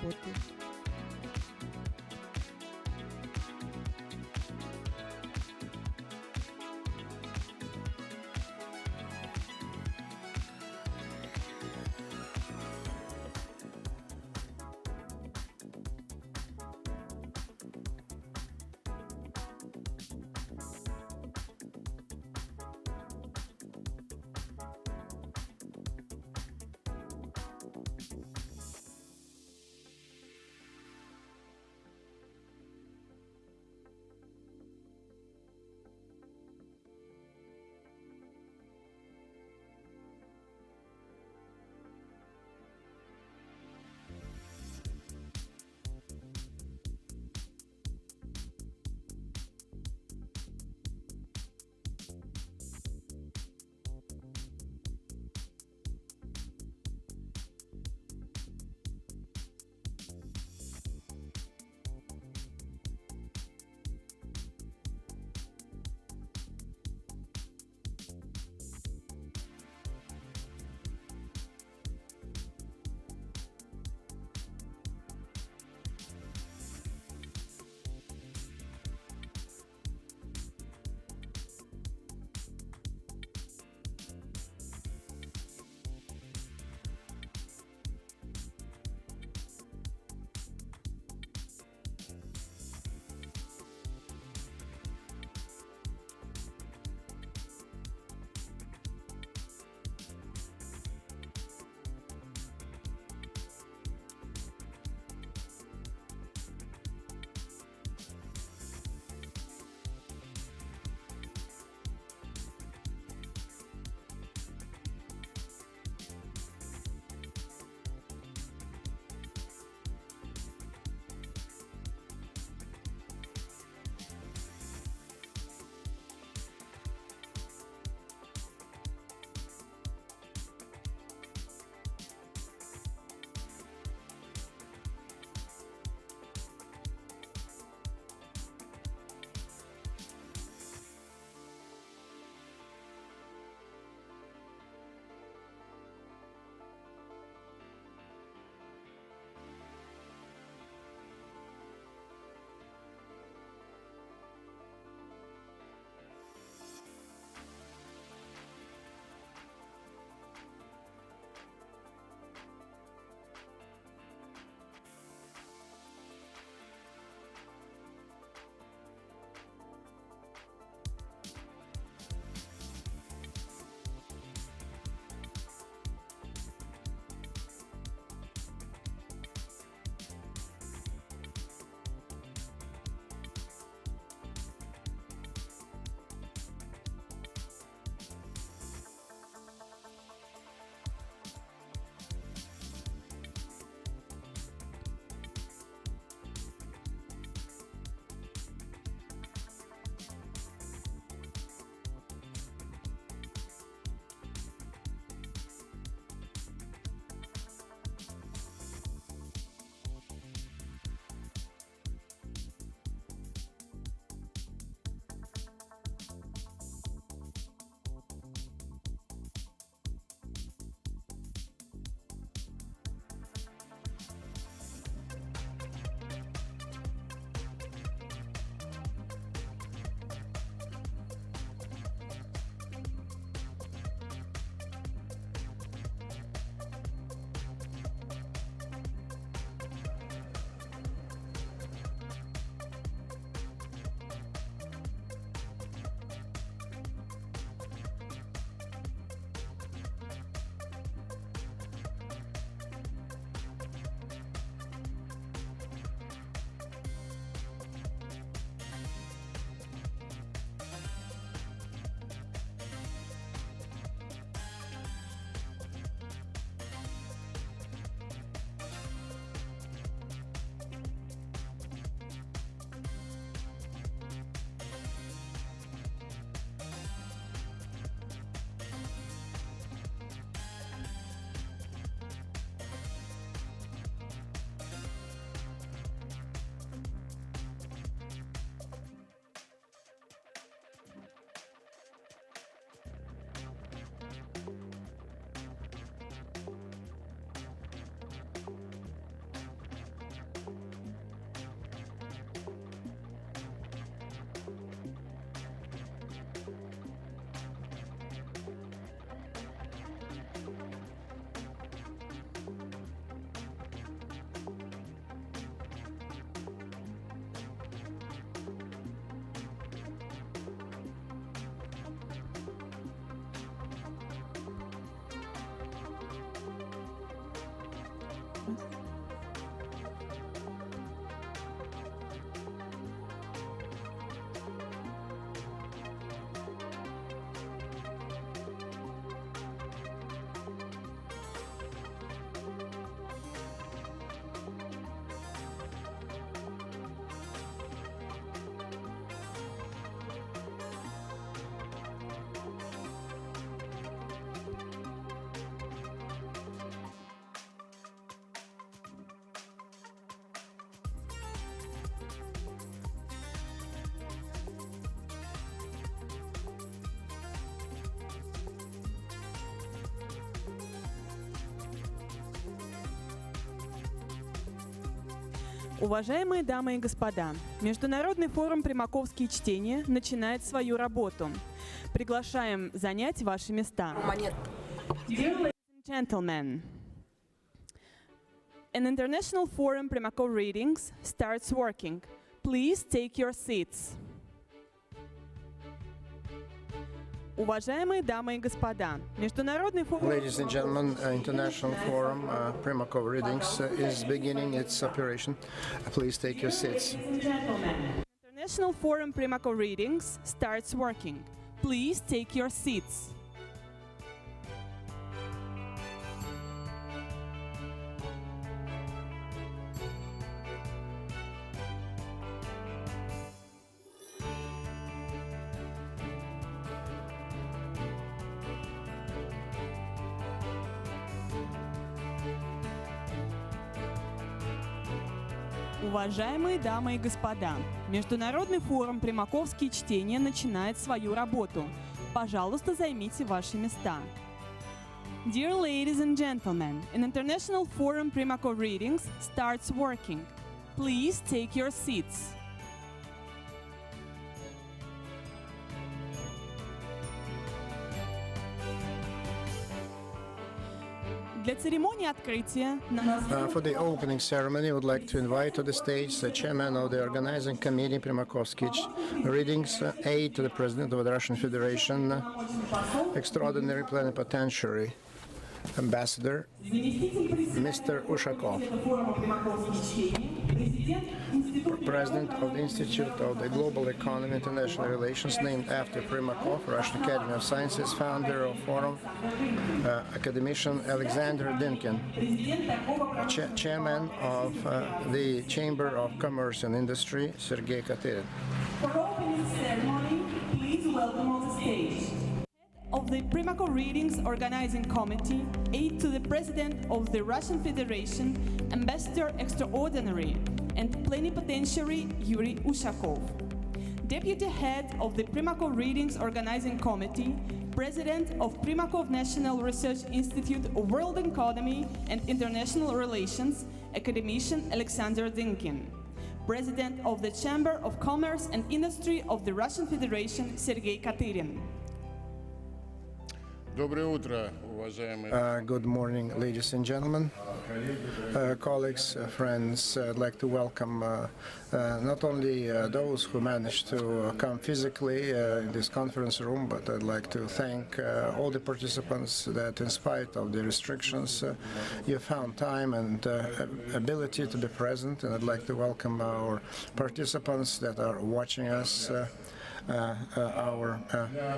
работы. Уважаемые дамы и господа, Международный форум «Примаковские чтения» начинает свою работу. Приглашаем занять ваши места. Dear ladies and gentlemen, an international forum Primakov Readings starts working. Please take your seats. Уважаемые дамы и господа, Международный форум... Ladies and gentlemen, International Forum Primakov Readings is beginning its operation. Please take your seats. International Forum Primakov Readings starts working. Please take your seats. Уважаемые дамы и господа, Международный форум «Примаковские чтения» начинает свою работу. Пожалуйста, займите ваши места. Dear ladies and gentlemen, an international forum Primakov Readings starts working. Please take your seats. Для церемонии открытия For the opening ceremony, I would like to invite to the stage the chairman of the organizing committee, Primakovsky Readings, aide to the president of the Russian Federation, extraordinary plenipotentiary ambassador, Mr. Ushakov, president of the Institute of the Global Economy and International Relations, named after Primakov, Russian Academy of Sciences, founder of Forum, academician Alexander Dinkin, chairman of the Chamber of Commerce and Industry, Sergei Katerin. For opening ceremony, please welcome on the stage of the Primakov Readings Organizing Committee, aide to the President of the Russian Federation, Ambassador Extraordinary and Plenipotentiary Yuri Ushakov. Deputy Head of the Primakov Readings Organizing Committee, President of Primakov National Research Institute of World Economy and International Relations, Academician Alexander Dinkin. President of the Chamber of Commerce and Industry of the Russian Federation, Sergei Katerin. Good morning, ladies and gentlemen, colleagues, friends. I'd like to welcome not only those who managed to come physically in this conference room, but I'd like to thank all the participants that, in spite of the restrictions, you found time and ability to be present. And I'd like to welcome our participants that are watching us. Our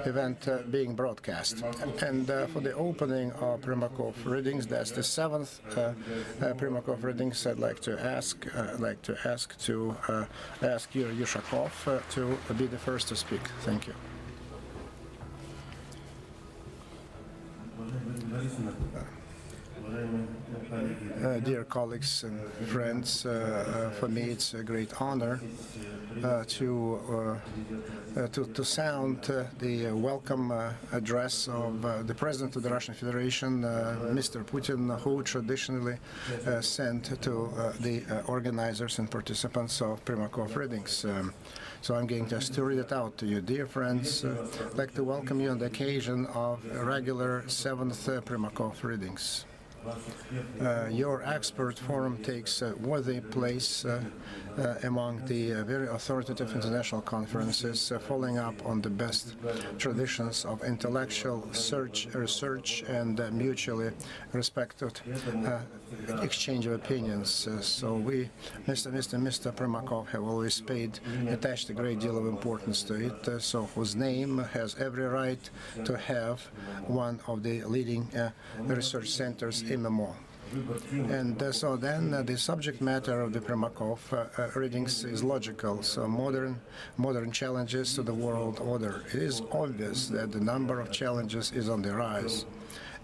event being broadcast. And for the opening of Primakov Readings, that's the 7th Primakov Readings, I'd like to ask Yuri Ushakov to be the first to speak. Thank you. Dear colleagues and friends, for me it's a great honor to sound the welcome address of the President of the Russian Federation, Mr. Putin, who traditionally sent to the organizers and participants of Primakov Readings. So I'm going just to read it out to you. Dear friends, I'd like to welcome you on the occasion of regular 7th Primakov Readings. Your expert forum takes a worthy place among the very authoritative international conferences, following up on the best traditions of intellectual research and mutually respected exchange of opinions. So we, Mr. Primakov, have always attached a great deal of importance to it, so whose name has every right to have one of the leading research centers, ИМЭМО. And so then the subject matter of the Primakov readings is logical. So modern challenges to the world order. It is obvious that the number of challenges is on the rise.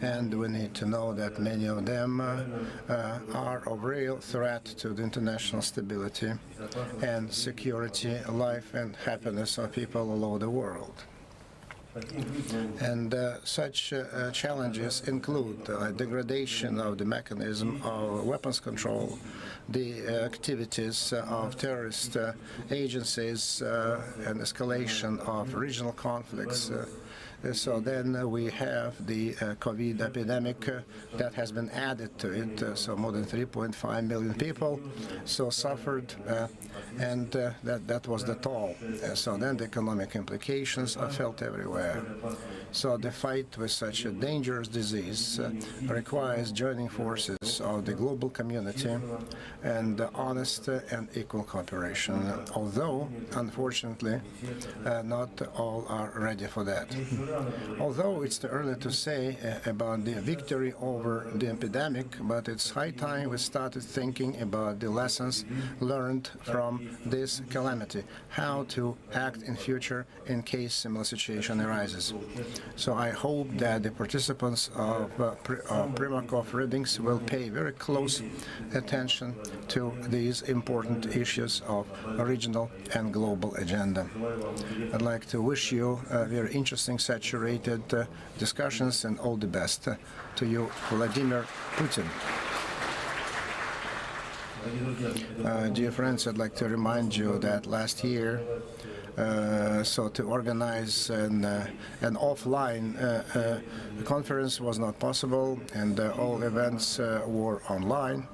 And we need to know that many of them are of real threat to the international stability and security, life and happiness of people all over the world. And such challenges include degradation of the mechanism of weapons control, the activities of terrorist agencies and escalation of regional conflicts. So then we have the COVID epidemic that has been added to it. So more than 3.5 million people suffered, and that was the toll. So then the economic implications are felt everywhere. So the fight with such a dangerous disease requires joining forces of the global community and honest and equal cooperation, although, unfortunately, not all are ready for that. Although it's too early to say about the victory over the epidemic, but it's high time we started thinking about the lessons learned from this calamity, how to act in future in case similar situation arises. So I hope that the participants of Primakov Readings will pay very close attention to these important issues of regional and global agenda. I'd like to wish you very interesting, saturated discussions, and all the best to you, Vladimir Putin. Dear friends, I'd like to remind you that last year, to organize an offline conference was not possible, and all events were online.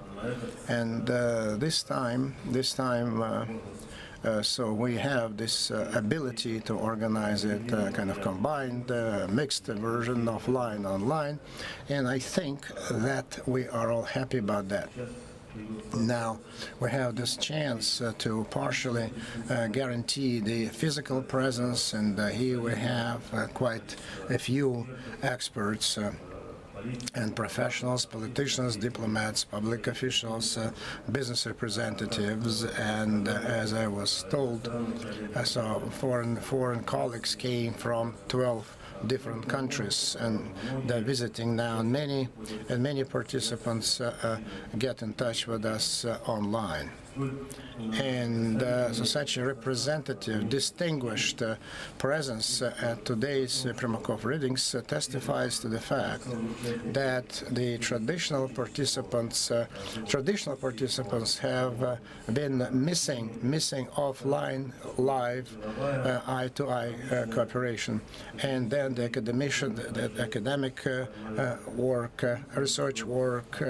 And this time, so we have this ability to organize it kind of combined, mixed version, offline, online, and I think that we are all happy about that. Now we have this chance to partially guarantee the physical presence, and here we have quite a few experts and professionals, politicians, diplomats, public officials, business representatives, and as I was told, so foreign colleagues came from 12 different countries, and they're visiting now, and many participants get in touch with us online. And so such a representative, distinguished presence at today's Primakov Readings testifies to the fact that the traditional participants have been missing offline, live, eye-to-eye cooperation, and then the academic work, research work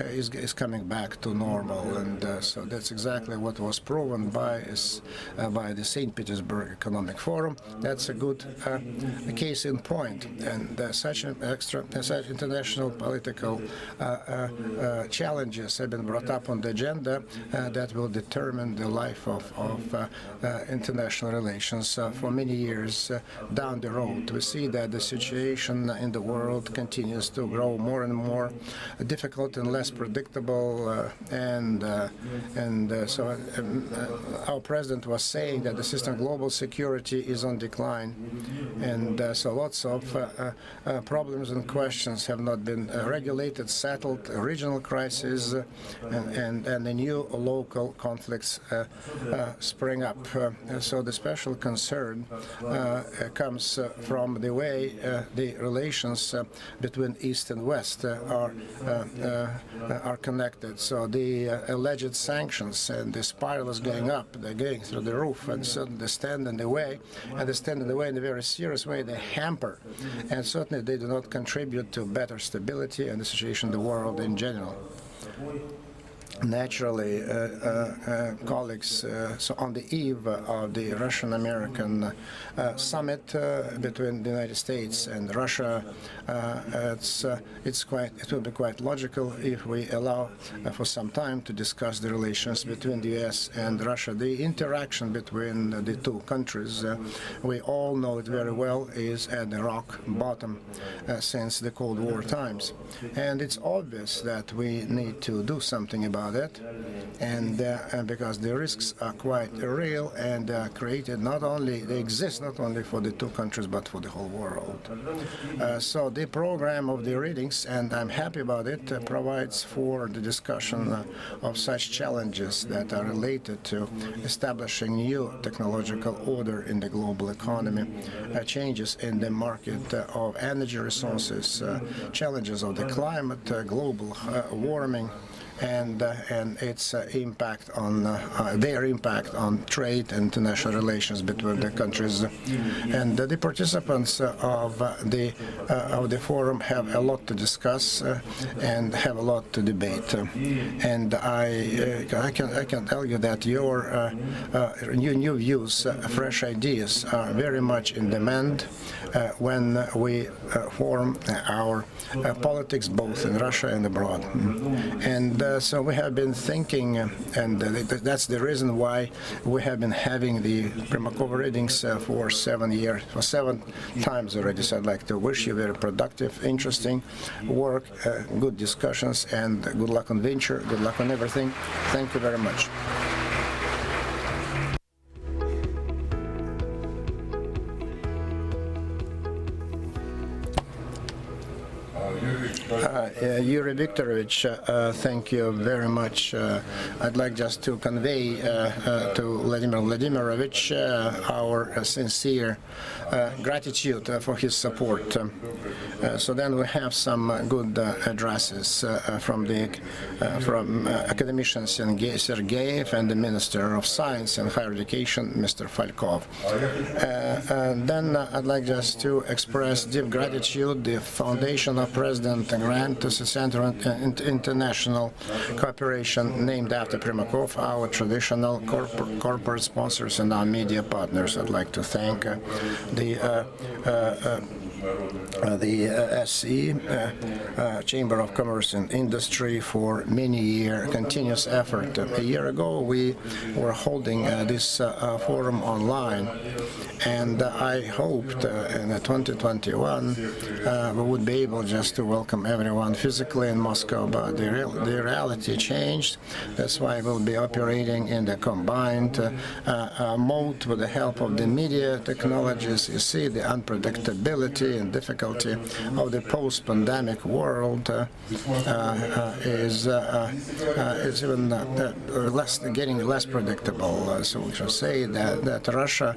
is coming back to normal, and so that's exactly what was proven by the St. Petersburg Economic Forum. That's a good case in point, and such international political challenges have been brought up on the agenda that will determine the life of international relations for many years down the road. We see that the situation in the world continues to grow more and more difficult and less predictable, so our president was saying that the system of global security is on decline, and so lots of problems and questions have not been regulated, settled, regional crises, and the new local conflicts spring up. So the special concern comes from the way the relations between East and West are connected. So the alleged sanctions and the spiral is going up, they're going through the roof, and so they stand in the way, and they stand in the way in a very serious way. They hamper, and certainly they do not contribute to better stability and the situation in the world in general. Naturally, colleagues, so on the eve of the Russian-American summit between the United States and Russia, it will be quite logical if we allow for some time to discuss the relations between the U.S. and Russia. The interaction between the two countries, we all know it very well, is at the rock bottom since the Cold War times, and it's obvious that we need to do something about it, and because the risks are quite real and created they exist not only for the two countries but for the whole world. So the program of the readings, and I'm happy about it, provides for the discussion of such challenges that are related to establishing new technological order in the global economy, changes in the market of energy resources, challenges of the climate, global warming, and its impact on their impact on trade and international relations between the countries. And the participants of the forum have a lot to discuss and have a lot to debate. And I can tell you that your new views, fresh ideas are very much in demand when we form our politics both in Russia and abroad. And so we have been thinking, and that's the reason why we have been having the Primakov Readings for 7 years, for 7 times already. So I'd like to wish you very productive, interesting work, good discussions, and good luck on venture, good luck on everything. Thank you very much. Yuri Viktorovich, thank you very much. I'd like just to convey to Vladimir Vladimirovich our sincere gratitude for his support. So then we have some good addresses from academician Sergeyev and the Minister of Science and Higher Education, Mr. Falkov. Then I'd like just to express deep gratitude the Foundation of President grant to the Center of International Cooperation named after Primakov, our traditional corporate sponsors and our media partners. I'd like to thank the SE, Chamber of Commerce and Industry, for many years continuous effort. A year ago we were holding this forum online, and I hoped in 2021 we would be able just to welcome everyone physically in Moscow, but the reality changed. That's why we'll be operating in the combined mode with the help of the media technologies. You see the unpredictability and difficulty of the post-pandemic world is even getting less predictable. So we should say that Russia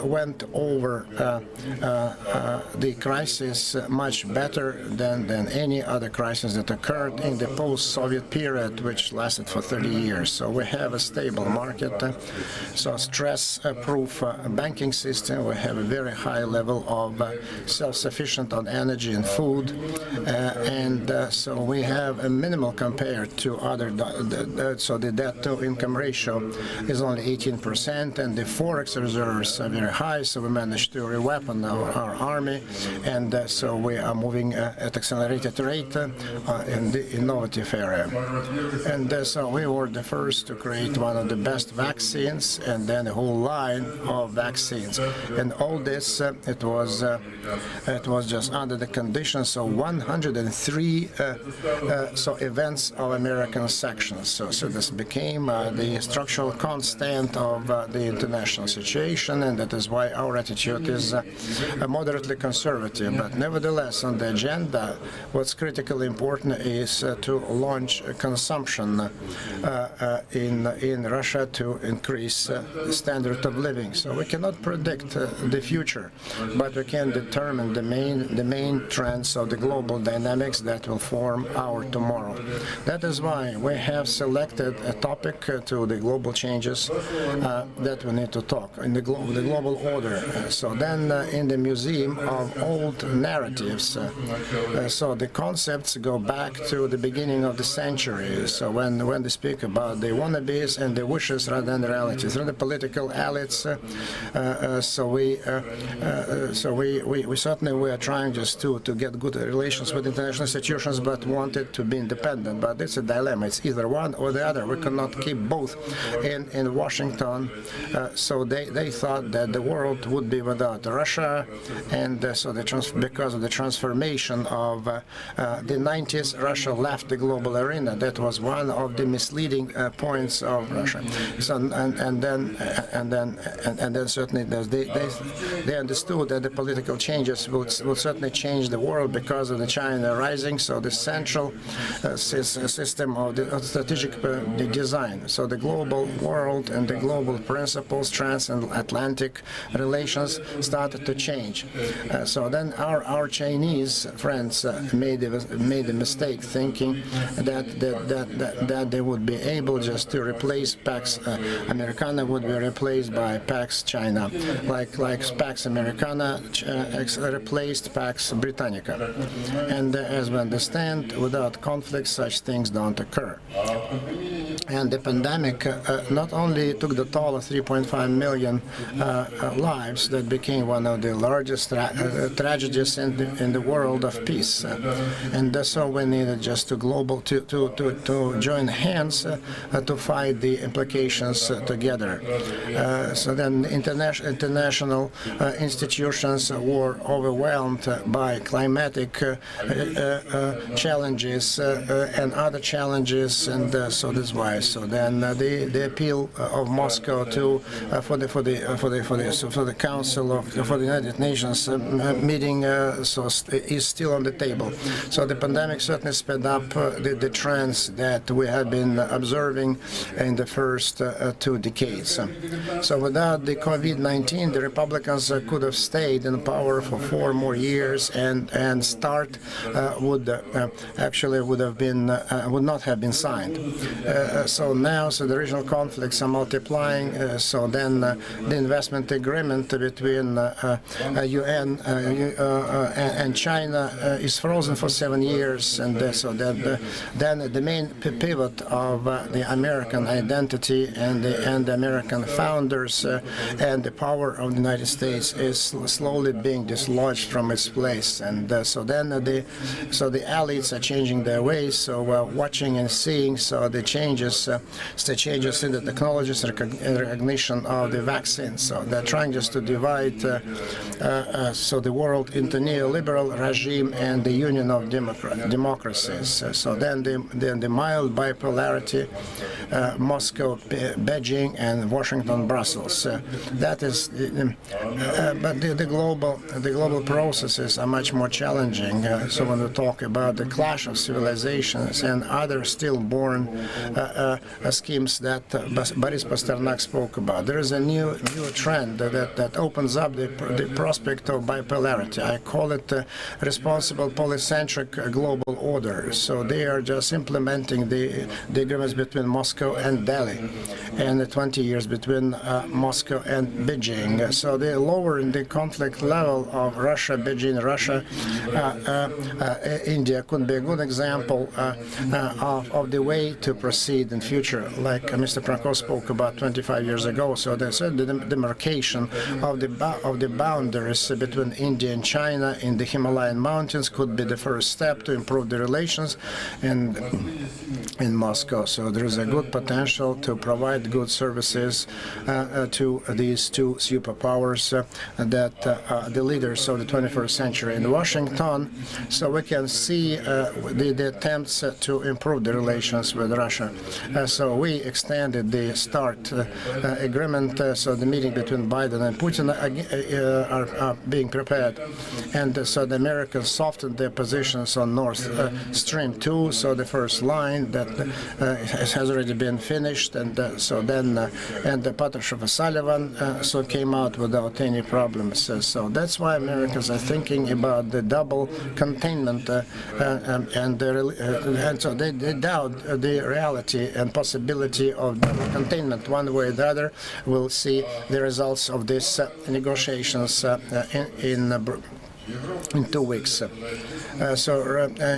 went over the crisis much better than any other crisis that occurred in the post-Soviet period, which lasted for 30 years. So we have a stable market, so stress-proof banking system. We have a very high level of self-sufficient on energy and food, and so we have a minimal compared to other. So the debt-to-income ratio is only 18%, and the forex reserves are very high. So we managed to re-weapon our army, and so we are moving at accelerated rate in the innovative area. And so we were the first to create one of the best vaccines, and then a whole line of vaccines. And all this, it was just under the conditions of 103 events of American sanctions. So this became the structural constant of the international situation, and that is why our attitude is moderately conservative. But nevertheless, on the agenda, what's critically important is to launch consumption in Russia to increase the standard of living. So we cannot predict the future, but we can determine the main trends of the global dynamics that will form our tomorrow. That is why we have selected a topic to the global changes that we need to talk in the global order. So then in the Museum of Old Narratives, so the concepts go back to the beginning of the century. So when they speak about the wannabes and the wishes rather than the realities, through the political elites, we certainly are trying just to get good relations with international institutions, but wanted to be independent. But it's a dilemma. It's either one or the other. We cannot keep both in Washington. So they thought that the world would be without Russia, and so because of the transformation of the 90s, Russia left the global arena. That was one of the misleading points of Russia. So and then certainly they understood that the political changes will certainly change the world because of the China rising. So the central system of the strategic design. So the global world and the global principles, transatlantic relations started to change. So then our Chinese friends made a mistake thinking that they would be able just to replace Pax Americana would be replaced by Pax China, like Pax Americana replaced Pax Britannica. And as we understand, without conflict, such things don't occur. And the pandemic not only took the toll of 3.5 million lives, that became one of the largest tragedies in the world of peace. And so we needed just to join hands to fight the implications together. So then international institutions were overwhelmed by climatic challenges and other challenges, and so that's why. So then the appeal of Moscow for the Council for the United Nations meeting is still on the table. So the pandemic certainly sped up the trends that we had been observing in the first 2 decades. So without the COVID-19, the Republicans could have stayed in power for 4 more years, and START would not have been signed. So now, the regional conflicts are multiplying. So then the investment agreement between UN and China is frozen for 7 years, and so then the main pivot of the American identity and the American founders and the power of the United States is slowly being dislodged from its place. And so then the elites are changing their ways. So we're watching and seeing the changes in the technologies and recognition of the vaccines. So they're trying just to divide the world into neoliberal regime and the union of democracies. So then the mild bipolarity, Moscow, Beijing, and Washington, Brussels. That is, but the global processes are much more challenging. So when we talk about the clash of civilizations and other stillborn schemes that Boris Pasternak spoke about, there is a new trend that opens up the prospect of bipolarity. I call it responsible polycentric global order. So they are just implementing the agreements between Moscow and Delhi, and the 20 years between Moscow and Beijing. So they're lowering the conflict level of Russia, Beijing, Russia, India could be a good example of the way to proceed in future, like Mr. Primakov spoke about 25 years ago. So there's the demarcation of the boundaries between India and China in the Himalayan mountains could be the first step to improve the relations in Moscow. So there is a good potential to provide good services to these two superpowers that are the leaders of the 21st century in Washington. So we can see the attempts to improve the relations with Russia. So we extended the START agreement. So the meeting between Biden and Putin are being prepared. And so the Americans softened their positions on Nord Stream 2. So the first line that has already been finished. And so then and Patrushev Sullivan came out without any problems. So that's why Americans are thinking about the double containment, and so they doubt the reality and possibility of double containment. One way or the other, we'll see the results of these negotiations in 2 weeks.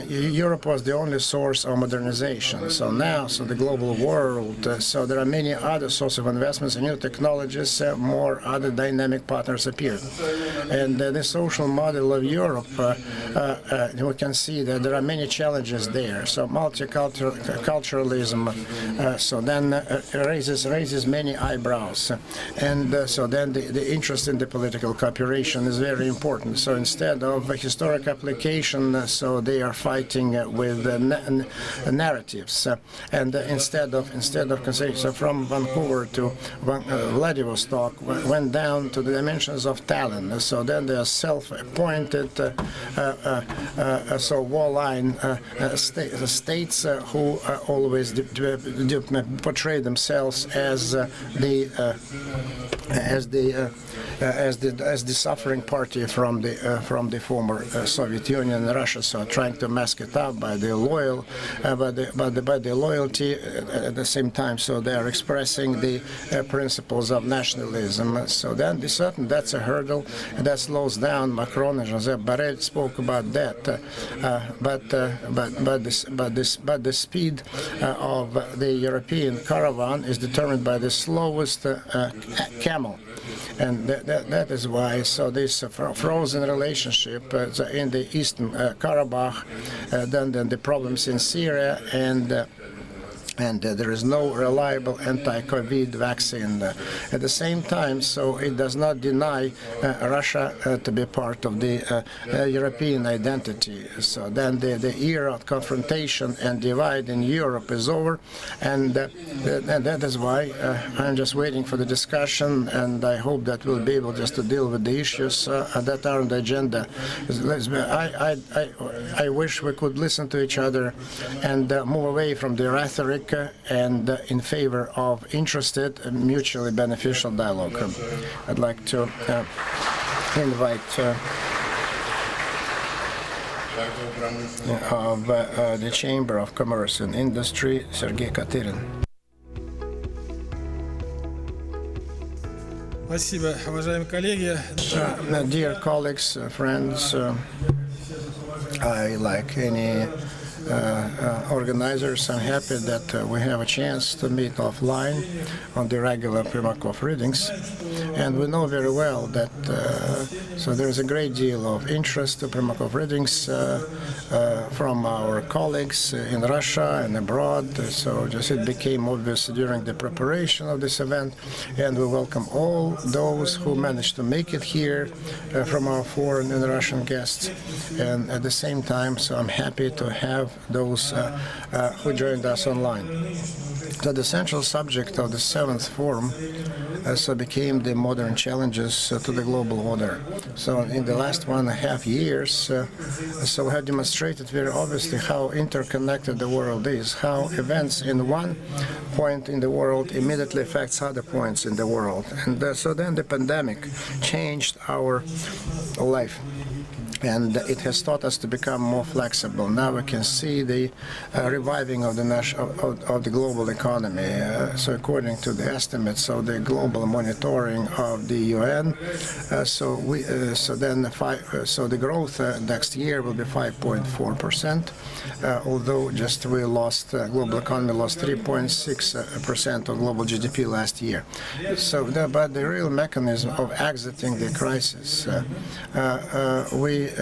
Europe was the only source of modernization. So now, the global world, so there are many other sources of investments in new technologies, more other dynamic partners appear. And the social model of Europe, we can see that there are many challenges there. So multiculturalism, so then raises many eyebrows. And so then the interest in the political cooperation is very important. So instead of a historic application, so they are fighting with narratives, and instead of considering, so from Vancouver to Vladivostok went down to the dimensions of Tallinn. So then they are self-appointed war-line states who always portray themselves as the suffering party from the from the former Soviet Union and Russia, so trying to mask it up by the loyalty at the same time. So they are expressing the principles of nationalism. So then, that's a hurdle that slows down. Macron and Josep Borrell spoke about that, but the speed of the European caravan is determined by the slowest camel. And that is why, so this frozen relationship in the Eastern Karabakh, then the problems in Syria, and there is no reliable anti-COVID vaccine. At the same time, so it does not deny Russia to be part of the European identity. So then the era of confrontation and divide in Europe is over, and that is why I'm just waiting for the discussion, and I hope that we'll be able just to deal with the issues that are on the agenda. I wish we could listen to each other and move away from the rhetoric and in favor of interested and mutually beneficial dialogue. I'd like to invite of the Chamber of Commerce and Industry, Sergei Katerin. Спасибо, уважаемые коллеги. Dear colleagues, friends, I, like any organizers, I'm happy that we have a chance to meet offline on the regular Primakov Readings, and we know very well that so there's a great deal of interest to Primakov Readings from our colleagues in Russia and abroad. So just it became obvious during the preparation of this event, and we welcome all those who managed to make it here from our foreign and Russian guests. And at the same time, so I'm happy to have those who joined us online. So the central subject of the 7th Forum so became the modern challenges to the global order. So in the last 1.5 years, so we have demonstrated very obviously how interconnected the world is, how events in one point in the world immediately affects other points in the world. And so then the pandemic changed our life, and it has taught us to become more flexible. Now we can see the reviving of the global economy. So according to the estimates of the global monitoring of the UN, so the growth next year will be 5.4%. Although just we lost, global economy lost 3.6% of global GDP last year. So, but the real mechanism of exiting the crisis, we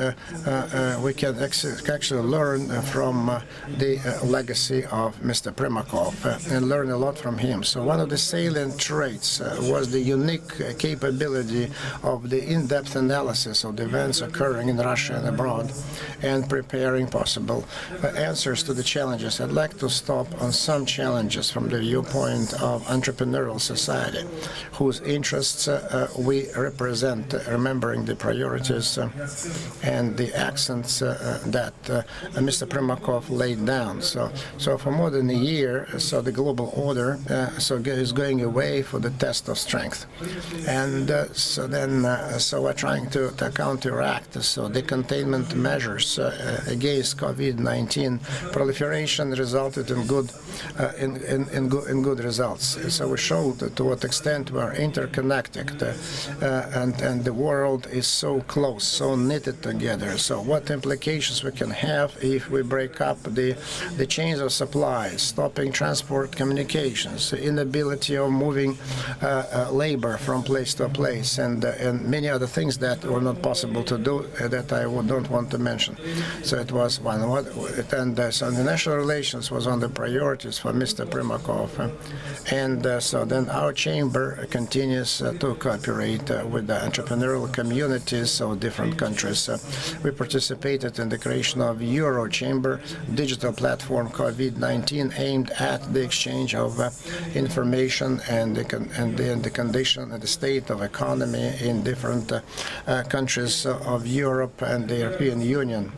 can actually learn from the legacy of Mr. Primakov and learn a lot from him. So one of the salient traits was the unique capability of the in-depth analysis of the events occurring in Russia and abroad, and preparing possible answers to the challenges. I'd like to stop on some challenges from the viewpoint of entrepreneurial society, whose interests we represent, remembering the priorities and the accents that Mr. Primakov laid down. So for more than a year, so the global order is going away for the test of strength, and so we're trying to counteract the containment measures against COVID-19 proliferation resulted in good results. So we showed to what extent we are interconnected, and the world is so close, so knitted together. So what implications we can have if we break up the chains of supply, stopping transport communications, inability of moving labor from place to place, and many other things that were not possible to do that I don't want to mention. So it was one, and so the national relations was on the priorities for Mr. Primakov, and so then our chamber continues to cooperate with the entrepreneurial communities of different countries. We participated in the creation of Euro Chamber, digital platform COVID-19 aimed at the exchange of information and the condition and the state of economy in different countries of Europe and the European Union.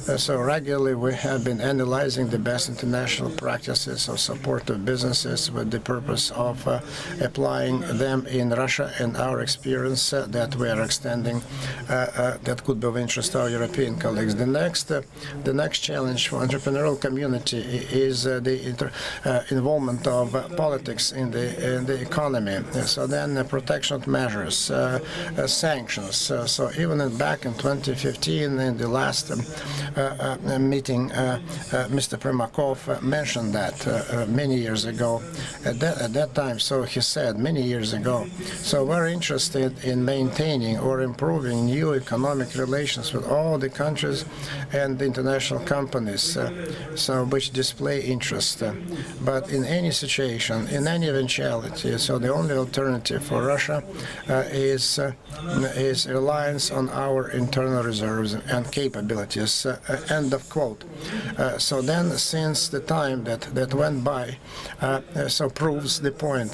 So regularly we have been analyzing the best international practices of support of businesses with the purpose of applying them in Russia, and our experience that we are extending that could be of interest to our European colleagues. The next challenge for entrepreneurial community is the involvement of politics in the economy. So then protectionist measures, sanctions. So even back in 2015, in the last meeting, Mr. Primakov mentioned that many years ago. At that time, so he said many years ago. So we're interested in maintaining or improving new economic relations with all the countries and the international companies, so which display interest. But in any situation, in any eventuality, so the only alternative for Russia is reliance on our internal reserves and capabilities. End of quote. So then, since the time that went by, so proves the point.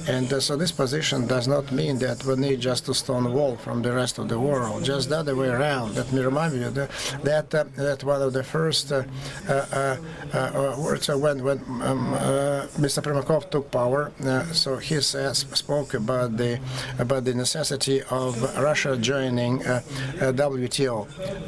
And so this position does not mean that we need just to stonewall from the rest of the world. Just the other way around. Let me remind you that one of the first words when Mr. Primakov took power, so he spoke about the necessity of Russia joining WTO,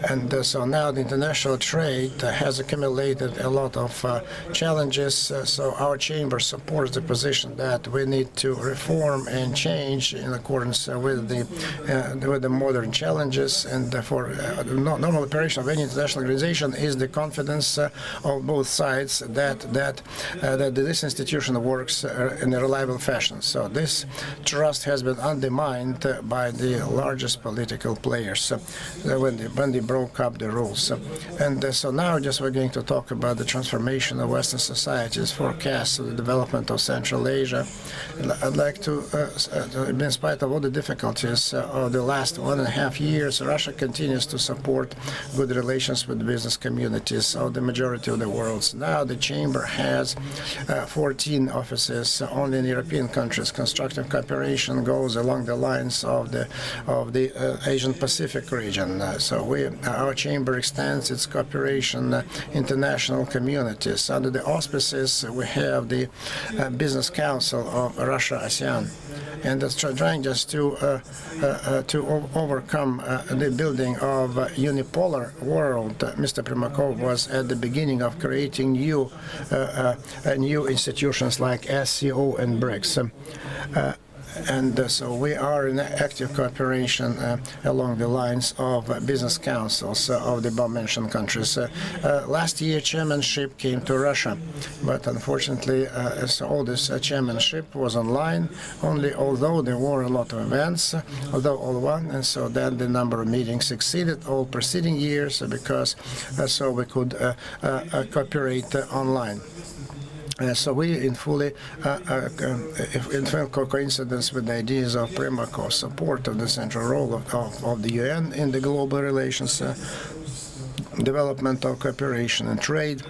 and so now the international trade has accumulated a lot of challenges. So our chamber supports the position that we need to reform and change in accordance with the modern challenges, and for normal operation of any international organization is the confidence of both sides that this institution works in a reliable fashion. So this trust has been undermined by the largest political players when they broke up the rules. And so now just we're going to talk about the transformation of Western societies, forecasts of the development of Central Asia. I'd like to, in spite of all the difficulties of the last 1.5 years, Russia continues to support good relations with business communities of the majority of the world. Now the chamber has 14 offices only in European countries. Constructive cooperation goes along the lines of the Asian Pacific region. So our chamber extends its cooperation international communities. Under the auspices, we have the Business Council of Russia ASEAN, and it's trying just to overcome the building of a unipolar world. Mr. Primakov was at the beginning of creating new institutions like SCO and BRICS. And so we are in active cooperation along the lines of business councils of the above-mentioned countries. Last year, chairmanship came to Russia, but unfortunately, so all this chairmanship was online, although there were a lot of events, although all one, and so then the number of meetings exceeded all preceding years because so we could cooperate online. So we, in full coincidence with the ideas of Primakov's support of the central role of the UN in the global relations, development of cooperation and trade,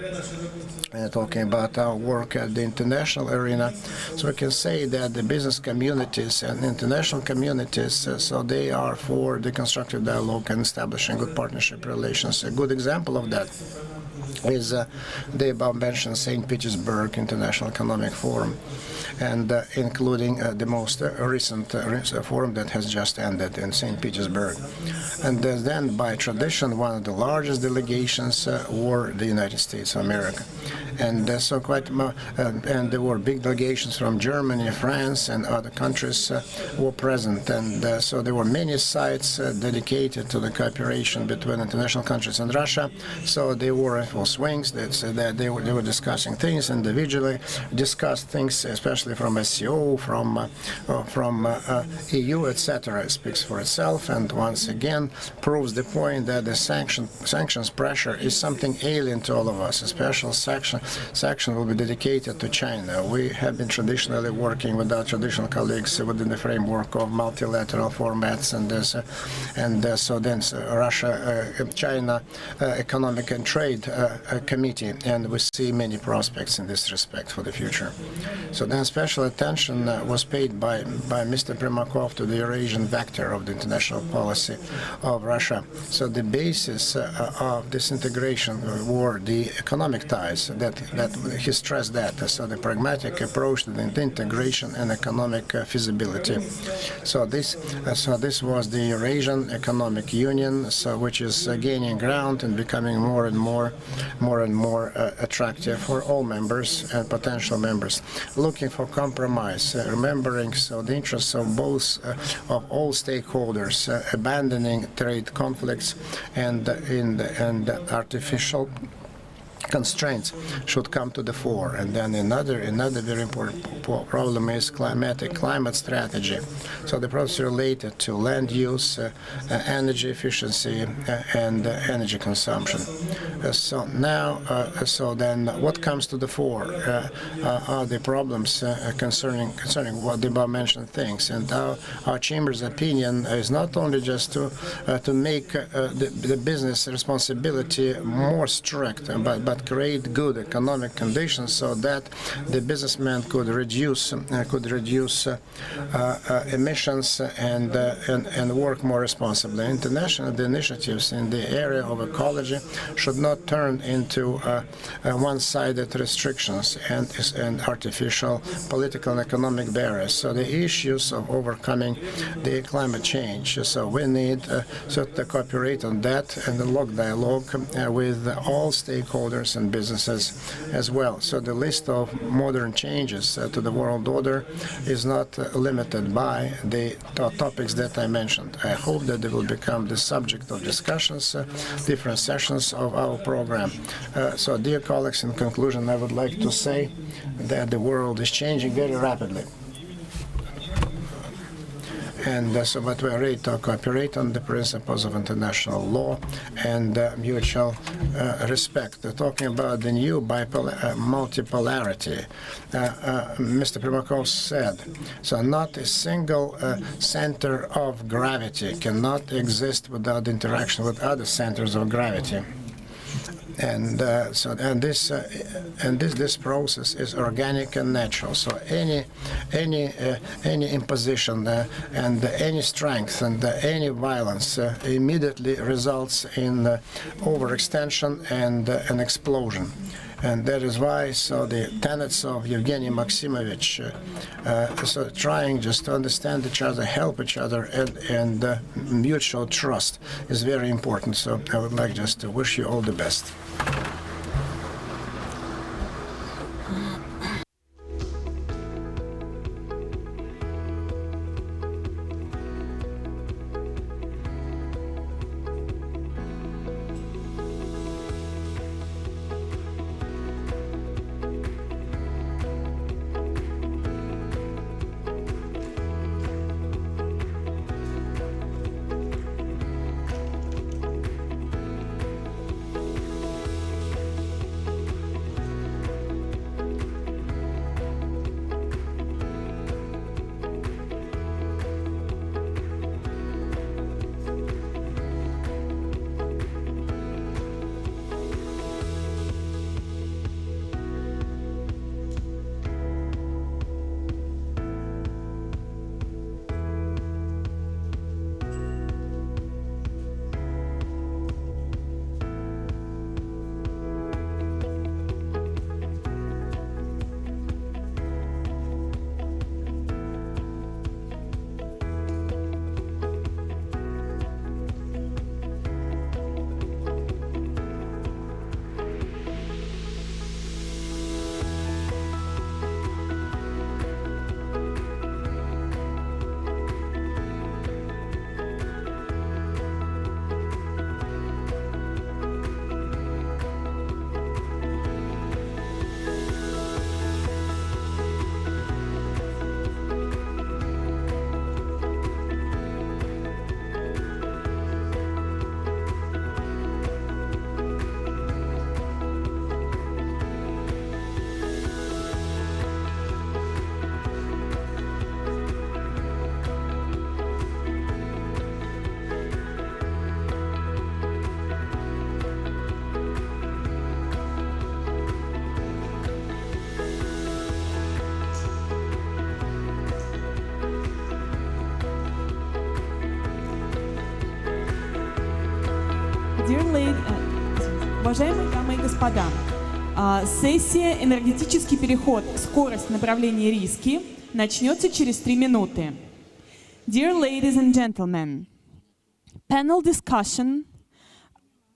talking about our work at the international arena. So we can say that the business communities and international communities, so they are for the constructive dialogue and establishing good partnership relations. A good example of that is the above-mentioned St. Petersburg International Economic Forum, and including the most recent forum that has just ended in St. Petersburg. And then, by tradition, one of the largest delegations were the United States of America. And so and there were big delegations from Germany, France, and other countries were present. And so there were many sites dedicated to the cooperation between international countries and Russia. So they were in full swings. That they were discussing things individually, discussed things, especially from SCO, from EU, etc. It speaks for itself, and once again proves the point that the sanctions pressure is something alien to all of us. A special section will be dedicated to China. We have been traditionally working with our traditional colleagues within the framework of multilateral formats, and so then Russia-China Economic and Trade Committee, and we see many prospects in this respect for the future. So then special attention was paid by Mr. Primakov to the Eurasian vector of the international policy of Russia. So the basis of this integration were the economic ties, that he stressed that, so the pragmatic approach to the integration and economic feasibility. So this was the Eurasian Economic Union, which is gaining ground and becoming more and more attractive for all members and potential members, looking for compromise, remembering the interests of both of all stakeholders, abandoning trade conflicts and artificial constraints should come to the fore. And then another very important problem is climate strategy. So the problems related to land use, energy efficiency, and energy consumption. So then what comes to the fore are the problems concerning what the above-mentioned things. And our Chamber's opinion is not only just to make the business responsibility more strict, but create good economic conditions so that the businessman could reduce emissions and work more responsibly. International initiatives in the area of ecology should not turn into one-sided restrictions and artificial political and economic barriers. So the issues of overcoming the climate change. So we need to cooperate on that and unlock dialogue with all stakeholders and businesses as well. So the list of modern changes to the world order is not limited by the topics that I mentioned. I hope that they will become the subject of discussions, different sessions of our program. So dear colleagues, in conclusion, I would like to say that the world is changing very rapidly. And but we are ready to cooperate on the principles of international law and mutual respect. Talking about the new multipolarity, Mr. Primakov said, so not a single center of gravity cannot exist without interaction with other centers of gravity. And this process is organic and natural. So any imposition and any strength and any violence immediately results in overextension and an explosion. And that is why, the tenets of Yevgeny Maksimovich, trying just to understand each other, help each other, and mutual trust is very important. So I would like just to wish you all the best. Уважаемые дамы и господа, сессия «Энергетический переход. Скорость, направление, риски» начнется через 3 минуты. Dear ladies and gentlemen, panel discussion,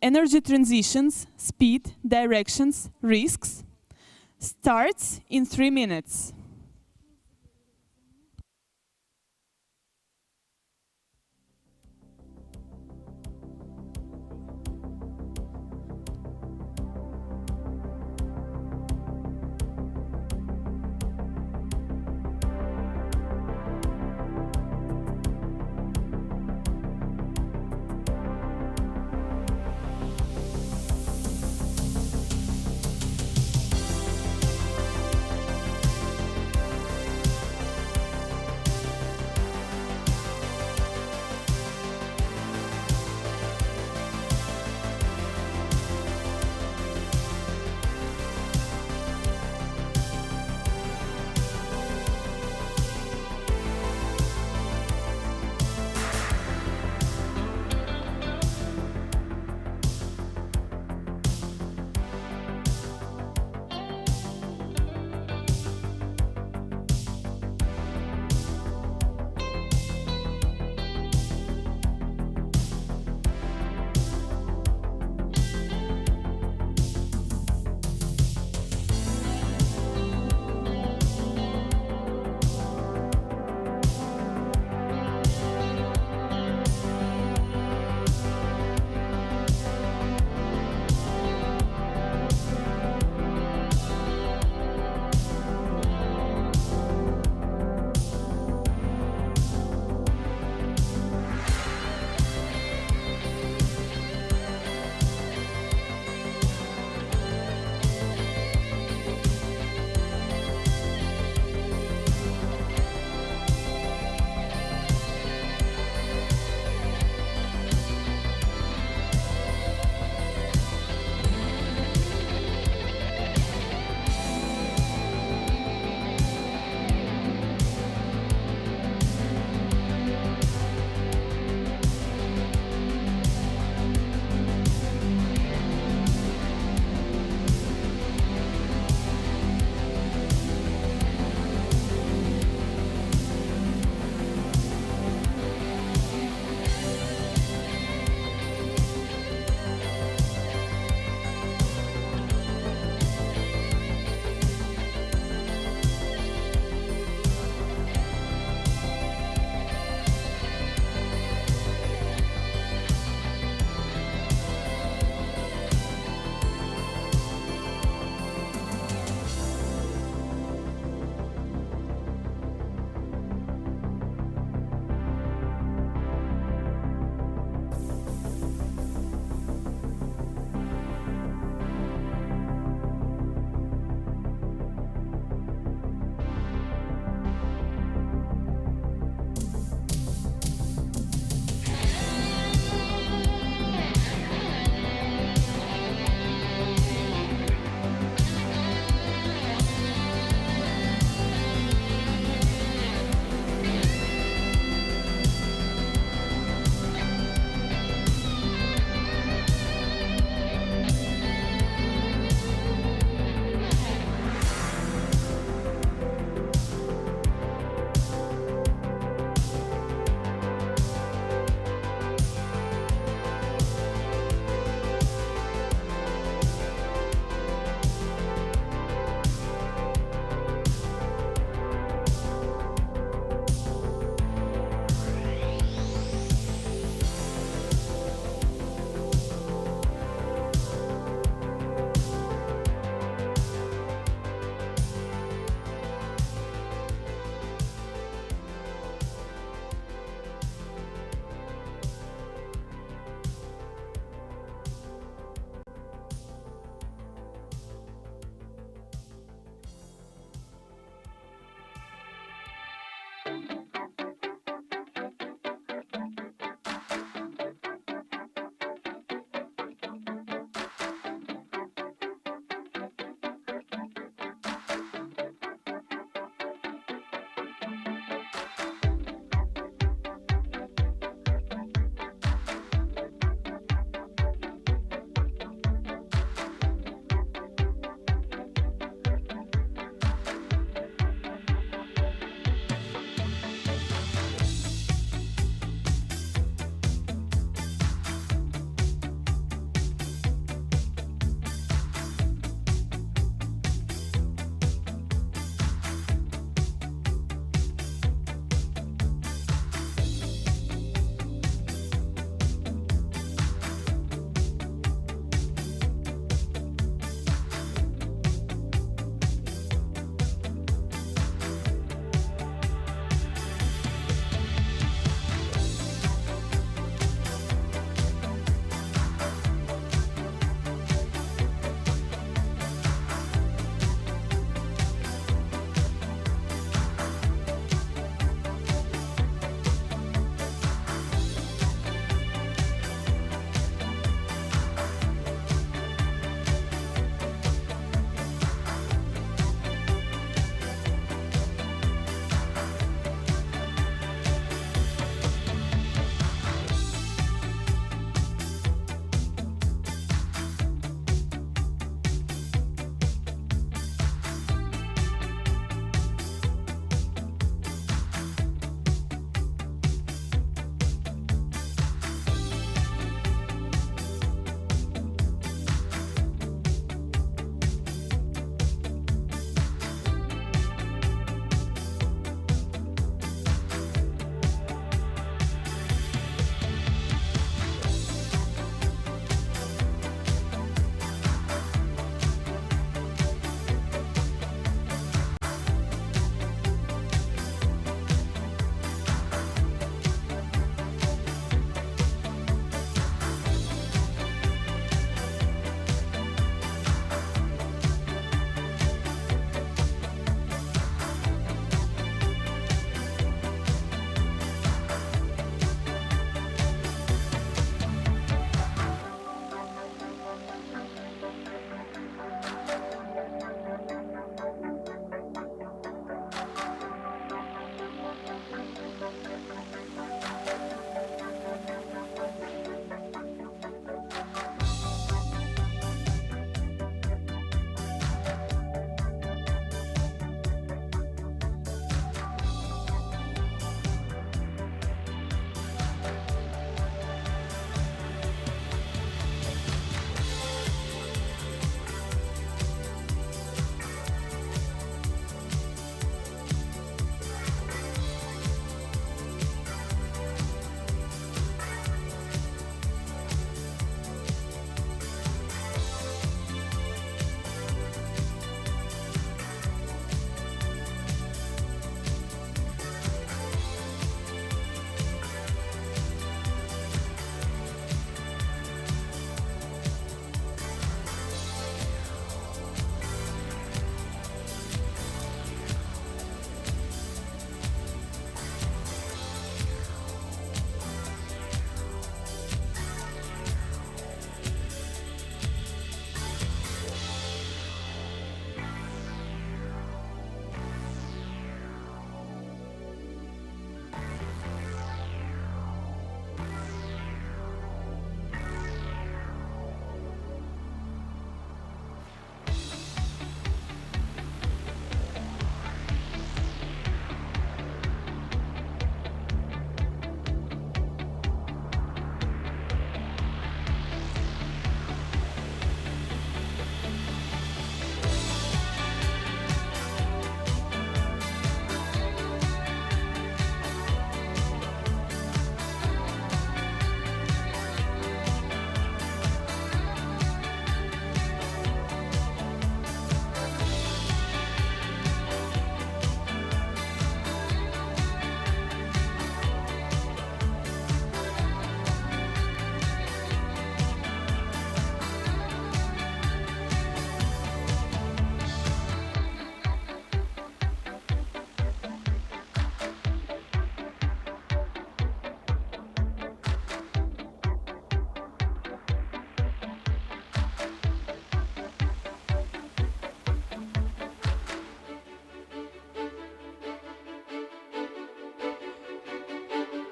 energy transitions, speed, directions, risks starts in 3 minutes.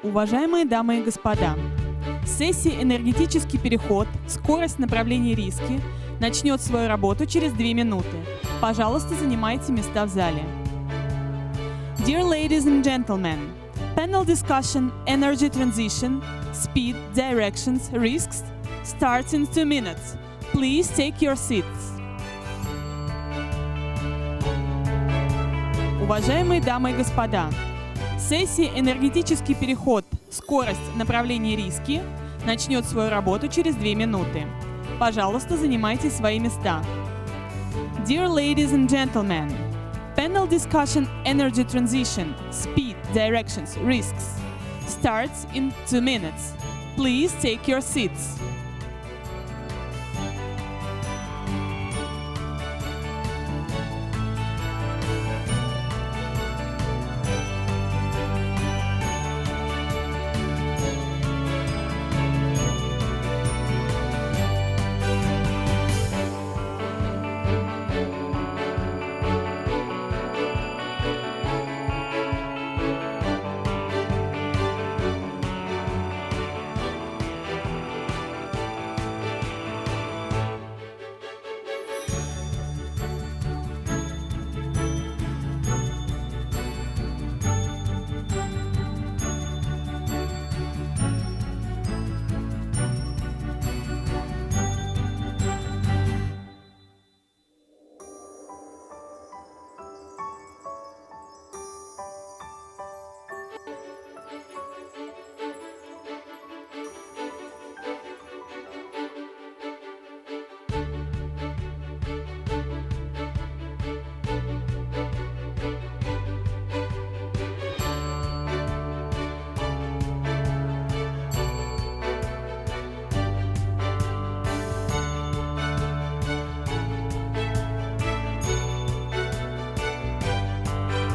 Уважаемые дамы и господа, сессия «Энергетический переход. Скорость, направление, риски» начнет свою работу через 2 минуты. Пожалуйста, занимайте места в зале. Dear ladies and gentlemen, panel discussion Energy Transition, Speed, Directions, Risks starts in 2 minutes. Please take your seats. Уважаемые дамы и господа, сессия «Энергетический переход. Скорость, направление, риски» начнет свою работу через 2 минуты. Пожалуйста, занимайте свои места. Dear ladies and gentlemen, panel discussion Energy Transition, Speed, Directions, Risks starts in 2 minutes. Please take your seats.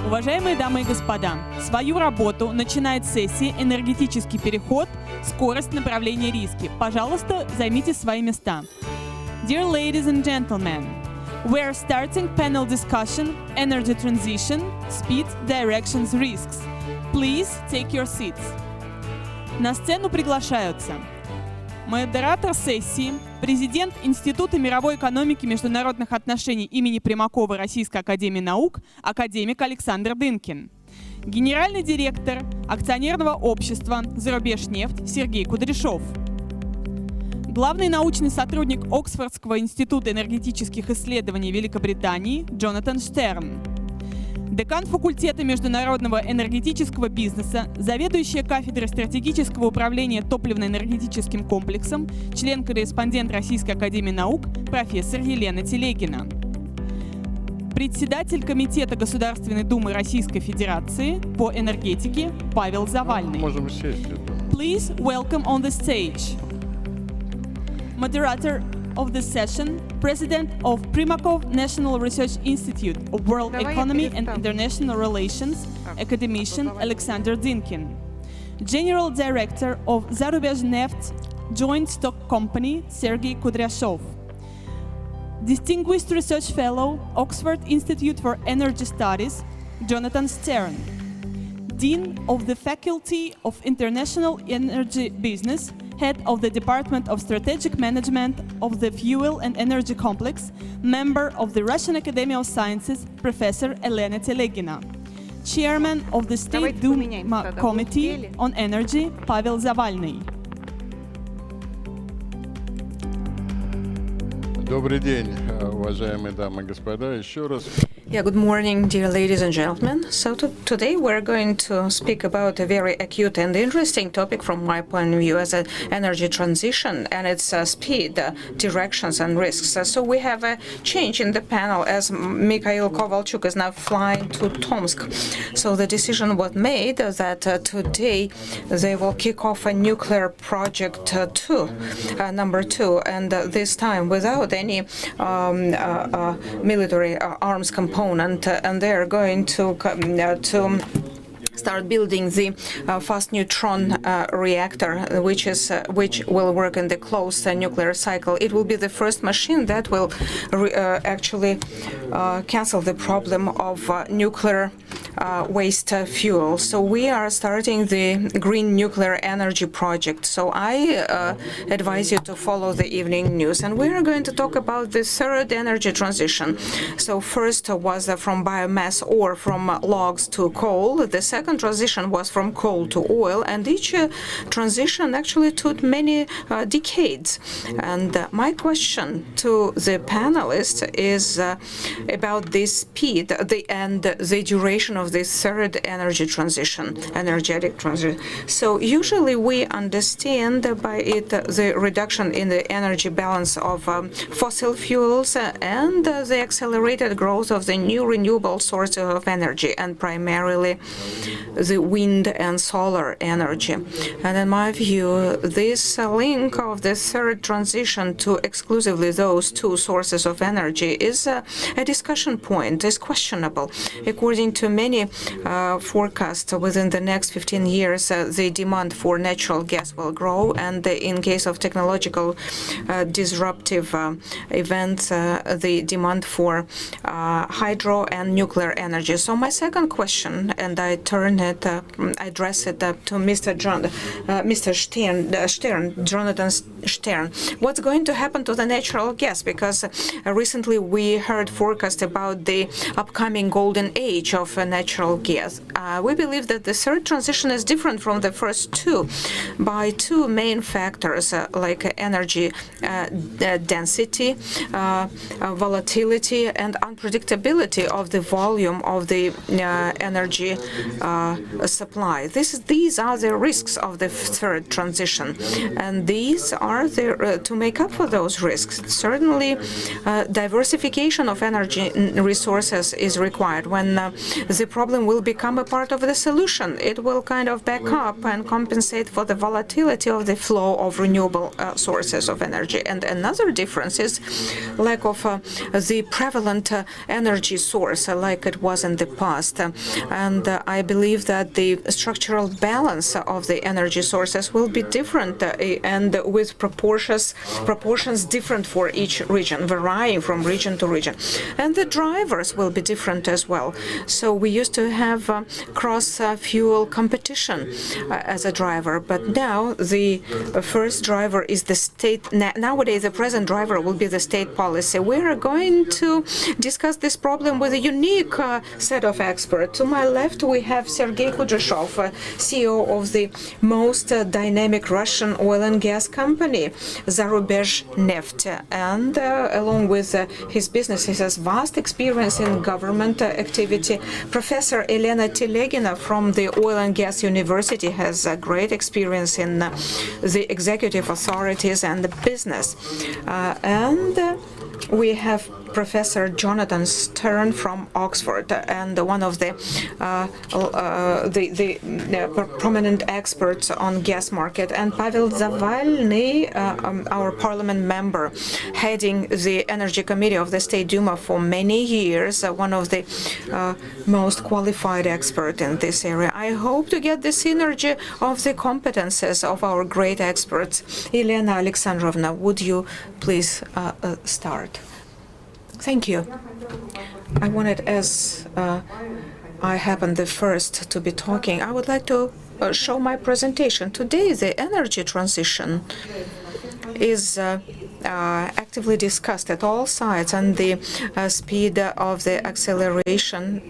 Уважаемые дамы и господа, свою работу начинает сессия «Энергетический переход. Скорость, направление, риски». Пожалуйста, займите свои места. Dear ladies and gentlemen, we are starting panel discussion Energy Transition, Speed, Directions, Risks. Please take your seats. На сцену приглашаются модератор сессии, президент Института мировой экономики и международных отношений имени Примакова Российской академии наук, академик Александр Дынкин, генеральный директор акционерного общества «Зарубежнефть» Сергей Кудряшов, главный научный сотрудник Оксфордского института энергетических исследований Великобритании Джонатан Штерн, декан факультета международного энергетического бизнеса, заведующая кафедрой стратегического управления топливно-энергетическим комплексом, член-корреспондент Российской академии наук, профессор Елена Телегина, председатель Комитета Государственной Думы Российской Федерации по энергетике Павел Завальный. Можем сесть. Please welcome on the stage moderator of the session, President of Primakov National Research Institute of World Economy and International Relations, academician Alexander Dynkin, General Director of Zarubezhneft Joint Stock Company Sergei Kudryashov, Distinguished Research Fellow, Oxford Institute for Energy Studies, Jonathan Stern, Dean of the Faculty of International Energy Business, Head of the Department of Strategic Management of the Fuel and Energy Complex, member of the Russian Academy of Sciences, Professor Elena Telegina, Chairman of the State Duma Committee on Energy, Pavel Zavalny. Добрый день, уважаемые дамы и господа. Еще раз. Yeah, good morning, dear ladies and gentlemen. So today we're going to speak about a very acute and interesting topic from my point of view as an energy transition and its speed, directions and risks. So we have a change in the panel as Mikhail Kovalchuk is now flying to Tomsk. So the decision was made that today they will kick off a nuclear project number 2, and this time without any military arms component, and they are going to start building the fast neutron reactor, which will work in the closed nuclear cycle. It will be the first machine that will actually cancel the problem of nuclear waste fuel. So we are starting the green nuclear energy project. So I advise you to follow the evening news. And we are going to talk about the third energy transition. So first was from biomass or from logs to coal. The second transition was from coal to oil. And each transition actually took many decades. And my question to the panelists is about the speed and the duration of this third energetic transition. So usually we understand by it the reduction in the energy balance of fossil fuels and the accelerated growth of the new renewable sources of energy, and primarily the wind and solar energy. And in my view, this link of the third transition to exclusively those two sources of energy is a discussion point, is questionable. According to many forecasts, within the next 15 years, the demand for natural gas will grow, and in case of technological disruptive events, the demand for hydro and nuclear energy. So my second question, and I address it to Mr. Jonathan Stern. What's going to happen to the natural gas? Because recently we heard forecast about the upcoming golden age of natural gas. We believe that the third transition is different from the first two by two main factors like energy density, volatility, and unpredictability of the volume of the energy supply. These are the risks of the third transition, and these are to make up for those risks. Certainly, diversification of energy resources is required. When the problem will become a part of the solution, it will kind of back up and compensate for the volatility of the flow of renewable sources of energy. And another difference is lack of the prevalent energy source like it was in the past. And I believe that the structural balance of the energy sources will be different and with proportions different for each region, varying from region to region. And the drivers will be different as well. So we used to have cross-fuel competition as a driver, but now the first driver is the state. Nowadays, the present driver will be the state policy. We are going to discuss this problem with a unique set of experts. To my left, we have Sergei Kudryashov, CEO of the most dynamic Russian oil and gas company, Zarubezhneft, and along with his business, he has vast experience in government activity. Professor Elena Telegina from the Oil and Gas University has a great experience in the executive authorities and the business. And we have Professor Jonathan Stern from Oxford, and one of the prominent experts on gas market, and Pavel Zavalny, our parliament member, heading the Energy Committee of the State Duma for many years, one of the most qualified experts in this area. I hope to get the synergy of the competences of our great experts. Elena Alexandrovna, would you please start? Thank you. I wanted, as I happen the first to be talking, I would like to show my presentation. Today, the energy transition is actively discussed at all sides, and the speed of the acceleration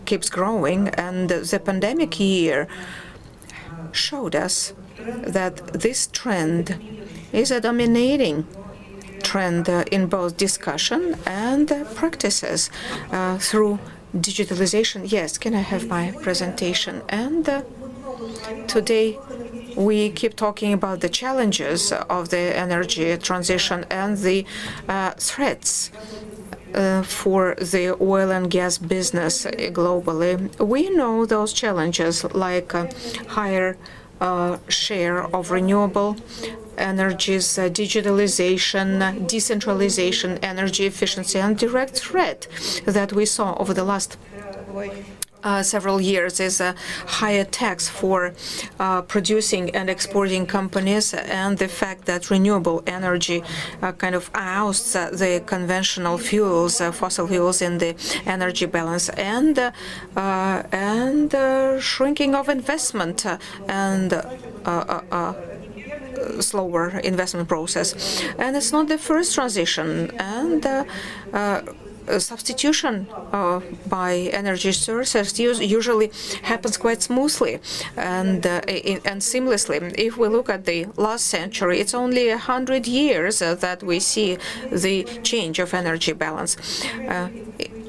keeps growing. And the pandemic year showed us that this trend is a dominating trend in both discussion and practices through digitalization. Yes, can I have my presentation? And today we keep talking about the challenges of the energy transition and the threats for the oil and gas business globally. We know those challenges like higher share of renewable energies, digitalization, decentralization, energy efficiency, and direct threat that we saw over the last several years is a higher tax for producing and exporting companies, and the fact that renewable energy kind of ousts the conventional fuels, fossil fuels in the energy balance, and shrinking of investment and slower investment process. And it's not the first transition, and substitution by energy sources usually happens quite smoothly and seamlessly. If we look at the last century, it's only 100 years that we see the change of energy balance.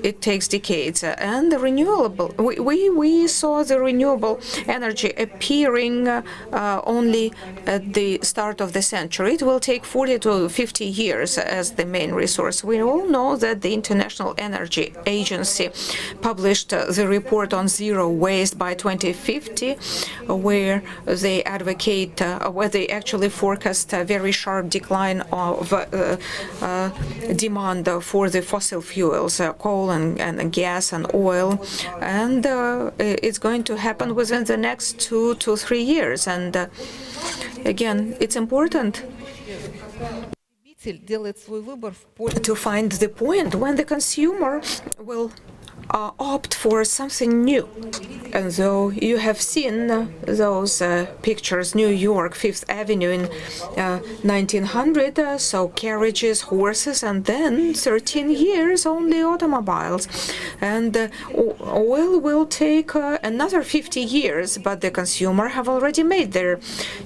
It takes decades, and the renewable. We saw the renewable energy appearing only at the start of the century. It will take 40 to 50 years as the main resource. We all know that the International Energy Agency published the report on zero waste by 2050, where they advocate, where they actually forecast a very sharp decline of demand for the fossil fuels, coal and gas and oil, and it's going to happen within the next 2 to 3 years. And again, it's important to find the point when the consumer will opt for something new. And though you have seen those pictures, New York, Fifth Avenue in 1900, so carriages, horses, and then 13 years only automobiles. And oil will take another 50 years, but the consumer have already made their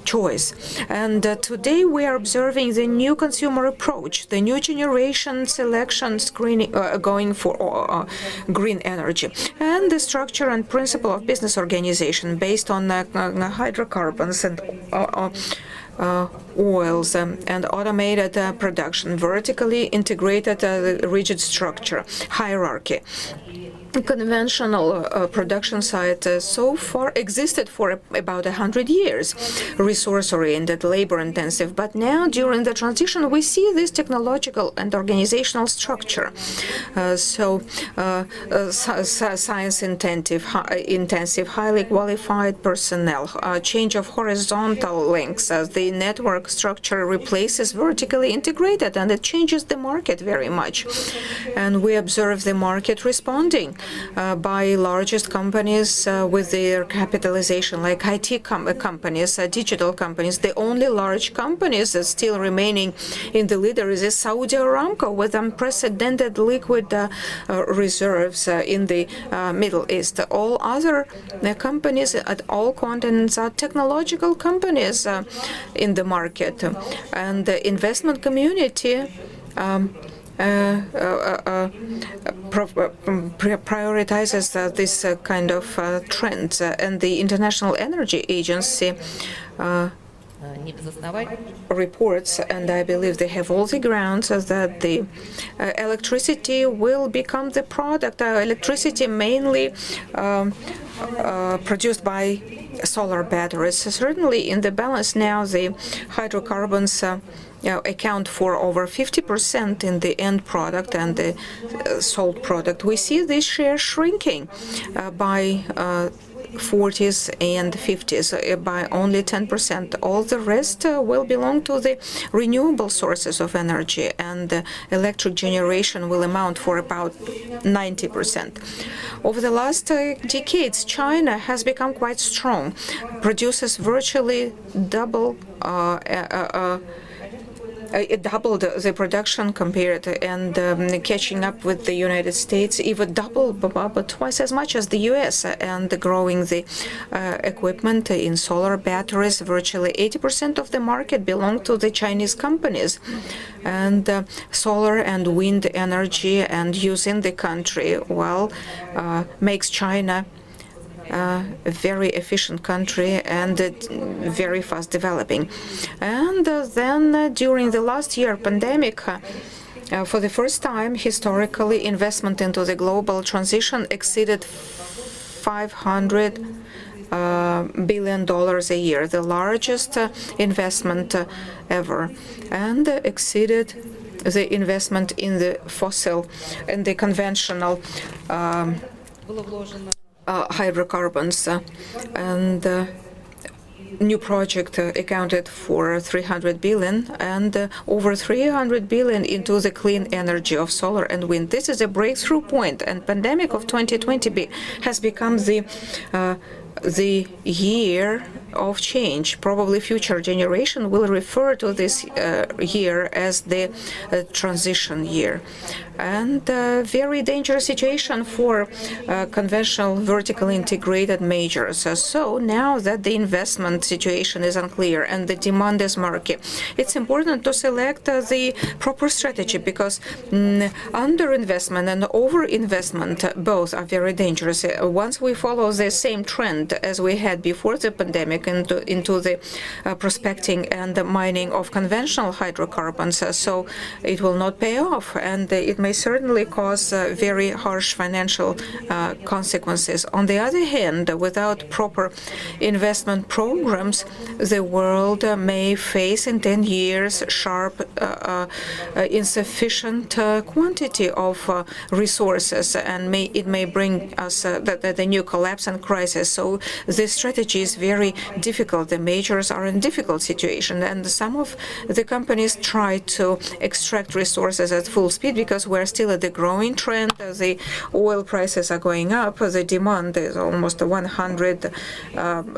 choice. And today we are observing the new consumer approach, the new generation selection screening, going for green energy, and the structure and principle of business organization based on hydrocarbons and oils and automated production, vertically integrated rigid structure, hierarchy. Conventional production sites so far existed for about 100 years, resource-oriented, labor-intensive. But now, during the transition, we see this technological and organizational structure. Science-intensive, highly qualified personnel, change of horizontal links. The network structure replaces vertically integrated, and it changes the market very much. And we observe the market responding by largest companies with their capitalization, like IT companies, digital companies. The only large companies that still remaining in the leader is Saudi Aramco, with unprecedented liquid reserves in the Middle East. All other companies at all continents are technological companies in the market, and the investment community prioritizes this kind of trends, and the International Energy Agency reports, and I believe they have all the grounds, that the electricity will become the product. Electricity mainly produced by solar batteries. Certainly in the balance now, the hydrocarbons account for over 50% in the end product and the sold product. We see this share shrinking by 40s and 50s by only 10%. All the rest will belong to the renewable sources of energy, and electric generation will amount for about 90%. Over the last decades, China has become quite strong, produces virtually double it doubled the production compared, and catching up with the United States, even double, but twice as much as the U.S., and growing the equipment in solar batteries. Virtually 80% of the market belong to the Chinese companies, and solar and wind energy and use in the country, well, makes China a very efficient country and very fast developing. And then during the last year pandemic, for the first time historically, investment into the global transition exceeded $500 billion a year, the largest investment ever, and exceeded the investment in the fossil and the conventional hydrocarbons, and new project accounted for 300 billion and over 300 billion into the clean energy of solar and wind. This is a breakthrough point, and pandemic of 2020 has become the year of change. Probably future generation will refer to this year as the transition year. And very dangerous situation for conventional vertically integrated majors. So now that the investment situation is unclear and the demand is murky, it's important to select the proper strategy, because underinvestment and overinvestment both are very dangerous. Once we follow the same trend as we had before the pandemic into the prospecting and the mining of conventional hydrocarbons, so it will not pay off, and it may certainly cause very harsh financial consequences. On the other hand, without proper investment programs, the world may face in 10 years sharp insufficient quantity of resources, and it may bring us the new collapse and crisis. So this strategy is very difficult. The majors are in difficult situation, and some of the companies try to extract resources at full speed because we're still at the growing trend. The oil prices are going up. The demand is almost 100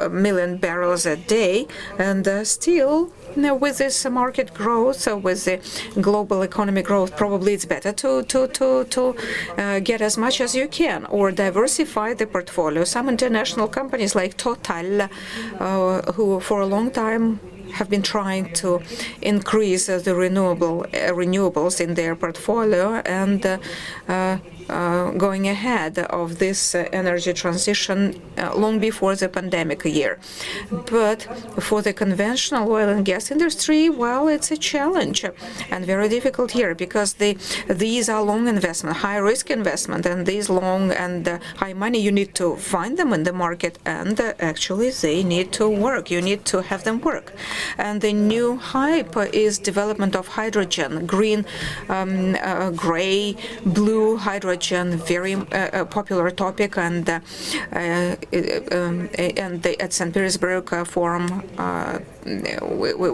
million barrels a day, and still, with this market growth, with the global economic growth, probably it's better to get as much as you can or diversify the portfolio. Some international companies like Total, who for a long time have been trying to increase the renewables in their portfolio and going ahead of this energy transition long before the pandemic year. But for the conventional oil and gas industry, well, it's a challenge and very difficult here, because these are long investment, high risk investment, and these long and high money, you need to find them in the market, and actually they need to work. You need to have them work. And the new hype is development of hydrogen, green, gray, blue hydrogen, very popular topic, and at St. Petersburg forum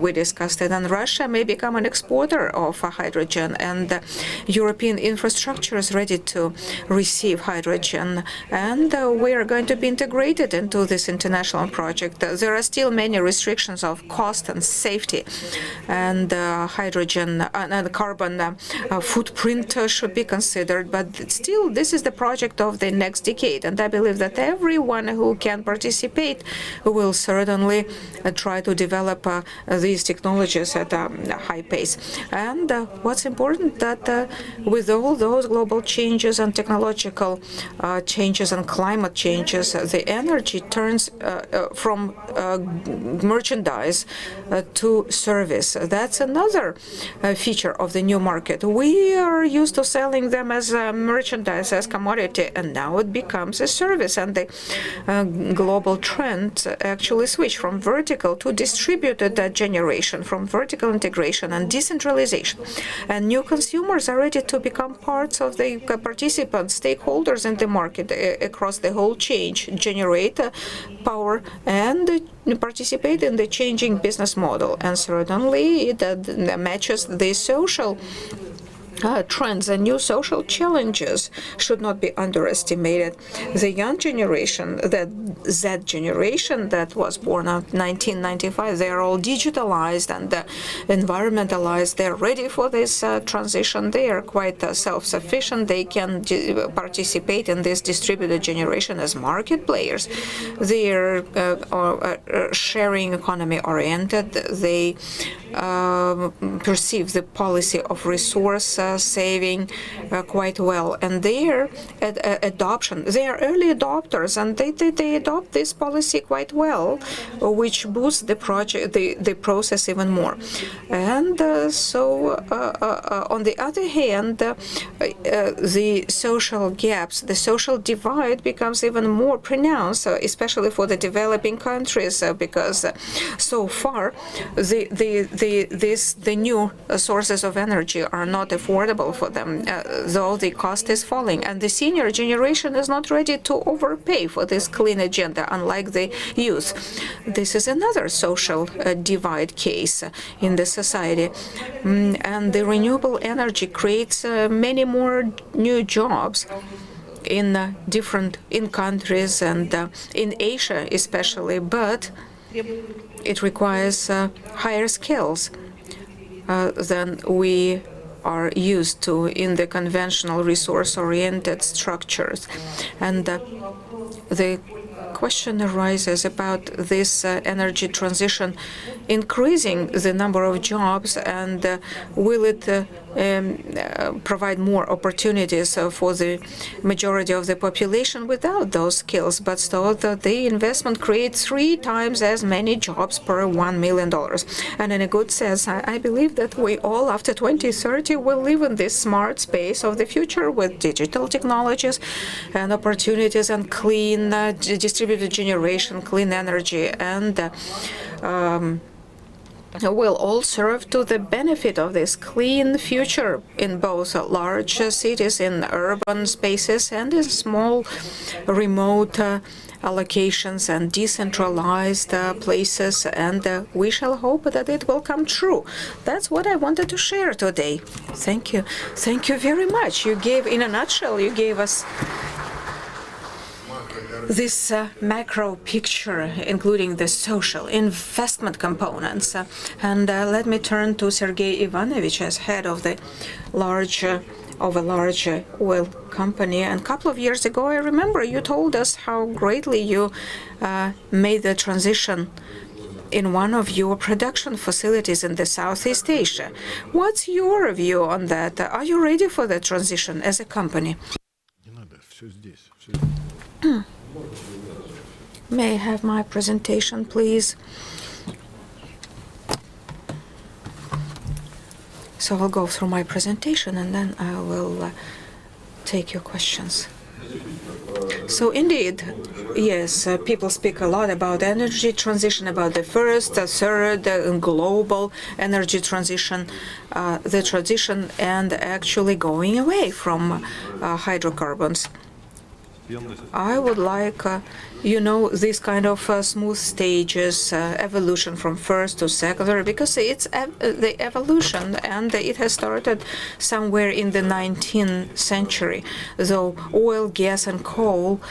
we discussed it. And Russia may become an exporter of hydrogen, and European infrastructure is ready to receive hydrogen, and we are going to be integrated into this international project. There are still many restrictions of cost and safety, and hydrogen and carbon footprint should be considered, but still this is the project of the next decade, and I believe that everyone who can participate will certainly try to develop these technologies at a high pace. And what's important that with all those global changes and technological changes and climate changes, the energy turns from merchandise to service. That's another feature of the new market. We are used to selling them as merchandise, as commodity, and now it becomes a service. And the global trend actually switched from vertical to distributed generation, from vertical integration and decentralization. And new consumers are ready to become parts of the participants, stakeholders in the market across the whole chain, generate power and participate in the changing business model. And certainly that matches the social trends and new social challenges should not be underestimated. The young generation, the Z generation that was born in 1995, they are all digitalized and environmentalized. They're ready for this transition. They are quite self-sufficient. They can participate in this distributed generation as market players. They are sharing economy oriented. They perceive the policy of resource saving quite well, and their adoption, they are early adopters, and they adopt this policy quite well, which boosts the process even more. And on the other hand, the social gaps, the social divide becomes even more pronounced, especially for the developing countries, because so far the new sources of energy are not affordable for them, though the cost is falling. And the senior generation is not ready to overpay for this clean agenda, unlike the youth. This is another social divide case in the society. And the renewable energy creates many more new jobs in countries and in Asia especially, but it requires higher skills than we are used to in the conventional resource-oriented structures. And the question arises about this energy transition increasing the number of jobs, and will it provide more opportunities for the majority of the population without those skills, but so that the investment creates 3 times as many jobs per $1 million. And in a good sense, I believe that we all, after 2030, will live in this smart space of the future with digital technologies and opportunities and clean distributed generation, clean energy, and will all serve to the benefit of this clean future in both large cities, in urban spaces, and in small remote allocations and decentralized places, and we shall hope that it will come true. That's what I wanted to share today. Thank you. Thank you very much. You gave, in a nutshell, you gave us this macro picture, including the social investment components. And let me turn to Sergei Ivanovich as head of a large oil company. And a couple of years ago, I remember you told us how greatly you made the transition in one of your production facilities in the Southeast Asia. What's your view on that? Are you ready for the transition as a company? May I have my presentation, please? So I'll go through my presentation and then I will take your questions. So indeed, yes, people speak a lot about energy transition, about the first, third, global energy transition, the transition and actually going away from hydrocarbons. I would like, this kind of smooth stages, evolution from first to secondary, because it's the evolution, and it has started somewhere in the 19th century. Though oil, gas, and coal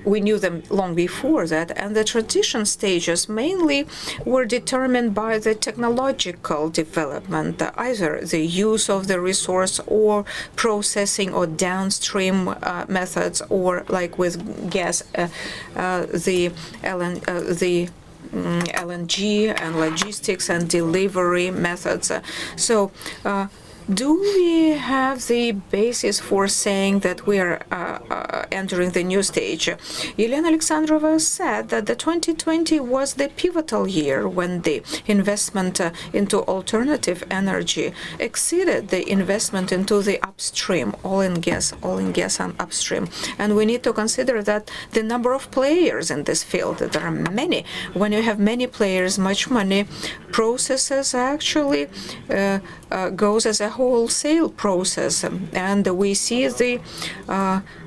we knew them long before that, and the transition stages mainly were determined by the technological development, either the use of the resource or processing or downstream methods, or like with gas, the LNG and logistics and delivery methods. So do we have the basis for saying that we are entering the new stage? Elena Alexandrova said that the 2020 was the pivotal year when the investment into alternative energy exceeded the investment into the upstream, oil and gas and upstream. And we need to consider that the number of players in this field, there are many. When you have many players, much money, processes actually goes as a wholesale process, and we see the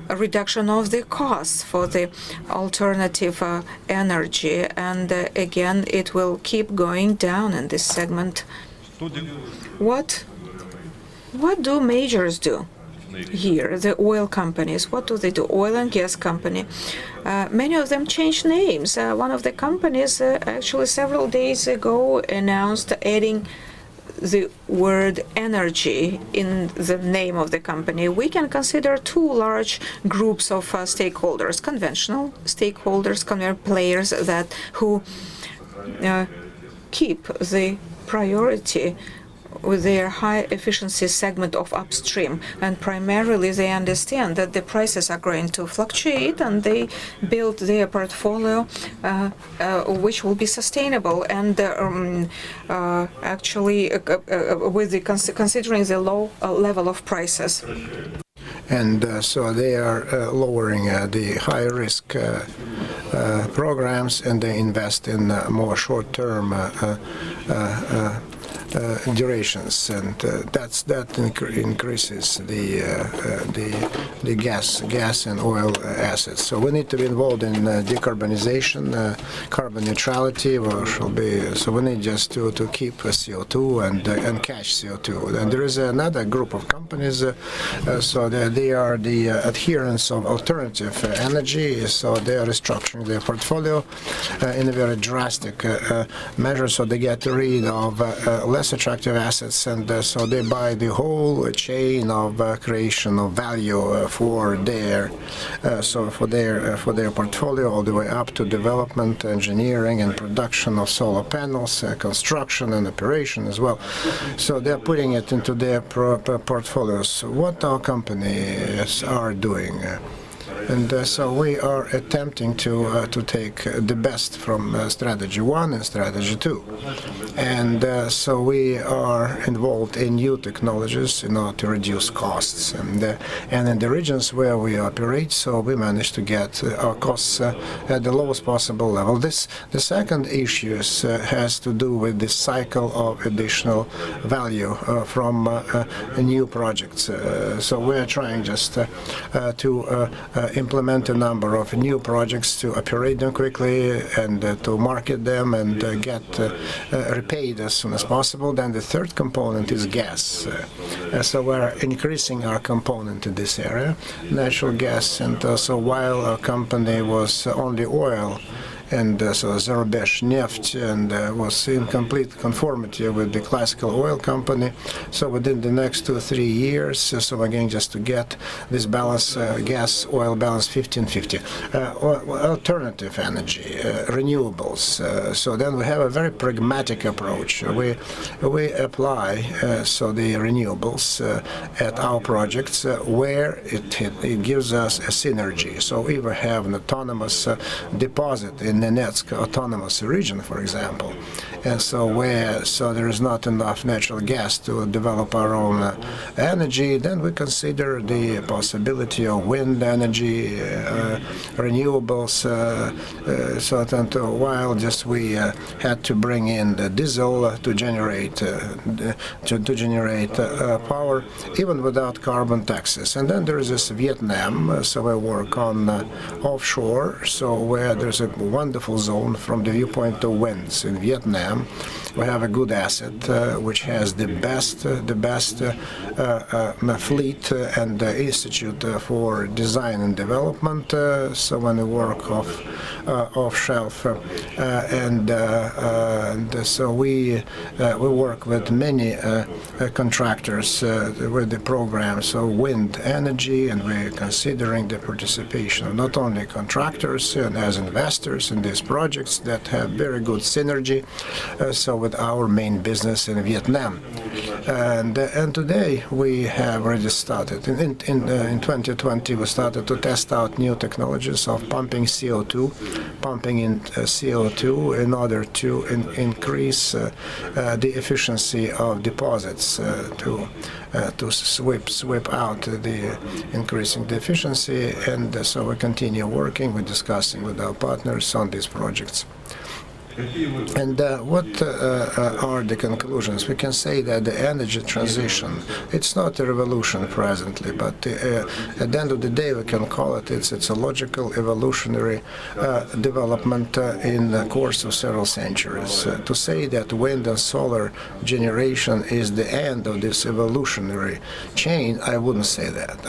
reduction of the costs for the alternative energy, and again it will keep going down in this segment. What do majors do here? The oil companies, what do they do? Oil and gas company. Many of them changed names. One of the companies actually several days ago announced adding the word energy in the name of the company. We can consider 2 large groups of stakeholders: conventional stakeholders, players who keep the priority with their high efficiency segment of upstream, and primarily they understand that the prices are going to fluctuate, and they build their portfolio which will be sustainable and actually with the considering the low level of prices. And so they are lowering the high-risk programs, and they invest in more short-term durations, and that increases the gas and oil assets. So we need to be involved in decarbonization, carbon neutrality, so we need just to keep CO2 and catch CO2. And there is another group of companies, so they are the adherents of alternative energy, so they are restructuring their portfolio in a very drastic measure, so they get rid of less attractive assets, and so they buy the whole chain of creation of value for their portfolio, all the way up to development, engineering, and production of solar panels, construction and operation as well. So they're putting it into their portfolios. What our companies are doing. And so we are attempting to take the best from Strategy 1 and Strategy 2. And so we are involved in new technologies in order to reduce costs. And in the regions where we operate, so we managed to get our costs at the lowest possible level. The second issue has to do with the cycle of additional value from new projects. So we're trying just to implement a number of new projects, to operate them quickly and to market them and get repaid as soon as possible. Then the third component is gas. So we're increasing our component in this area, natural gas. And so while our company was only oil, and so Zerbesh Neft, and was in complete conformity with the classical oil company. So within the next 2 or 3 years, so again, just to get this balance, gas-oil balance 50-50. Alternative energy, renewables. So then we have a very pragmatic approach. We apply so the renewables at our projects where it gives us a synergy. So we either have an autonomous deposit in Nenetsk autonomous region, for example, and so there is not enough natural gas to develop our own energy, then we consider the possibility of wind energy, renewables. So that while just we had to bring in the diesel to generate power, even without carbon taxes. And then there is this Vietnam. So we work on offshore, so where there's a wonderful zone from the viewpoint of winds in Vietnam. We have a good asset which has the best fleet and institute for design and development. So when we work off shelf, and so we work with many contractors with the program. So wind energy, and we're considering the participation of not only contractors and as investors in these projects that have very good synergy. So with our main business in Vietnam, and today we have already started. In 2020, we started to test out new technologies of pumping CO2, pumping in CO2 in order to increase the efficiency of deposits to sweep out the increasing the efficiency. And so we continue working, we're discussing with our partners on these projects. And what are the conclusions? We can say that the energy transition, it's not a revolution presently, but at the end of the day we can call it's a logical evolutionary development in the course of several centuries. To say that wind and solar generation is the end of this evolutionary chain, I wouldn't say that.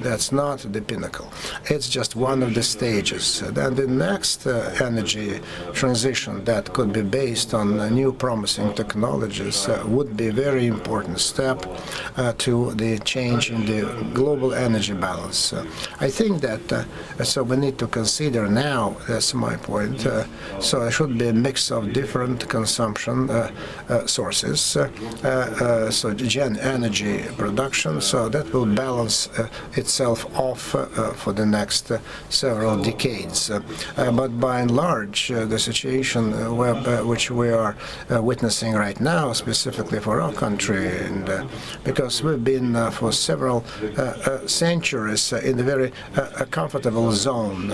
That's not the pinnacle. It's just one of the stages. Then the next energy transition transition that could be based on new promising technologies would be a very important step to the change in the global energy balance. I think that so we need to consider now, that's my point, so it should be a mix of different consumption sources, so energy production, so that will balance itself off for the next several decades. But by and large, the situation which we are witnessing right now, specifically for our country, and because we've been for several centuries in a very comfortable zone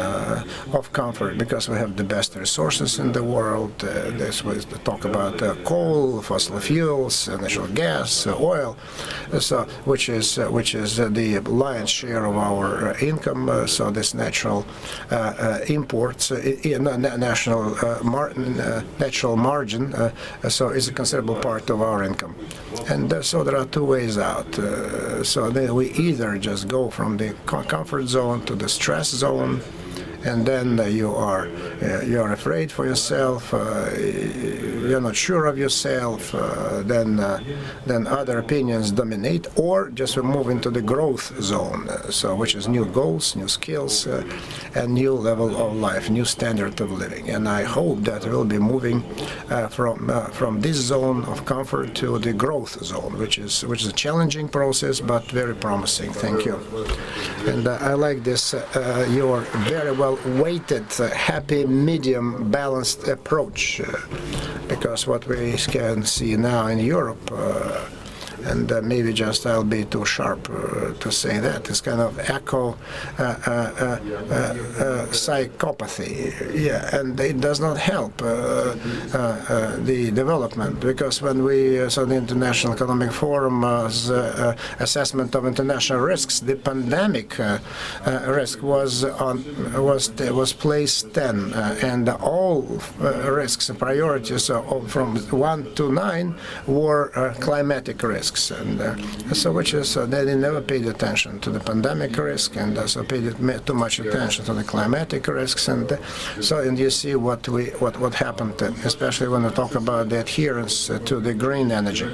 of comfort, because we have the best resources in the world. This was the talk about coal, fossil fuels, natural gas, oil, so which is the lion's share of our income. So this natural imports, natural margin, so is a considerable part of our income. And so there are two ways out. So we either just go from the comfort zone to the stress zone, and then you are afraid for yourself, you're not sure of yourself, then other opinions dominate, or just we move into the growth zone, so which is new goals, new skills, and new level of life, new standard of living. And I hope that we'll be moving from this zone of comfort to the growth zone, which is a challenging process but very promising. Thank you. And I like this your very well weighted, happy, medium, balanced approach, because what we can see now in Europe, and maybe just I'll be too sharp to say that, it's kind of echo psychopathy, yeah, and it does not help the development, because when we saw the International Economic Forum's assessment of international risks, the pandemic risk was placed 10, and all risks and priorities from 1 to 9 were climatic risks. And so which is they never paid attention to the pandemic risk, and also paid too much attention to the climatic risks. And so you see what happened, especially when we talk about the adherence to the green energy.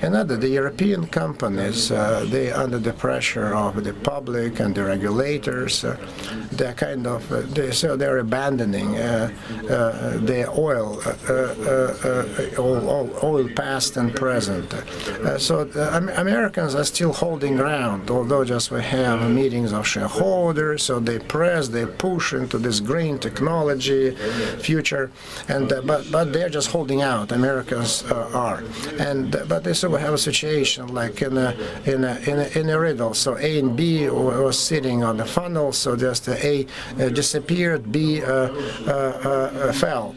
Another, the European companies, they under the pressure of the public and the regulators, they're kind of they're abandoning the oil past and present. So Americans are still holding ground, although just we have meetings of shareholders, so they press, they push into this green technology future, and but they're just holding out. Americans are, and but they still have a situation like in a riddle. So A and B was sitting on the funnel, so just A disappeared, B fell.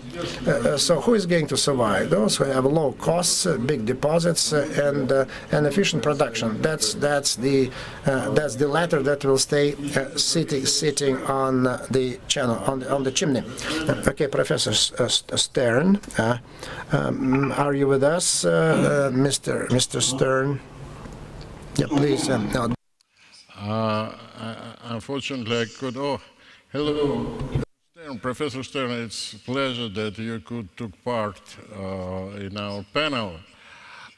So who is going to survive? Those who have low costs, big deposits, and efficient production. That's the ladder that will stay sitting on the channel, on the chimney. Okay, Professor Stern, are you with us, Mr. Stern? Yeah, please. No. Unfortunately, I could. Oh, hello. Professor Stern, it's a pleasure that you could take part in our panel.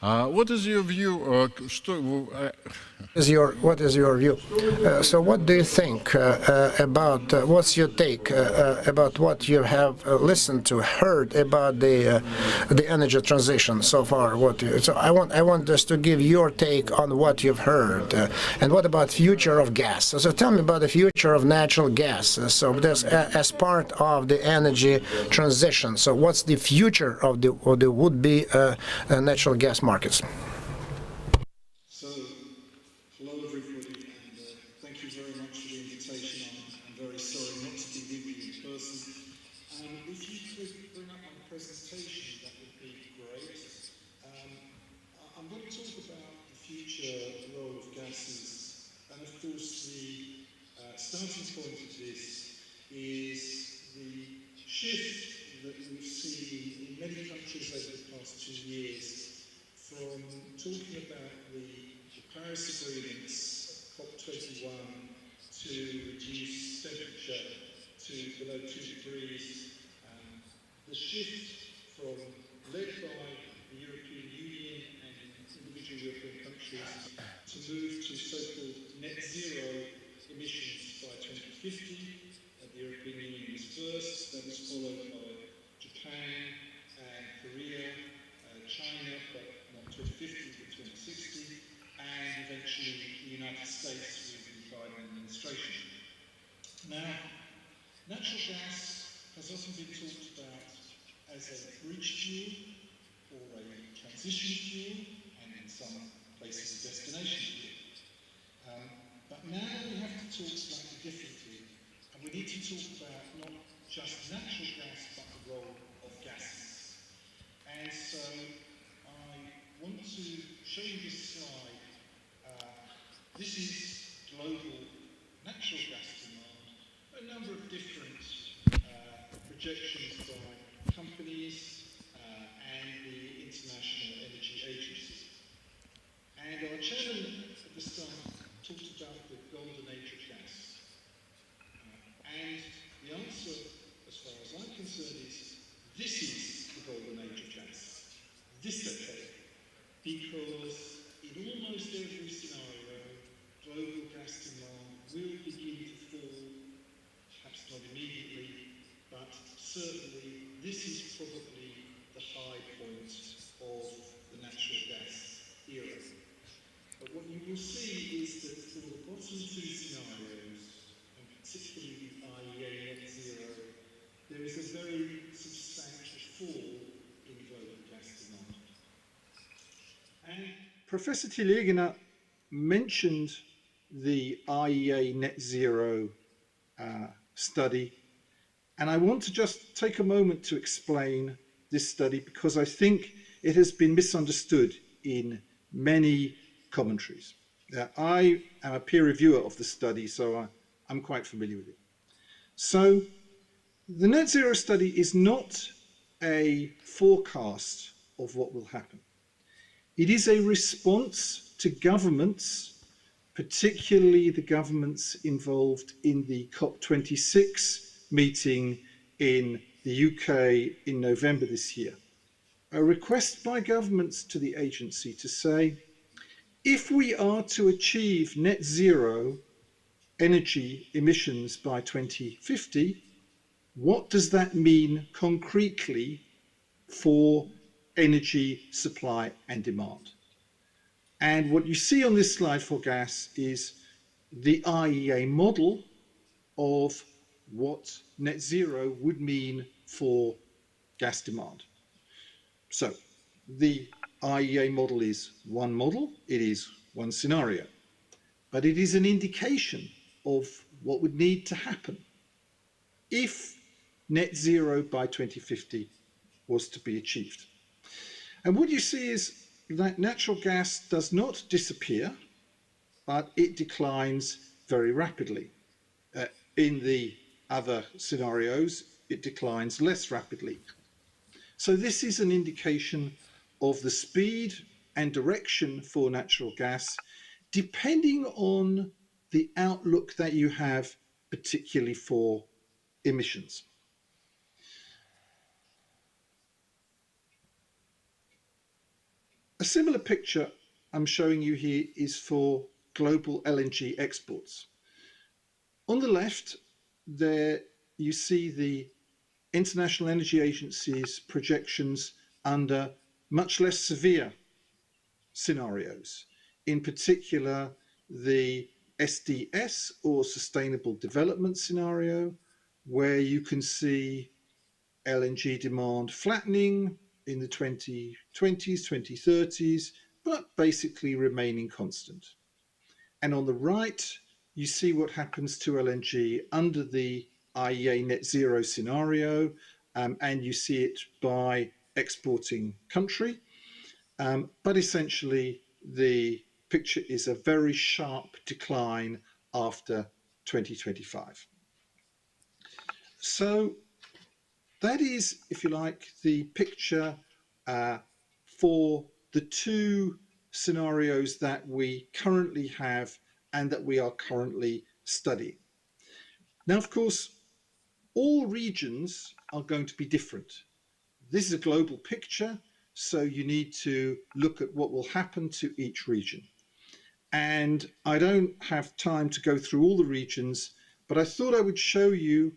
What is your view? What is your view? So what do you think about, what's your take about what you have listened to, heard about the energy transition so far? So I want us to give your take on what you've heard. And what about future of gas? So tell me about the future of natural gas. So there's as part of the energy transition. So what's the future of the would-be natural gas markets? So, hello everybody, and thank you very much for the invitation. I'm very sorry not to be with you in person. If you could bring up my presentation, that would be great. I'm going to talk about the future role of gases, and of course the starting point of this is the shift that we've seen in many countries over the past 2 years, from talking about the Paris agreements, COP21, to reduce temperature to below 2 degrees the shift from led by the European Union and individual European countries to move to so-called net zero emissions by 2050. The European Union was first, that was followed by Japan and Korea, China, but not 2050 but 2060, and eventually the United States with the Biden administration. Now, natural gas has often been talked about as a bridge fuel or a transition fuel, and in some places a destination fuel. But now we have to talk slightly differently, and we need to talk about not just natural gas, but the role of gases. And so I want to show you this slide. This is global natural gas demand, a number of different projections by companies and the International Energy Agency. And our chairman at the start talked about the golden age of gas. And the answer, as far as I'm concerned, is this is the golden age of gas, this decade, because in almost every scenario, global gas demand will begin to fall, perhaps not immediately, but certainly this is probably the high point of the natural gas era. But what you will see is that for the bottom two scenarios, and particularly the IEA net zero, there is a very substantial fall in global gas demand. And Professor Tilegina mentioned the IEA net zero study, and I want to just take a moment to explain this study because I think it has been misunderstood in many commentaries. I am a peer reviewer of the study, so I'm quite familiar with it. So the net zero study is not a forecast of what will happen. It is a response to governments, particularly the governments involved in the COP26 meeting in the UK in November this year. A request by governments to the agency to say, if we are to achieve net zero energy emissions by 2050, what does that mean concretely for energy supply and demand? And what you see on this slide for gas is the IEA model of what net zero would mean for gas demand. So the IEA model is one model, it is one scenario, but it is an indication of what would need to happen if net zero by 2050 was to be achieved. And what you see is that natural gas does not disappear, but it declines very rapidly. In the other scenarios, it declines less rapidly. So this is an indication of the speed and direction for natural gas, depending on the outlook that you have, particularly for emissions. A similar picture I'm showing you here is for global LNG exports. On the left, there you see the International Energy Agency's projections under much less severe scenarios, in particular the SDS or Sustainable Development Scenario, where you can see LNG demand flattening in the 2020s, 2030s, but basically remaining constant. And on the right, you see what happens to LNG under the IEA net zero scenario, and you see it by exporting country. But essentially, the picture is a very sharp decline after 2025. So that is, if you like, the picture for the two scenarios that we currently have and that we are currently studying. Now, of course, all regions are going to be different. this is a global picture, so you need to look at what will happen to each region. And I don't have time to go through all the regions, but I thought I would show you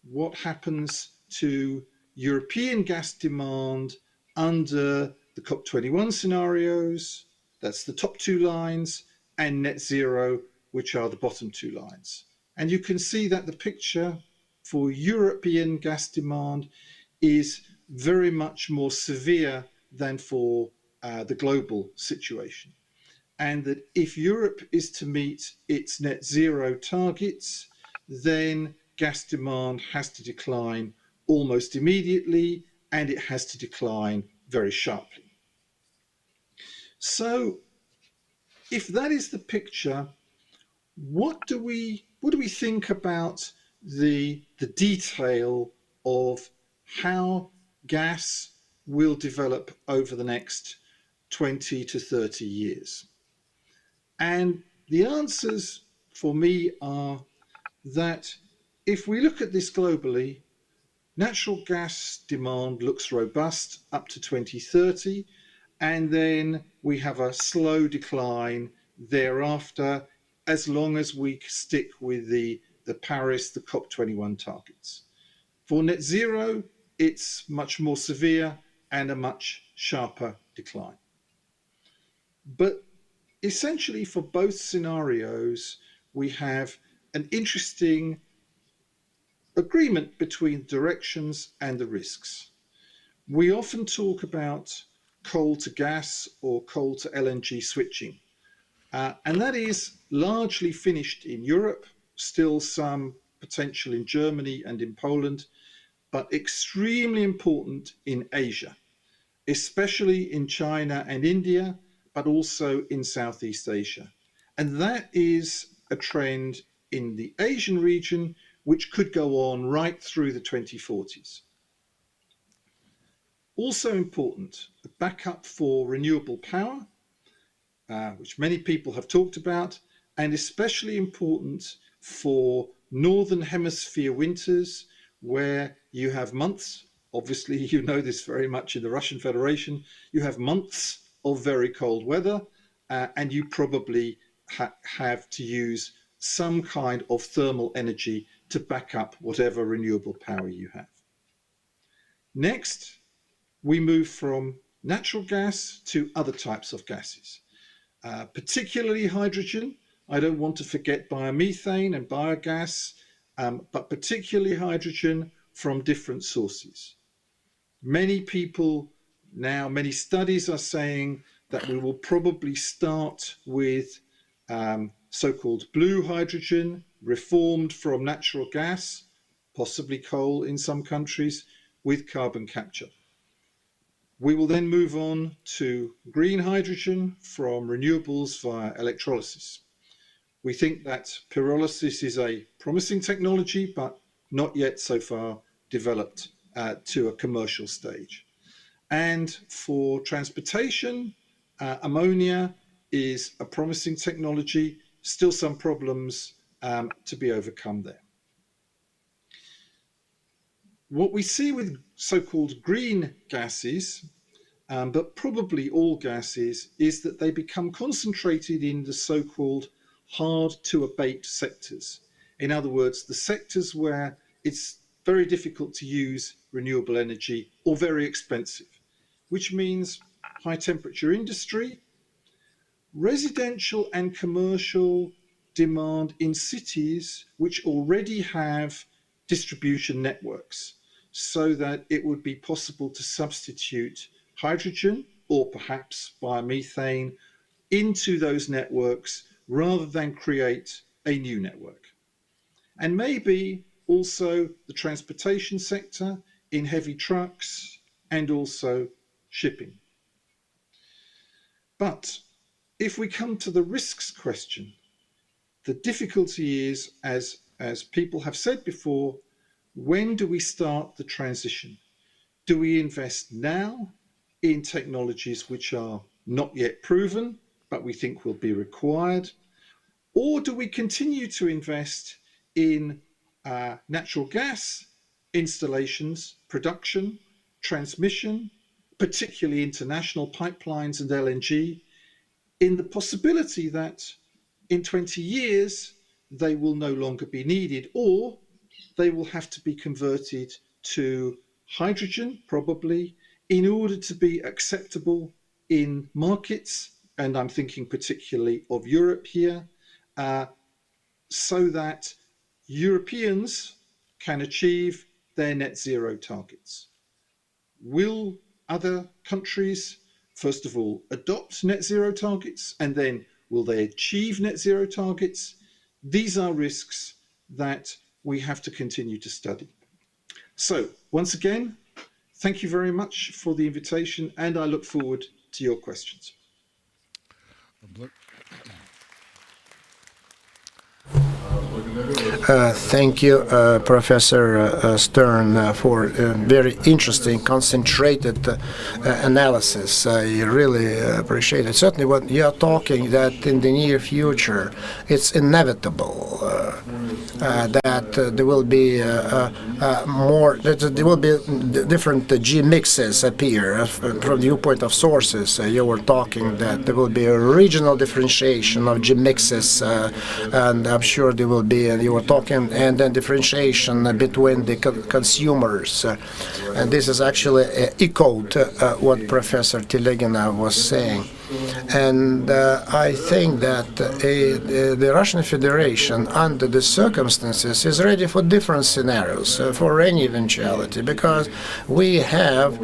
what happens to European gas demand under the COP21 scenarios, that's the top two lines, and net zero, which are the bottom two lines. And you can see that the picture for European gas demand is very much more severe than for the global situation. And that if Europe is to meet its net zero targets, then gas demand has to decline almost immediately, and it has to decline very sharply. So if that is the picture, what do we think about the detail of how gas will develop over the next 20 to 30 years? And the answers for me are that if we look at this globally, natural gas demand looks robust up to 2030, and then we have a slow decline thereafter, as long as we stick with the Paris, the COP21 targets. For net zero, it's much more severe and a much sharper decline. But essentially, for both scenarios, we have an interesting agreement between directions and the risks. We often talk about coal to gas or coal to LNG switching, and that is largely finished in Europe, still some potential in Germany and in Poland, but extremely important in Asia, especially in China and India, but also in Southeast Asia. And that is a trend in the Asian region, which could go on right through the 2040s. Also important, a backup for renewable power, which many people have talked about, and especially important for Northern Hemisphere winters, where you have months, obviously you know this very much in the Russian Federation, you have months of very cold weather, and you probably have to use some kind of thermal energy to back up whatever renewable power you have. Next, we move from natural gas to other types of gases, particularly hydrogen. I don't want to forget biomethane and biogas, but particularly hydrogen from different sources. Many people now, many studies are saying that we will probably start with so-called blue hydrogen, reformed from natural gas, possibly coal in some countries, with carbon capture. We will then move on to green hydrogen from renewables via electrolysis. We think that pyrolysis is a promising technology, but not yet so far developed to a commercial stage. And for transportation, ammonia is a promising technology, still some problems to be overcome there. What we see with so-called green gases, but probably all gases, is that they become concentrated in the so-called hard to abate sectors. In other words, the sectors where it's very difficult to use renewable energy or very expensive, which means high temperature industry, residential and commercial demand in cities which already have distribution networks, so that it would be possible to substitute hydrogen or perhaps biomethane into those networks rather than create a new network. And maybe also the transportation sector in heavy trucks and also shipping. But if we come to the risks question, the difficulty is, as people have said before, when do we start the transition? Do we invest now in technologies which are not yet proven, but we think will be required? Or do we continue to invest in natural gas installations, production, transmission, particularly international pipelines and LNG, in the possibility that in 20 years they will no longer be needed, or they will have to be converted to hydrogen, probably, in order to be acceptable in markets, and I'm thinking particularly of Europe here, so that Europeans can achieve their net zero targets. Will other countries, first of all, adopt net zero targets, and then will they achieve net zero targets? These are risks that we have to continue to study. So, once again, thank you very much for the invitation, and I look forward to your questions. Thank you, Professor Stern, for very interesting, concentrated analysis. I really appreciate it. Certainly, when you are talking that in the near future, it's inevitable that there will be there will be different G mixes appear from the viewpoint of sources. You were talking that there will be a regional differentiation of G mixes, and I'm sure there will be. You were talking, and then differentiation between the consumers, and this is actually echoed what Professor Telegina was saying. And I think that the Russian Federation, under the circumstances, is ready for different scenarios, for any eventuality, because we have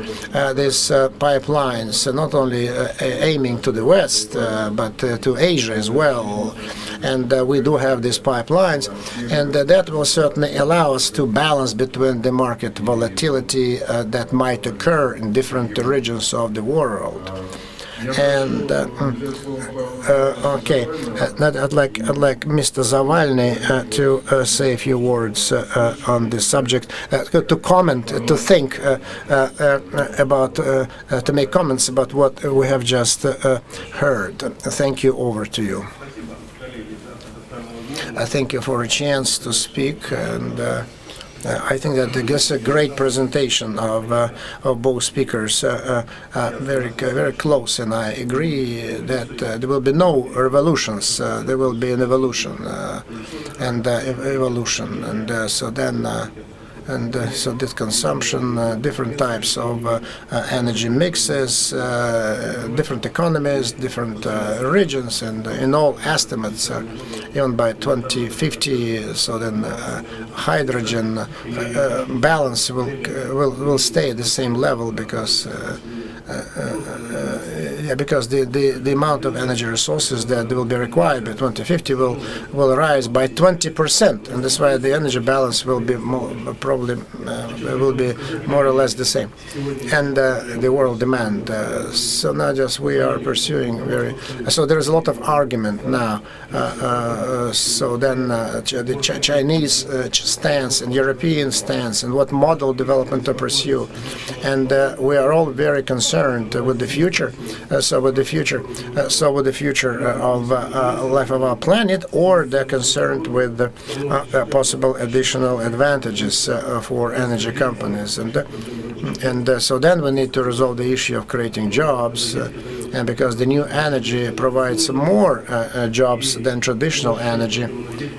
these pipelines not only aiming to the West, but to Asia as well. And we do have these pipelines, and that will certainly allow us to balance between the market volatility that might occur in different regions of the world. And okay, I'd like Mr. Zavalny to say a few words on this subject, to comment, to think about, to make comments about what we have just heard. Thank you. Over to you. Thank you for a chance to speak, and I think that this is a great presentation of both speakers, very close, and I agree that there will be no revolutions. There will be an evolution and evolution, and so then. So this consumption, different types of energy mixes, different economies, different regions, and in all estimates, even by 2050, so then hydrogen balance will stay at the same level, because because the amount of energy resources that will be required by 2050 will rise by 20%, and that's why the energy balance will be probably will be more or less the same, and the world demand. So now just we are pursuing so there is a lot of argument now. So then the Chinese stance and European stance, and what model development to pursue, and we are all very concerned with the future. So with the future of life of our planet, or they're concerned with possible additional advantages for energy companies, and so then we need to resolve the issue of creating jobs, and because the new energy provides more jobs than traditional energy,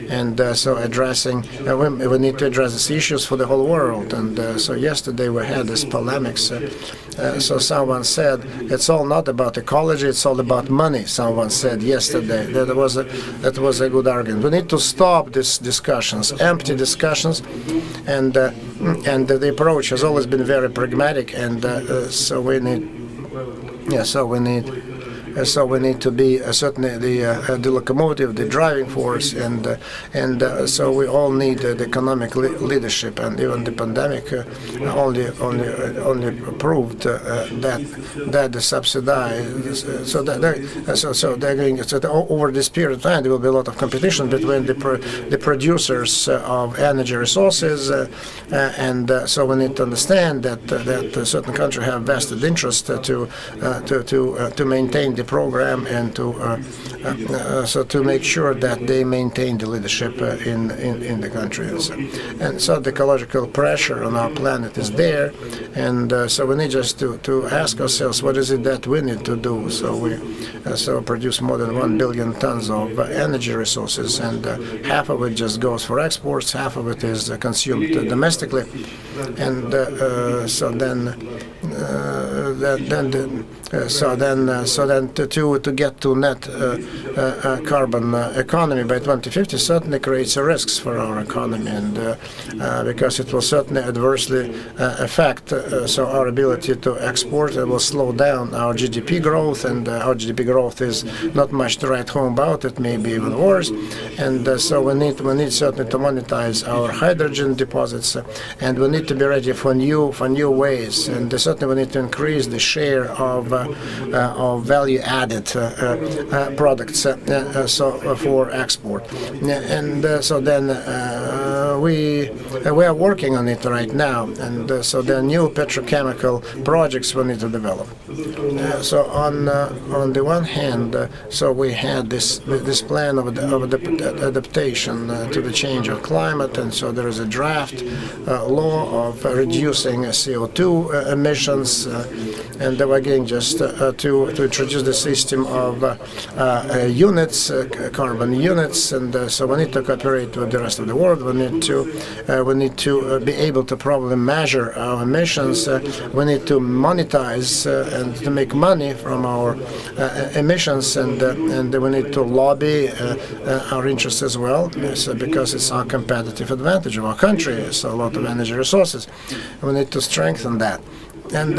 and so addressing we need to address these issues for the whole world. And so yesterday we had this polemics. So someone said it's all not about ecology, it's all about money. Someone said yesterday. That was a good argument. We need to stop these discussions, empty discussions, and the approach has always been very pragmatic, and so we need. Yeah, so we need to be certainly the locomotive, the driving force, and so we all need the economic leadership, and even the pandemic only proved that the subsidized. So they're going. So over this period of time, there will be a lot of competition between the producers of energy resources, and so we need to understand that certain countries have vested interest to maintain the the program and to make sure that they maintain the leadership in the country. And so the ecological pressure on our planet is there, and so we need just to ask ourselves, what is it that we need to do? So we produce more than 1 billion tons of energy resources, and half of it just goes for exports, half of it is consumed domestically, and to get to net carbon economy by 2050 certainly creates risks for our economy, and because it will certainly adversely affect our ability to export. It will slow down our GDP growth, and our GDP growth is not much to write home about. It may be even worse, and so we need certainly to monetize our hydrogen deposits, and we need to be ready for new ways, and certainly we need to increase the share of value-added products for export, and so then we are working on it right now, and so the new petrochemical projects we need to develop. So on the one hand, so we had this plan of adaptation to the change of climate, and so there is a draft law of reducing CO2 emissions, and we're going just to introduce the system of units, carbon units, and so we need to cooperate with the rest of the world. We need to be able to probably measure our emissions. We need to monetize and to make money from our emissions, and we need to lobby our interests as well, because it's our competitive advantage of our country. So a lot of energy resources. We need to strengthen that. And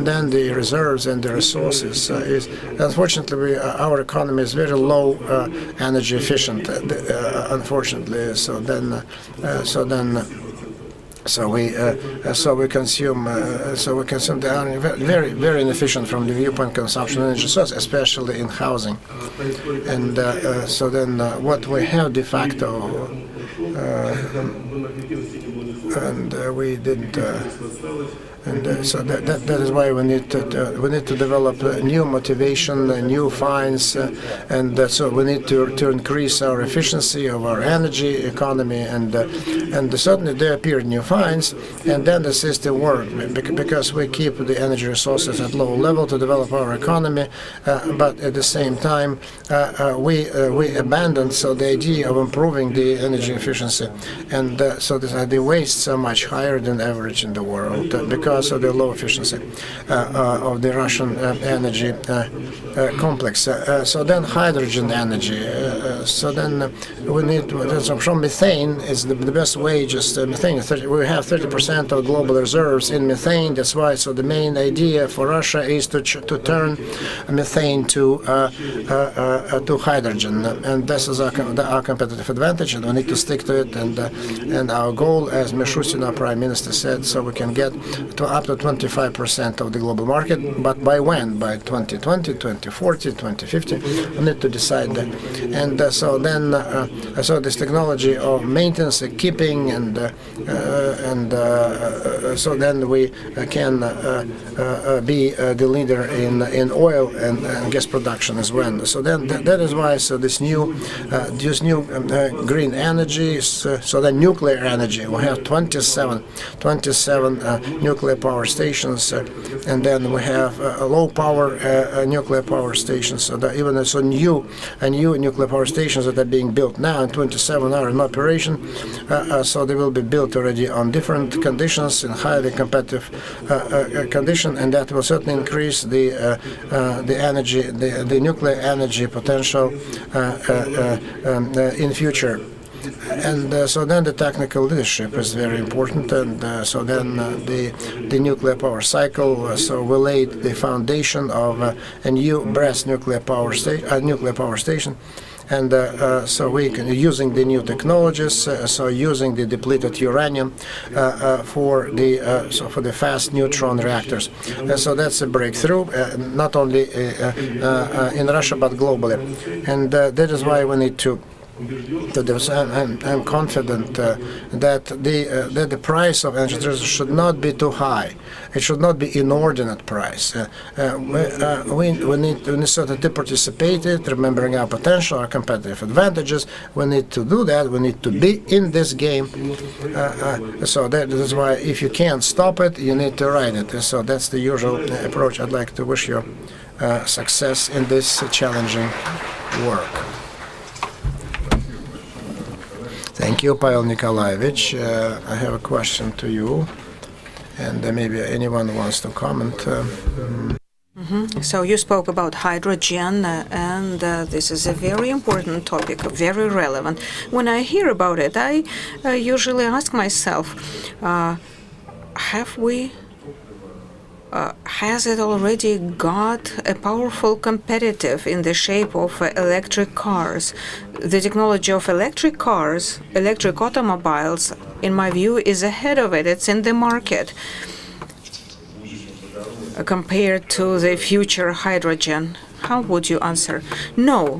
then the reserves and the resources is, unfortunately, our economy is very low energy efficient, unfortunately. So we consume the energy very inefficient from the viewpoint consumption of energy source, especially in housing. And so then what we have de facto, and we didn't. And so that is why we need to develop new motivation, new fines, and so we need to increase our efficiency of our energy economy, and certainly there appear new fines, and then the system works because we keep the energy resources at low level to develop our economy, but at the same time we abandon the idea of improving the energy efficiency, and so the wastes are much higher than average in the world because of the low efficiency of the Russian energy complex. So then hydrogen energy. So then we need from methane is the best way. Just methane. We have 30% of global reserves in methane. That's why. So the main idea for Russia is to turn methane to hydrogen, and this is our competitive advantage, and we need to stick to it. And our goal, as Mishustin, our Prime Minister, said, so we can get to up to 25% of the global market, but by when? By 2020, 2040, 2050? We need to decide that. And so then, so this technology of maintenance, keeping, and so then we can be the leader in oil and gas production as well. So then that is why this new green energy. So the nuclear energy. We have 27 nuclear power stations, and then we have low power nuclear power stations. So that even new nuclear power stations that are being built now, and 27 are in operation. So they will be built already on different conditions in highly competitive condition, and that will certainly increase the energy, the nuclear energy potential in future. And so then the technical leadership is very important, and so then the nuclear power cycle. So we laid the foundation of a new Brest nuclear power station. And so we can using the new technologies, so using the depleted uranium for the fast neutron reactors. So that's a breakthrough, not only in Russia but globally. And that is why we need to I'm confident that the price of energy transition should not be too high. It should not be inordinate price. We need certainly to participate in it, remembering our potential, our competitive advantages. We need to do that. We need to be in this game. So that is why if you can't stop it, you need to ride it. So that's the usual approach. I'd like to wish you success in this challenging work. Thank you, Pavel Nikolaevich. I have a question to you, and maybe anyone wants to comment. So you spoke about hydrogen, and this is a very important topic, very relevant. When I hear about it, I usually ask myself, has it already got a powerful competitive in the shape of electric cars? The technology of electric cars, electric automobiles, in my view, is ahead of it. It's in the market compared to the future hydrogen. How would you answer? No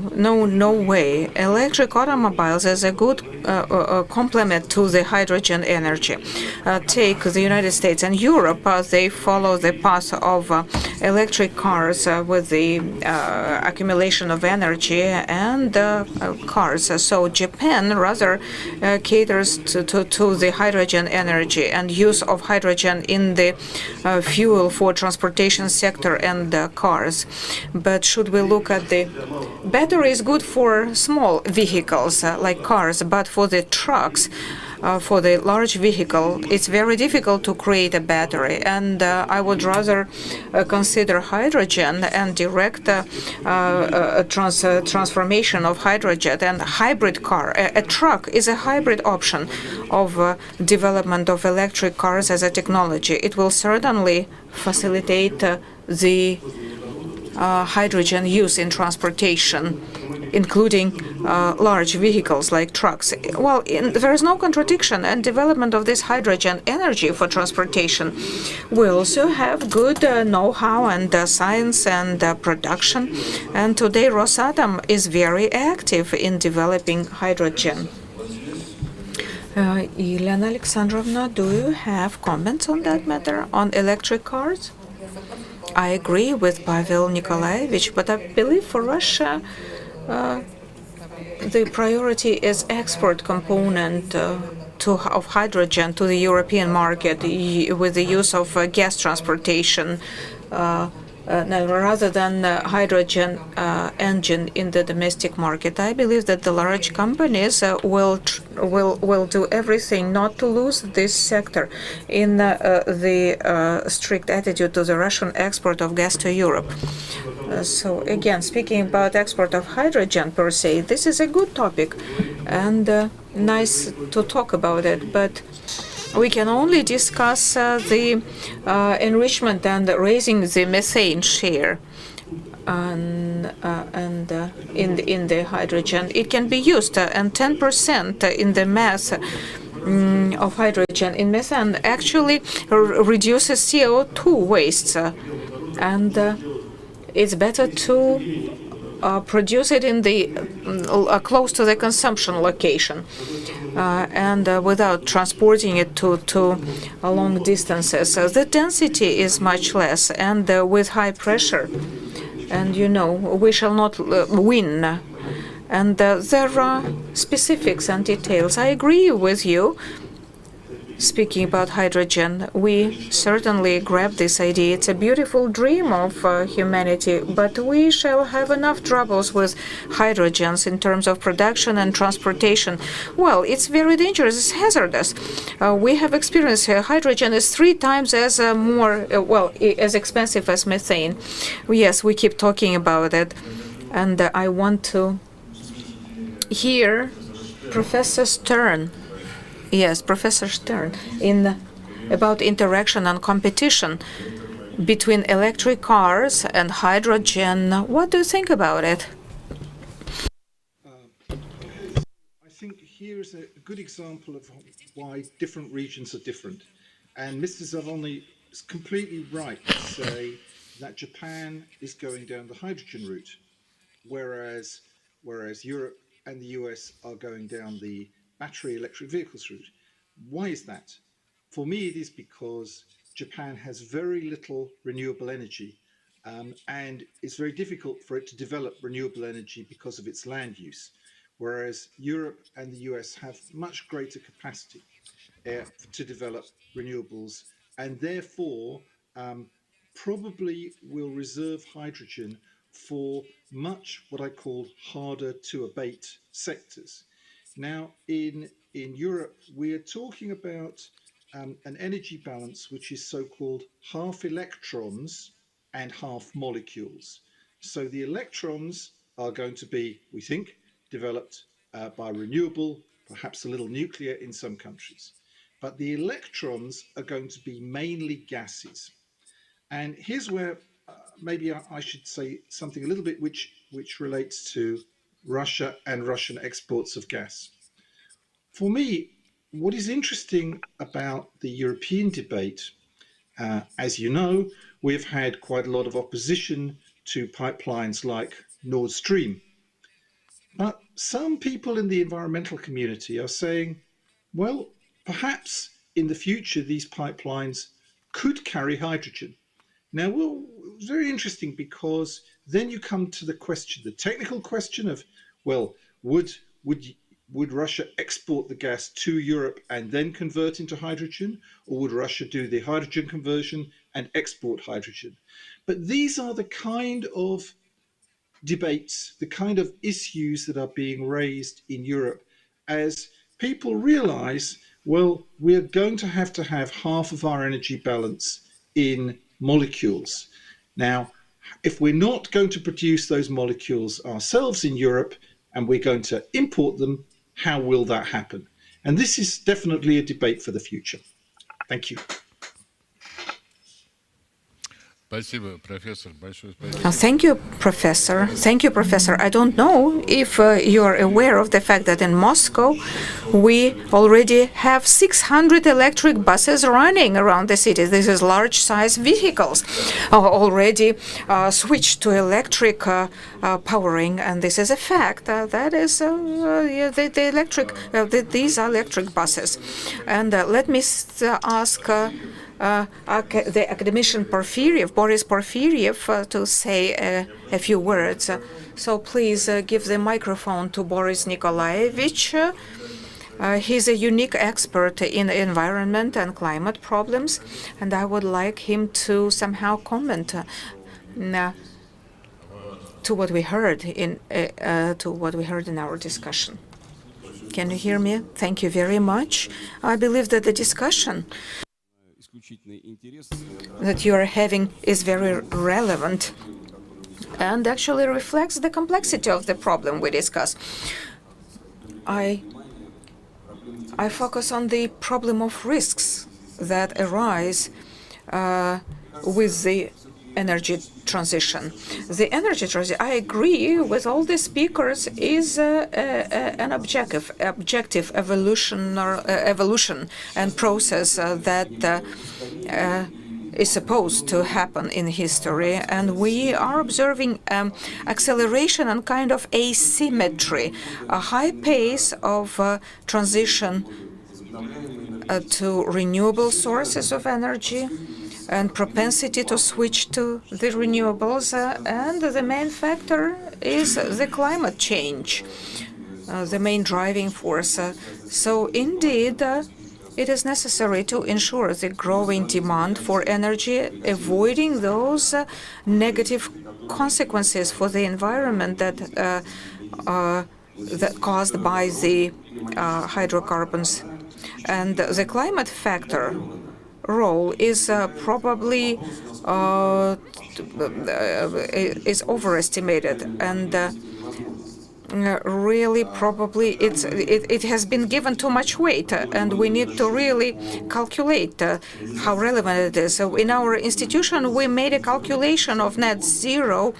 way. Electric automobiles is a good complement to the hydrogen energy. Take the United States and Europe, they follow the path of electric cars with the accumulation of energy and cars. So Japan rather caters to the hydrogen energy and use of hydrogen in the fuel for transportation sector and cars. But should we look at the battery is good for small vehicles like cars, but for the trucks, for the large vehicle, it's very difficult to create a battery. And I would rather consider hydrogen and direct transformation of hydrogen and hybrid car. A truck is a hybrid option of development of electric cars as a technology. It will certainly facilitate the hydrogen use in transportation, including large vehicles like trucks. Well, there is no contradiction in development of this hydrogen energy for transportation. We also have good know-how and science and production. And today Rosatom is very active in developing hydrogen. Elena Alexandrovna, do you have comments on that matter, on electric cars? I agree with Pavel Nikolaevich, but I believe for Russia, the priority is export component of hydrogen to the European market with the use of gas transportation rather than hydrogen engine in the domestic market. I believe that the large companies will do everything not to lose this sector in the strict attitude to the Russian export of gas to Europe. So again, speaking about export of hydrogen per se, this is a good topic and nice to talk about it, but we can only discuss the enrichment and raising the methane share in the hydrogen. It can be used, and 10% in the mass of hydrogen in methane actually reduces CO2 wastes, and it's better to produce it in the close to the consumption location and without transporting it to long distances. The density is much less and with high pressure. And we shall not win. And there are specifics and details. I agree with you. Speaking about hydrogen, we certainly grab this idea. It's a beautiful dream of humanity, but we shall have enough troubles with hydrogens in terms of production and transportation. Well, it's very dangerous. It's hazardous. We have experienced hydrogen is 3 times as as expensive as methane. Yes, we keep talking about it, and I want to hear Professor Stern. Yes, Professor Stern, about interaction and competition between electric cars and hydrogen. What do you think about it? I think here's a good example of why different regions are different. And Mr. Zavolny is completely right to say that Japan is going down the hydrogen route, whereas Europe and the US are going down the battery electric vehicles route. Why is that? For me, it is because Japan has very little renewable energy, and it's very difficult for it to develop renewable energy because of its land use, whereas Europe and the US have much greater capacity to develop renewables, and therefore probably will reserve hydrogen for much what I call harder to abate sectors. Now, in Europe, we are talking about an energy balance which is so-called half electrons and half molecules. So the electrons are going to be, we think, developed by renewable, perhaps a little nuclear in some countries. But the electrons are going to be mainly gases. And here's where maybe I should say something a little bit which relates to Russia and Russian exports of gas. For me, what is interesting about the European debate, as you know, we've had quite a lot of opposition to pipelines like Nord Stream. But some people in the environmental community are saying, well, perhaps in the future these pipelines could carry hydrogen. Now, well, it's very interesting because then you come to the question, the technical question of, well, would Russia export the gas to Europe and then convert into hydrogen, or would Russia do the hydrogen conversion and export hydrogen? But these are the kind of debates, the kind of issues that are being raised in Europe as people realize, well, we're going to have half of our energy balance in molecules. Now, if we're not going to produce those molecules ourselves in Europe and we're going to import them, how will that happen? And this is definitely a debate for the future. Thank you. Спасибо, профессор. Большое спасибо. Thank you, Professor. Thank you, Professor. I don't know if you're aware of the fact that in Moscow, we already have 600 electric buses running around the city. This is large-size vehicles already switched to electric powering, and this is a fact. That is these are electric buses. And let me ask the academician Porfiriev, Boris Porfiriev, to say a few words. So please give the microphone to Boris Nikolaevich. He's a unique expert in environment and climate problems, and I would like him to somehow comment to what we heard in our discussion. Can you hear me? Thank you very much. I believe that the discussion that you are having is very relevant and actually reflects the complexity of the problem we discuss. I focus on the problem of risks that arise with the energy transition. The energy transition, I agree with all the speakers, is an objective evolution and process that is supposed to happen in history, and we are observing acceleration and kind of asymmetry, a high pace of transition to renewable sources of energy, and propensity to switch to the renewables, and the main factor is the climate change, the main driving force. So indeed, it is necessary to ensure the growing demand for energy, avoiding those negative consequences for the environment that caused by the hydrocarbons. And the climate factor role is probably is overestimated, and really probably it has been given too much weight, and we need to really calculate how relevant it is. So in our institution, we made a calculation of net zero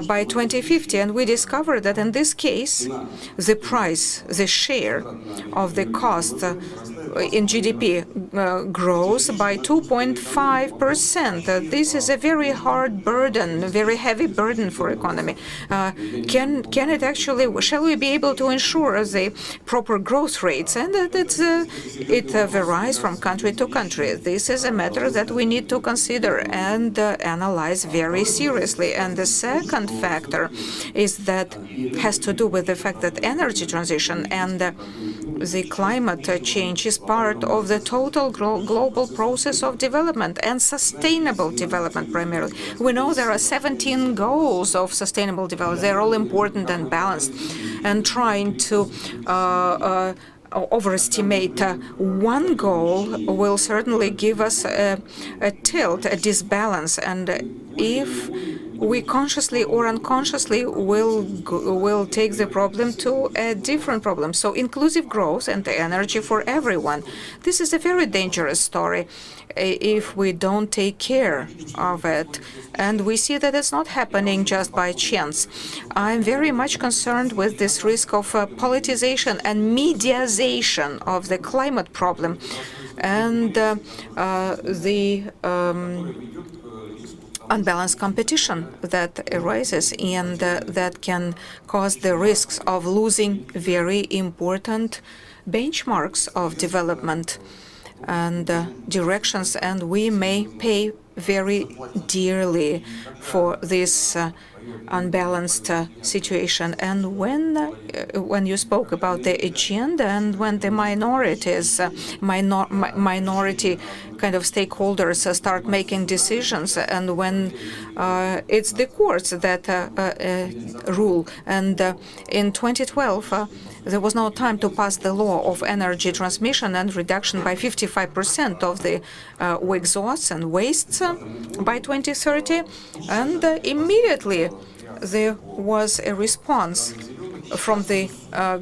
by 2050, and we discovered that in this case, the price, the share of the cost in GDP grows by 2.5%. This is a very hard burden, a very heavy burden for economy. Can it actually? Shall we be able to ensure the proper growth rates? And it varies from country to country. This is a matter that we need to consider and analyze very seriously. And the second factor is that has to do with the fact that energy transition and the climate change is part of the total global process of development and sustainable development primarily. We know there are 17 goals of sustainable development. They're all important and balanced. And trying to overestimate one goal will certainly give us a tilt, a disbalance. And if we consciously or unconsciously will take the problem to a different problem. So inclusive growth and energy for everyone. This is a very dangerous story if we don't take care of it. And we see that it's not happening just by chance. I'm very much concerned with this risk of politicization and mediazation of the climate problem and the unbalanced competition that arises and that can cause the risks of losing very important benchmarks of development and directions, and we may pay very dearly for this unbalanced situation. And when you spoke about the agenda and when the minorities, minority kind of stakeholders start making decisions, and when it's the courts that rule. And in 2012, there was no time to pass the law of energy transmission and reduction by 55% of the exhausts and wastes by 2030. And immediately there was a response from the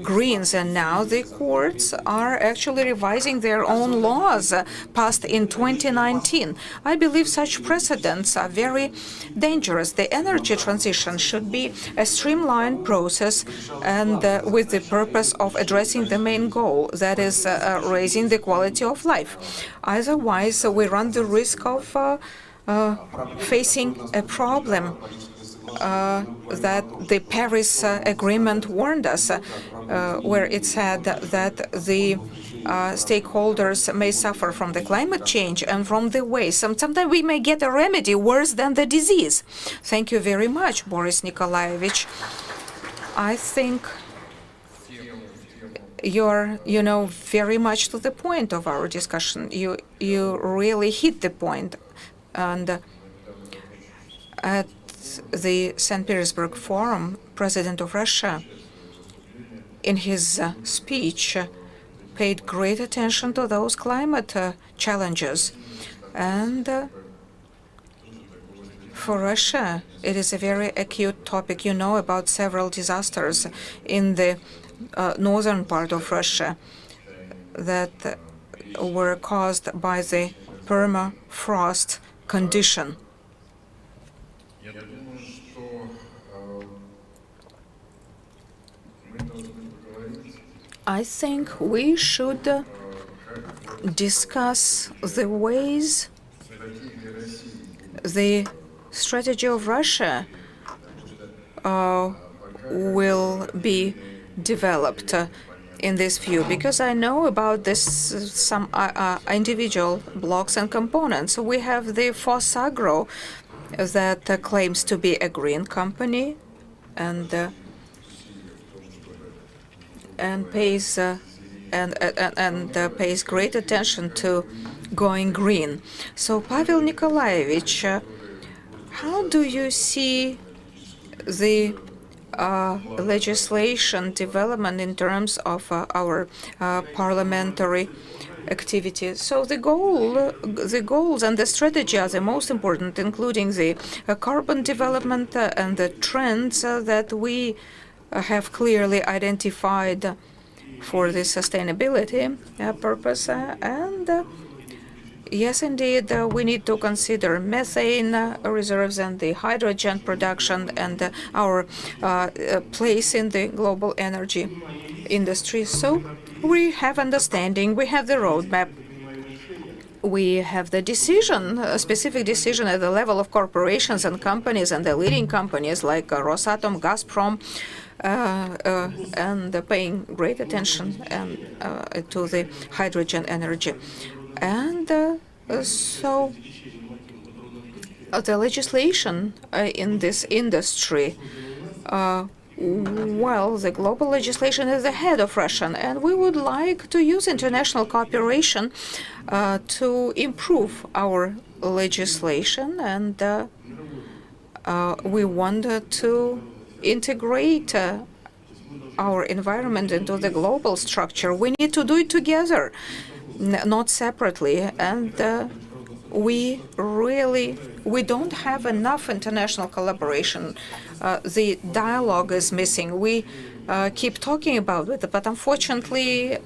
Greens, and now the courts are actually revising their own laws passed in 2019. I believe such precedents are very dangerous. The energy transition should be a streamlined process and with the purpose of addressing the main goal, that is raising the quality of life. Otherwise, we run the risk of facing a problem that the Paris Agreement warned us, where it said that the stakeholders may suffer from the climate change and from the waste. Sometimes we may get a remedy worse than the disease. Thank you very much, Boris Nikolaevich. I think you're, very much to the point of our discussion. You really hit the point. And at the St. Petersburg Forum, President of Russia, in his speech, paid great attention to those climate challenges. And for Russia, it is a very acute topic. You know about several disasters in the northern part of Russia that were caused by the permafrost condition. I think we should discuss the ways the strategy of Russia will be developed in this view, because I know about this some individual blocks and components. We have the Fosagro that claims to be a green company and pays pays great attention to going green. So, Pavel Nikolaevich, how do you see the legislation development in terms of our parliamentary activity? So the goals and the strategy are the most important, including the carbon development and the trends that we have clearly identified for the sustainability purpose. And yes, indeed, we need to consider methane reserves and the hydrogen production and our place in the global energy industry. So we have understanding, we have the roadmap. we have the decision, a specific decision at the level of corporations and companies, and the leading companies like Rosatom, Gazprom, and paying great attention to the hydrogen energy. And so the legislation in this industry, well, the global legislation is ahead of Russian, and we would like to use international cooperation to improve our legislation, and we want to integrate our environment into the global structure. We need to do it together, not separately, and we don't have enough international collaboration. The dialogue is missing. We keep talking about it, but unfortunately,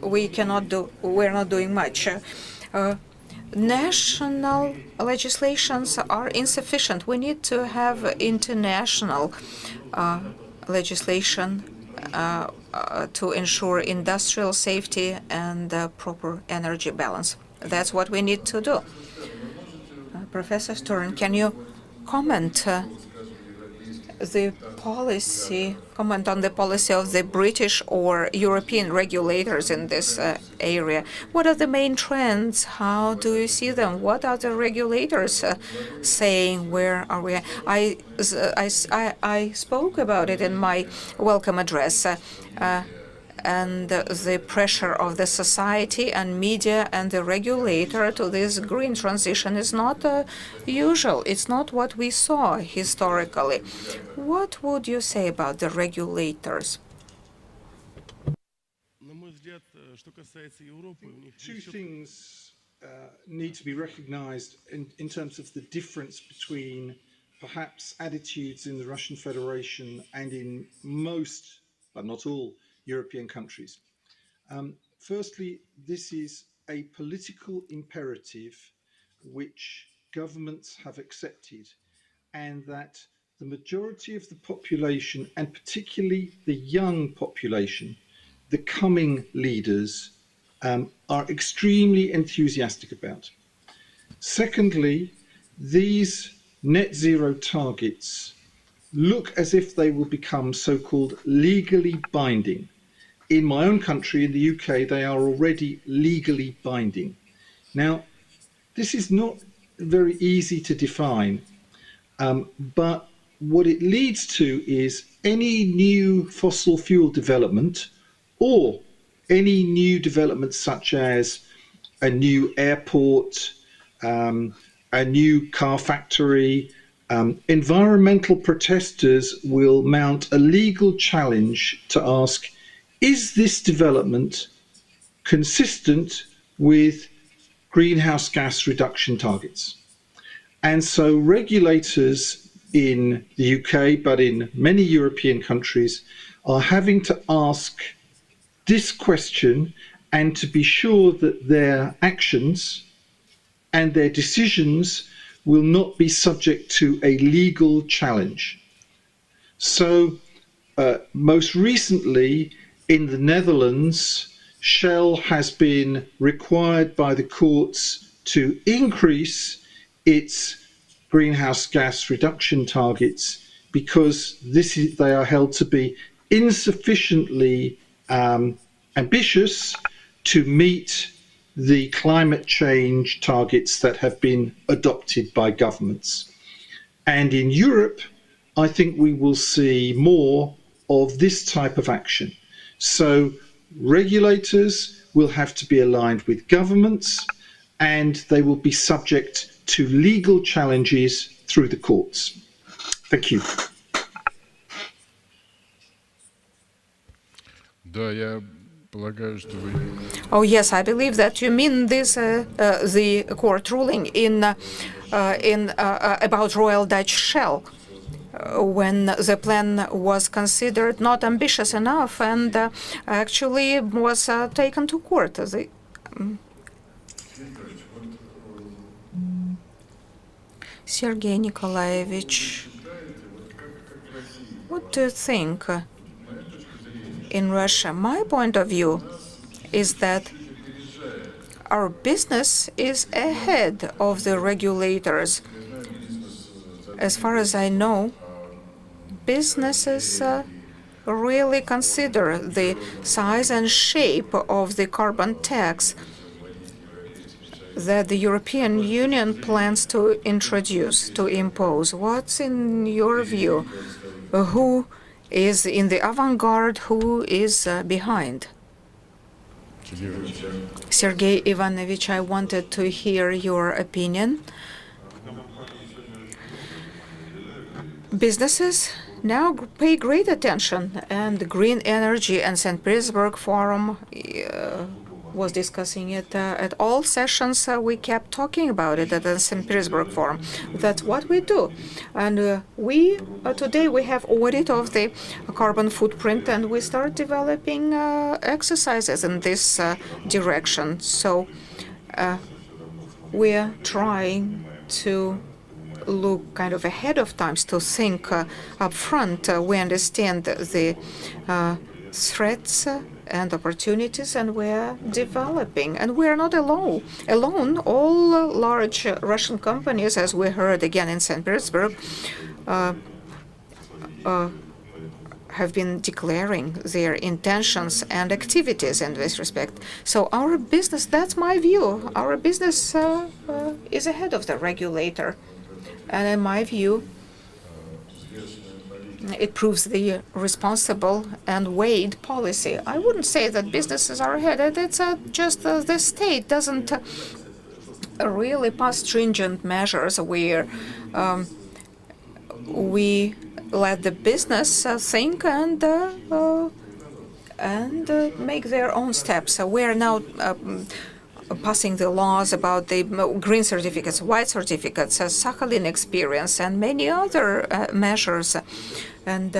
we're not doing much. National legislations are insufficient. We need to have international legislation to ensure industrial safety and proper energy balance. That's what we need to do. Professor Stern, can you comment on the policy of the British or European regulators in this area? What are the main trends? How do you see them? What are the regulators saying? Where are we? I spoke about it in my welcome address. And the pressure of the society and media and the regulator to this green transition is not usual. It's not what we saw historically. What would you say about the regulators? Two things need to be recognized in terms of the difference between perhaps attitudes in the Russian Federation and in most, but not all, European countries. Firstly, this is a political imperative which governments have accepted, and that the majority of the population, and particularly the young population, the coming leaders, are extremely enthusiastic about. Secondly, these net zero targets look as if they will become so-called legally binding. In my own country, in the UK, they are already legally binding. Now, this is not very easy to define, but what it leads to is any new fossil fuel development or any new developments such as a new airport, a new car factory, environmental protesters will mount a legal challenge to ask, is this development consistent with greenhouse gas reduction targets? And so regulators in the UK, but in many European countries, are having to ask this question and to be sure that their actions and their decisions will not be subject to a legal challenge. So most recently in the Netherlands, Shell has been required by the courts to increase its greenhouse gas reduction targets because they are held to be insufficiently ambitious to meet the climate change targets that have been adopted by governments. And in Europe, I think we will see more of this type of action. So regulators will have to be aligned with governments, and they will be subject to legal challenges through the courts. Thank you. Oh yes, I believe that you mean this the court ruling in about Royal Dutch Shell, when the plan was considered not ambitious enough and actually was taken to court. Sergei Nikolaevich, what do you think? In Russia, my point of view is that our business is ahead of the regulators. As far as I know, businesses really consider the size and shape of the carbon tax that the European Union plans to introduce, to impose. What's in your view? Who is in the avant-garde? Who is behind? Sergei Ivanovich, I wanted to hear your opinion. Businesses now pay great attention, and the green energy and St. Petersburg Forum was discussing it at all sessions. We kept talking about it at the St. Petersburg Forum. That's what we do. And we today we have audit of the carbon footprint, and we start developing exercises in this direction. So we're trying to look kind of ahead of times, to think up front. We understand the threats and opportunities, and we're developing. And we're not alone. All large Russian companies, as we heard again in St. Petersburg, have been declaring their intentions and activities in this respect. So our business, that's my view, our business is ahead of the regulator. And in my view, it proves the responsible and weighed policy. I wouldn't say that businesses are ahead. It's just the state doesn't really pass stringent measures where we let the business think and make their own steps. We are now passing the laws about the green certificates, white certificates, Sakhalin experience, and many other measures. And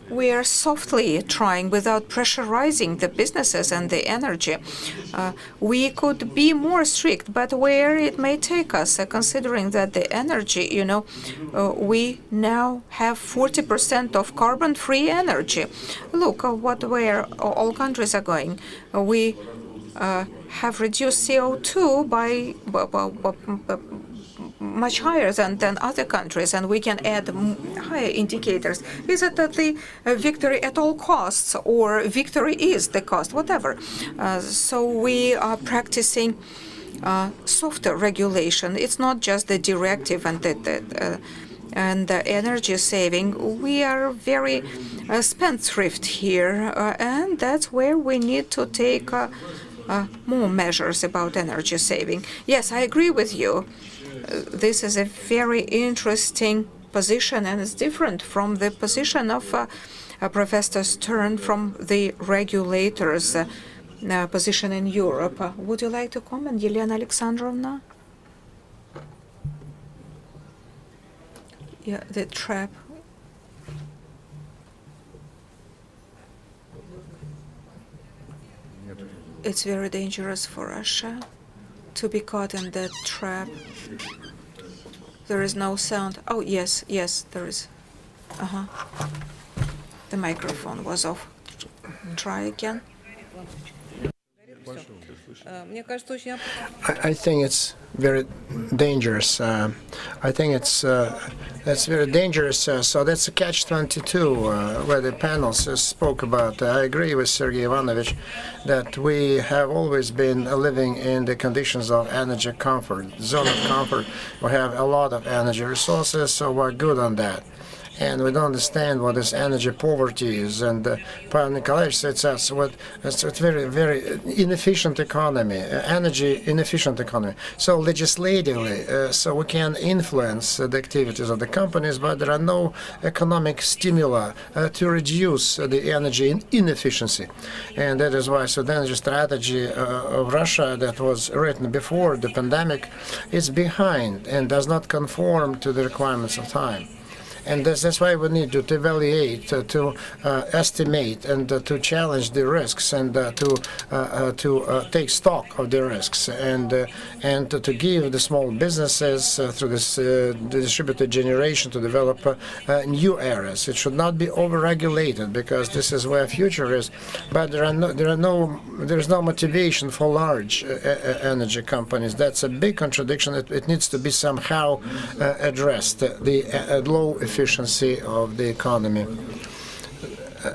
we are softly trying, without pressurizing the businesses and the energy. We could be more strict, but where it may take us, considering that the energy, we now have 40% of carbon-free energy. Look where all countries are going. We have reduced CO2 by much higher than other countries, and we can add higher indicators. Is it that the victory at all costs, or victory is the cost, whatever? So we are practicing softer regulation. It's not just the directive and the energy saving. We are very spendthrift here, and that's where we need to take more measures about energy saving. Yes, I agree with you. This is a very interesting position, and it's different from the position of Professor Stern from the regulators' position in Europe. Would you like to comment, Yelena Alexandrovna? Yeah, the trap. It's very dangerous for Russia to be caught in that trap. There is no sound. Oh, yes, there is. The microphone was off. Try again. I think it's very dangerous. I think that's very dangerous. So that's a catch-22 where the panels spoke about. I agree with Sergei Ivanovich that we have always been living in the conditions of energy comfort, zone of comfort. We have a lot of energy resources, so we're good on that. And we don't understand what this energy poverty is. And Pavel Nikolaevich said it's a very, very inefficient economy, energy inefficient economy. So legislatively, so we can influence the activities of the companies, but there are no economic stimuli to reduce the energy inefficiency. And that is why the energy strategy of Russia that was written before the pandemic is behind and does not conform to the requirements of time. And that's why we need to evaluate, to estimate, and to challenge the risks, and to take stock of the risks, and to give the small businesses through this distributed generation to develop new areas. It should not be over-regulated, because this is where future is. But there's no motivation for large energy companies. That's a big contradiction. It needs to be somehow addressed. The low efficiency of the economy.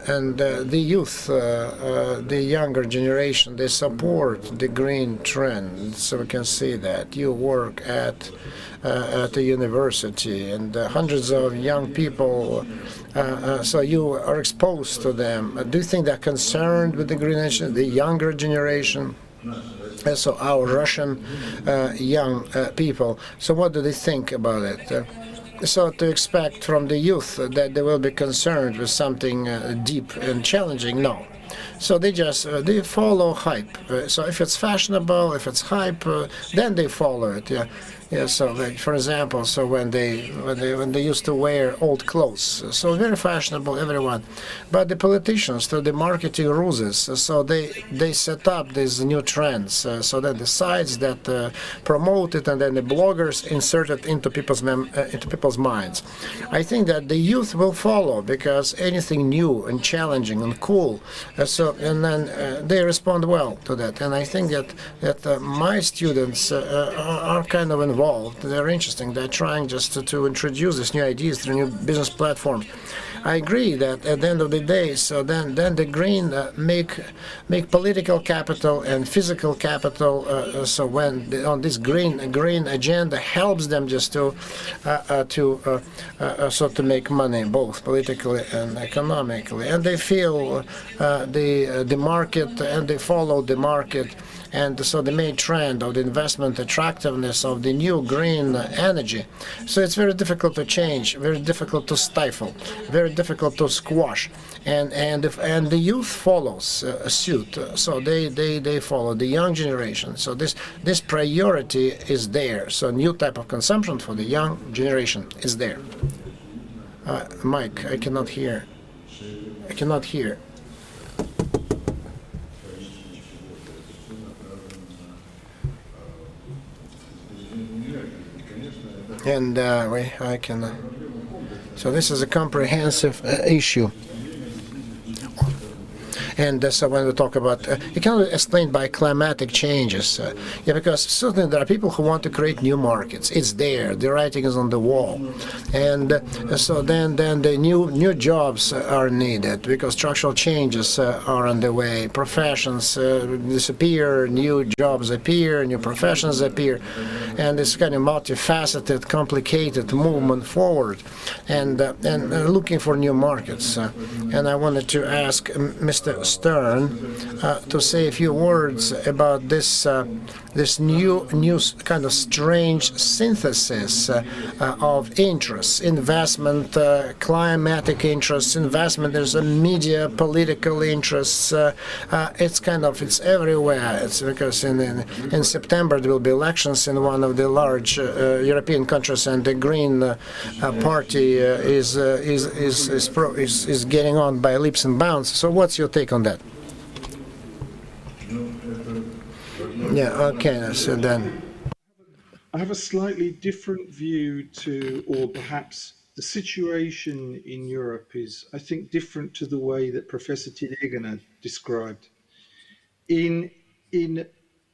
And the youth, the younger generation, they support the green trend. So we can see that you work at a university, and hundreds of young people, so you are exposed to them. Do you think they're concerned with the green energy, the younger generation? So our Russian young people, so what do they think about it? So to expect from the youth that they will be concerned with something deep and challenging, no. So they just they follow hype. So if it's fashionable, if it's hype, then they follow it. Yeah. Yeah, so like, for example, so when they used to wear old clothes, so very fashionable, everyone. But the politicians, through the marketing ruses, so they set up these new trends. So then the sites that promote it, and then the bloggers insert it into people's minds. I think that the youth will follow, because anything new and challenging and cool. And then they respond well to that. And I think that my students are kind of involved. They're interesting. They're trying just to introduce these new ideas through new business platforms. I agree that at the end of the day, so then the green make political capital and physical capital. So when on this green agenda helps them just to make money, both politically and economically, and they feel the market, and they follow the market. And so the main trend of the investment attractiveness of the new green energy. So it's very difficult to change, very difficult to stifle, very difficult to squash. And the youth follows suit. So they follow the young generation. So this priority is there. So new type of consumption for the young generation is there. Mike, I cannot hear. I cannot hear. And I can. So this is a comprehensive issue. And so when we talk about, it can be explained by climatic changes. Yeah, because certainly there are people who want to create new markets. It's there. The writing is on the wall. And so then the new jobs are needed, because structural changes are on the way. Professions disappear, new jobs appear, new professions appear. And it's kind of multifaceted, complicated movement forward, and looking for new markets. And I wanted to ask Mr. Stern to say a few words about this new kind of strange synthesis of interests, investment, climatic interests, investment. There's a media, political interests. It's everywhere. It's because in September there will be elections in one of the large European countries, and the Green Party is getting on by leaps and bounds. So what's your take on that? Yeah, okay, so then. I have a slightly different view to, or perhaps the situation in Europe is, I think, different to the way that Professor Tidegana described. In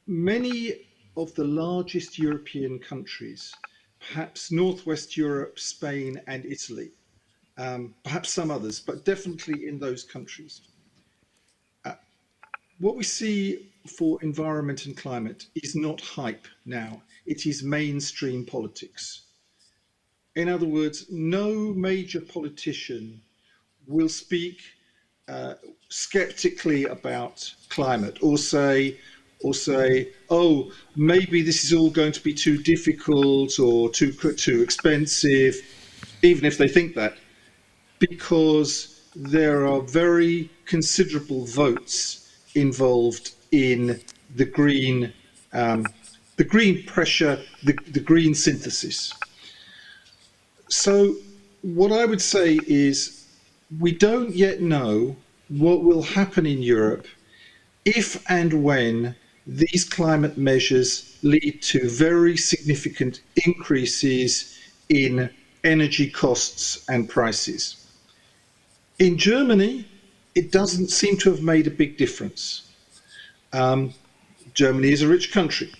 many of the largest European countries, perhaps Northwest Europe, Spain and Italy, perhaps some others, but definitely in those countries, what we see for environment and climate is not hype now. It is mainstream politics. In other words, no major politician will speak skeptically about climate, or say, oh, maybe this is all going to be too difficult or too expensive, even if they think that, because there are very considerable votes involved in the green pressure, the green synthesis. So what I would say is we don't yet know what will happen in Europe if and when these climate measures lead to very significant increases in energy costs and prices. In Germany, it doesn't seem to have made a big difference. Germany is a rich country.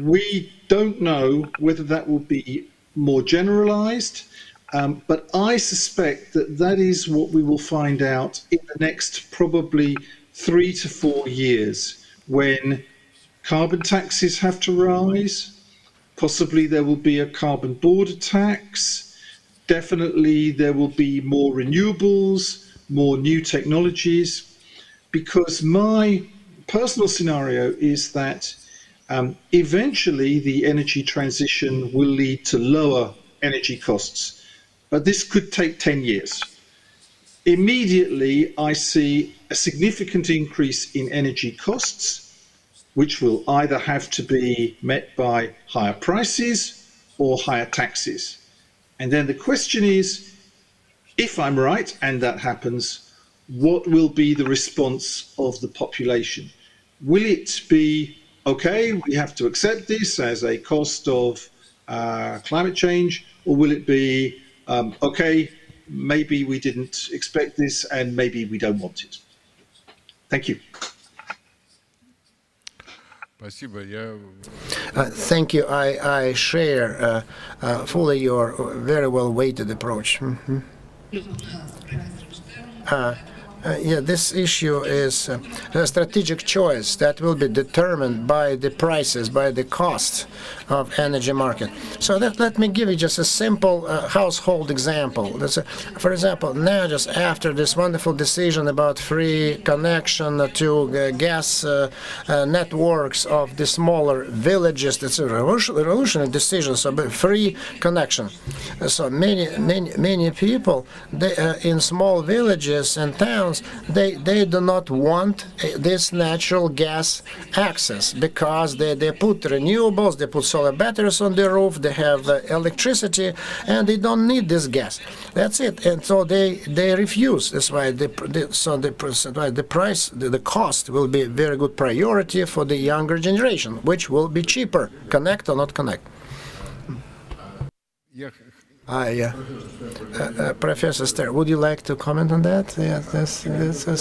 We don't know whether that will be more generalized, but I suspect that that is what we will find out in the next probably 3 to 4 years, when carbon taxes have to rise. Possibly there will be a carbon border tax. Definitely there will be more renewables, more new technologies, because my personal scenario is that eventually the energy transition will lead to lower energy costs, but this could take 10 years. Immediately, I see a significant increase in energy costs, which will either have to be met by higher prices or higher taxes. And then the question is, if I'm right and that happens, what will be the response of the population? Will it be, okay, we have to accept this as a cost of climate change, or will it be, okay, maybe we didn't expect this and maybe we don't want it? Thank you. Thank you. I share fully your very well-weighted approach. Yeah, this issue is a strategic choice that will be determined by the prices, by the cost of energy market. So let me give you just a simple household example. For example, now just after this wonderful decision about free connection to gas networks of the smaller villages, that's a revolutionary decision, so free connection. So many people in small villages and towns, they do not want this natural gas access because they put renewables, they put solar batteries on the roof, they have electricity, and they don't need this gas. That's it. And so they refuse. That's why the cost will be a very good priority for the younger generation, which will be cheaper, connect or not connect. Professor Stern, would you like to comment on that? Yeah, that's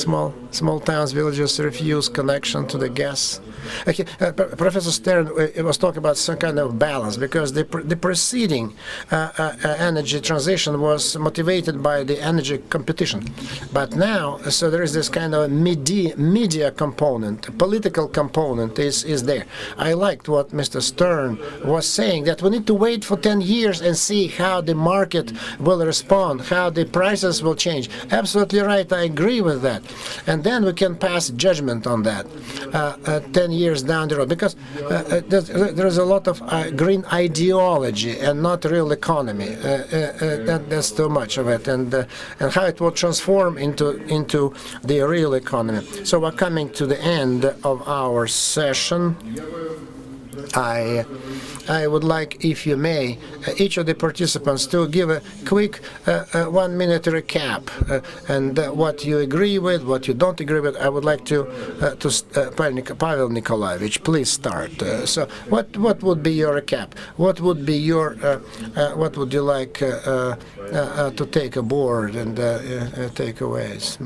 small towns, villages refuse connection to the gas. Okay, Professor Stern was talking about some kind of balance, because the preceding energy transition was motivated by the energy competition. But now, so there is this kind of media component, political component is there. I liked what Mr. Stern was saying, that we need to wait for 10 years and see how the market will respond, how the prices will change. Absolutely right, I agree with that. And then we can pass judgment on that 10 years down the road, because there's a lot of green ideology and not real economy. That's too much of it, and how it will transform into the real economy. So we're coming to the end of our session. I would like, if you may, each of the participants to give a quick 1-minute recap, and what you agree with, what you don't agree with. I would like to Pavel Nikolaevich, please start. So what would be your recap? What would be your what would you like to take aboard and takeaways?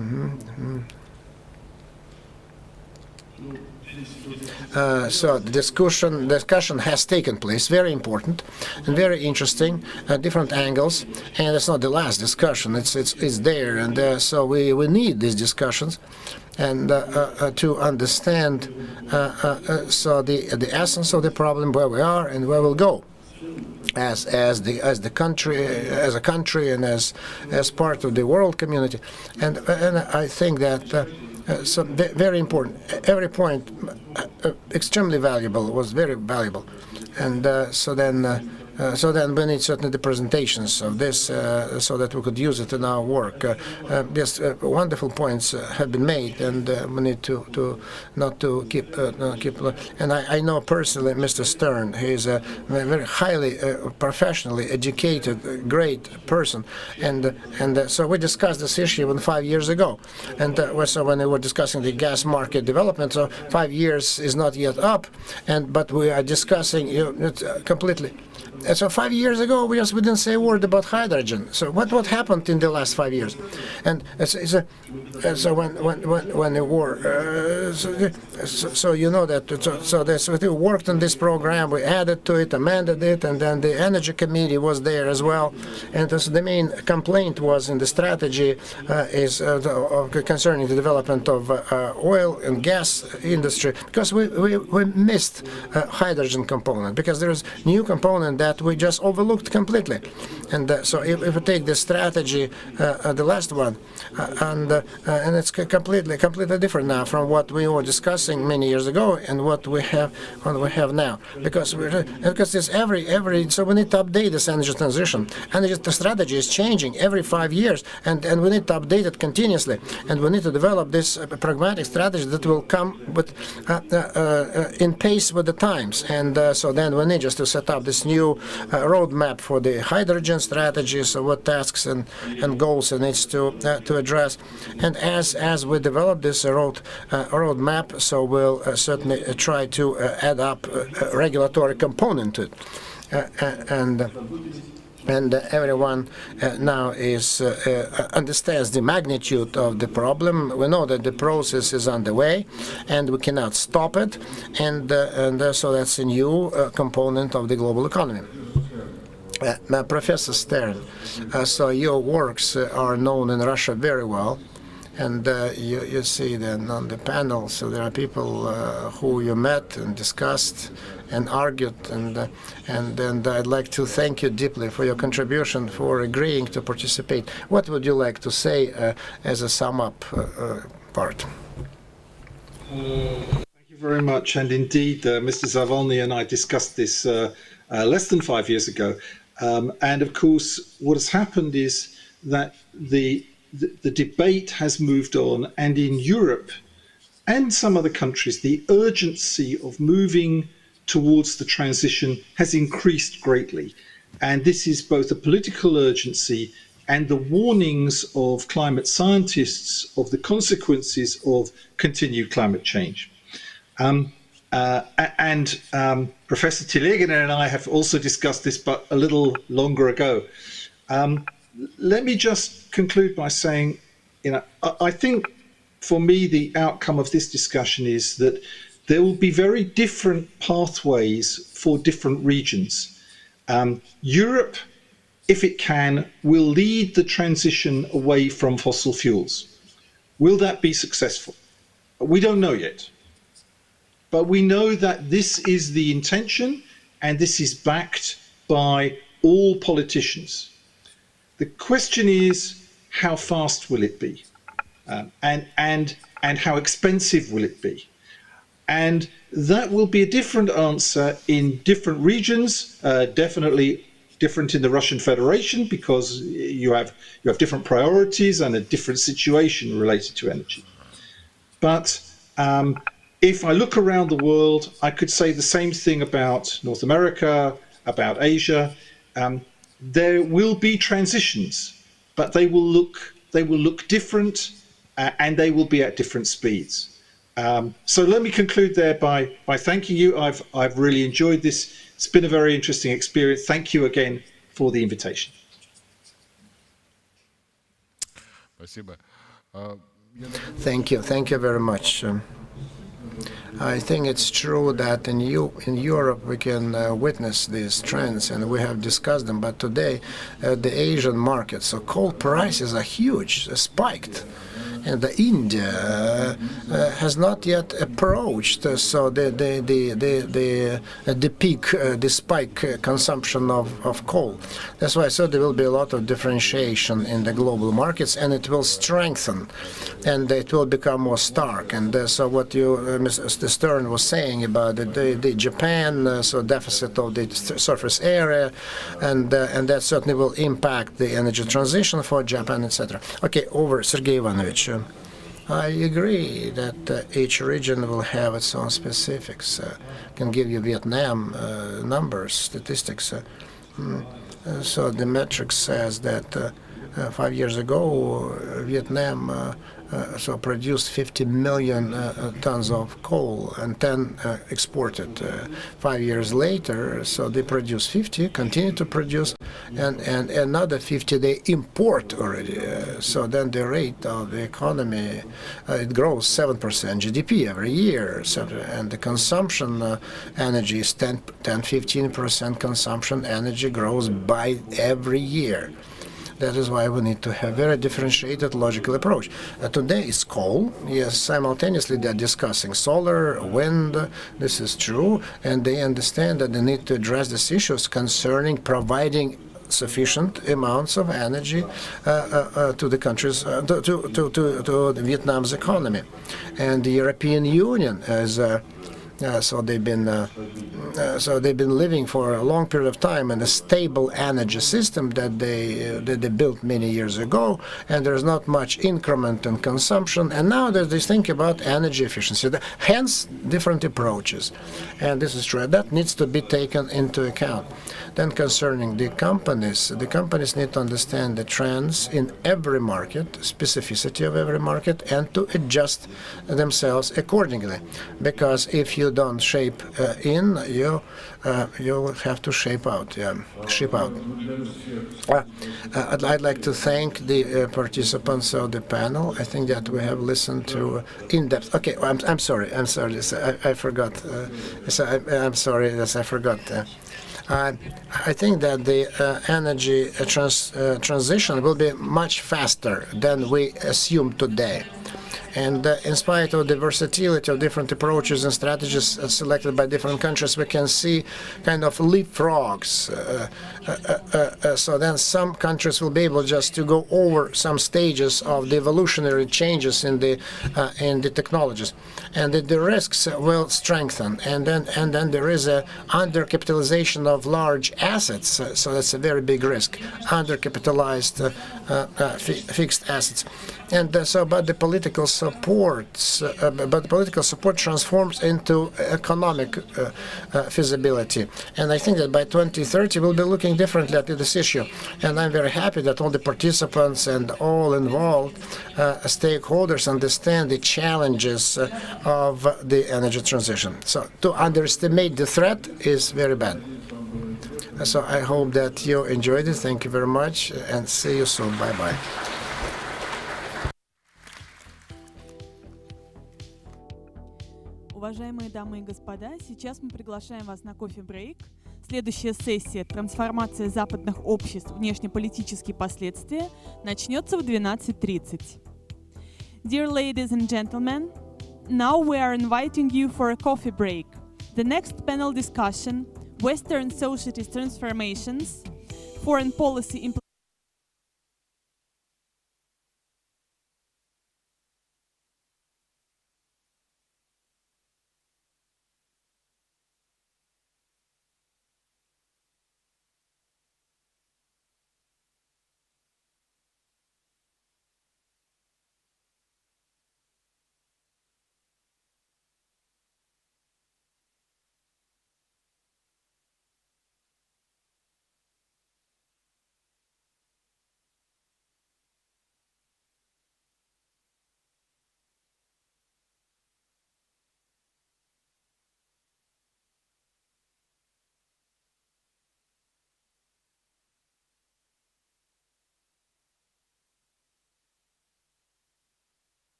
So the discussion has taken place, very important and very interesting, different angles, and it's not the last discussion. It's there, and so we need these discussions, and to understand so the essence of the problem, where we are and where we'll go as a country and as part of the world community, and I think that. So very important. Every point extremely valuable, was very valuable, and so then So then we need certainly the presentations of this so that we could use it in our work. Yes, wonderful points have been made, and we need to not to keep. And I know personally Mr. Stern. He is a very highly professionally educated, great person, and so we discussed this issue even 5 years ago, and so when we were discussing the gas market development, so 5 years is not yet up, but we are discussing completely. So 5 years ago, we didn't say a word about hydrogen. So what happened in the last 5 years? And so when the war, so you know that so we worked on this program, we added to it, amended it, and then the Energy Committee was there as well. And the main complaint was in the strategy is concerning the development of oil and gas industry, because we missed hydrogen component, because there is new component that we just overlooked completely. And so if we take the strategy, the last one, and it's completely different now from what we were discussing many years ago and what we have now, because this every so we need to update this energy transition. Energy strategy is changing every 5 years, and we need to update it continuously, and we need to develop this pragmatic strategy that will come with in pace with the times. And so then we need just to set up this new roadmap for the hydrogen strategy, so what tasks and goals it needs to address. And as we develop this roadmap, so we'll certainly try to add up a regulatory component to it. And everyone now understands the magnitude of the problem. We know that the process is underway, and we cannot stop it. And so that's a new component of the global economy. Professor Stern, so your works are known in Russia very well. And you see then on the panel, so there are people who you met and discussed and argued, and I'd like to thank you deeply for your contribution, for agreeing to participate. What would you like to say as a sum-up part? Thank you very much. And indeed, Mr. Zavolny and I discussed this less than 5 years ago. And of course, what has happened is that the debate has moved on, and in Europe and some other countries, the urgency of moving towards the transition has increased greatly. And this is both a political urgency and the warnings of climate scientists of the consequences of continued climate change. Professor Telegina and I have also discussed this, but a little longer ago. Let me just conclude by saying, I think for me the outcome of this discussion is that there will be very different pathways for different regions. Europe, if it can, will lead the transition away from fossil fuels. Will that be successful? We don't know yet. But we know that this is the intention, and this is backed by all politicians. The question is, how fast will it be? And how expensive will it be? And that will be a different answer in different regions, definitely different in the Russian Federation, because you have different priorities and a different situation related to energy. But if I look around the world, I could say the same thing about North America, about Asia. There will be transitions, but they will look different, and they will be at different speeds. So let me conclude there by thanking you. I've really enjoyed this. It's been a very interesting experience. Thank you again for the invitation. Thank you very much. I think it's true that in Europe we can witness these trends, and we have discussed them. But today, the Asian market, so coal prices are huge, spiked, and India has not yet approached so the peak, the spike consumption of coal. That's why I said there will be a lot of differentiation in the global markets, and it will strengthen, and it will become more stark. And so what Mr. Stern was saying about the Japan deficit of the surface area, and that certainly will impact the energy transition for Japan, etc. Okay, over, Sergei Ivanovich. I agree that each region will have its own specifics. I can give you Vietnam numbers, statistics. So the metric says that 5 years ago, Vietnam produced 50 million tons of coal and 10 exported. 5 years later, so they produce 50, continue to produce, and another 50 they import already. So then the rate of the economy, it grows 7% GDP every year. So, and the consumption energy is 10-15% consumption energy grows by every year. That is why we need to have very differentiated logical approach. Today is coal. Yes, simultaneously they're discussing solar, wind. This is true, and they understand that they need to address these issues concerning providing sufficient amounts of energy to the countries, to Vietnam's economy, and the European Union as. So they've been living for a long period of time in a stable energy system that they built many years ago, and there's not much increment in consumption. And now they think about energy efficiency. Hence, different approaches, and this is true. That needs to be taken into account. Then, concerning the companies need to understand the trends in every market, specificity of every market, and to adjust themselves accordingly. Because if you don't shape in, you will have to shape out. Ship out. I'd like to thank the participants of the panel. I think that we have listened to in-depth. Okay, I'm sorry. I forgot. I'm sorry. Yes, I forgot. I think that the energy transition will be much faster than we assume today. And in spite of the versatility of different approaches and strategies selected by different countries, we can see kind of leapfrogs. So then some countries will be able just to go over some stages of the evolutionary changes in the technologies, and the risks will strengthen. And then there is a undercapitalization of large assets. So that's a very big risk. Undercapitalized fixed assets. And but the political support transforms into economic feasibility. And I think that by 2030 we'll be looking differently at this issue. And I'm very happy that all the participants and all involved stakeholders understand the challenges of the energy transition. So to underestimate the threat is very bad. So I hope that you enjoyed it. Thank you very much, and see you soon. Bye-bye. Уважаемые дамы и господа, сейчас мы приглашаем вас на кофе-брейк. Следующая сессия «Трансформация западных обществ. Внешнеполитические последствия» начнется в 12:30. Dear ladies and gentlemen, now we are inviting you for a coffee break. The next panel discussion, Western Societies Transformations, Foreign Policy Implementation.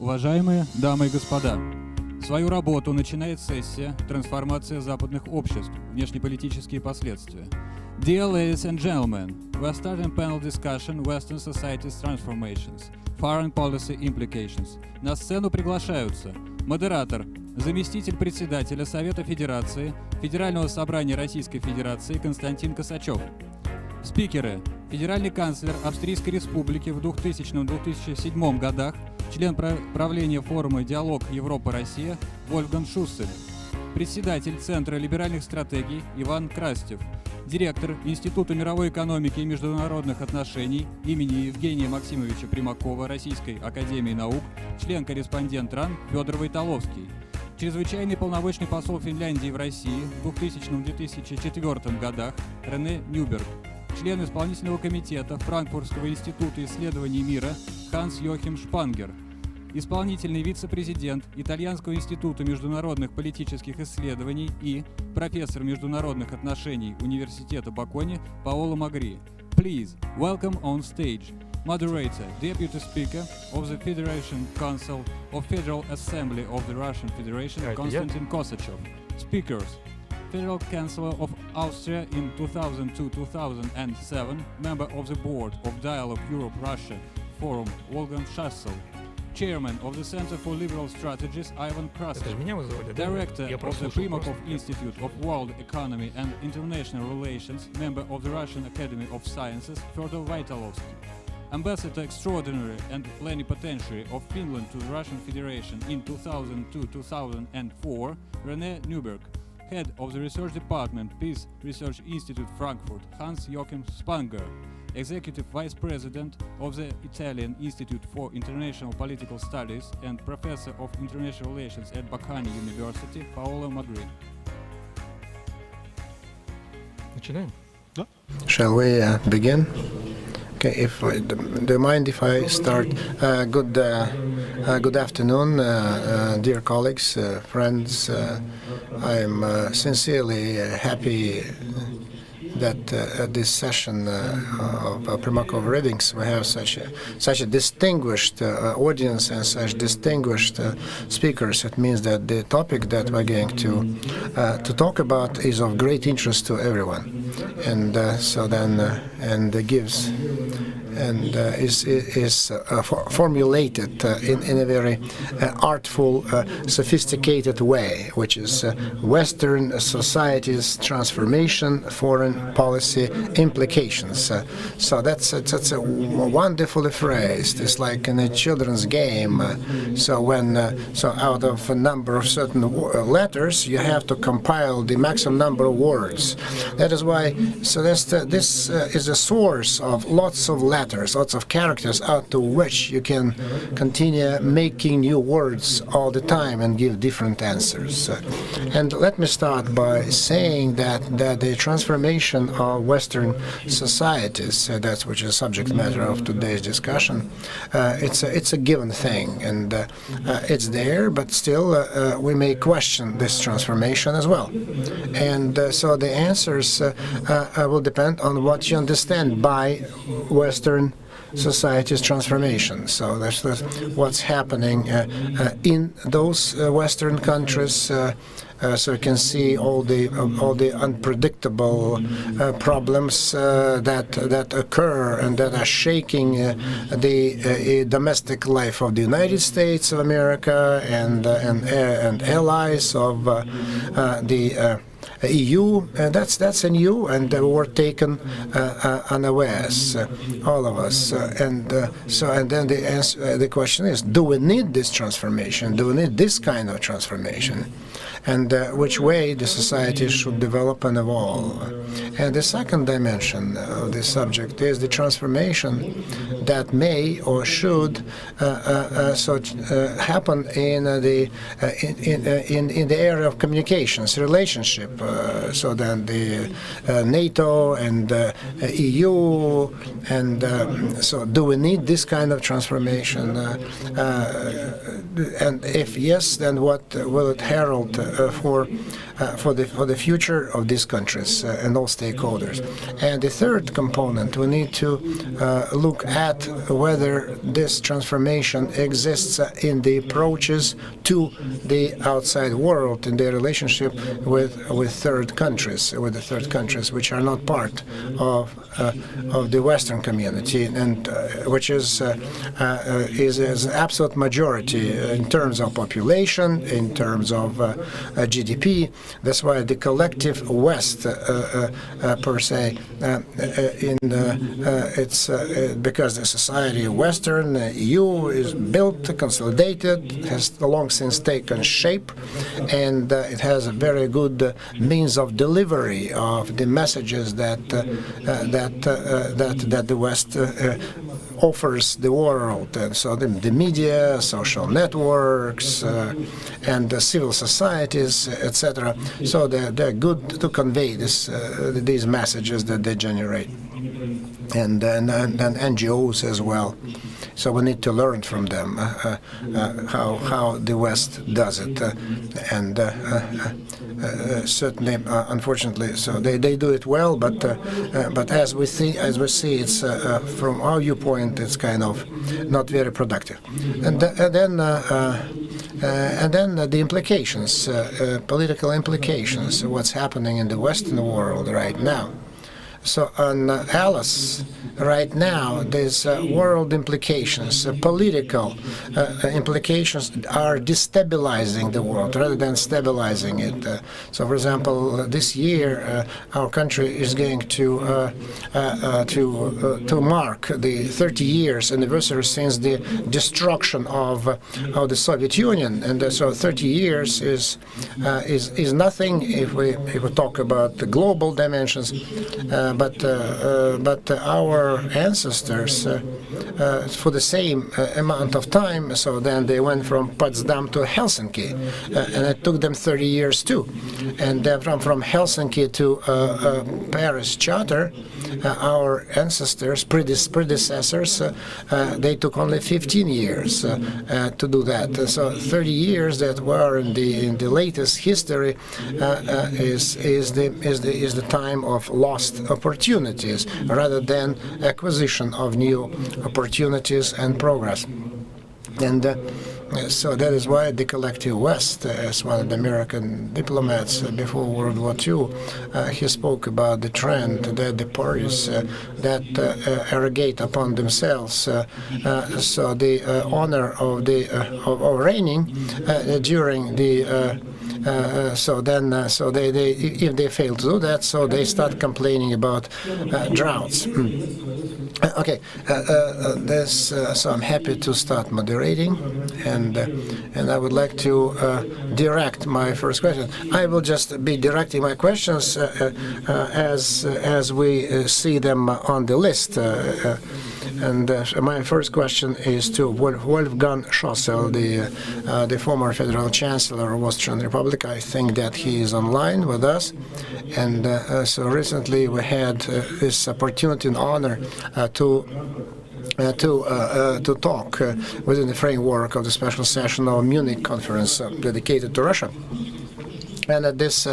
Уважаемые дамы и господа, свою работу начинает сессия «Трансформация западных обществ. Внешнеполитические последствия». Dear ladies and gentlemen, we are starting panel discussion Western Society's Transformations, Foreign Policy Implications. На сцену приглашаются модератор, заместитель председателя Совета Федерации, Федерального собрания Российской Федерации Константин Косачев. Спикеры: федеральный канцлер Австрийской Республики в 2000-2007 годах, член правления форума «Диалог Европа-Россия» Вольфганг Шуссель, председатель Центра либеральных стратегий Иван Крастев, директор Института мировой экономики и международных отношений имени Евгения Максимовича Примакова Российской академии наук, член-корреспондент РАН Федор Войтоловский, чрезвычайный полномочный посол Финляндии в России в 2000-2004 годах Рене Нюберг, член исполнительного комитета Франкфуртского института исследований мира Ханс-Йохим Шпангер, исполнительный вице-президент Итальянского института международных политических исследований и профессор международных отношений Университета Бакони Паоло Магри. Please welcome on stage moderator, Deputy Speaker of the Federation Council of Federal Assembly of the Russian Federation Konstantin Kosachev. Speakers: Federal Chancellor of Austria in 2002-2007, member of the Board of Dialogue Europe-Russia Forum Wolfgang Schassel, Chairman of the Center for Liberal Strategies Ivan Krastev, Director of the Primakov Institute of World Economy and International Relations, member of the Russian Academy of Sciences Fyodor Voitolovsky, Ambassador Extraordinary and Plenipotentiary of Finland to the Russian Federation in 2002-2004 René Newberg, Head of the Research Department, Peace Research Institute Frankfurt, Hans-Joachim Spanger, Executive Vice President of the Italian Institute for International Political Studies and Professor of International Relations at Bocconi University, Paolo Magri. Shall we begin? Okay, do you mind if I start? Good afternoon, dear colleagues, friends. I am sincerely happy that at this session of Primakov Readings we have such a distinguished audience and such distinguished speakers. It means that the topic that we're going to talk about is of great interest to everyone, and is formulated in a very artful, sophisticated way, which is Western society's transformation, foreign policy implications. So that's a wonderful phrase. It's like in a children's game. So out of a number of certain letters, you have to compile the maximum number of words. That is why. So this is a source of lots of letters, lots of characters, out to which you can continue making new words all the time and give different answers. And let me start by saying that the transformation of Western societies, that's which is the subject matter of today's discussion, it's a given thing, and it's there, but still we may question this transformation as well. And so the answers will depend on what you understand by Western society's transformation. So that's what's happening in those Western countries. So you can see all the unpredictable problems that occur and that are shaking the domestic life of the United States of America and allies of the EU. That's a new, and were taken unawares, all of us. And then the question is: do we need this transformation? Do we need this kind of transformation? And which way the society should develop and evolve. And the second dimension of this subject is the transformation that may or should happen in the area of communications, relationship so then the NATO and EU, and so do we need this kind of transformation? And if yes, then what will it herald for the future of these countries and all stakeholders? And the third component, we need to look at whether this transformation exists in the approaches to the outside world, in their relationship with third countries, which are not part of the Western community, and which is an absolute majority in terms of population, in terms of GDP. That's why the collective West, per se, it's because the society Western EU is built, consolidated, has long since taken shape, and it has a very good means of delivery of the messages that the West offers the world. And so the media, social networks, and the civil societies, etc. So they're good to convey these messages that they generate, and NGOs as well. So we need to learn from them how the West does it, and certainly, unfortunately, so they do it well. But as we see, it's from our viewpoint, it's kind of not very productive. And then the implications, political implications, what's happening in the Western world right now. So on Alice, right now, there's world implications, political implications are destabilizing the world rather than stabilizing it. So, for example, this year, our country is going to mark the 30 years anniversary since the destruction of the Soviet Union, and so 30 years is nothing if we talk about the global dimensions. But our ancestors, for the same amount of time, so then they went from Potsdam to Helsinki, and it took them 30 years too. And then from Helsinki to Paris Charter, our ancestors, predecessors, they took only 15 years to do that. So 30 years that were in the latest history is the time of lost opportunities rather than acquisition of new opportunities and progress. And so that is why the collective West, as one of the American diplomats before World War II, he spoke about the trend that the parties that arrogate upon themselves so the honor of reigning during the so they if they fail to do that, so they start complaining about droughts. Okay, so I'm happy to start moderating, and I would like to direct my first question. I will just be directing my questions as we see them on the list. And my first question is to Wolfgang Schössl, the former Federal Chancellor of Austrian Republic. I think that he is online with us. And so recently we had this opportunity and honor to talk within the framework of the special session of Munich conference dedicated to Russia. And at this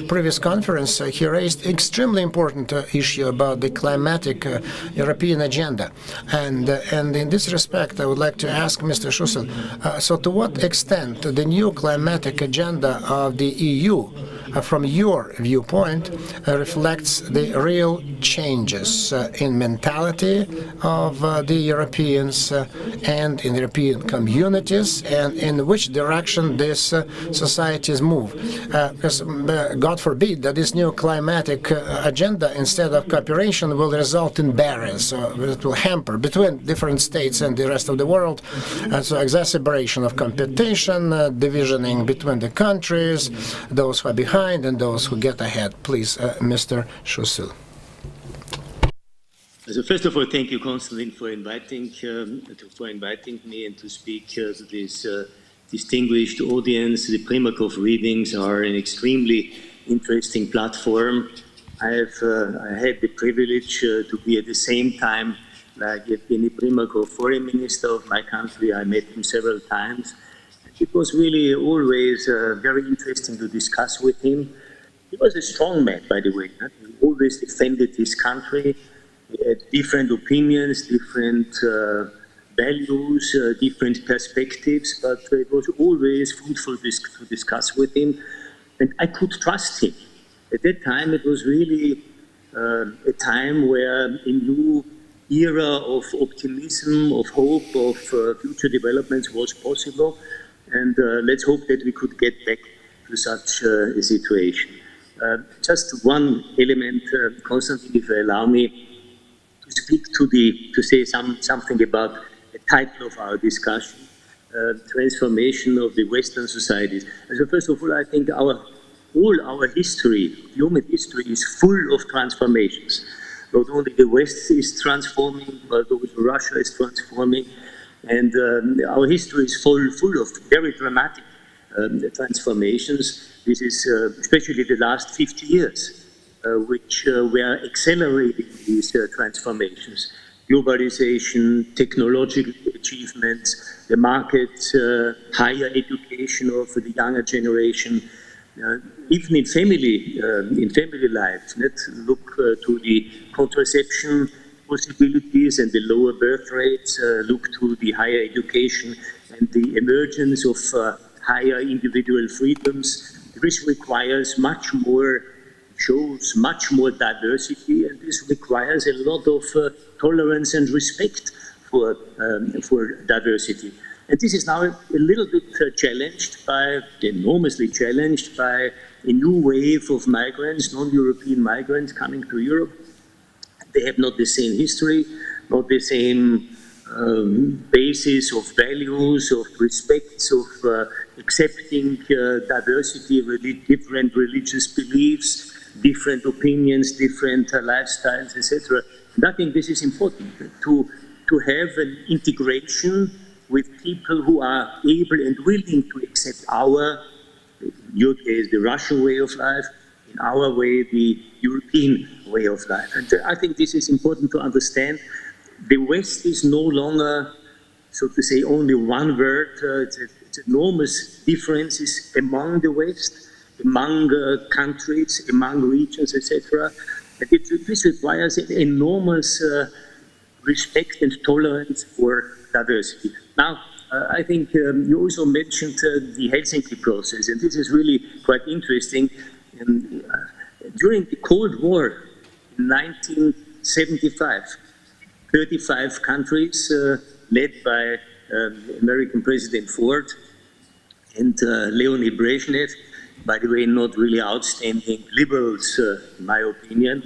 previous conference, he raised extremely important issue about the climatic European agenda. And in this respect, I would like to ask Mr. Schössl, so to what extent the new climatic agenda of the EU, from your viewpoint, reflects the real changes in mentality of the Europeans and in European communities, and in which direction these societies move? Because God forbid that this new climatic agenda, instead of cooperation, will result in barriers. It will hamper between different states and the rest of the world. And so exacerbation of competition, divisioning between the countries, those who are behind and those who get ahead. Please, Mr. Schössl. So first of all, thank you, Konstantin, for inviting me and to speak to this distinguished audience. The Primakov Readings are an extremely interesting platform. I had the privilege to be at the same time like Yevgeny Primakov, foreign minister of my country. I met him several times. It was really always very interesting to discuss with him. He was a strong man, by the way. He always defended his country. He had different opinions, different values, different perspectives, but it was always fruitful to discuss with him. And I could trust him. At that time, it was really a time where a new era of optimism, of hope, of future developments was possible. And let's hope that we could get back to such a situation. Just one element, Konstantin, if you allow me to speak to say something about the title of our discussion, transformation of the Western societies. So first of all, I think all our history, human history, is full of transformations. Not only the West is transforming, but also Russia is transforming. And our history is full of very dramatic transformations. This is especially the last 50 years, which were accelerating these transformations. Globalization, technological achievements, the market, higher education of the younger generation, even in family life. Let's look to the contraception possibilities and the lower birth rates, look to the higher education and the emergence of higher individual freedoms. This requires much more, shows much more diversity, and this requires a lot of tolerance and respect for diversity. And this is now a little bit enormously challenged by a new wave of migrants, non-European migrants coming to Europe. They have not the same history, not the same basis of values, of respects, of accepting diversity, different religious beliefs, different opinions, different lifestyles, etc. And I think this is important, to have an integration with people who are able and willing to accept in your case, the Russian way of life, in our way, the European way of life. And I think this is important to understand. The West is no longer, so to say, only one word. It's enormous differences among the West, among countries, among regions, etc. And this requires an enormous respect and tolerance for diversity. Now, I think you also mentioned the Helsinki process, and this is really quite interesting. During the Cold War in 1975, 35 countries led by American President Ford and Leonid Brezhnev, by the way, not really outstanding liberals, in my opinion,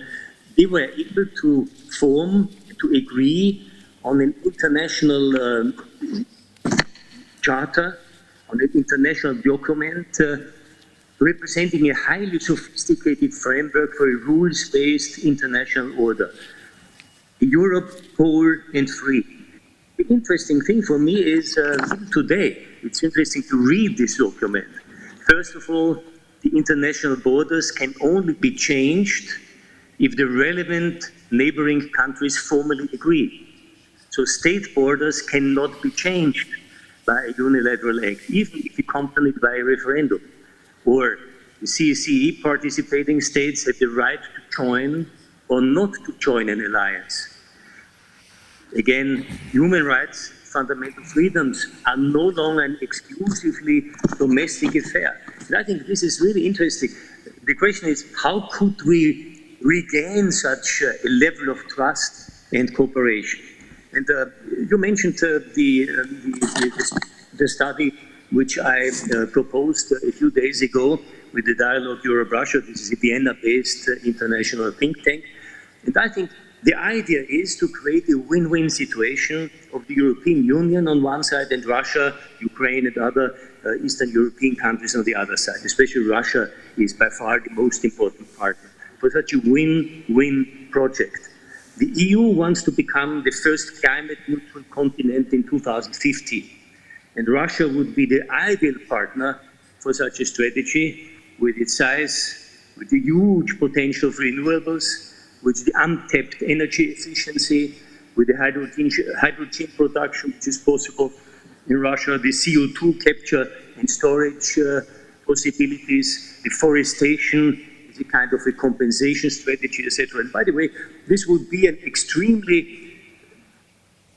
they were able to agree on an international charter, on an international document representing a highly sophisticated framework for a rules-based international order. Europe, whole and free. The interesting thing for me is today, it's interesting to read this document. First of all, the international borders can only be changed if the relevant neighboring countries formally agree. So state borders cannot be changed by a unilateral act, even if accompanied by a referendum. Or the CSCE participating states have the right to join or not to join an alliance. Again, human rights, fundamental freedoms are no longer an exclusively domestic affair. And I think this is really interesting. The question is, how could we regain such a level of trust and cooperation? And you mentioned the study which I proposed a few days ago with the Dialogue Europe-Russia. This is a Vienna-based international think tank. And I think the idea is to create a win-win situation of the European Union on one side and Russia, Ukraine and other Eastern European countries on the other side. Especially Russia is by far the most important partner for such a win-win project. The EU wants to become the first climate-neutral continent in 2050. And Russia would be the ideal partner for such a strategy with its size, with the huge potential of renewables, with the untapped energy efficiency, with the hydrogen production, which is possible in Russia, the CO2 capture and storage possibilities, deforestation is a kind of a compensation strategy, etc. And by the way, this would be an extremely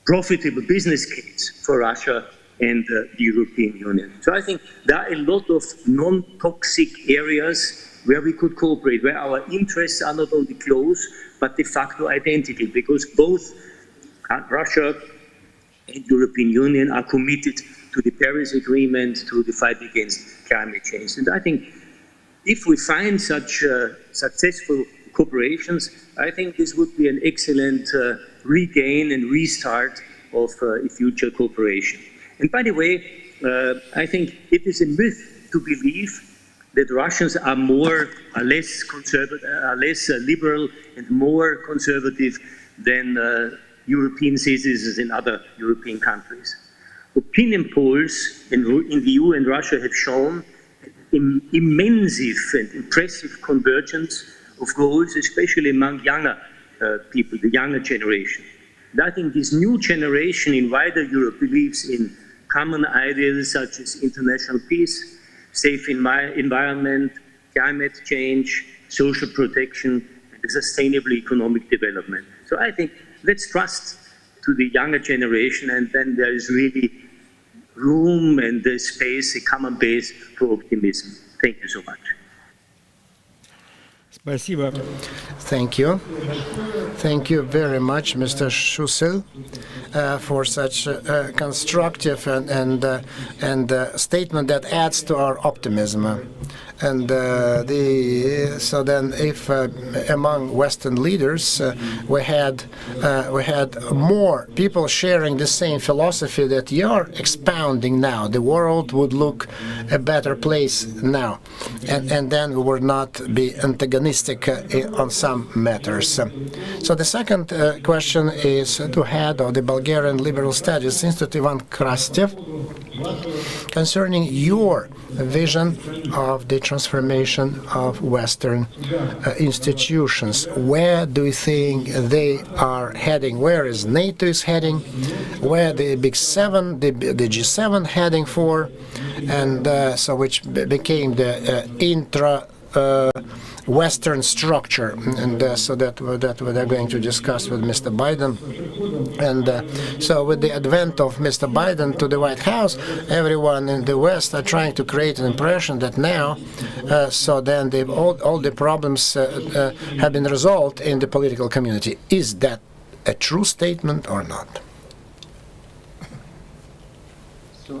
profitable business case for Russia and the European Union. So I think there are a lot of non-toxic areas where we could cooperate, where our interests are not only close, but de facto identical, because both Russia and European Union are committed to the Paris Agreement, to the fight against climate change. And I think if we find such successful cooperations, I think this would be an excellent regain and restart of future cooperation. And by the way, I think it is a myth to believe that Russians are less conservative, less liberal and more conservative than European citizens in other European countries. Opinion polls in the EU and Russia have shown immense and impressive convergence of goals, especially among younger people, the younger generation. And I think this new generation in wider Europe believes in common ideals such as international peace, safe environment, climate change, social protection, and sustainable economic development. So I think let's trust to the younger generation, and then there is really room and space, a common base for optimism. Thank you so much. Спасибо. Thank you. Thank you very much, Mr. Schussel, for such a constructive and statement that adds to our optimism. And so then, if among Western leaders we had more people sharing the same philosophy that you're expounding now, the world would look a better place now, and then we would not be antagonistic on some matters. So the second question is to head of the Bulgarian Liberal Studies Institute, Ivan Krastev, concerning your vision of the transformation of Western institutions. Where do you think they are heading? Where is NATO is heading? Where the Big Seven, the G7 heading for? And so which became the Western structure, and so that we're going to discuss with Mr. Biden. And so with the advent of Mr. Biden to the White House, everyone in the West are trying to create an impression that now, so then all the problems have been resolved in the political community. Is that a true statement or not? So,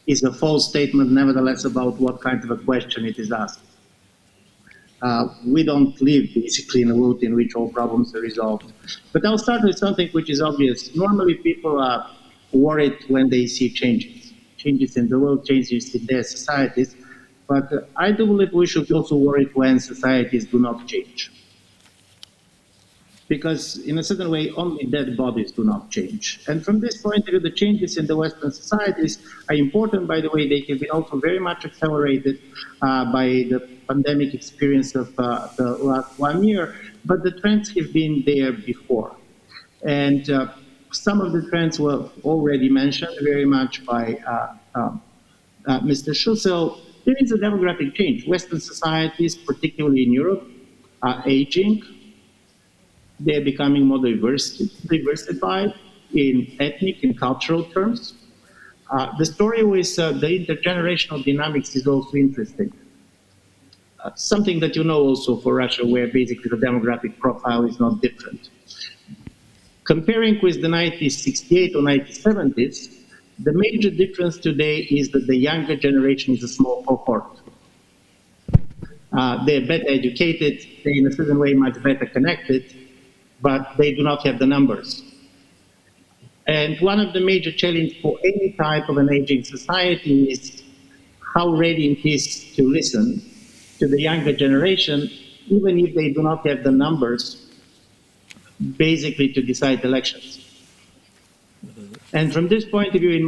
is a false statement, nevertheless, about what kind of a question it is asked. We don't live basically in a world in which all problems are resolved. But I'll start with something which is obvious. Normally people are worried when they see changes in the world, changes in their societies. But I do believe we should also worry when societies do not change. Because in a certain way, only dead bodies do not change. And from this point of view, the changes in the Western societies are important. By the way, they have been also very much accelerated by the pandemic experience of the last 1 year, but the trends have been there before. And some of the trends were already mentioned very much by Mr. Schussel. There is a demographic change. Western societies, particularly in Europe, are aging. They're becoming more diversified in ethnic and cultural terms. The story with the intergenerational dynamics is also interesting. Something that you know also for Russia, where basically the demographic profile is not different. Comparing with the 1968 or 1970s, the major difference today is that the younger generation is a small cohort. They're better educated, they're in a certain way much better connected, but they do not have the numbers. And one of the major challenges for any type of an aging society is how ready it is to listen to the younger generation, even if they do not have the numbers, basically to decide elections. And from this point of view,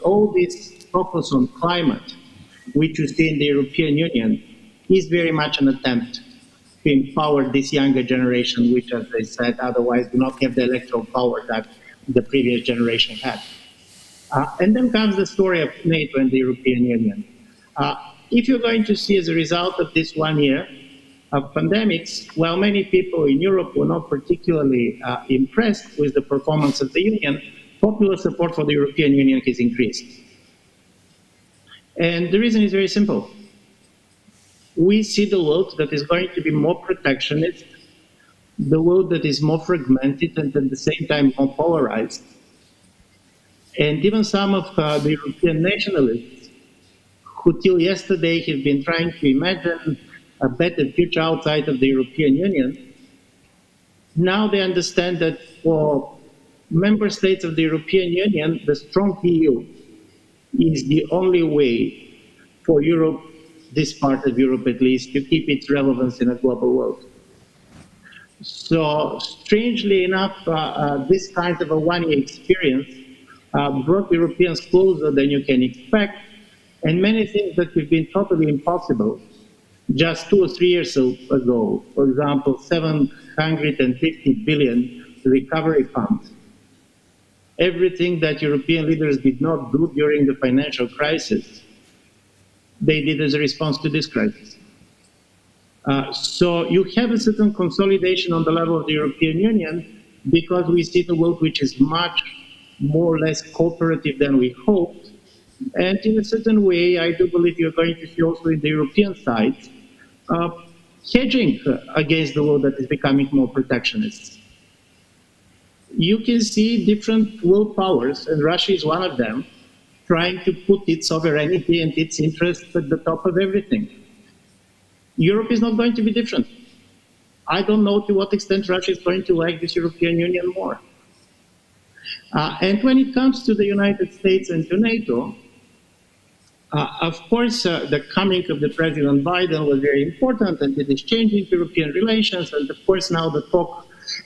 all this focus on climate which you see in the European Union, is very much an attempt to empower this younger generation, which, as I said, otherwise do not have the electoral power that the previous generation had. And then comes the story of NATO and the European Union. If you're going to see as a result of this 1 year of pandemics, while many people in Europe were not particularly impressed with the performance of the Union, popular support for the European Union has increased. And the reason is very simple. We see the world that is going to be more protectionist, the world that is more fragmented and at the same time more polarized. And even some of the European nationalists who till yesterday have been trying to imagine a better future outside of the European Union, now they understand that for member states of the European Union, the strong EU is the only way for Europe, this part of Europe at least, to keep its relevance in a global world. So strangely enough, this kind of a one-year experience brought Europeans closer than you can expect, and many things that have been totally impossible just 2 or 3 years ago, for example, 750 billion recovery funds, everything that European leaders did not do during the financial crisis, they did as a response to this crisis. So you have a certain consolidation on the level of the European Union because we see the world which is much more or less cooperative than we hoped. And in a certain way, I do believe you're going to see also in the European side hedging against the world that is becoming more protectionist. You can see different world powers, and Russia is one of them, trying to put its sovereignty and its interests at the top of everything. Europe is not going to be different. I don't know to what extent Russia is going to like this European Union more. And when it comes to the United States and to NATO, of course, the coming of the President Biden was very important, and it is changing European relations. And of course, now the talk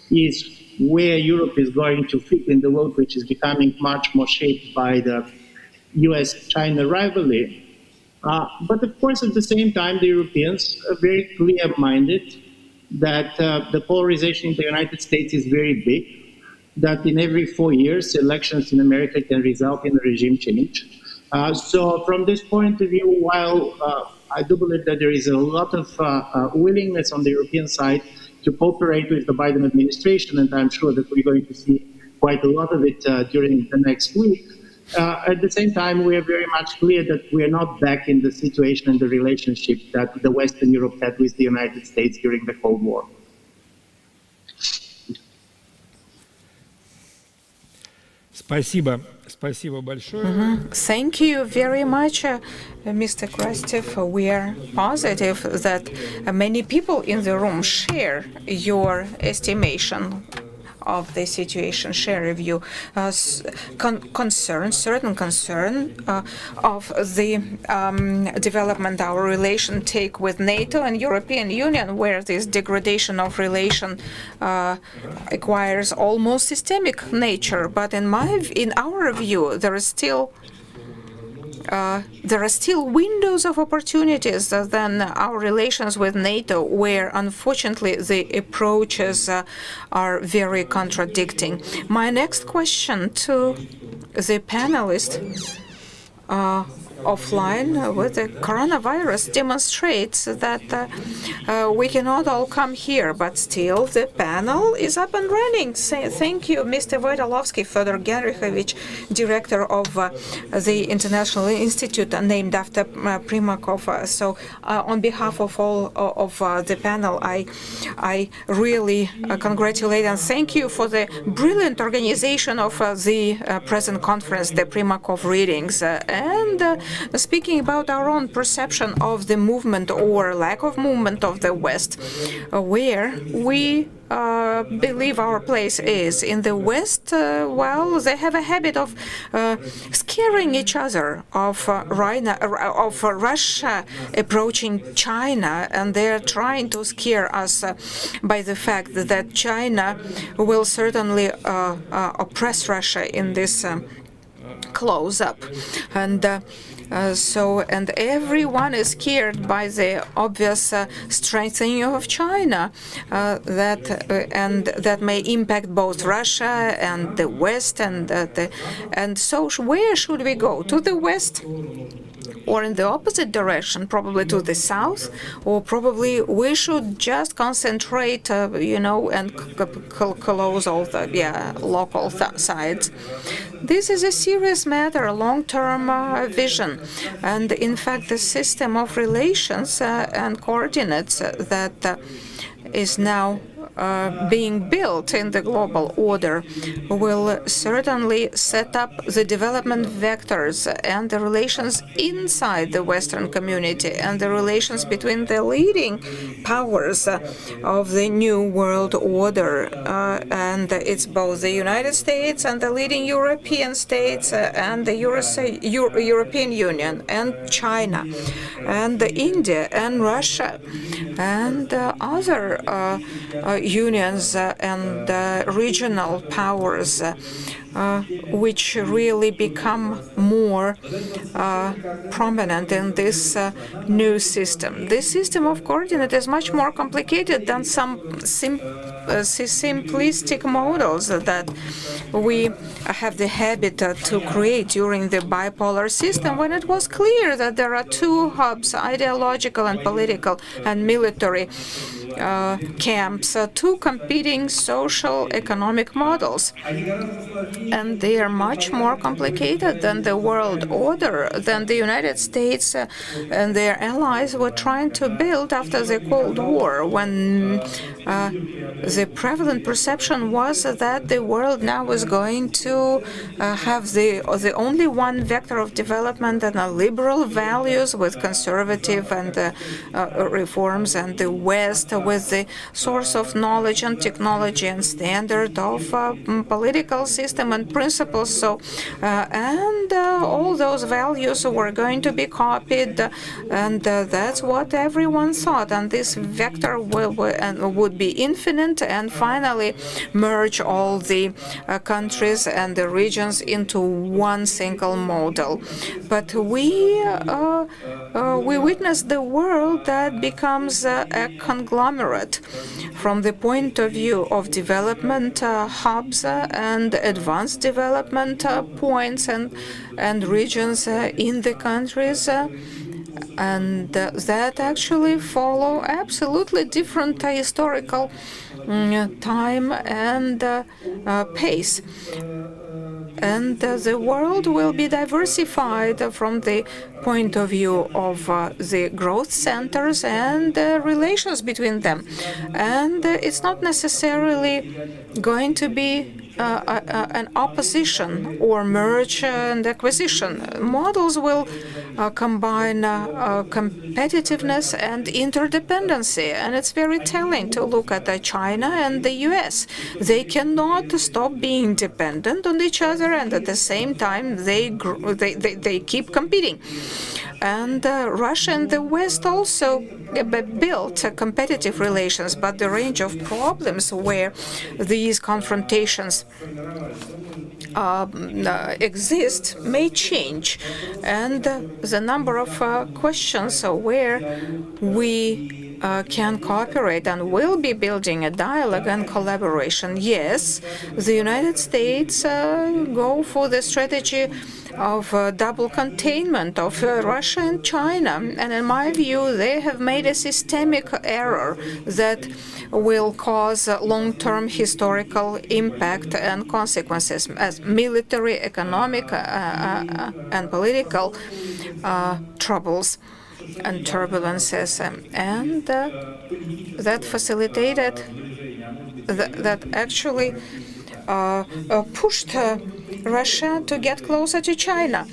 is where Europe is going to fit in the world, which is becoming much more shaped by the US-China rivalry. But of course, at the same time, the Europeans are very clear-minded that the polarization in the United States is very big, that in every 4 years, elections in America can result in a regime change. So from this point of view, while I do believe that there is a lot of willingness on the European side to cooperate with the Biden administration, and I'm sure that we're going to see quite a lot of it during the next week, at the same time, we are very much clear that we are not back in the situation and the relationship that the Western Europe had with the United States during the Cold War. Спасибо. Спасибо большое. Thank you very much, Mr. Krastev. We are positive that many people in the room share your estimation of the situation, share a view, certain concern of the development our relation take with NATO and European Union, where this degradation of relation acquires almost systemic nature. But in our view, there are still windows of opportunities than our relations with NATO, where unfortunately the approaches are very contradicting. My next question to the panelists offline with the coronavirus demonstrates that we cannot all come here, but still the panel is up and running. Thank you, Mr. Wojtolowski, Fyodor Genrikhovich, director of the International Institute named after Primakov. So on behalf of all of the panel, I really congratulate and thank you for the brilliant organization of the present conference, the Primakov Readings. And speaking about our own perception of the movement or lack of movement of the West, where we believe our place is. In the West, well, they have a habit of scaring each other of Russia approaching China, and they're trying to scare us by the fact that China will certainly oppress Russia in this close up. And and everyone is scared by the obvious strengthening of China that may impact both Russia and the West. And so where should we go? To the West? Or in the opposite direction, probably to the south, or probably we should just concentrate, and close all the local sides. This is a serious matter, a long-term vision, and in fact, the system of relations and coordinates that is now being built in the global order will certainly set up the development vectors and the relations inside the Western community and the relations between the leading powers of the new world order. And it's both the United States and the leading European states and the European Union and China and India and Russia and other unions and regional powers which really become more prominent in this new system. This system of coordinate is much more complicated than some simplistic models that we have the habit to create during the bipolar system, when it was clear that there are two hubs, ideological and political and military camps, two competing social economic models. And they are much more complicated than the world order, than the United States and their allies were trying to build after the Cold War, when the prevalent perception was that the world now is going to have the only one vector of development and liberal values with conservative and reforms, and the West with the source of knowledge and technology and standard of political system and principles. So, all those values were going to be copied, and that's what everyone thought. And this vector would be infinite and finally merge all the countries and the regions into one single model. But we witness the world that becomes a conglomerate from the point of view of development hubs and advanced development points and regions in the countries, and that actually follow absolutely different historical time and pace. And the world will be diversified from the point of view of the growth centers and the relations between them. And it's not necessarily going to be an opposition or merge and acquisition. Models will combine competitiveness and interdependency, and it's very telling to look at China and the US. They cannot stop being dependent on each other, and at the same time they keep competing. And Russia and the West also built competitive relations, but the range of problems where these confrontations exist may change, and the number of questions where we can cooperate and will be building a dialogue and collaboration. Yes, the United States go for the strategy of double containment of Russia and China, and in my view, they have made a systemic error that will cause long-term historical impact and consequences as military, economic, and political troubles and turbulences, and that facilitated, that actually pushed Russia to get closer to China,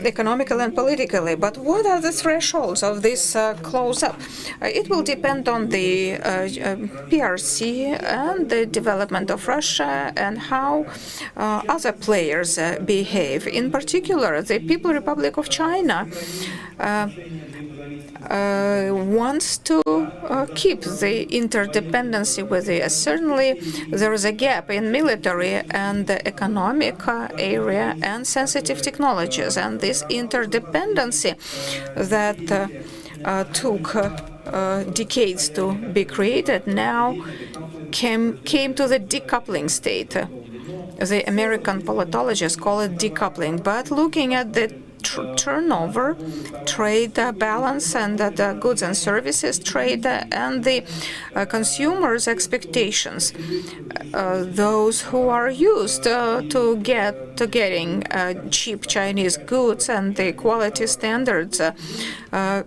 economically and politically. But what are the thresholds of this close-up? It will depend on the PRC and the development of Russia and how other players behave. In particular, the People's Republic of China wants to keep the interdependency with the US. Certainly, there is a gap in military and the economic area and sensitive technologies, and this interdependency that took decades to be created now came to the decoupling state. The American politologists call it decoupling, but looking at the turnover, trade balance, and the goods and services trade, and the consumers' expectations, those who are used to getting cheap Chinese goods and the quality standards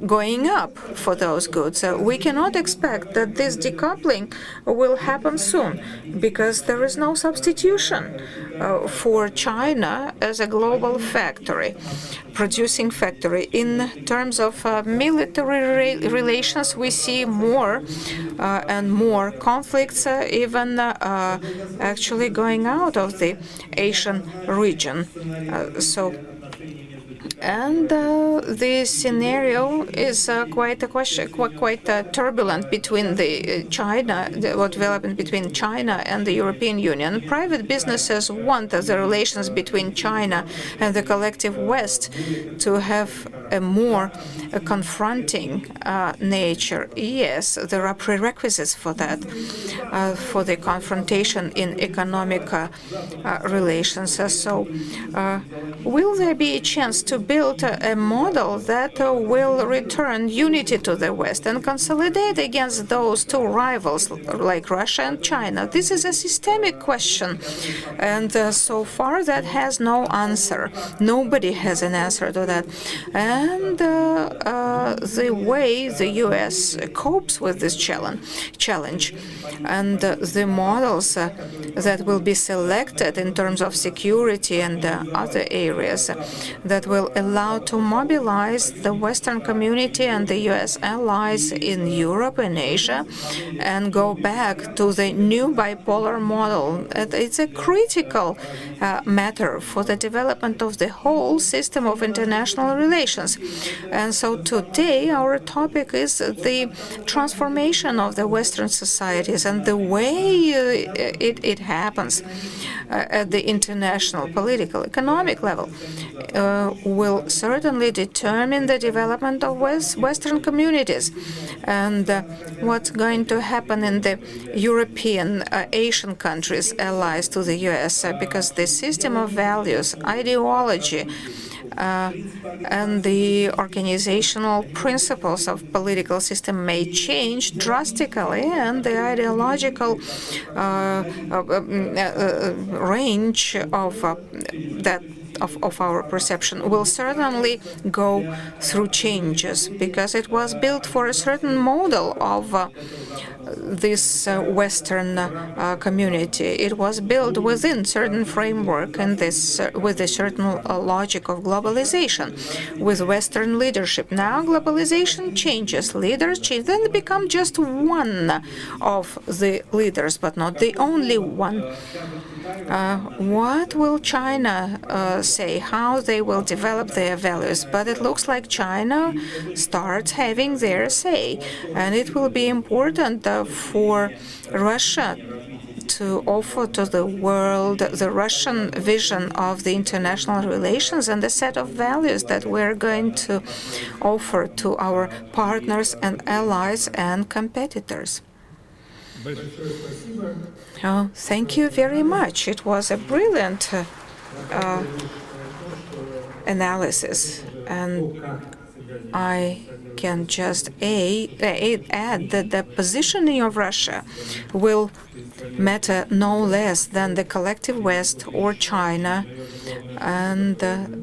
going up for those goods. We cannot expect that this decoupling will happen soon, because there is no substitution for China as a global factory, producing factory. In terms of military relations, we see more and more conflicts, even actually going out of the Asian region. And the scenario is quite turbulent between what development between China and the European Union. Private businesses want the relations between China and the collective West to have a more confronting nature. Yes, there are prerequisites for that, for the confrontation in economic relations. So, will there be a chance to build a model that will return unity to the West and consolidate against those two rivals like Russia and China? This is a systemic question, and so far that has no answer. Nobody has an answer to that. And the way the U.S. copes with this challenge and the models that will be selected in terms of security and other areas that will allow to mobilize the Western community and the U.S. allies in Europe and Asia and go back to the new bipolar model. It's a critical matter for the development of the whole system of international relations. And so today our topic is the transformation of the Western societies, and the way it happens at the international, political, economic level will certainly determine the development of Western communities and what's going to happen in the European, Asian countries, allies to the U.S., because the system of values, ideology, and the organizational principles of political system may change drastically, and the ideological range of our perception will certainly go through changes, because it was built for a certain model of this Western community. It was built within certain framework and with a certain logic of globalization, with Western leadership. Now globalization changes, leaders change, then they become just one of the leaders, but not the only one. What will China say, how they will develop their values? But it looks like China starts having their say, and it will be important for Russia to offer to the world the Russian vision of the international relations and the set of values that we're going to offer to our partners and allies and competitors. Oh, thank you very much. It was a brilliant analysis, and I can just add that the positioning of Russia will matter no less than the collective West or China, and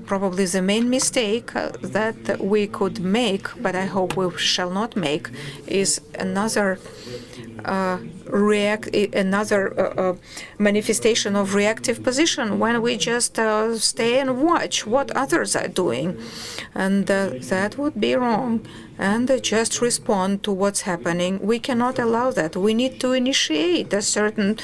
probably the main mistake that we could make, but I hope we shall not make, is another manifestation of reactive position when we just stay and watch what others are doing, and that would be wrong, and just respond to what's happening. We cannot allow that. We need to initiate certain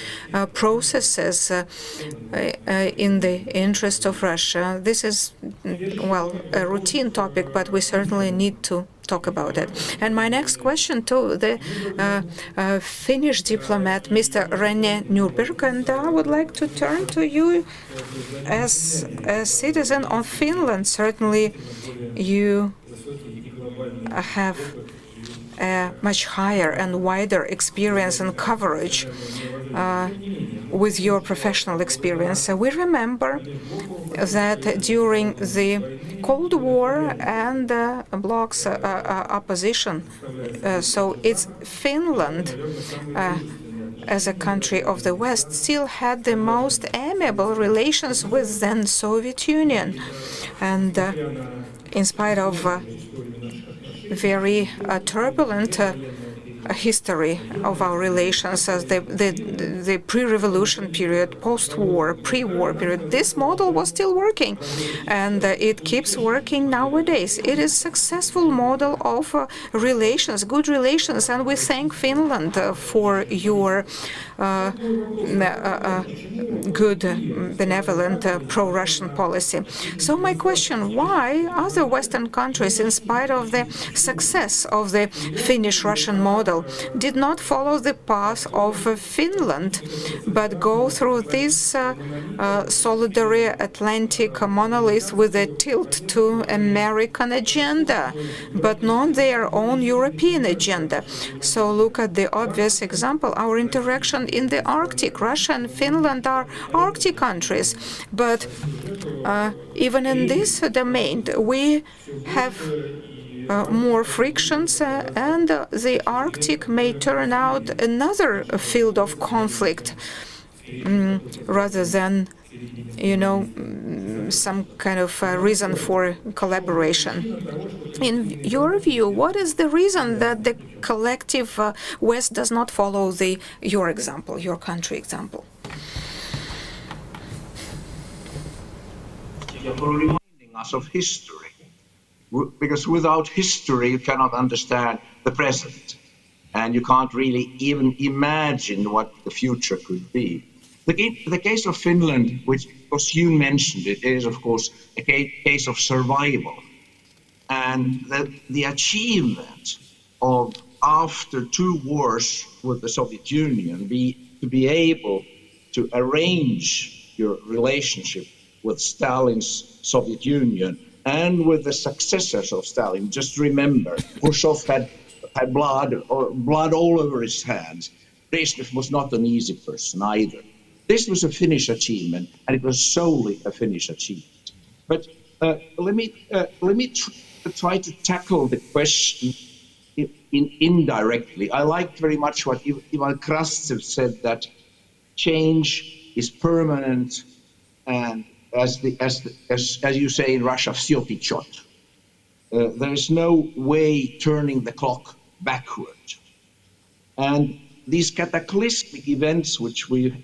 processes in the interest of Russia. This is, well, a routine topic, but we certainly need to talk about it. And my next question to the Finnish diplomat, Mr. René Nürberg, and I would like to turn to you as a citizen of Finland. Certainly you have a much higher and wider experience and coverage with your professional experience. We remember that during the Cold War and bloc's opposition, so it's Finland as a country of the West still had the most amiable relations with then Soviet Union. And in spite of very turbulent history of our relations as the pre-revolution period, post-war, pre-war period, this model was still working, and it keeps working nowadays. It is a successful model of relations, good relations, and we thank Finland for your good, benevolent, pro-Russian policy. So my question, why other Western countries, in spite of the success of the Finnish-Russian model, did not follow the path of Finland, but go through this solidary Atlantic monolith with a tilt to American agenda, but not their own European agenda? So look at the obvious example, our interaction in the Arctic. Russia and Finland are Arctic countries, but even in this domain, we have more frictions, and the Arctic may turn out another field of conflict rather than, some kind of reason for collaboration. In your view, what is the reason that the collective West does not follow your example, your country example? You're reminding us of history. Because without history, you cannot understand the present. And you can't really even imagine what the future could be. The case of Finland, which, of course, you mentioned it, is, of course, a case of survival. And the achievement of, after 2 wars with the Soviet Union, to be able to arrange your relationship with Stalin's Soviet Union and with the successors of Stalin. Just remember, Khrushchev had blood all over his hands. Brezhnev was not an easy person either. This was a Finnish achievement, and it was solely a Finnish achievement. But let me try to tackle the question indirectly. I liked very much what Ivan Krastsev said, that change is permanent, and as you say in Russia, всё течёт. There is no way turning the clock backward. And these cataclysmic events which we've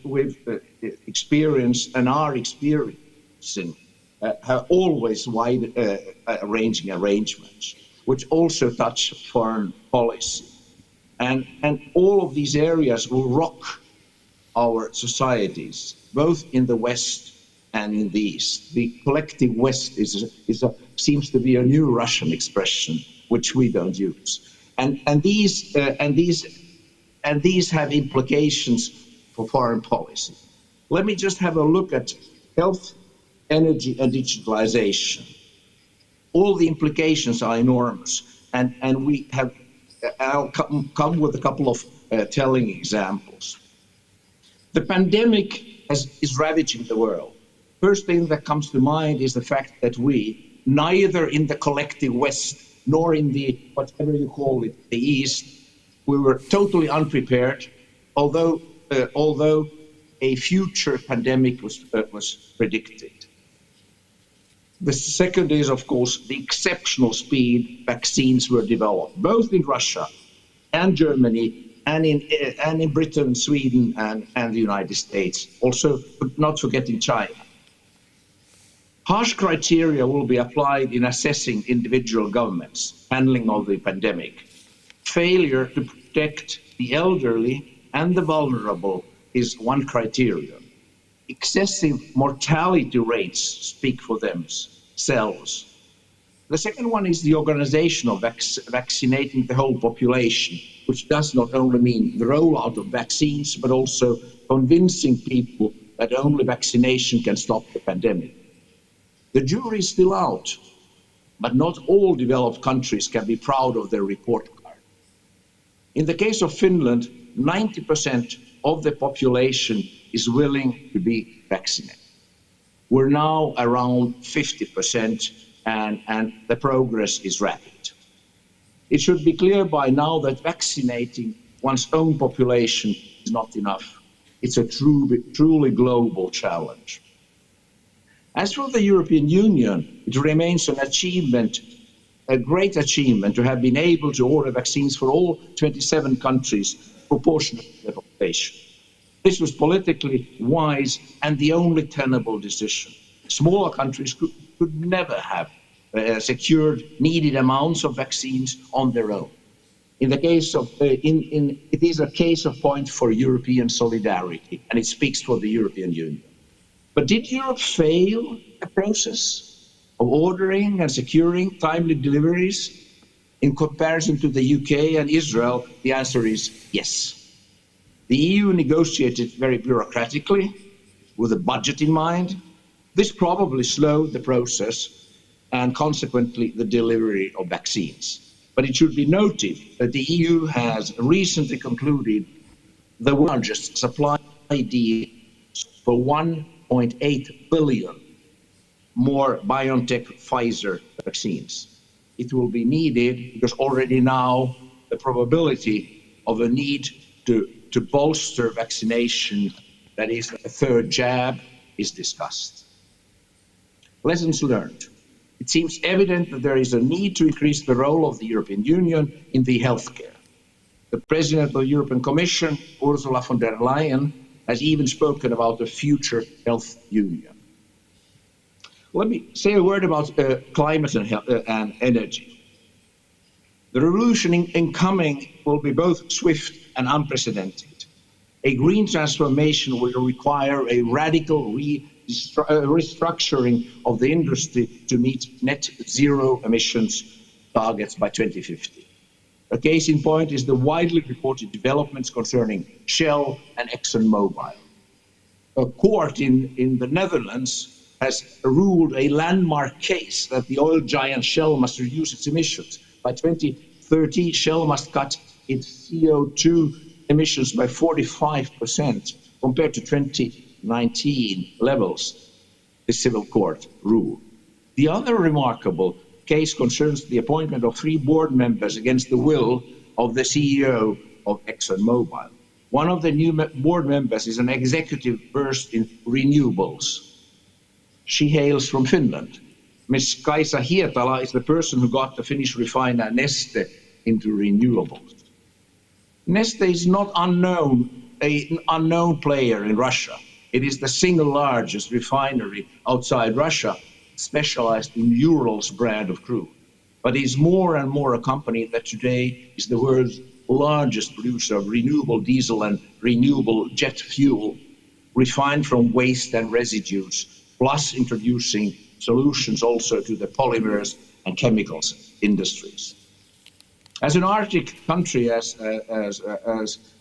experienced and are experiencing have always wide-ranging arrangements, which also touch foreign policy. And all of these areas will rock our societies, both in the West and in the East. The collective West seems to be a new Russian expression, which we don't use. And these have implications for foreign policy. Let me just have a look at health, energy, and digitalization. All the implications are enormous, and I'll come with a couple of telling examples. The pandemic is ravaging the world. First thing that comes to mind is the fact that we, neither in the collective West nor in the, whatever you call it, the East, we were totally unprepared, although a future pandemic was predicted. The second is, of course, the exceptional speed vaccines were developed, both in Russia and Germany, and in Britain, Sweden, and the United States. Also, not forgetting China. Harsh criteria will be applied in assessing individual governments' handling of the pandemic. Failure to protect the elderly and the vulnerable is one criterion. Excessive mortality rates speak for themselves. The second one is the organization of vaccinating the whole population, which does not only mean the rollout of vaccines, but also convincing people that only vaccination can stop the pandemic. The jury is still out, but not all developed countries can be proud of their report card. In the case of Finland, 90% of the population is willing to be vaccinated. We're now around 50%, and the progress is rapid. It should be clear by now that vaccinating one's own population is not enough. It's a truly global challenge. As for the European Union, it remains an achievement, a great achievement, to have been able to order vaccines for all 27 countries proportionate to their population. This was politically wise and the only tenable decision. Smaller countries could never have secured needed amounts of vaccines on their own. It is a case of point for European solidarity, and it speaks for the European Union. But did Europe fail the process of ordering and securing timely deliveries? In comparison to the UK and Israel, the answer is yes. The EU negotiated very bureaucratically, with a budget in mind. This probably slowed the process and consequently the delivery of vaccines. But it should be noted that the EU has recently concluded the largest supply deal for 1.8 billion more BioNTech Pfizer vaccines. It will be needed because already now the probability of a need to bolster vaccination, that is a third jab, is discussed. Lessons learned. It seems evident that there is a need to increase the role of the European Union in the healthcare. The President of the European Commission, Ursula von der Leyen, has even spoken about a future health union. Let me say a word about climate and energy. The revolution incoming will be both swift and unprecedented. A green transformation will require a radical restructuring of the industry to meet net zero emissions targets by 2050. A case in point is the widely reported developments concerning Shell and ExxonMobil. A court in the Netherlands has ruled a landmark case that the oil giant Shell must reduce its emissions. By 2030, Shell must cut its CO2 emissions by 45% compared to 2019 levels, the civil court ruled. The other remarkable case concerns the appointment of 3 board members against the will of the CEO of ExxonMobil. One of the new board members is an executive versed in renewables. She hails from Finland. Ms. Kaisa Hietala is the person who got the Finnish refiner Neste into renewables. Neste is not an unknown player in Russia. It is the single largest refinery outside Russia, specialized in Urals brand of crude. But it is more and more a company that today is the world's largest producer of renewable diesel and renewable jet fuel, refined from waste and residues, plus introducing solutions also to the polymers and chemicals industries. As an Arctic country, as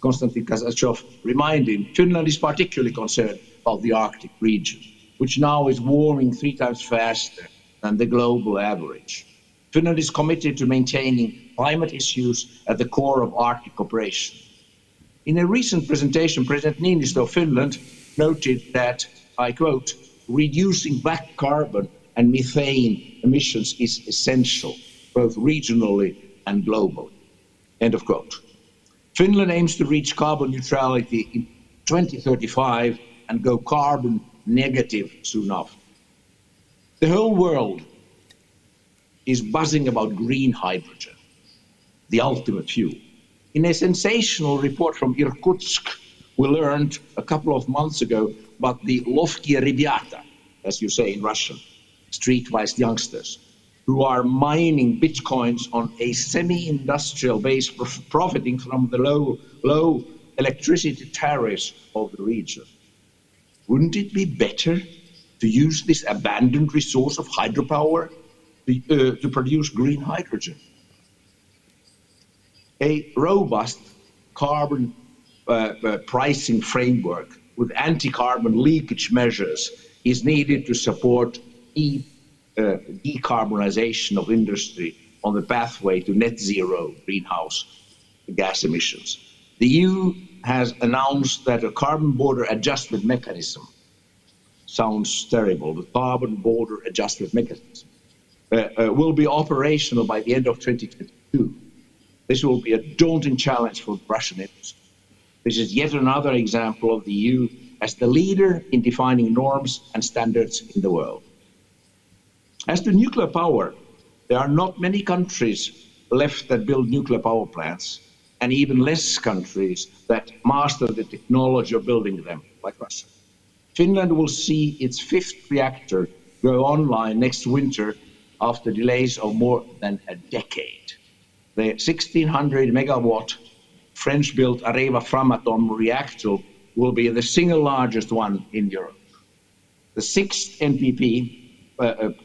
Konstantin Kazachov reminded, Finland is particularly concerned about the Arctic region, which now is warming 3 times faster than the global average. Finland is committed to maintaining climate issues at the core of Arctic cooperation. In a recent presentation, President Niinistö of Finland noted that, I quote, reducing black carbon and methane emissions is essential, both regionally and globally, end of quote. Finland aims to reach carbon neutrality in 2035 and go carbon negative soon after. The whole world is buzzing about green hydrogen, the ultimate fuel. In a sensational report from Irkutsk, we learned a couple of months ago about the Lovkie Rybiata, as you say in Russian, streetwise youngsters, who are mining bitcoins on a semi-industrial base, profiting from the low electricity tariffs of the region. Wouldn't it be better to use this abandoned resource of hydropower to produce green hydrogen. A robust carbon pricing framework with anti-carbon leakage measures is needed to support decarbonization of industry on the pathway to net zero greenhouse gas emissions. The EU has announced that a carbon border adjustment mechanism, sounds terrible, the carbon border adjustment mechanism, will be operational by the end of 2022. This will be a daunting challenge for the Russian industry. This is yet another example of the EU as the leader in defining norms and standards in the world. As to nuclear power, there are not many countries left that build nuclear power plants, and even less countries that master the technology of building them, like Russia. Finland will see its 5th reactor go online next winter after delays of more than a decade. The 1,600 megawatt French-built Areva Framatome reactor will be the single largest one in Europe. The 6th NPP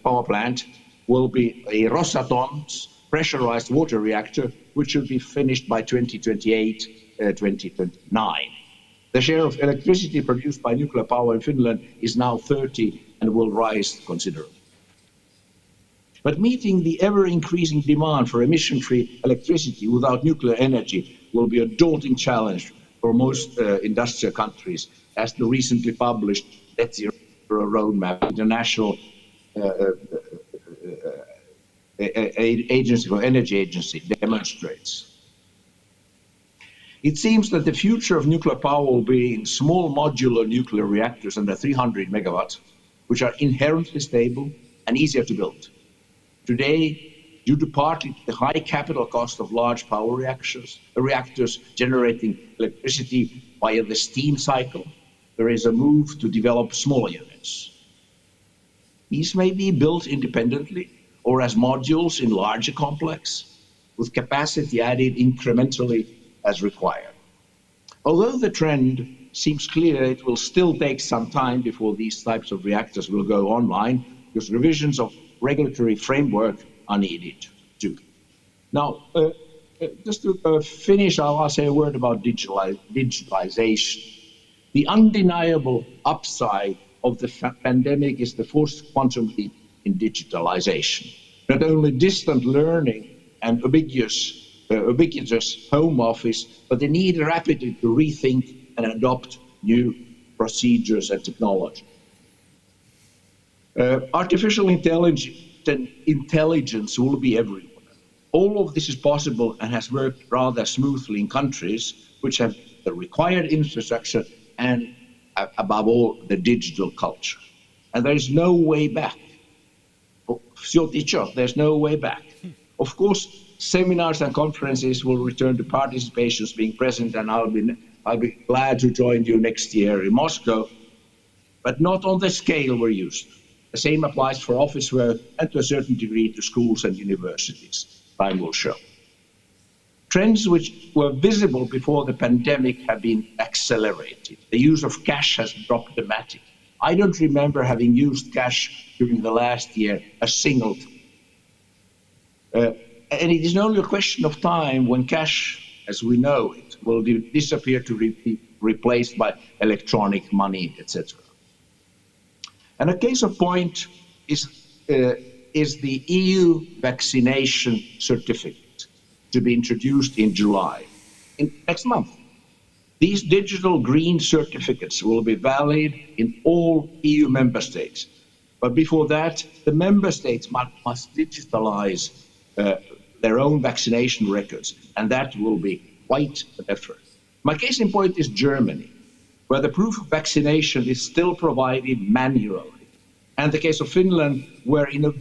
power plant will be a Rosatom's pressurized water reactor, which should be finished by 2028-2029. The share of electricity produced by nuclear power in Finland is now 30% and will rise considerably. But meeting the ever-increasing demand for emission-free electricity without nuclear energy will be a daunting challenge for most industrial countries, as the recently published Net Zero Roadmap, International Agency for Energy Agency, demonstrates. It seems that the future of nuclear power will be in small modular nuclear reactors under 300 megawatts, which are inherently stable and easier to build. Today, due to partly the high capital cost of large power reactors generating electricity via the steam cycle, there is a move to develop smaller units. These may be built independently or as modules in larger complex, with capacity added incrementally as required. Although the trend seems clear, it will still take some time before these types of reactors will go online, because revisions of regulatory framework are needed too. Now, just to finish, I'll say a word about digitalization. The undeniable upside of the pandemic is the forced quantum leap in digitalization. Not only distant learning and ubiquitous home office, but the need rapidly to rethink and adopt new procedures and technology. Artificial intelligence will be everywhere. All of this is possible and has worked rather smoothly in countries which have the required infrastructure and, above all, the digital culture. And there is no way back. There's no way back. Of course, seminars and conferences will return to participations being present, and I'll be glad to join you next year in Moscow, but not on the scale we're used to. The same applies for office work and to a certain degree to schools and universities. Time will show. Trends which were visible before the pandemic have been accelerated. The use of cash has dropped dramatically. I don't remember having used cash during the last year a single time. And it is only a question of time when cash, as we know it, will disappear to be replaced by electronic money, etc. And a case of point is the EU vaccination certificate to be introduced in July, next month. These digital green certificates will be valid in all EU member states. But before that, the member states must digitalize their own vaccination records, and that will be quite an effort. My case in point is Germany, where the proof of vaccination is still provided manually. And the case of Finland, where in a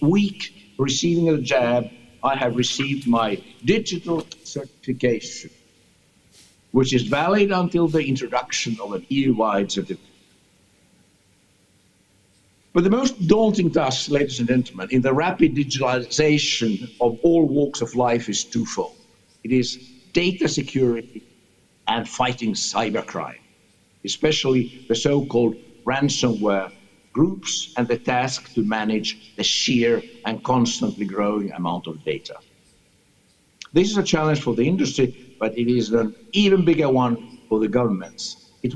week receiving a jab, I have received my digital certification, which is valid until the introduction of an EU-wide certificate. But the most daunting task, ladies and gentlemen, in the rapid digitalization of all walks of life is twofold. It is data security and fighting cybercrime, especially the so-called ransomware groups and the task to manage the sheer and constantly growing amount of data. This is a challenge for the industry, but it is an even bigger one for the governments. It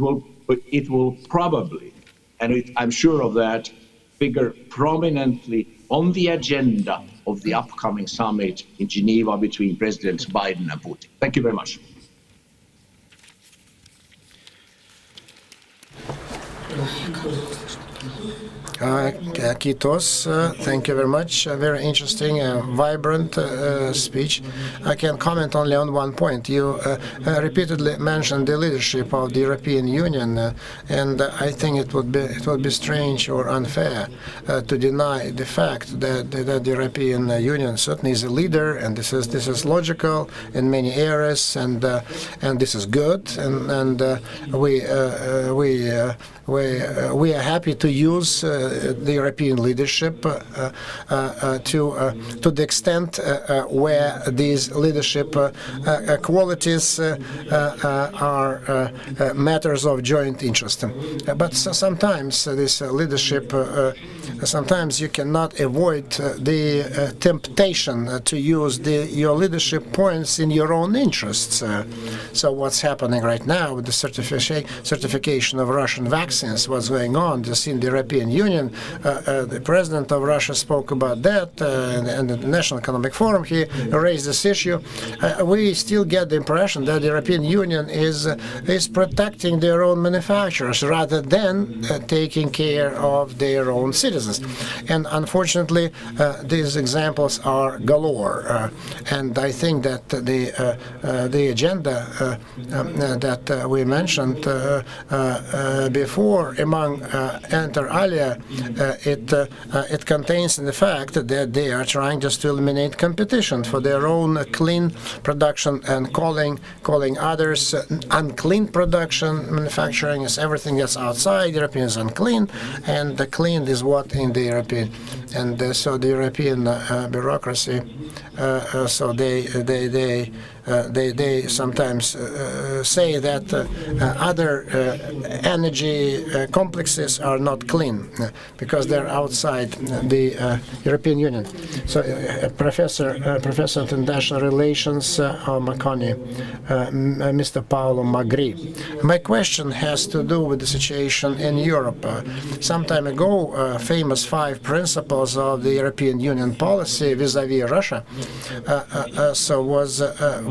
will probably, and I'm sure of that, figure prominently on the agenda of the upcoming summit in Geneva between Presidents Biden and Putin. Thank you very much. Kitos, thank you very much. A very interesting, vibrant speech. I can comment only on one point. You repeatedly mentioned the leadership of the European Union, and I think it would be strange or unfair to deny the fact that the European Union certainly is a leader, and this is logical in many areas, and this is good, and we are happy to use the European leadership to the extent where these leadership qualities are matters of joint interest. But sometimes this leadership, sometimes you cannot avoid the temptation to use your leadership points in your own interests. So what's happening right now with the certification of Russian vaccines, what's going on just in the European Union, the president of Russia spoke about that, and the National Economic Forum, he raised this issue. We still get the impression that the European Union is protecting their own manufacturers rather than taking care of their own citizens. And unfortunately, these examples are galore. And I think that the agenda that we mentioned before, among inter alia, it contains the fact that they are trying just to eliminate competition for their own clean production and calling others unclean production. Manufacturing is everything that's outside. European is unclean, and the clean is what in the European. And so the European bureaucracy, so they sometimes say that other energy complexes are not clean because they're outside the European Union. So, Professor of International Relations, Maconi, Mr. Paolo Magri. My question has to do with the situation in Europe. Some time ago, famous 5 principles of the European Union policy vis-à-vis Russia was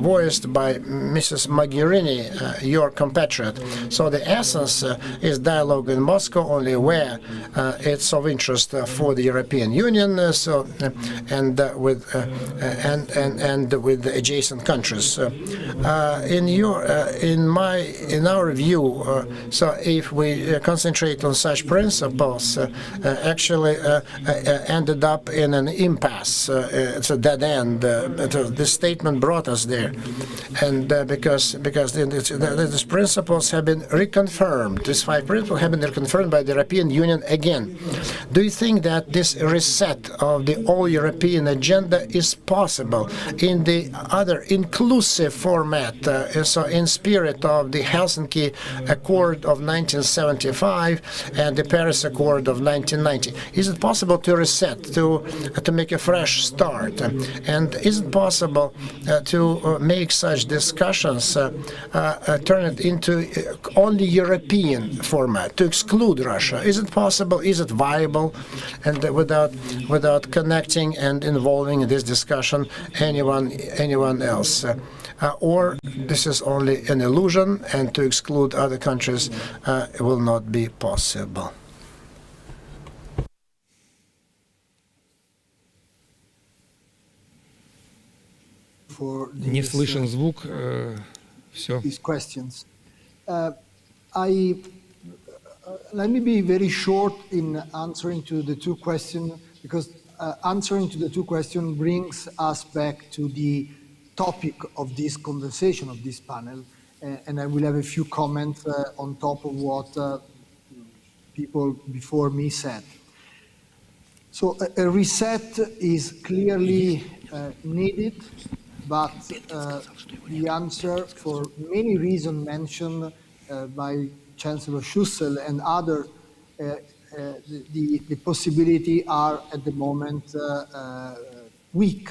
voiced by Mrs. Mogherini, your compatriot. So the essence is dialogue in Moscow only where it's of interest for the European Union, and with the adjacent countries. In our view, so if we concentrate on such principles, actually ended up in an impasse. It's a dead end. This statement brought us there, and because these principles have been reconfirmed. These 5 principles have been reconfirmed by the European Union again. Do you think that this reset of the all-European agenda is possible in the other inclusive format, so in spirit of the Helsinki Accord of 1975 and the Paris Accord of 1990? Is it possible to reset, to make a fresh start? And is it possible to make such discussions, turn it into only European format, to exclude Russia? Is it possible? Is it viable? And without connecting and involving in this discussion anyone else? Or this is only an illusion, and to exclude other countries will not be possible. Не слышен звук. Все. These questions. Let me be very short in answering to the 2 questions, because answering to the 2 questions brings us back to the topic of this conversation, of this panel, and I will have a few comments on top of what people before me said. So a reset is clearly needed, but the answer, for many reasons mentioned by Chancellor Schussel and others, the possibility are at the moment weak.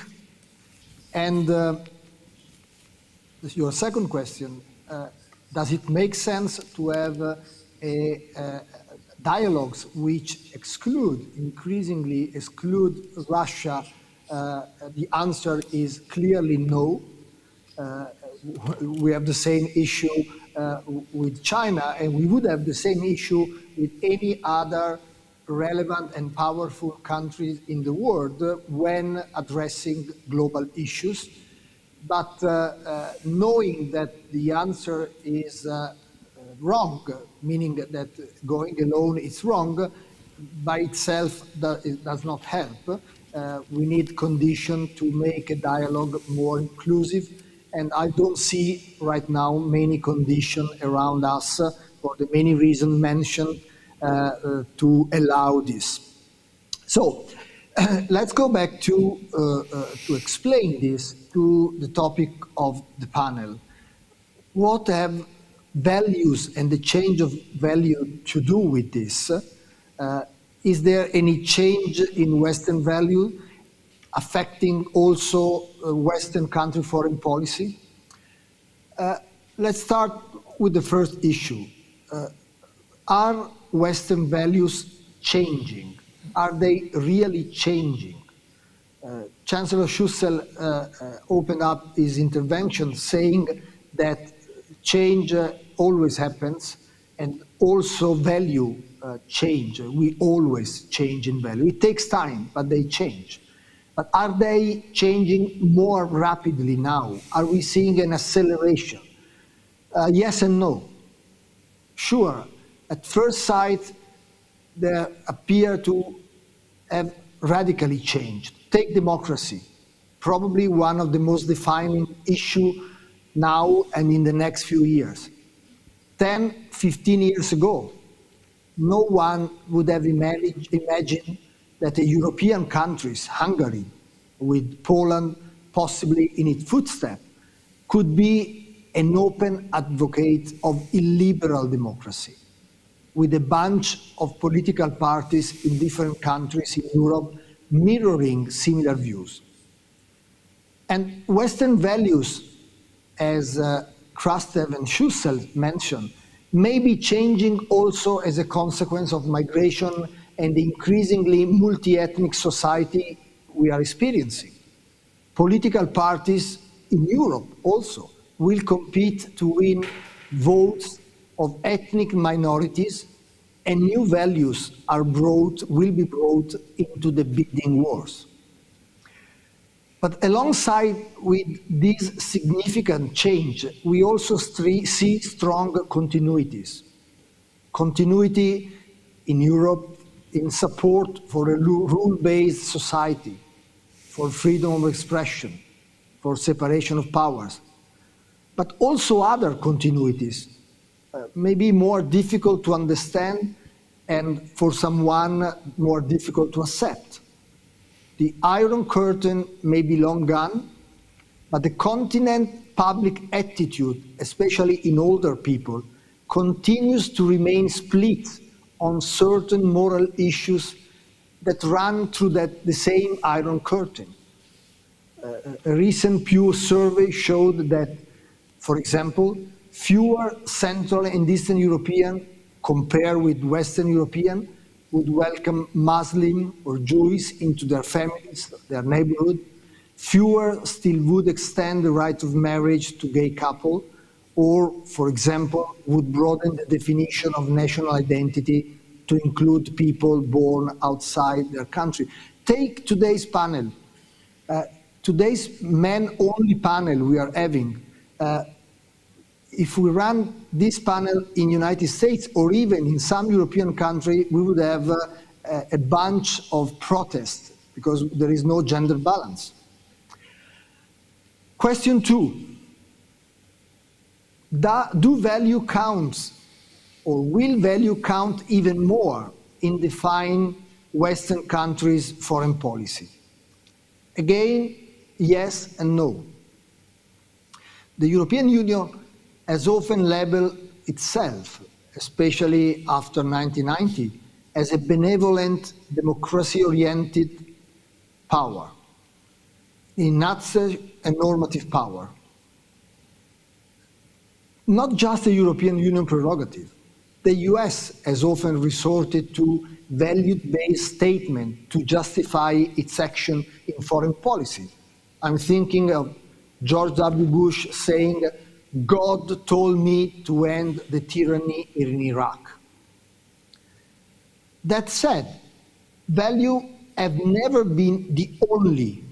And your second question, does it make sense to have dialogues which increasingly exclude Russia? The answer is clearly no. We have the same issue with China, and we would have the same issue with any other relevant and powerful countries in the world when addressing global issues. But knowing that the answer is wrong, meaning that going alone is wrong, by itself it does not help. We need conditions to make a dialogue more inclusive, and I don't see right now many conditions around us for the many reasons mentioned to allow this. So let's go back to explain this to the topic of the panel. What have values and the change of value to do with this? Is there any change in Western value affecting also Western country foreign policy? Let's start with the first issue. Are Western values changing? Are they really changing? Chancellor Schussel opened up his intervention saying that change always happens, and also value change. We always change in value. It takes time, but they change. But are they changing more rapidly now? Are we seeing an acceleration? Yes and no. Sure, at first sight, they appear to have radically changed. Take democracy, probably one of the most defining issues now and in the next few years. 10, 15 years ago, no one would have imagined that the European countries, Hungary, with Poland possibly in its footsteps, could be an open advocate of illiberal democracy, with a bunch of political parties in different countries in Europe mirroring similar views. And Western values, as Krastev and Schussel mentioned, may be changing also as a consequence of migration and the increasingly multi-ethnic society we are experiencing. Political parties in Europe also will compete to win votes of ethnic minorities, and new values will be brought into the bidding wars. But alongside with this significant change, we also see strong continuities. Continuity in Europe in support for a rule-based society, for freedom of expression, for separation of powers, but also other continuities, maybe more difficult to understand and for someone more difficult to accept. The Iron Curtain may be long gone, but the continent public attitude, especially in older people, continues to remain split on certain moral issues that run through the same Iron Curtain. A recent Pew survey showed that, for example, fewer Central and Eastern Europeans compared with Western Europeans would welcome Muslim or Jews into their families, their neighborhood. Fewer still would extend the right of marriage to gay couples, or, for example, would broaden the definition of national identity to include people born outside their country. Take today's panel. Today's men-only panel we are having. If we run this panel in the United States or even in some European country, we would have a bunch of protests because there is no gender balance. Question 2. Do value count, or will value count even more in defining Western countries' foreign policy? Again, yes and no. The European Union has often labeled itself, especially after 1990, as a benevolent, democracy-oriented power, in nutshell, a normative power. Not just a European Union prerogative. The US has often resorted to value-based statement to justify its action in foreign policy. I'm thinking of George W. Bush saying, "God told me to end the tyranny in Iraq." That said, value have never been the only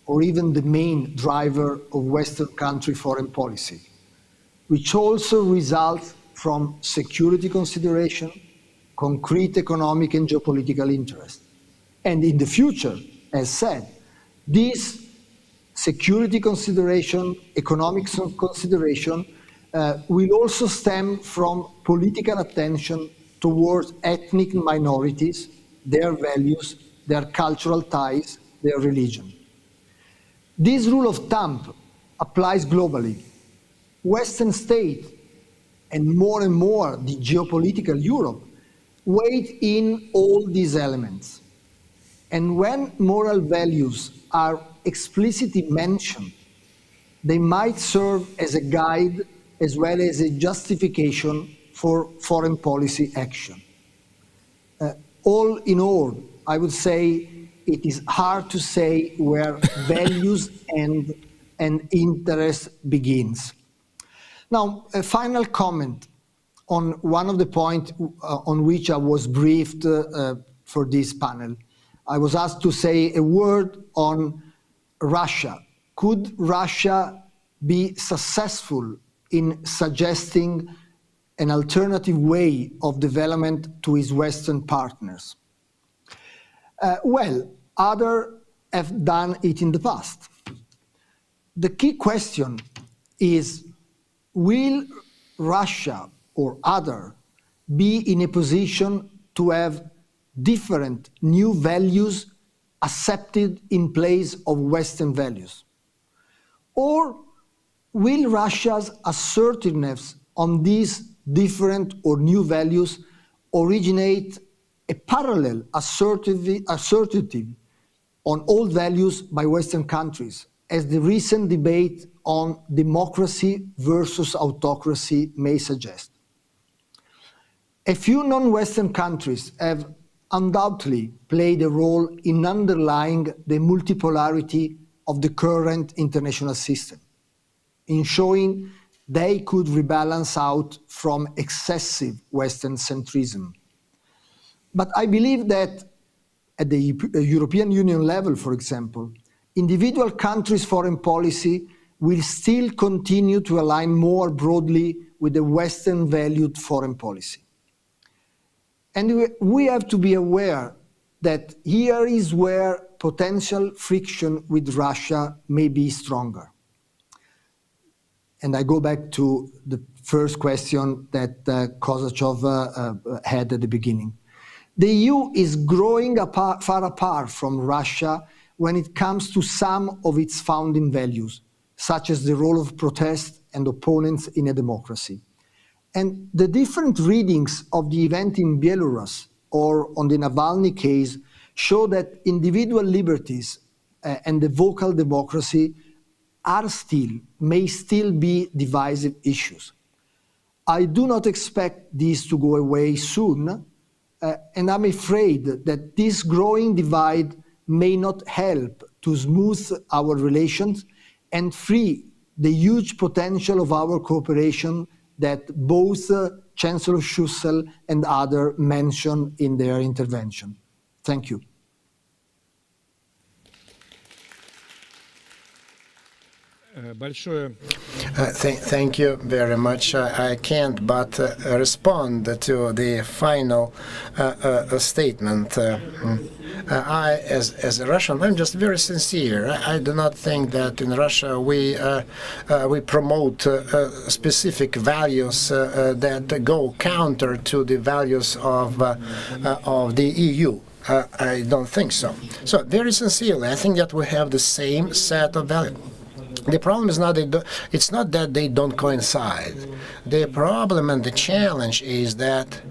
or even the main driver of Western country foreign policy, which also results from security consideration, concrete economic and geopolitical interest. And in the future, as said, these security consideration, economic consideration, will also stem from political attention towards ethnic minorities, their values, their cultural ties, their religion. This rule of thumb applies globally. Western states, and more the geopolitical Europe, weigh in all these elements. And when moral values are explicitly mentioned, they might serve as a guide as well as a justification for foreign policy action. All in all, I would say it is hard to say where values end and interest begins. Now, a final comment on one of the points on which I was briefed for this panel. I was asked to say a word on Russia. Could Russia be successful in suggesting an alternative way of development to its Western partners? Well, others have done it in the past. The key question is, will Russia or others be in a position to have different new values accepted in place of Western values? Or will Russia's assertiveness on these different or new values originate a parallel assertive on old values by Western countries, as the recent debate on democracy versus autocracy may suggest? A few non-Western countries have undoubtedly played a role in underlying the multipolarity of the current international system, in showing they could rebalance out from excessive Western centrism. But I believe that at the European Union level, for example, individual countries' foreign policy will still continue to align more broadly with the Western valued foreign policy. And we have to be aware that here is where potential friction with Russia may be stronger. And I go back to the first question that Kozachev had at the beginning. The EU is growing far apart from Russia when it comes to some of its founding values, such as the role of protest and opponents in a democracy. And the different readings of the event in Belarus or on the Navalny case show that individual liberties and the vocal democracy may still be divisive issues. I do not expect these to go away soon, and I'm afraid that this growing divide may not help to smooth our relations and free the huge potential of our cooperation that both Chancellor Schussel and others mentioned in their intervention. Thank you. Thank you very much. I can't but respond to the final statement. I, as a Russian, I'm just very sincere. I do not think that in Russia we promote specific values that go counter to the values of the EU. I don't think so. So very sincerely, I think that we have the same set of values. The problem is it's not that they don't coincide. The problem and the challenge is that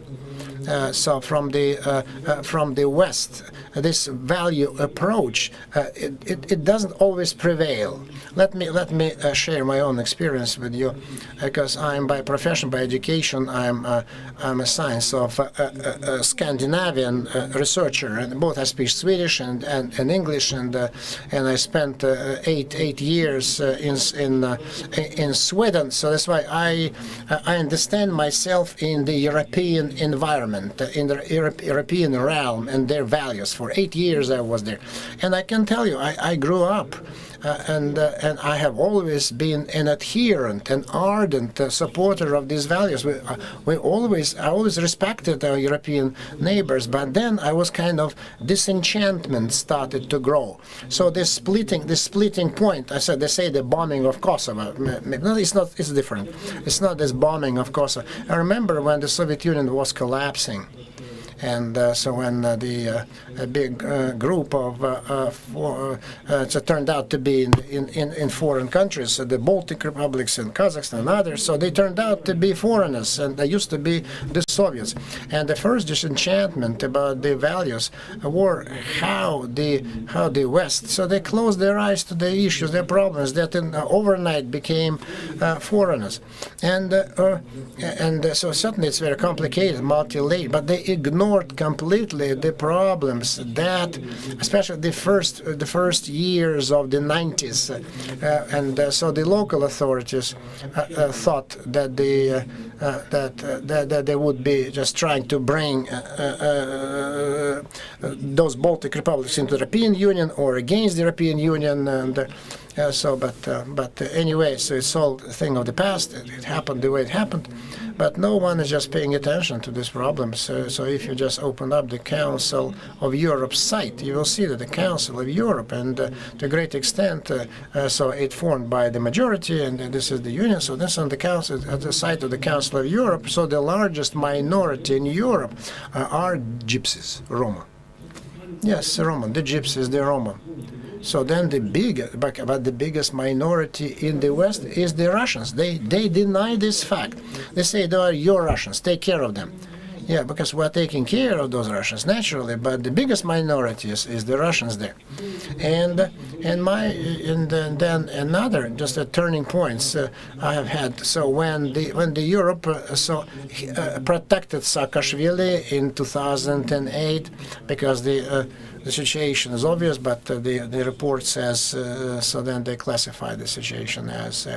So from the West, this value approach, it doesn't always prevail. Let me share my own experience with you, because I'm by profession, by education, I'm a science of Scandinavian researcher, and both I speak Swedish and English, and I spent 8 years in Sweden. So that's why I understand myself in the European environment, in the European realm and their values. For 8 years I was there, and I can tell you, I grew up. And I have always been an adherent, an ardent supporter of these values. I always respected our European neighbors, but then I was kind of disenchantment started to grow. So this splitting point. I said, they say the bombing of Kosovo. No, it's not. It's different. It's not this bombing of Kosovo. I remember when the Soviet Union was collapsing. And so when the big group of it turned out to be in foreign countries, the Baltic republics and Kazakhstan and others, so they turned out to be foreigners, and they used to be the Soviets. And the first disenchantment about the values were how the West, so they closed their eyes to the issues, their problems that overnight became foreigners. And so certainly it's very complicated, multi-layered, but they ignored completely the problems that, especially the first years of the 90s, and so the local authorities thought that they would be just trying to bring those Baltic republics into the European Union or against the European Union, and but anyway, so it's all a thing of the past. It happened the way it happened. But no one is just paying attention to these problems. So if you just open up the Council of Europe site, you will see that the Council of Europe, and to a great extent, so it's formed by the majority, and this is the Union. So this on the Council, at the site of the Council of Europe. So the largest minority in Europe are Gypsies, Roma. Yes, Roma. The Gypsies, the Roma. So then the biggest minority in the West is the Russians. They deny this fact. They say they are your Russians. Take care of them. Yeah, because we're taking care of those Russians naturally, but the biggest minority is the Russians there. And then another just a turning points I have had. So when the Europe protected Saakashvili in 2008, because the situation is obvious, but the report says so. Then they classify the situation as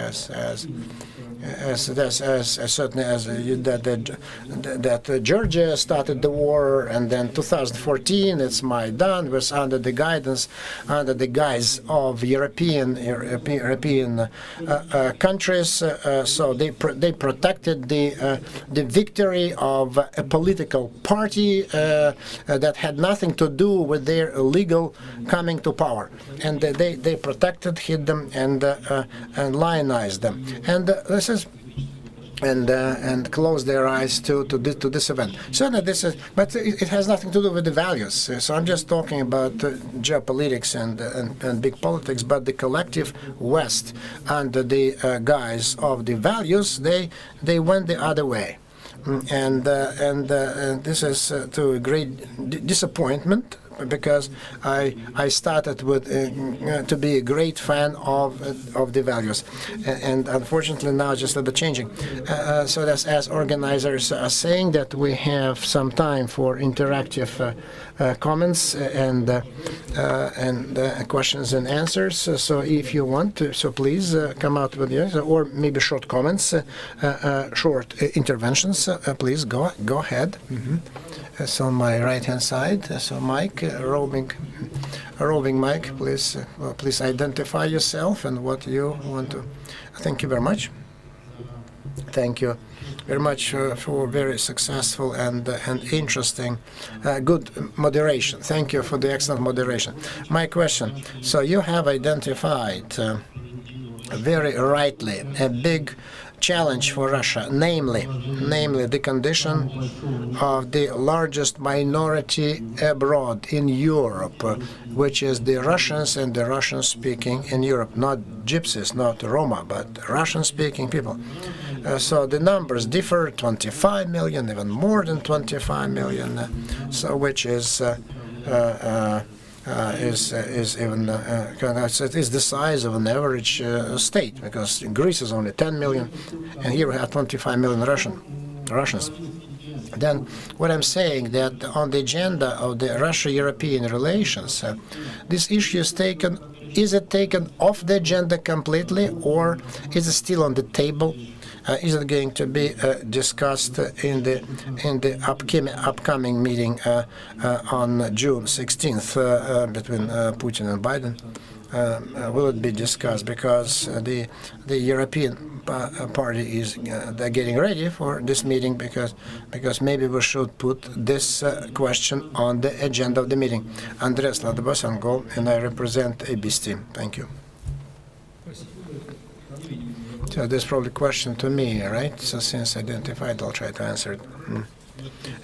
certainly as that Georgia started the war, and then 2014 it's Maidan was under the guise of European countries. So they protected the victory of a political party that had nothing to do with their illegal coming to power, and they protected, hid them, and lionized them, and this is. And close their eyes to this event. Certainly, this is, but it has nothing to do with the values. So I'm just talking about geopolitics and big politics. But the collective West, under the guise of the values, they went the other way, and this is to a great disappointment. Because I started with to be a great fan of the values, and unfortunately now just a little bit changing. So that's, as organizers are saying, that we have some time for interactive comments and questions and answers. So if you want to, so please come out with yours, or maybe short comments, short interventions. Please go ahead. So on my right-hand side, so Mike, roving Mike, please identify yourself and what you want to. Thank you very much. Thank you very much for very successful and interesting, good moderation. Thank you for the excellent moderation. My question, so you have identified very rightly a big challenge for Russia, namely the condition of the largest minority abroad in Europe, which is the Russians and the Russian-speaking in Europe, not gypsies, not Roma, but Russian-speaking people. So the numbers differ, 25 million, even more than 25 million, so which is even it is the size of an average state, because Greece is only 10 million, and here we have 25 million Russians. Then what I'm saying that on the agenda of the Russia-European relations, this issue is taken. Is it taken off the agenda completely, or is it still on the table? Is it going to be discussed in the upcoming meeting on June 16th between Putin and Biden? Will it be discussed? Because the European Party is they're getting ready for this meeting, because maybe we should put this question on the agenda of the meeting. Andres Ladabas, Angol, and I represent ABC team. Thank you. So this is probably a question to me, right? So since identified, I'll try to answer it.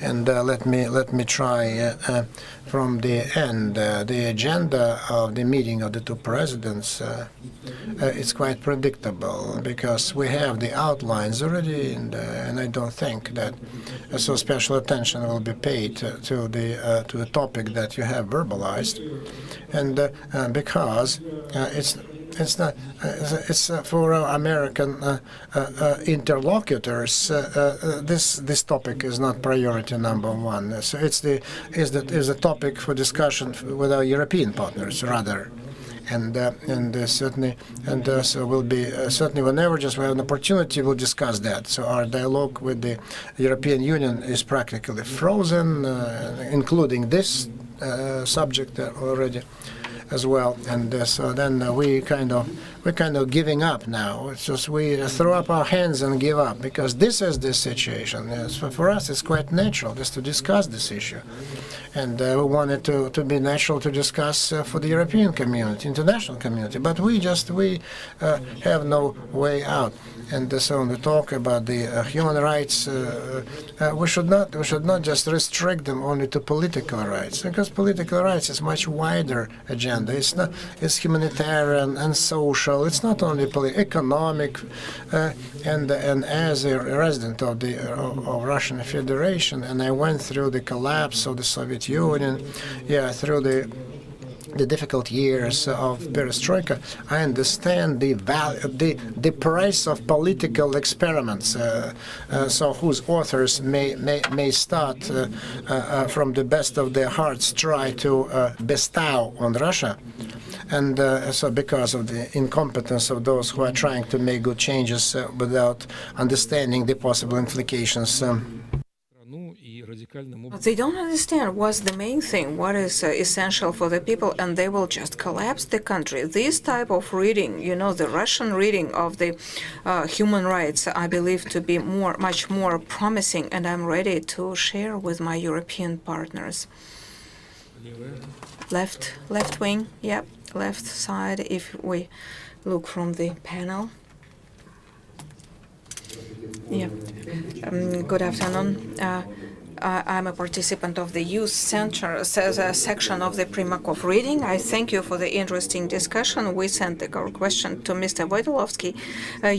And let me try from the end. The agenda of the meeting of the two presidents it's quite predictable, because we have the outlines already, and I don't think that so special attention will be paid to the topic that you have verbalized, and because it's for our American interlocutors. This topic is not priority number one. So it's a topic for discussion with our European partners rather. And certainly, so we'll be certainly whenever just we have an opportunity, we'll discuss that. So our dialogue with the European Union is practically frozen, including this subject already as well. And so then we're kind of giving up now. It's just we throw up our hands and give up, because this is the situation. So for us, it's quite natural just to discuss this issue. And we want it to be natural to discuss for the European community, international community. But we have no way out. And so when we talk about the human rights, we should not just restrict them only to political rights, because political rights is much wider agenda. It's humanitarian and social. It's not only economic. And as a resident of Russian Federation, and I went through the collapse of the Soviet Union, through the difficult years of perestroika, I understand the price of political experiments. So whose authors may start from the best of their hearts try to bestow on Russia, and so because of the incompetence of those who are trying to make good changes without understanding the possible implications. They don't understand what's the main thing, what is essential for the people, and they will just collapse the country. This type of reading, the Russian reading of the human rights, I believe to be much more promising, and I'm ready to share with my European partners. Left wing, left side, if we look from the panel. Good afternoon. I'm a participant of the Youth Center section of the Primakov Reading. I thank you for the interesting discussion. We sent our question to Mr. Wojtolowski.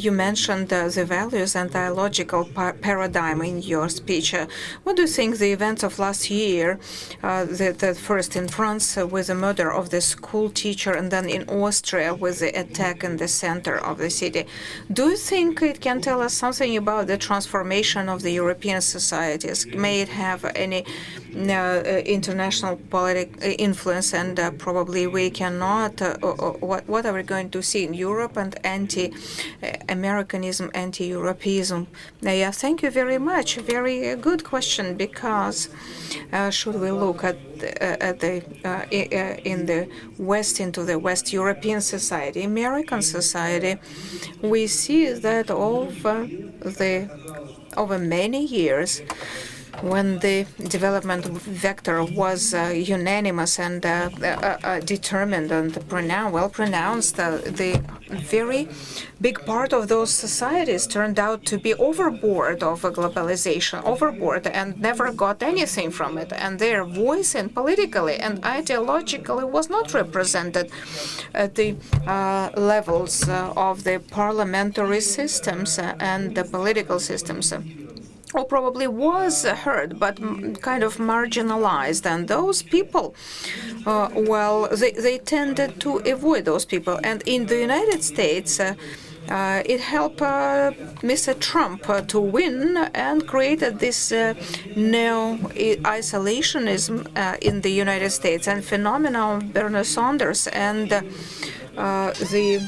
You mentioned the values and dialogical paradigm in your speech. What do you think the events of last year, the first in France with the murder of the school teacher, and then in Austria with the attack in the center of the city, do you think it can tell us something about the transformation of the European societies? May it have any international political influence, and probably we cannot. What are we going to see in Europe, and anti-Americanism, anti-Europeism? Thank you very much. Very good question, because should we look at in the West, into the West European society, American society, we see that over many years, when the development vector was unanimous and determined and well pronounced, the very big part of those societies turned out to be overboard of globalization, overboard, and never got anything from it. And their voice and politically and ideologically was not represented at the levels of the parliamentary systems and the political systems. Or probably was heard, but kind of marginalized. And those people, well, they tended to avoid those people. And in the United States, it helped Mr. Trump to win and created this neo-isolationism in the United States and phenomenon of Bernie Sanders and the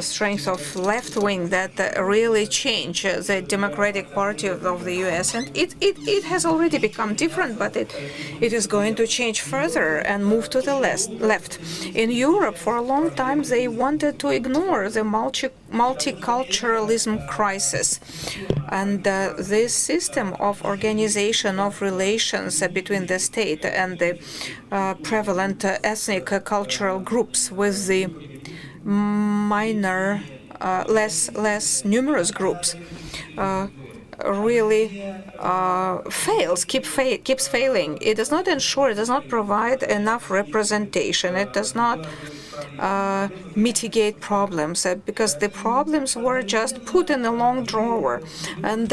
strength of left wing that really changed the Democratic Party of the U.S. And it has already become different, but it is going to change further and move to the left. In Europe, for a long time, they wanted to ignore the multiculturalism crisis. And this system of organization of relations between the state and the prevalent ethnic cultural groups with the minor, less numerous groups really keeps failing. It does not ensure, it does not provide enough representation. It does not mitigate problems because the problems were just put in a long drawer and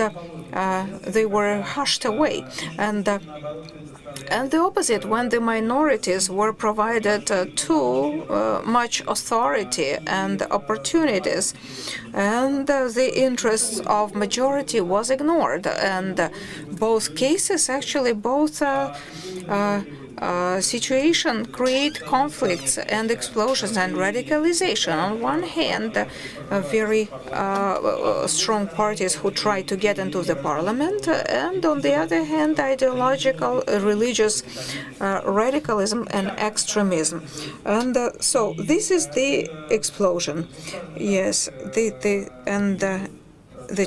they were hushed away. And the opposite, when the minorities were provided too much authority and opportunities, and the interests of majority was ignored. And both cases, actually, both situation create conflicts and explosions and radicalization. On one hand, very strong parties who try to get into the parliament, and on the other hand, ideological, religious radicalism and extremism. And so this is the explosion. Yes, the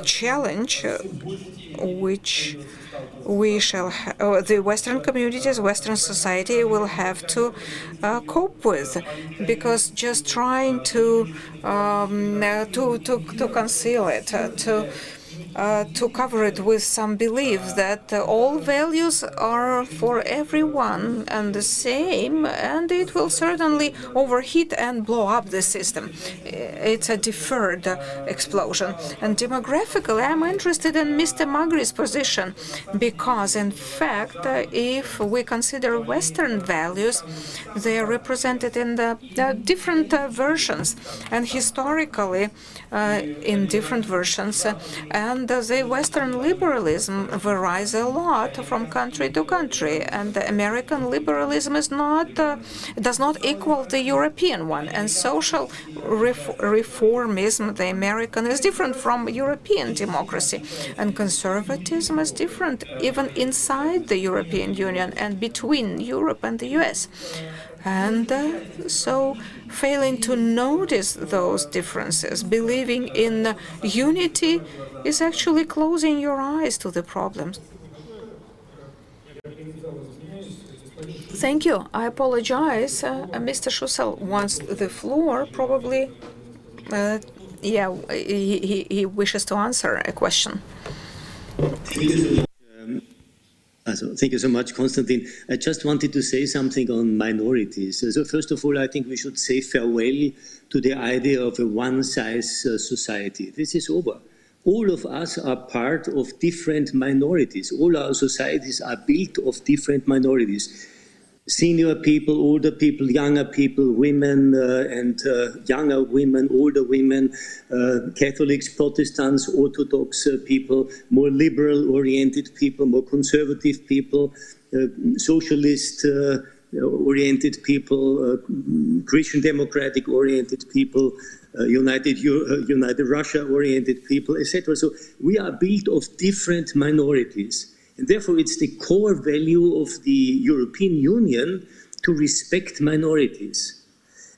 challenge which we shall the Western communities, Western society will have to cope with, because just trying to conceal it, to cover it with some belief that all values are for everyone and the same, and it will certainly overheat and blow up the system. It's a deferred explosion. And demographically, I'm interested in Mr. Magri's position, because in fact, if we consider Western values, they are represented in the different versions, and historically in different versions. And the Western liberalism varies a lot from country to country, and the American liberalism is not does not equal the European one. And social reformism, the American, is different from European democracy, and conservatism is different even inside the European Union and between Europe and the US. And so failing to notice those differences, believing in unity, is actually closing your eyes to the problems. Thank you. I apologize. Mr. Schussel wants the floor, probably. Yeah, he wishes to answer a question. Thank you so much, Konstantin. I just wanted to say something on minorities. So first of all, I think we should say farewell to the idea of a one-size society. This is over. All of us are part of different minorities. All our societies are built of different minorities. Senior people, older people, younger people, women and younger women, older women, Catholics, Protestants, Orthodox people, more liberal-oriented people, more conservative people, socialist-oriented people, Christian Democratic-oriented people, United Russia-oriented people, etc. So we are built of different minorities. And therefore, it's the core value of the European Union to respect minorities.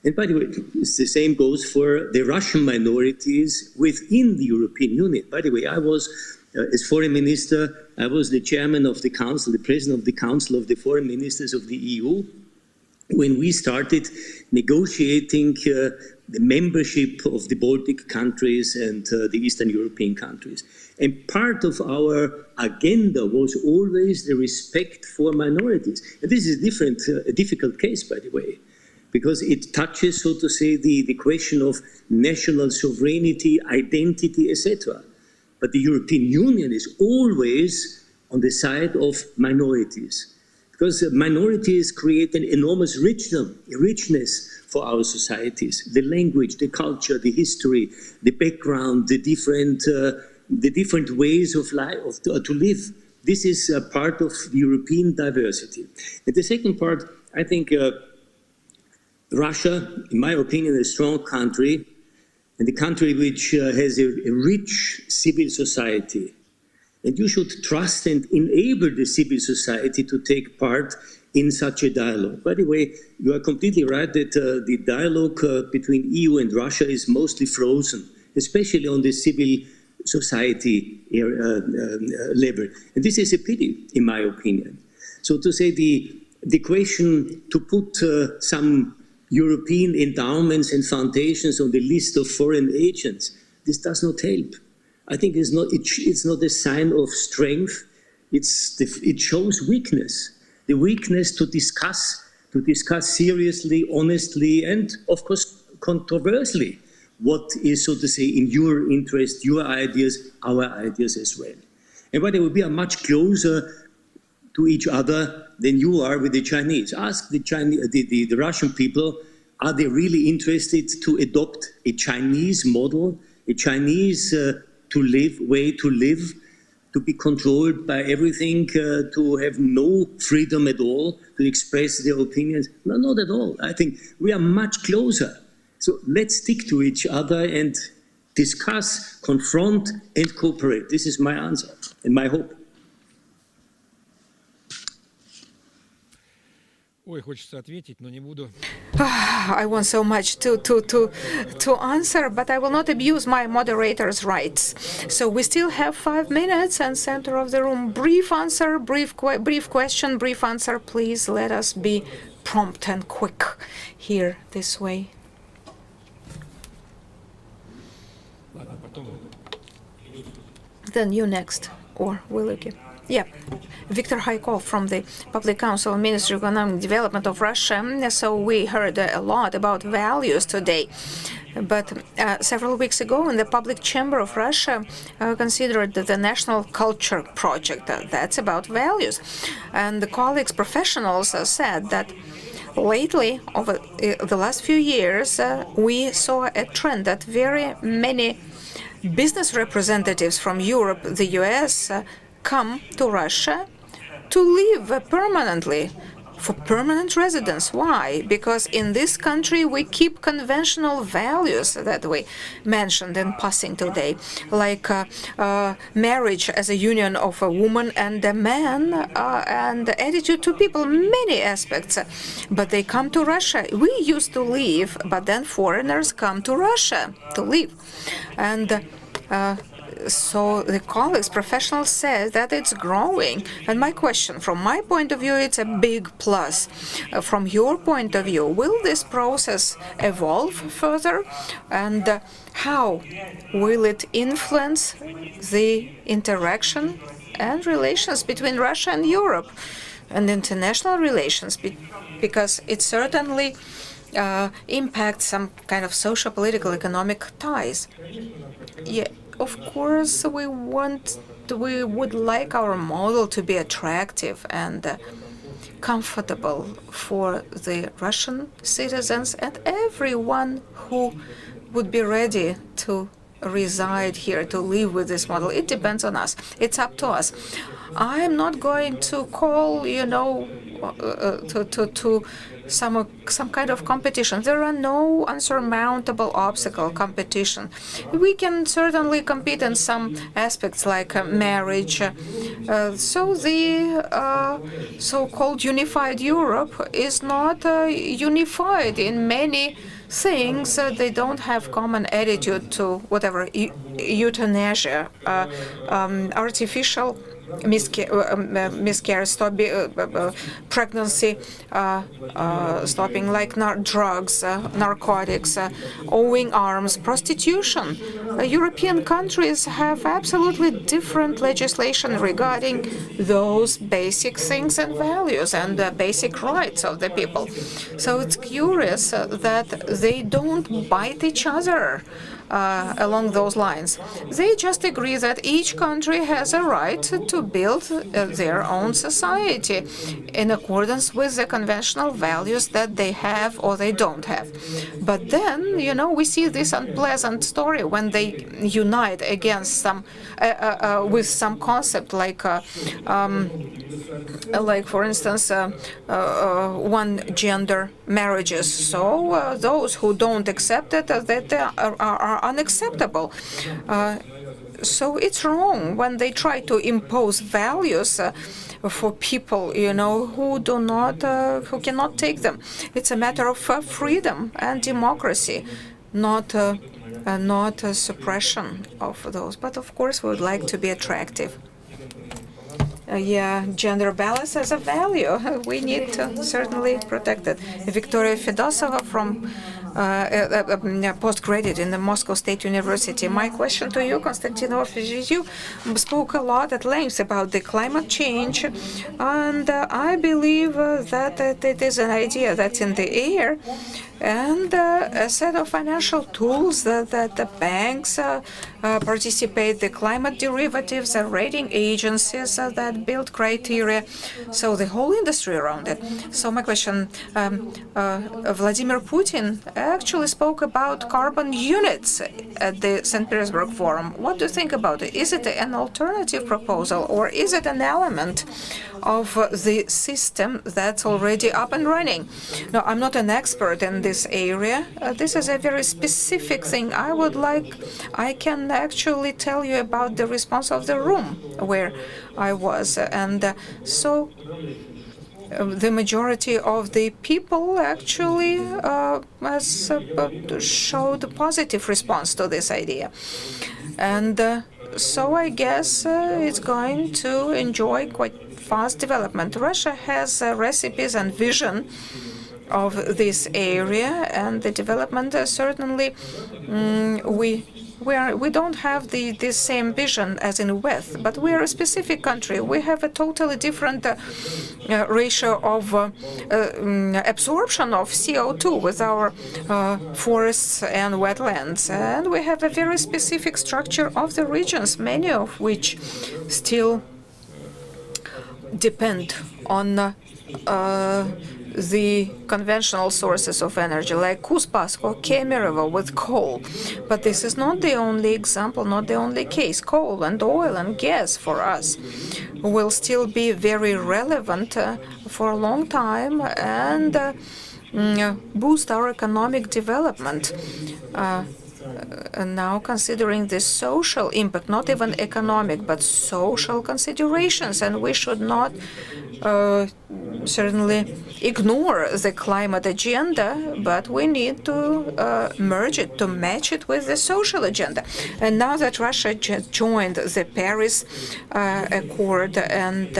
And by the way, the same goes for the Russian minorities within the European Union. By the way, I was, as foreign minister, I was the chairman of the council, the president of the council of the foreign ministers of the EU, when we started negotiating the membership of the Baltic countries and the Eastern European countries. And part of our agenda was always the respect for minorities. And this is a difficult case, by the way, because it touches, so to say, the question of national sovereignty, identity, etc. But the European Union is always on the side of minorities, because minorities create an enormous richness for our societies. The language, the culture, the history, the background, the different ways of life to live. This is a part of the European diversity. And the second part, I think Russia, in my opinion, is a strong country, and a country which has a rich civil society. And you should trust and enable the civil society to take part in such a dialogue. By the way, you are completely right that the dialogue between EU and Russia is mostly frozen, especially on the civil society level. And this is a pity, in my opinion. So to say the question to put some European endowments and foundations on the list of foreign agents, this does not help. I think it's not a sign of strength. It shows weakness. The weakness to discuss seriously, honestly, and of course controversially what is, so to say, in your interest, your ideas, our ideas as well. And by the way, we are much closer to each other than you are with the Chinese. Ask the Russian people, are they really interested to adopt a Chinese model, a Chinese way to live, to be controlled by everything, to have no freedom at all, to express their opinions? No, not at all. I think we are much closer. So let's stick to each other and discuss, confront, and cooperate. This is my answer and my hope. Ой, хочется ответить, но не буду. I want so much to answer, but I will not abuse my moderator's rights. So we still have 5 minutes, and center of the room, brief answer, brief question, brief answer. Please let us be prompt and quick here this way. Then you next, or will you give? Yeah. Victor Haikov from the Public Council Ministry of Economic Development of Russia. So we heard a lot about values today. But several weeks ago in the Public Chamber of Russia considered the National Culture Project. That's about values. And the colleagues, professionals said that lately, over the last few years, we saw a trend that very many business representatives from Europe, the US, come to Russia to live permanently, for permanent residence. Why? Because in this country we keep conventional values that we mentioned in passing today, like marriage as a union of a woman and a man, and attitude to people, many aspects. But they come to Russia. We used to live, but then foreigners come to Russia to live. And so the colleagues, professionals, say that it's growing. And my question, from my point of view, it's a big plus. From your point of view, will this process evolve further? And how will it influence the interaction and relations between Russia and Europe and international relations? Because it certainly impacts some kind of social, political, economic ties. Yeah. Of course, we would like our model to be attractive and comfortable for the Russian citizens and everyone who would be ready to reside here, to live with this model. It depends on us. It's up to us. I'm not going to call, to some kind of competition. There are no unsurmountable obstacle competition. We can certainly compete in some aspects like marriage. So the so-called unified Europe is not unified in many things. They don't have common attitude to whatever euthanasia, artificial miscarriage, pregnancy stopping, like drugs, narcotics, owing arms, prostitution. European countries have absolutely different legislation regarding those basic things and values and basic rights of the people. So it's curious that they don't bite each other along those lines. They just agree that each country has a right to build their own society in accordance with the conventional values that they have or they don't have. But then, we see this unpleasant story when they unite against some, with some concept like for instance, one-gender marriages. So those who don't accept it, that are unacceptable. So it's wrong when they try to impose values for people, who cannot take them. It's a matter of freedom and democracy, not a suppression of those. But of course, we would like to be attractive. Gender balance as a value. We need to certainly protect it. Victoria Fedosova from postgraduate in the Moscow State University. My question to you, Konstantinov, is you spoke a lot at length about the climate change, and I believe that it is an idea that's in the air, and a set of financial tools that the banks participate, the climate derivatives, the rating agencies that build criteria, so the whole industry around it. So my question, Vladimir Putin actually spoke about carbon units at the St. Petersburg Forum. What do you think about it? Is it an alternative proposal, or is it an element of the system that's already up and running? No, I'm not an expert in this area. This is a very specific thing. I can actually tell you about the response of the room where I was. And so the majority of the people actually showed a positive response to this idea. And so I guess it's going to enjoy quite fast development. Russia has recipes and vision of this area, and the development certainly we don't have the same vision as in West, but we are a specific country. We have a totally different ratio of absorption of CO2 with our forests and wetlands, and we have a very specific structure of the regions, many of which still depend on the conventional sources of energy, like Kuzbask or Kemerovo with coal. But this is not the only example, not the only case. Coal and oil and gas for us will still be very relevant for a long time and boost our economic development. Now considering the social impact, not even economic, but social considerations, and we should not certainly ignore the climate agenda, but we need to merge it, to match it with the social agenda. And now that Russia joined the Paris Accord, and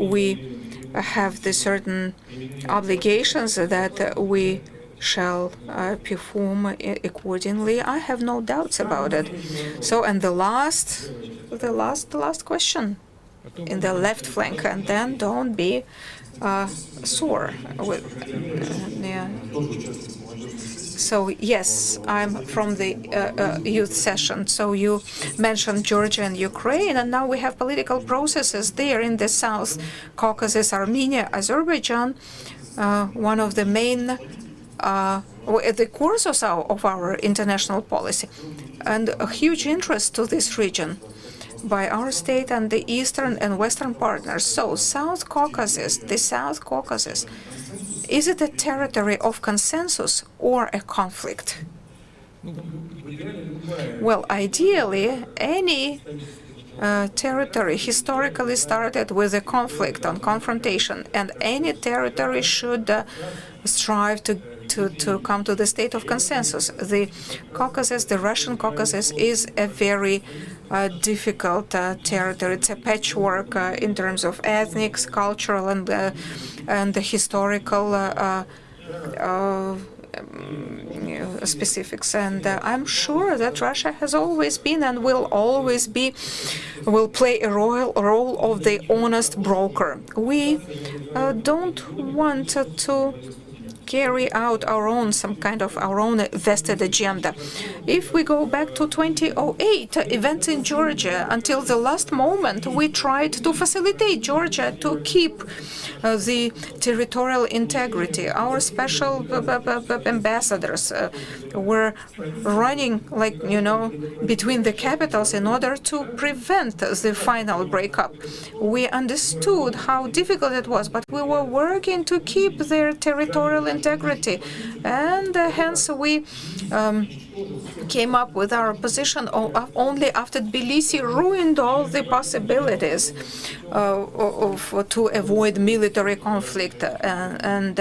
we have the certain obligations that we shall perform accordingly, I have no doubts about it. So, and the last question in the left flank, and then don't be sore with. So yes, I'm from the youth session. So you mentioned Georgia and Ukraine, and now we have political processes there in the South Caucasus, Armenia, Azerbaijan, one of the main at the course of our international policy, and a huge interest to this region by our state and the eastern and western partners. So South Caucasus, the South Caucasus, is it a territory of consensus or a conflict? Well, ideally, any territory historically started with a conflict on confrontation, and any territory should strive to to come to the state of consensus. The Caucasus, the Russian Caucasus, is a very difficult territory. It's a patchwork in terms of ethnic, cultural, and the historical specifics, and I'm sure that Russia has always been and will play a role of the honest broker. We don't want to carry out our own vested agenda. If we go back to 2008 events in Georgia, until the last moment we tried to facilitate Georgia to keep the territorial integrity. Our special ambassadors were running, between the capitals in order to prevent the final breakup. We understood how difficult it was, but we were working to keep their territorial integrity, and hence we came up with our position only after Tbilisi ruined all the possibilities to avoid military conflict and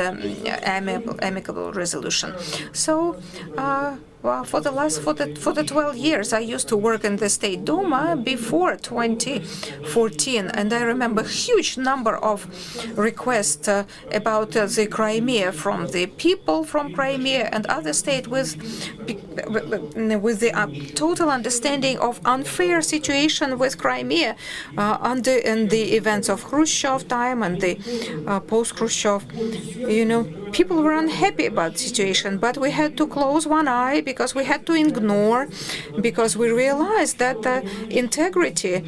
amicable resolution. So. For the 12 years, I used to work in the State Duma before 2014, and I remember a huge number of requests about the Crimea from the people from Crimea and other states with the total understanding of unfair situation with Crimea in the events of Khrushchev time and the post-Khrushchev. People were unhappy about the situation, but we had to close one eye because we had to ignore, because we realized that integrity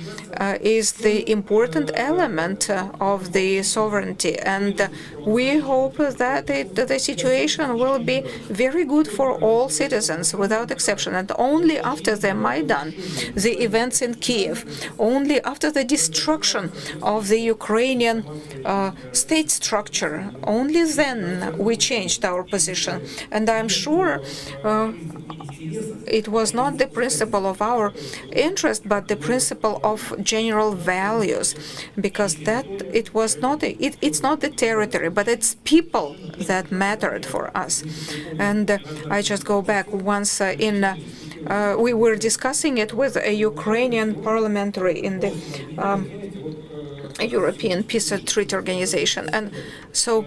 is the important element of the sovereignty, and we hope that the situation will be very good for all citizens without exception. And only after the Maidan, the events in Kiev, only after the destruction of the Ukrainian state structure, only then we changed our position. And I'm sure it was not the principle of our interest, but the principle of general values, because it's not the territory, but it's people that mattered for us. And I just go back once we were discussing it with a Ukrainian parliamentary in the European Peace Treaty Organization, and so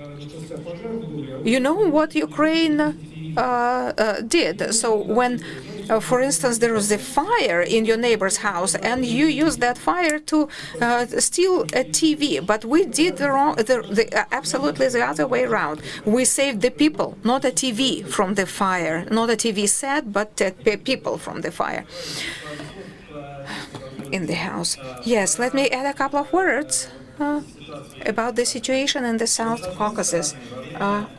what Ukraine did. So when, for instance, there was a fire in your neighbor's house, and you used that fire to steal a TV, but we did absolutely the other way around. We saved the people, not a TV from the fire, not a TV set, but people from the fire in the house. Yes, let me add a couple of words about the situation in the South Caucasus.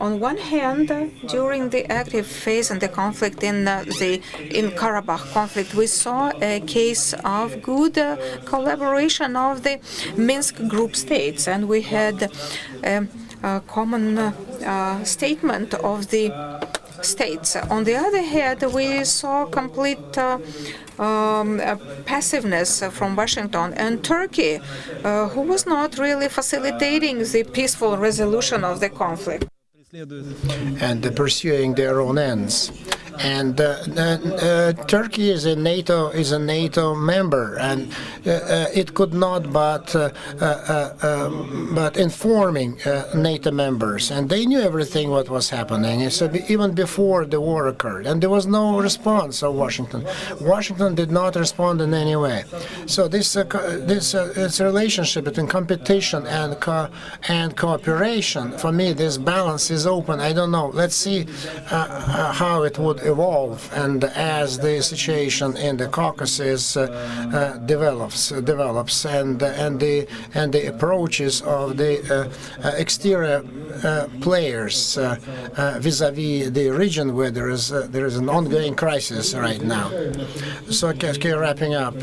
On one hand, during the active phase in the conflict in Karabakh conflict, we saw a case of good collaboration of the Minsk group states, and we had a common statement of the states. On the other hand, we saw complete passiveness from Washington and Turkey, who was not really facilitating the peaceful resolution of the conflict. And pursuing their own ends. And Turkey is a NATO member, and it could not but informing NATO members, and they knew everything what was happening. So even before the war occurred, and there was no response of Washington. Washington did not respond in any way. So this relationship between competition and cooperation, for me, this balance is open. I don't know. Let's see how it would evolve, and as the situation in the Caucasus develops, and the approaches of the exterior players vis-à-vis the region where there is an ongoing crisis right now. So, wrapping up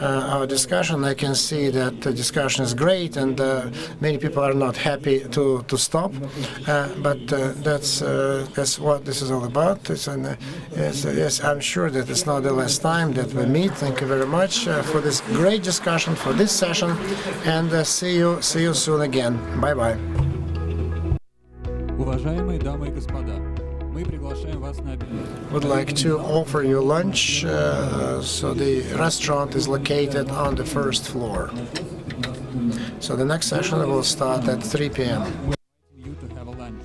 our discussion, I can see that the discussion is great, and many people are not happy to stop, but that's what this is all about. Yes, I'm sure that it's not the last time that we meet. Thank you very much for this great discussion, for this session, and see you soon again. Bye-bye. Уважаемые дамы и господа, мы Мы приглашаем вас на обед. Would like to offer you lunch. So the restaurant is located on the first floor. So the next session will start at 3 p.m. You to have a lunch.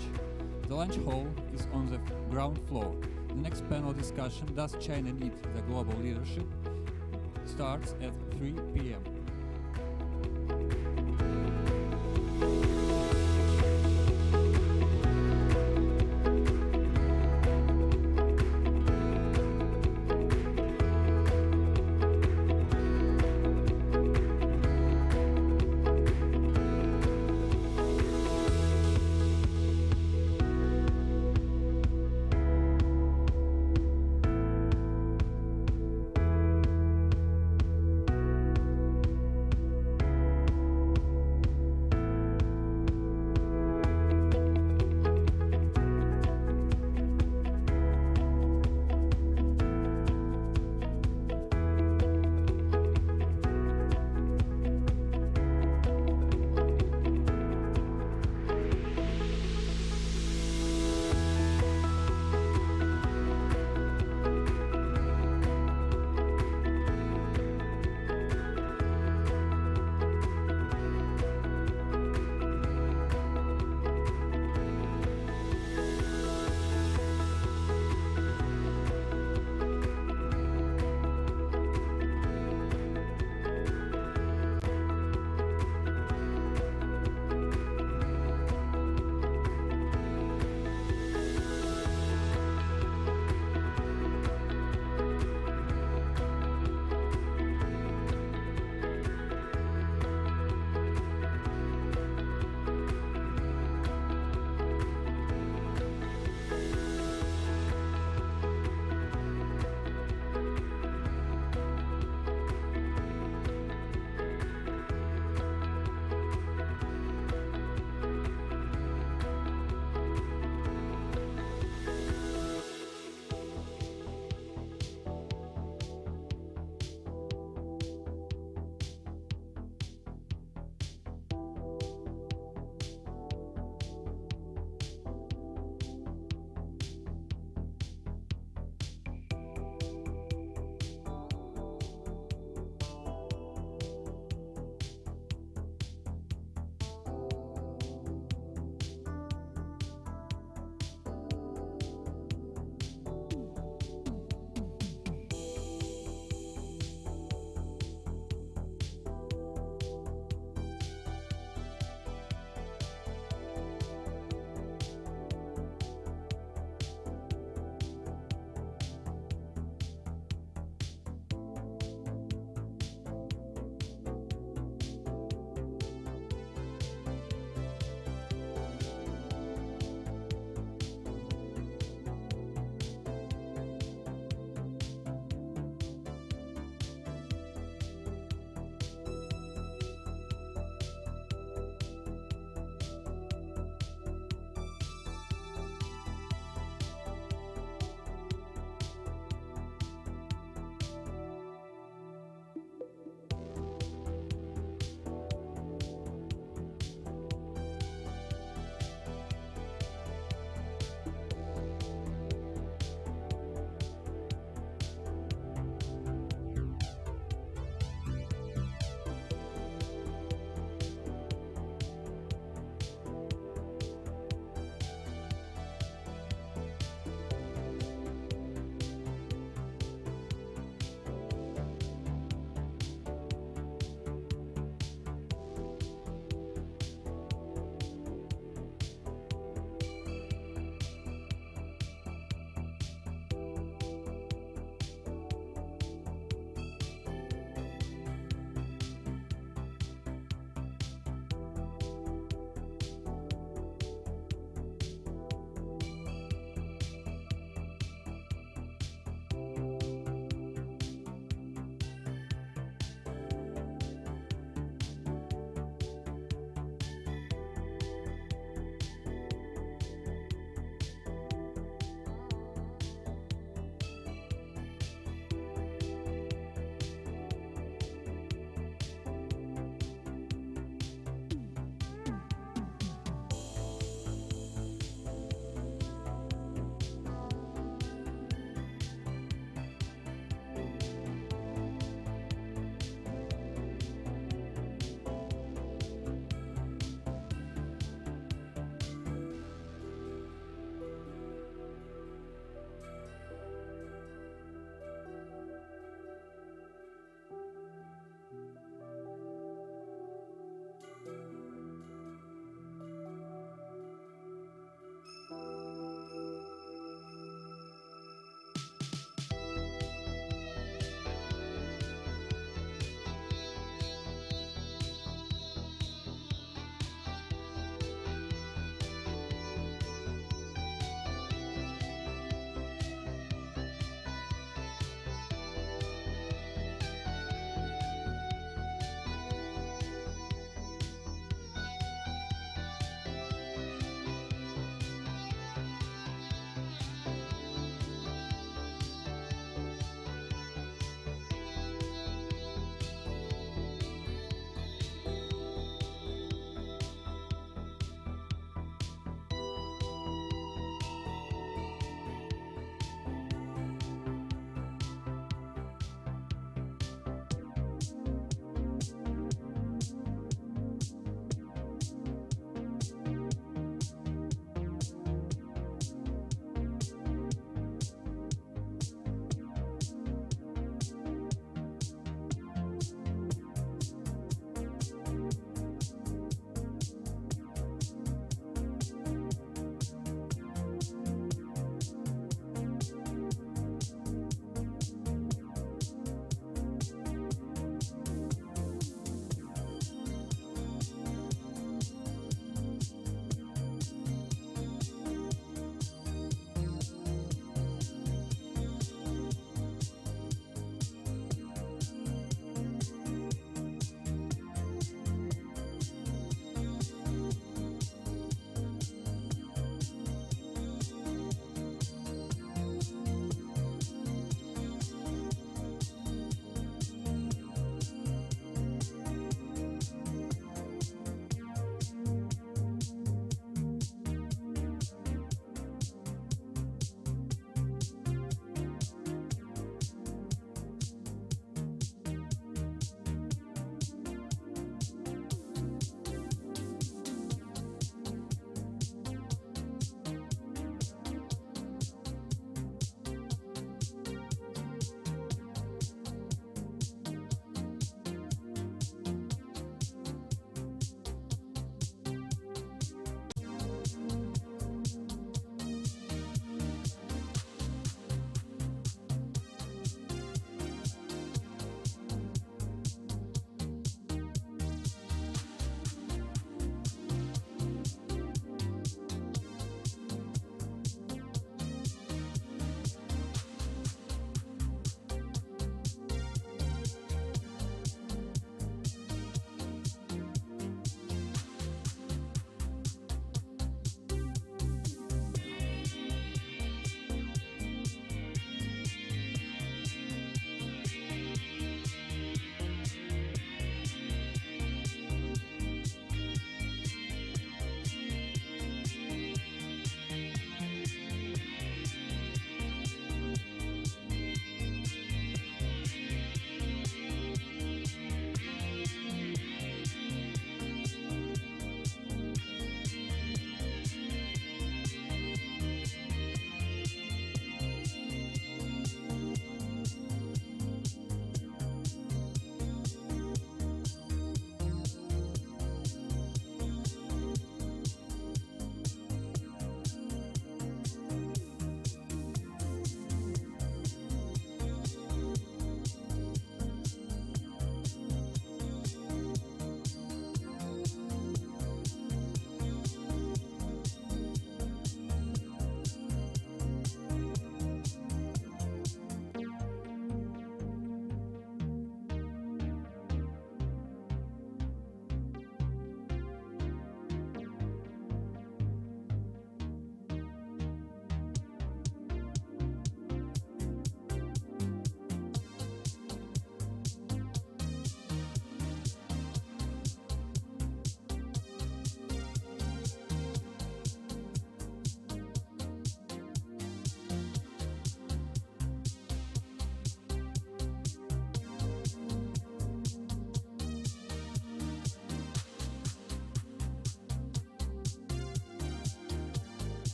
The lunch hall is on the ground floor. The next panel discussion, Does China Need the Global Leadership? Starts at 3 p.m.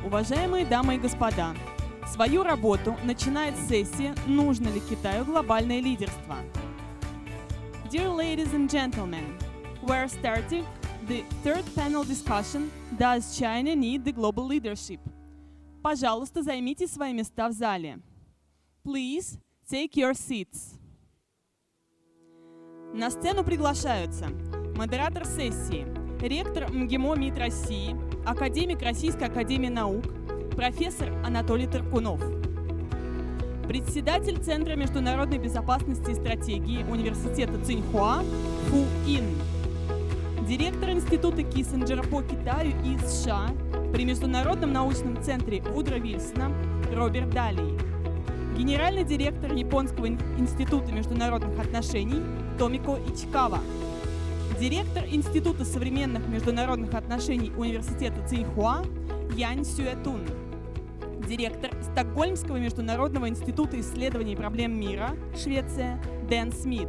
Уважаемые дамы и господа, свою работу начинает сессия «Нужно ли Китаю глобальное лидерство?». Dear ladies and gentlemen, we're starting the third panel discussion «Does China need the global leadership?». Пожалуйста, займите свои места в зале. Please take your seats. На сцену приглашаются модератор сессии, ректор МГИМО МИД России, академик Российской академии наук, профессор Анатолий Таркунов, председатель Центра международной безопасности и стратегии Университета Цинхуа Фу Ин, директор Института Киссинджера по Китаю и США при Международном научном центре Вудро Вильсона Роберт Далий, генеральный директор Японского института международных отношений Томико Ичикава, директор Института современных международных отношений Университета Цинхуа Янь Сюэтун, директор Стокгольмского международного института исследований проблем мира, Швеция, Дэн Смит,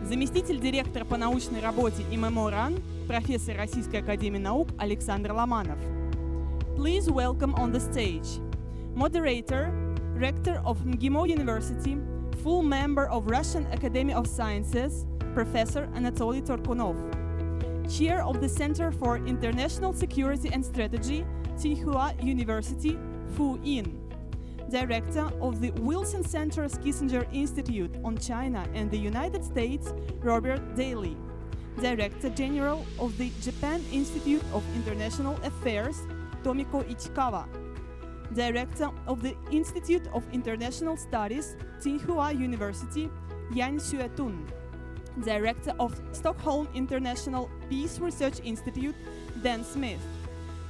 заместитель директора по научной работе ИМЭМО РАН, профессор Российской академии наук Александр Ломанов. Please welcome on the stage moderator, rector of МГИМО University, full member of Russian Academy of Sciences, Professor Anatoly Torkunov, Chair of the Center for International Security and Strategy, Tsinghua University, Fu In, Director of the Wilson Center's Kissinger Institute on China and the United States, Robert Daley, Director General of the Japan Institute of International Affairs, Tomiko Ichikawa, Director of the Institute of International Studies, Tsinghua University, Yang Xuetun, Director of Stockholm International Peace Research Institute, Dan Smith,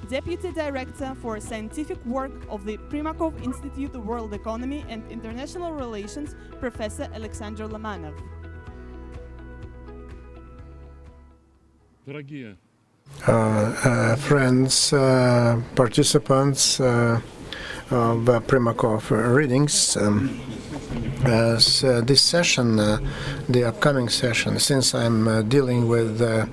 Deputy Director for Scientific Work of the Primakov Institute of World Economy and International Relations, Professor Alexander Lomanov. Friends, participants of Primakov Readings, as this session, the upcoming session, since I'm dealing with the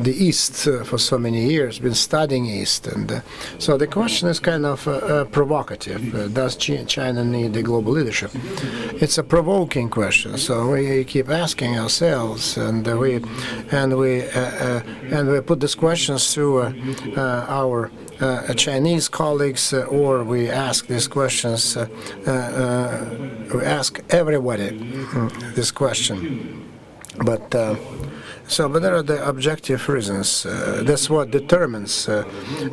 East for so many years, been studying East, and so the question is kind of provocative. Does China need the global leadership? It's a provoking question, so we keep asking ourselves, and we put these questions through our Chinese colleagues, or we ask these questions. We ask everybody this question, but there are the objective reasons. That's what determines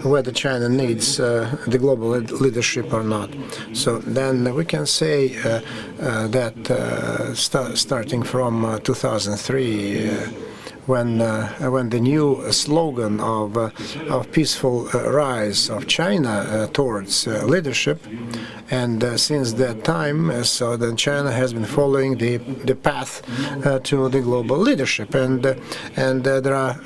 whether China needs the global leadership or not. So then we can say that starting from 2003. When the new slogan of peaceful rise of China towards leadership, and since that time, so then China has been following the path to the global leadership, and there are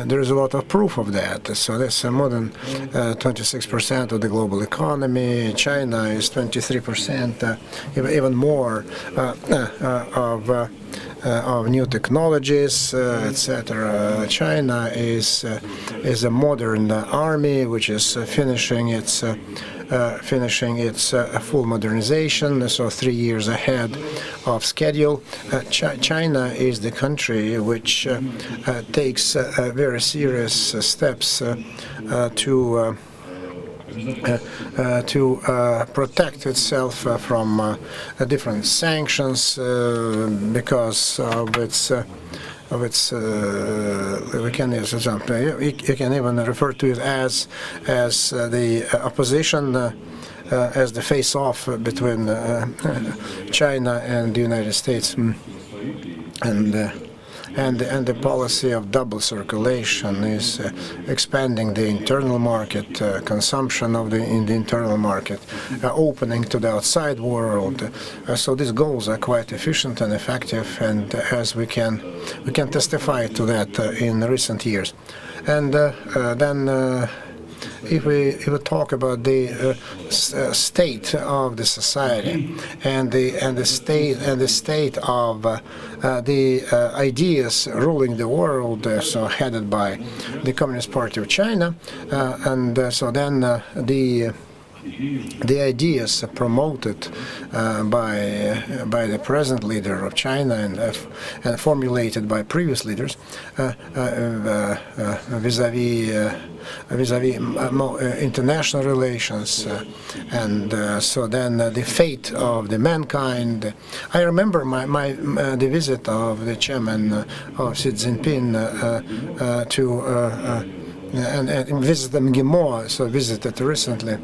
there is a lot of proof of that. So there's more than 26% of the global economy. China is 23%, even more of new technologies, etc. China is a modern army which is finishing its full modernization, so 3 years ahead of schedule. China is the country which takes very serious steps to protect itself from different sanctions because of its we can use example. You can even refer to it as the opposition, as the face-off between China and the United States, and the policy of double circulation is expanding the internal market, consumption in the internal market, opening to the outside world. So these goals are quite efficient and effective, and as we can testify to that in recent years. And then if we talk about the state of the society and the state of the ideas ruling the world, so headed by the Communist Party of China, and so then the ideas promoted by the present leader of China and formulated by previous leaders vis-à-vis international relations, and so then the fate of the mankind. I remember the visit of the chairman of Xi Jinping to and visited ИМЭМО, so visited recently.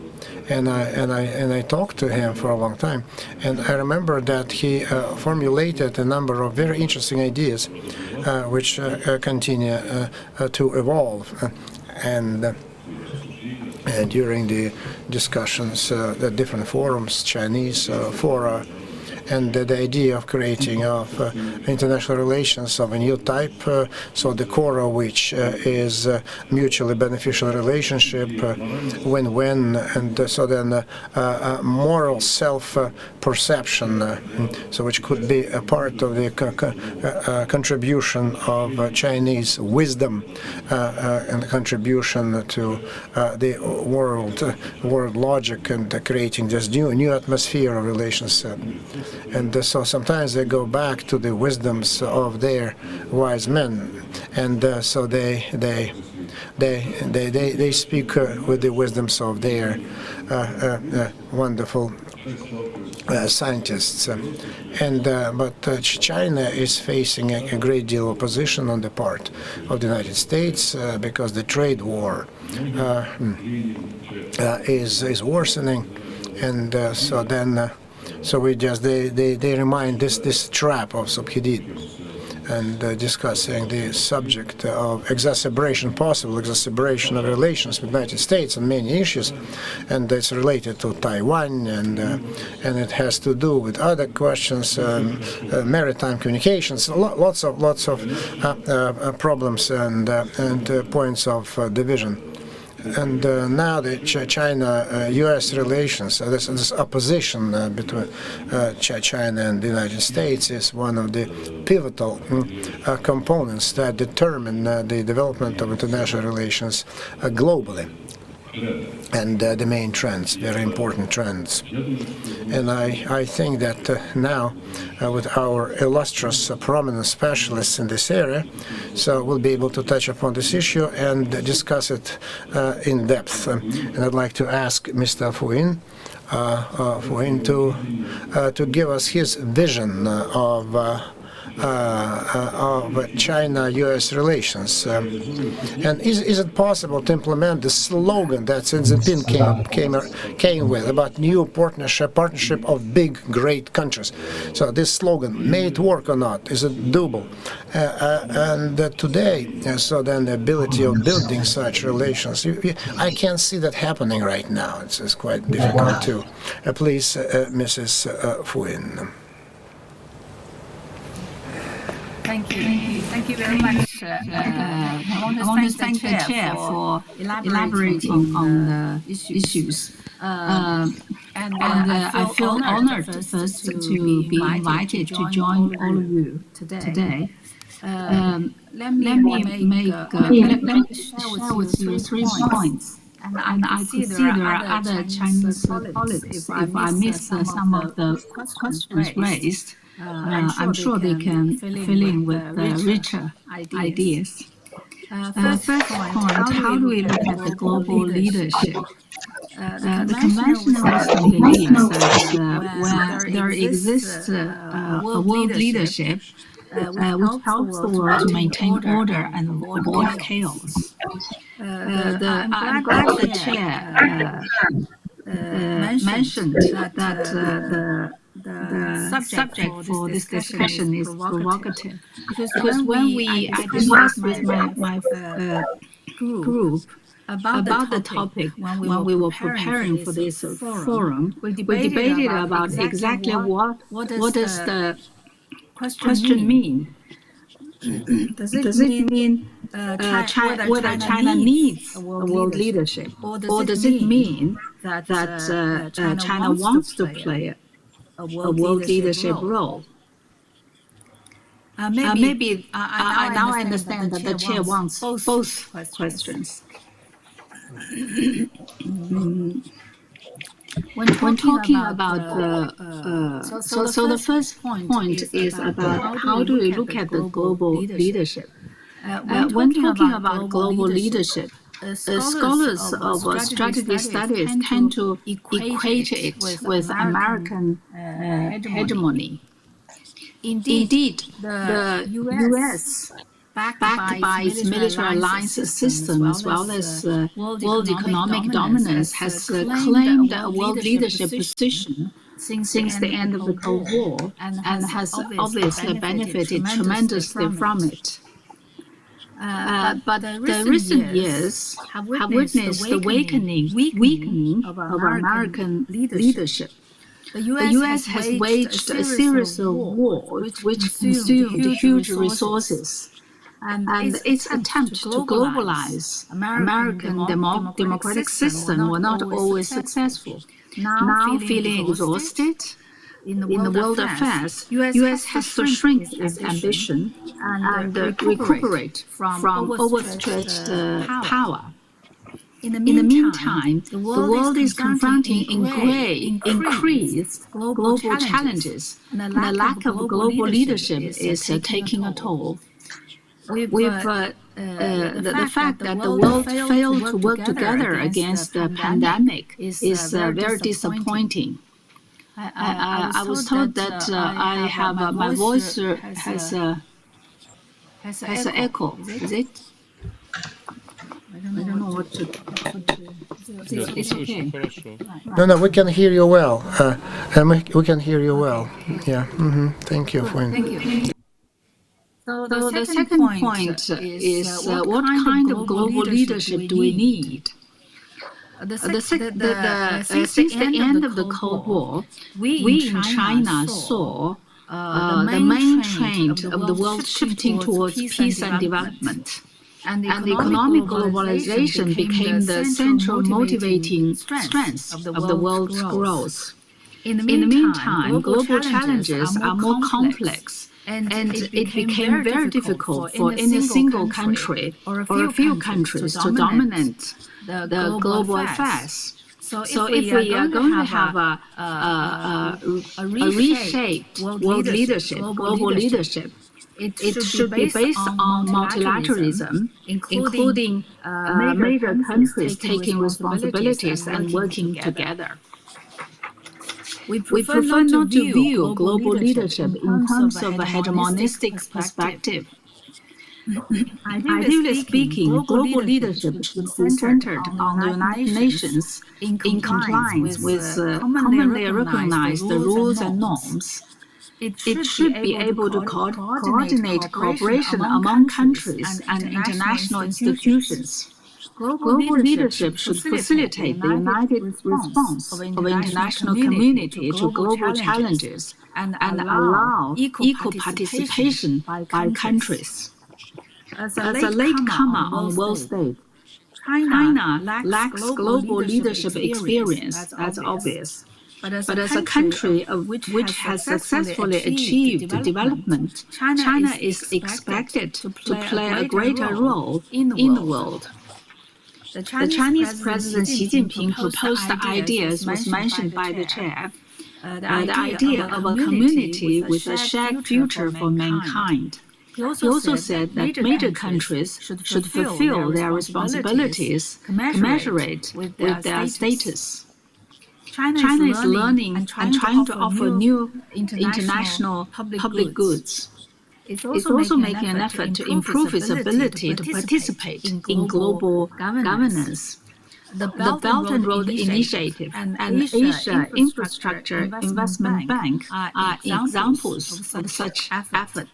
And I talked to him for a long time, and I remember that he formulated a number of very interesting ideas, which continue to evolve, and during the discussions, the different forums, Chinese fora, and the idea of creating of international relations of a new type, so the core of which is mutually beneficial relationship, win-win, and so then moral self-perception, so which could be a part of the contribution of Chinese wisdom and contribution to the world logic, and creating this new atmosphere of relations. And so sometimes they go back to the wisdoms of their wise men, and so they speak with the wisdoms of their wonderful scientists. But China is facing a great deal of opposition on the part of the United States because the trade war is worsening, and so then. So we just they remind this trap of Subhidid, and discussing the subject of possible exacerbation of relations with the United States on many issues, and it's related to Taiwan, and it has to do with other questions, maritime communications, lots of problems and points of division. And now the China-U.S. relations, this opposition between China and the United States is one of the pivotal components that determine the development of international relations globally. And the main trends, very important trends. And I think that now, with our illustrious, prominent specialists in this area, so we'll be able to touch upon this issue and discuss it in depth. And I'd like to ask Mr. Fuin to give us his vision of China-U.S. relations. And is it possible to implement the slogan that Xi Jinping came with about new partnership of big, great countries? So this slogan, may it work or not? Is it doable? And today, so then the ability of building such relations, I can't see that happening right now. It's quite difficult too. Please, Mrs. Fuin. Thank you very much. I want to thank the chair for elaborating on the issues. And I feel honored first to be invited to join all of you today. Let me share with you 3 points. And I could see there are other Chinese colleagues. If I miss some of the questions raised, I'm sure they can fill in with richer ideas. First point, how do we look at the global leadership? The conventional wisdom believes that where there exists a world leadership which helps the world to maintain order and avoid chaos. I'm glad the chair mentioned that the subject for this discussion is provocative, because when I discussed with my group about the topic when we were preparing for this forum, we debated about exactly what does the question mean. Does it mean whether China needs a world leadership, or does it mean that China wants to play a world leadership role? Maybe now I understand that the chair wants both questions. When talking about the first point is about how do we look at the global leadership. When talking about global leadership, scholars of strategy studies tend to equate it with American hegemony. Indeed, the U.S., backed by its military alliance system as well as world economic dominance, has claimed a world leadership position since the end of the Cold War and has obviously benefited tremendously from it. But the recent years have witnessed the weakening of American leadership. The U.S. has waged a series of wars which consumed huge resources, and its attempt to globalize American democratic system were not always successful. Now feeling exhausted in the world affairs, U.S. has to shrink its ambition and recuperate from overstretched power. In the meantime, the world is confronting increased global challenges, and the lack of global leadership is taking a toll. The fact that the world failed to work together against the pandemic is very disappointing. I was told that I have my voice has an echo. Is it? I don't know what to it's okay. No, we can hear you well. We can hear you well. Yeah. Thank you. Thank you. So the second point is what kind of global leadership do we need? Since the end of the Cold War, we in China saw the main trend of the world shifting towards peace and development. And economic globalization became the central motivating strength of the world's growth. In the meantime, global challenges are more complex, and it became very difficult for any single country or a few countries to dominate the global affairs. So if we are going to have a reshaped world leadership, global leadership, it should be based on multilateralism, including major countries taking responsibilities and working together. We prefer not to view global leadership in terms of a hegemonistic perspective. Ideally speaking, global leadership should be centered on the United Nations in compliance with commonly recognized rules and norms. It should be able to coordinate cooperation among countries and international institutions. Global leadership should facilitate the united response of the international community to global challenges and allow equal participation by countries. As a latecomer on the world stage, China lacks global leadership experience, that's obvious. But as a country which has successfully achieved development, China is expected to play a greater role in the world. The Chinese President Xi Jinping proposed the idea, as was mentioned by the chair, the idea of a community with a shared future for mankind. He also said that major countries should fulfill their responsibilities commensurate with their status. China is learning and trying to offer new international public goods. It's also making an effort to improve its ability to participate in global governance. The Belt and Road Initiative and Asia Infrastructure Investment Bank are examples of such effort.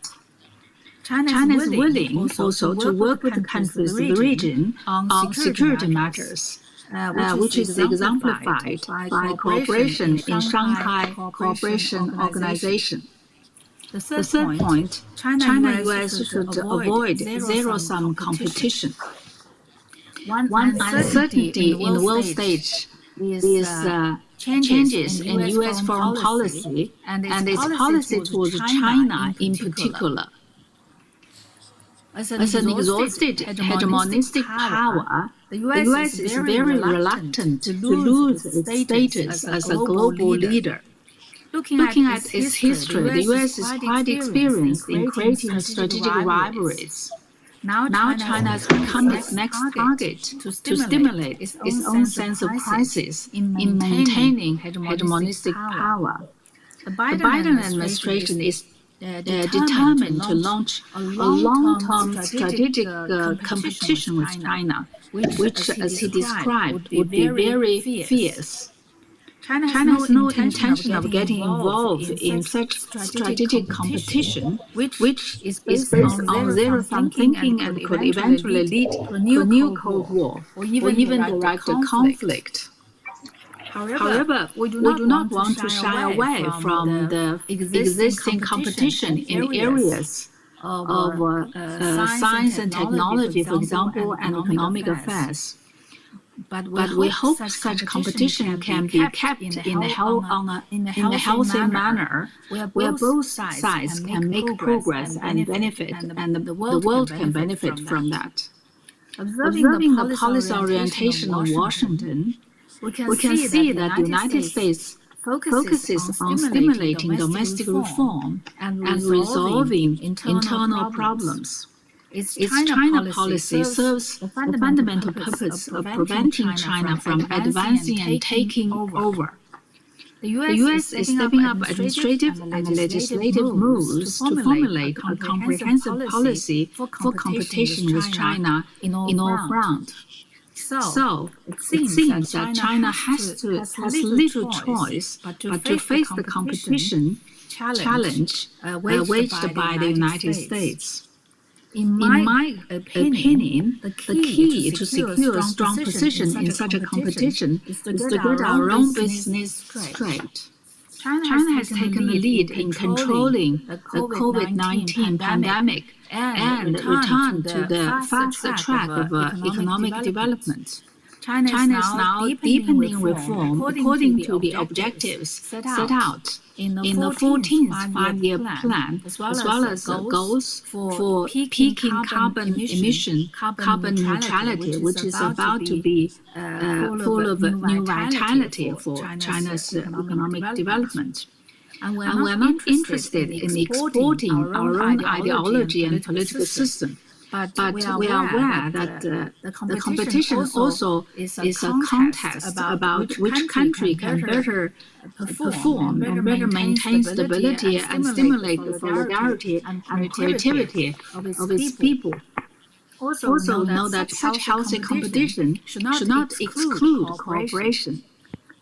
China is willing also to work with the countries of the region on security matters, which is exemplified by cooperation in Shanghai Cooperation Organization. The third point, China-US should avoid zero-sum competition. One uncertainty in the world stage is changes in U.S. foreign policy and its policy towards China in particular. As an exhausted hegemonistic power, the U.S. is very reluctant to lose its status as a global leader. Looking at its history, the U.S. is quite experienced in creating strategic rivalries. Now China has become its next target to stimulate its own sense of crisis in maintaining hegemonistic power. The Biden administration is determined to launch a long-term strategic competition with China, which, as he described, would be very fierce. China has no intention of getting involved in such strategic competition, which is based on zero-sum thinking and could eventually lead to a new Cold War or even direct conflict. However, we do not want to shy away from the existing competition in areas of science and technology, for example, and economic affairs. But we hope such competition can be kept in a healthy manner, where both sides can make progress and benefit, and the world can benefit from that. Observing the policy orientation of Washington, we can see that the United States focuses on stimulating domestic reform and resolving internal problems. Its China policy serves the fundamental purpose of preventing China from advancing and taking over. The U.S. is stepping up administrative and legislative moves to formulate a comprehensive policy for competition with China in all fronts. So it seems that China has little choice but to face the competition challenge waged by the United States. In my opinion, the key to secure a strong position in such a competition is to get our own business straight. China has taken the lead in controlling the COVID-19 pandemic and returned to the faster track of economic development. China is now deepening reform according to the objectives set out in the 14th five-year plan, as well as goals for peaking carbon emission, carbon neutrality, which is about to be full of new vitality for China's economic development. And we're not interested in exporting our own ideology and political system. But we are aware that the competition also is a contest about which country can better perform and better maintain stability and stimulate the solidarity and creativity of its people. Also know that such healthy competition should not exclude cooperation.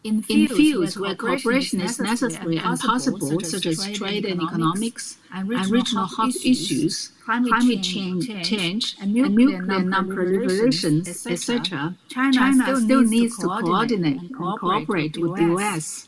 In fields where cooperation is necessary and possible, such as trade and economics and regional hot issues, climate change and nuclear non-proliferation, etc., China still needs to coordinate and cooperate with the U.S.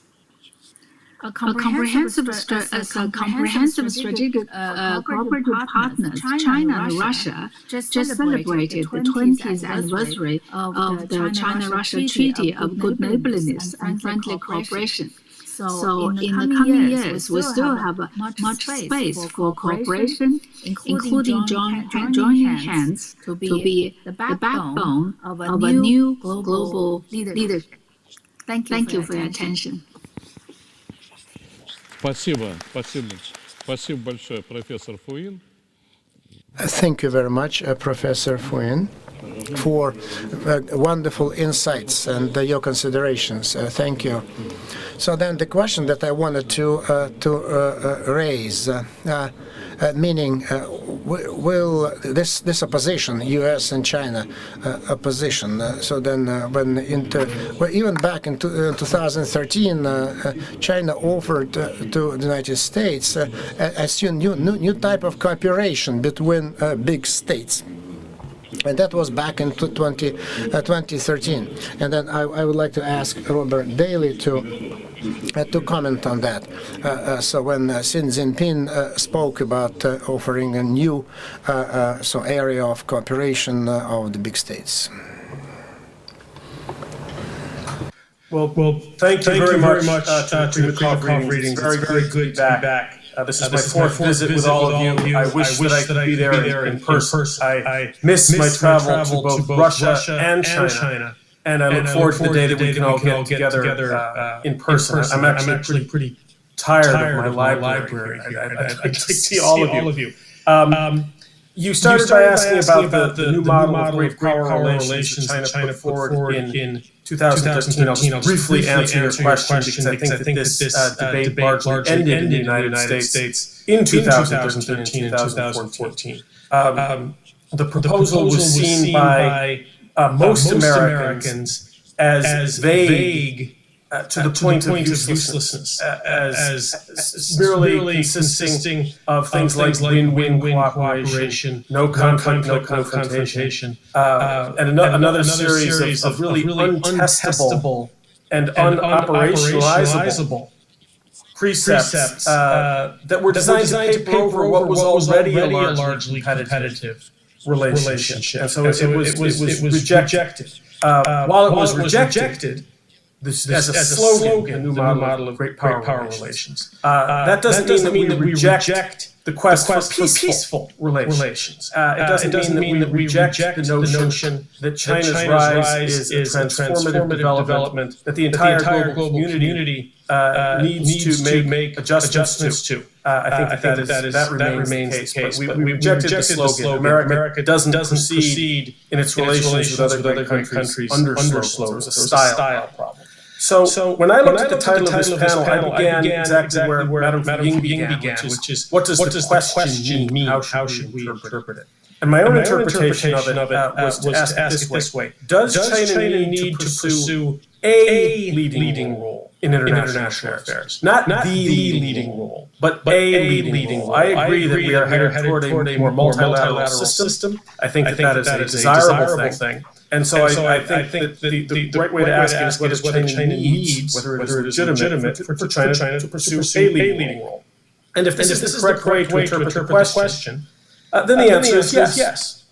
A comprehensive strategic cooperative partners, China and Russia, just celebrated the 20th anniversary of the China-Russia Treaty of Good Neighborliness and Friendly Cooperation. So in the coming years, we still have much space for cooperation, including joining hands to be the backbone of a new global leadership. Thank you for your attention. Спасибо большое, профессор Фуин. Thank you very much, Professor Fuin, for wonderful insights and your considerations. Thank you. So then the question that I wanted to raise, meaning will this opposition, U.S. and China opposition, so then even back in 2013, China offered to the United States a new type of cooperation between big states. And that was back in 2013. And then I would like to ask Robert Daly to to comment on that. So when Xi Jinping spoke about offering a new area of cooperation of the big states. Well, thank you very much to the Primakov Readings. It's very good to be back. This is my fourth visit with all of you. I wish that I could be there in person. I miss my travel to both Russia and China. And I look forward to the day that we can all get together in person. I'm actually pretty tired of my library. I'd like to see all of you. You started by asking about the new model of great power relations that China put forward in 2013. I'll just briefly answer your question because I think that this debate largely ended in the United States in 2013 and 2014. The proposal was seen by most Americans as vague to the point of uselessness, as merely consisting of things like win-win cooperation, no conflict, no confrontation, and another series of really untestable and unoperationalizable precepts that were designed to paper over what was already a largely competitive relationship. And so it was rejected. While it was rejected, as a slogan, a new model of great power relations. That doesn't mean that we reject the quest for peaceful relations. It doesn't mean that we reject the notion that China's rise is a transformative development that the entire global community needs to make adjustments to. I think that remains the case. But we rejected the slogan. America doesn't proceed in its relations with other great countries under slogans. It's a style problem. So when I looked at the title of this panel, I began exactly where Madam Ying began, which is what does the question mean? How should we interpret it? And my own interpretation of it was to ask it this way. Does China need to pursue a leading role in international affairs? Not the leading role, but a leading role. I agree that we are headed toward a more multilateral system. I think that is a desirable thing. And so I think that the right way to ask it is whether China needs, whether it is legitimate for China to pursue a leading role. And if this is the correct way to interpret the question, then the answer is yes.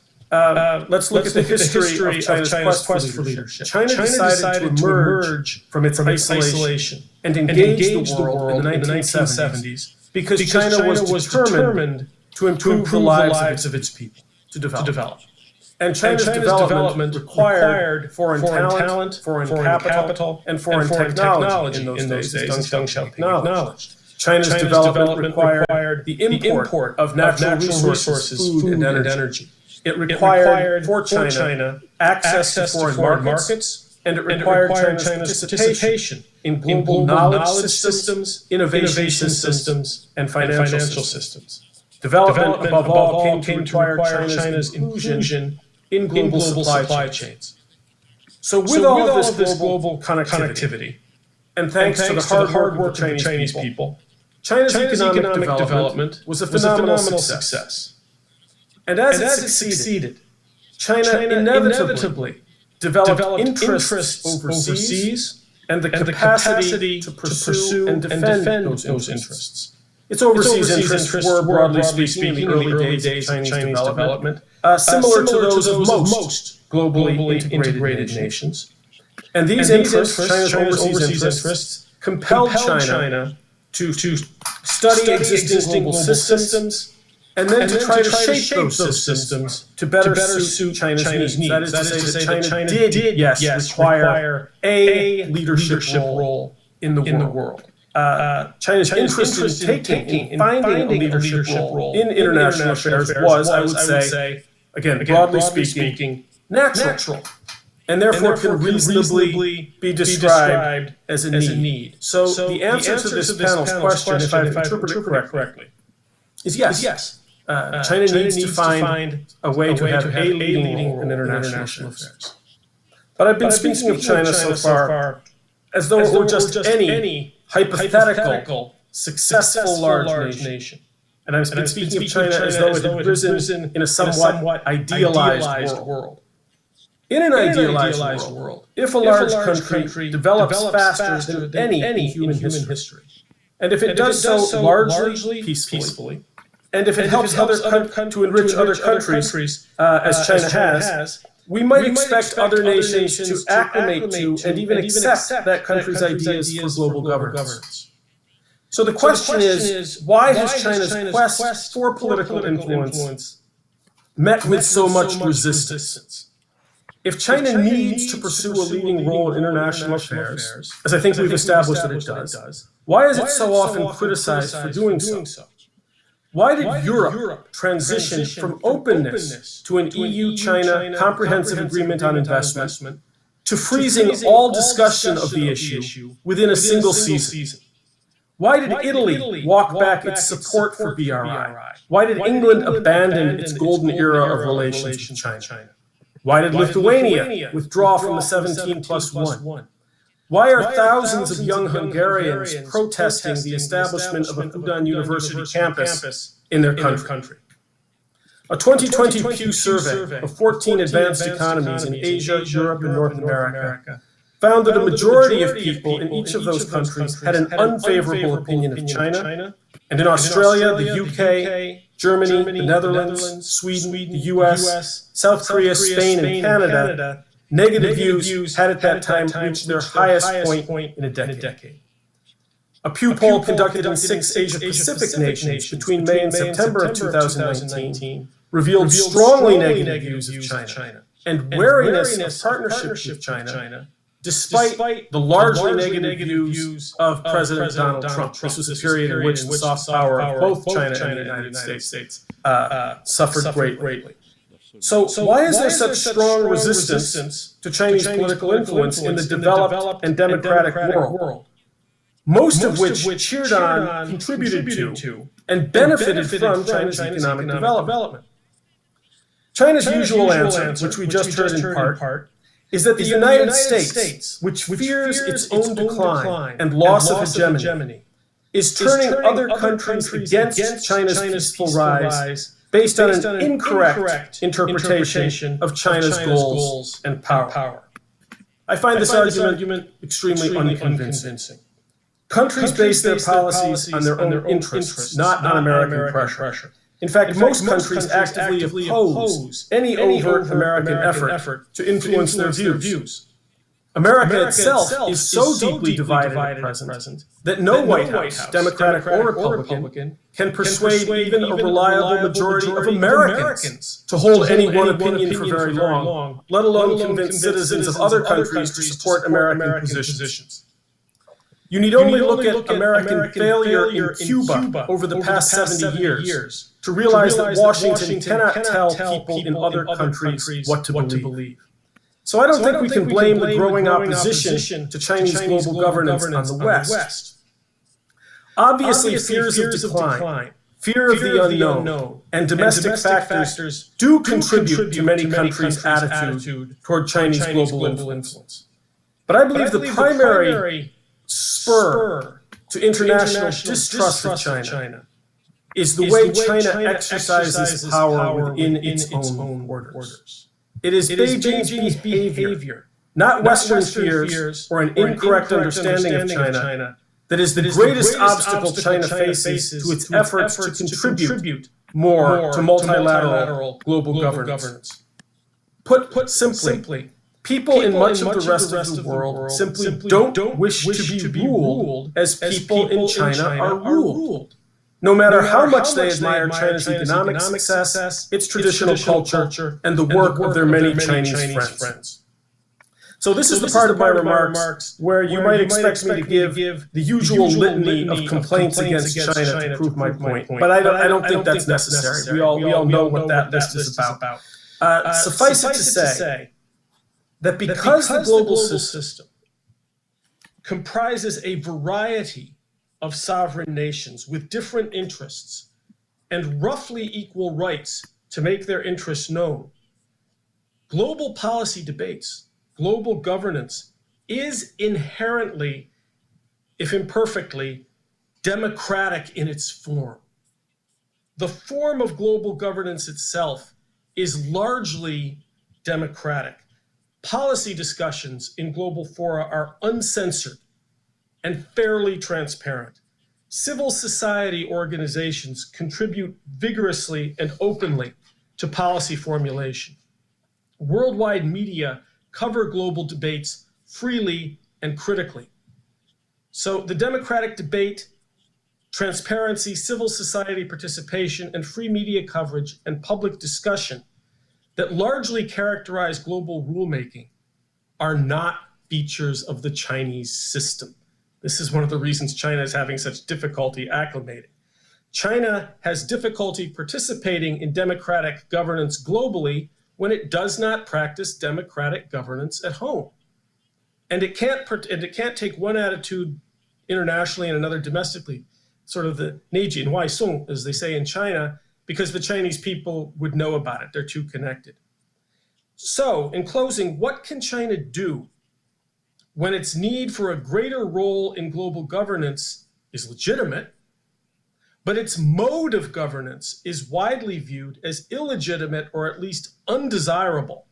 Let's look at the history of China's quest for leadership. China decided to emerge from its isolation and engage the world in the 1970s because China was determined to improve the lives of its people, to develop. And China's development required foreign talent, foreign capital, and foreign technology in those days, as Deng Xiaoping acknowledged. China's development required the import of natural resources, food, and energy. It required for China access to foreign markets, and it required China's participation in global knowledge systems, innovation systems, and financial systems. Development, above all, came to require China's inclusion in global supply chains. So with all of this global connectivity, and thanks to the hard work of the Chinese people, China's economic development was a phenomenal success. And as it succeeded, China inevitably developed interests overseas and the capacity to pursue and defend those interests. Its overseas interests were, broadly speaking, in the early days of Chinese development, similar to those of most globally integrated nations. And these interests, China's overseas interests, compelled China to study existing global systems and then to try to shape those systems to better suit China's needs. That is to say that China did, yes, require a leadership role in the world. China's interest in finding a leadership role in international affairs was, I would say, again, broadly speaking, natural, and therefore can reasonably be described as a need. So the answer to this panel's question, if I've interpreted it correctly, is yes. China needs to find a way to have a leading role in international affairs. But I've been speaking of China so far as though it were just any hypothetical, successful large nation. And I'm speaking of China as though it had risen in a somewhat idealized world. In an idealized world, if a large country develops faster than any in human history, and if it does so largely peacefully, and if it helps to enrich other countries, as China has, we might expect other nations to acclimate to and even accept that country's ideas for global governance. So the question is, why has China's quest for political influence met with so much resistance? If China needs to pursue a leading role in international affairs, as I think we've established that it does, why is it so often criticized for doing so? Why did Europe transition from openness to an EU-China comprehensive agreement on investment to freezing all discussion of the issue within a single season? Why did Italy walk back its support for BRI? Why did England abandon its golden era of relations with China? Why did Lithuania withdraw from the 17+1? Why are thousands of young Hungarians protesting the establishment of a Fudan University campus in their country? A 2020 Pew survey of 14 advanced economies in Asia, Europe, and North America found that a majority of people in each of those countries had an unfavorable opinion of China, and in Australia, the UK, Germany, the Netherlands, Sweden, the US, South Korea, Spain, and Canada, negative views had at that time reached their highest point in a decade. A Pew poll conducted in 6 Asia-Pacific nations between May and September of 2019 revealed strongly negative views of China and wariness of partnership with China, despite the largely negative views of President Donald Trump. This was a period in which the soft power of both China and the United States suffered greatly. So why is there such strong resistance to Chinese political influence in the developed and democratic world? Most of which cheered on, contributed to, and benefited from China's economic development. China's usual answer, which we just heard in part, is that the United States, which fears its own decline and loss of hegemony, is turning other countries against China's peaceful rise based on an incorrect interpretation of China's goals and power. I find this argument extremely unconvincing. Countries base their policies on their own interests, not on American pressure. In fact, most countries actively oppose any overt American effort to influence their views. America itself is so deeply divided at present that no White House, Democratic or Republican, can persuade even a reliable majority of Americans to hold any one opinion for very long, let alone convince citizens of other countries to support American positions. You need only look at American failure in Cuba over the past 70 years to realize that Washington cannot tell people in other countries what to believe. So I don't think we can blame the growing opposition to Chinese global governance on the West. Obviously, fears of decline, fear of the unknown, and domestic factors do contribute to many countries' attitude toward Chinese global influence. But I believe the primary spur to international distrust of China is the way China exercises power within its own borders. It is Beijing's behavior, not Western fears or an incorrect understanding of China, that is the greatest obstacle China faces to its efforts to contribute more to multilateral global governance. Put simply, people in much of the rest of the world simply don't wish to be ruled as people in China are ruled. No matter how much they admire China's economic success, its traditional culture, and the work of their many Chinese friends. So this is the part of my remarks where you might expect me to give the usual litany of complaints against China to prove my point. But I don't think that's necessary. We all know what that list is about. Suffice it to say that because the global system comprises a variety of sovereign nations with different interests and roughly equal rights to make their interests known, global policy debates, global governance is inherently, if imperfectly, democratic in its form. The form of global governance itself is largely democratic. Policy discussions in global fora are uncensored and fairly transparent. Civil society organizations contribute vigorously and openly to policy formulation. Worldwide media cover global debates freely and critically. So the democratic debate, transparency, civil society participation, and free media coverage and public discussion that largely characterize global rulemaking are not features of the Chinese system. This is one of the reasons China is having such difficulty acclimating. China has difficulty participating in democratic governance globally when it does not practice democratic governance at home. And it can't take one attitude internationally and another domestically, sort of the neiji and wai song, as they say in China, because the Chinese people would know about it. They're too connected. So, in closing, what can China do when its need for a greater role in global governance is legitimate, but its mode of governance is widely viewed as illegitimate or at least undesirable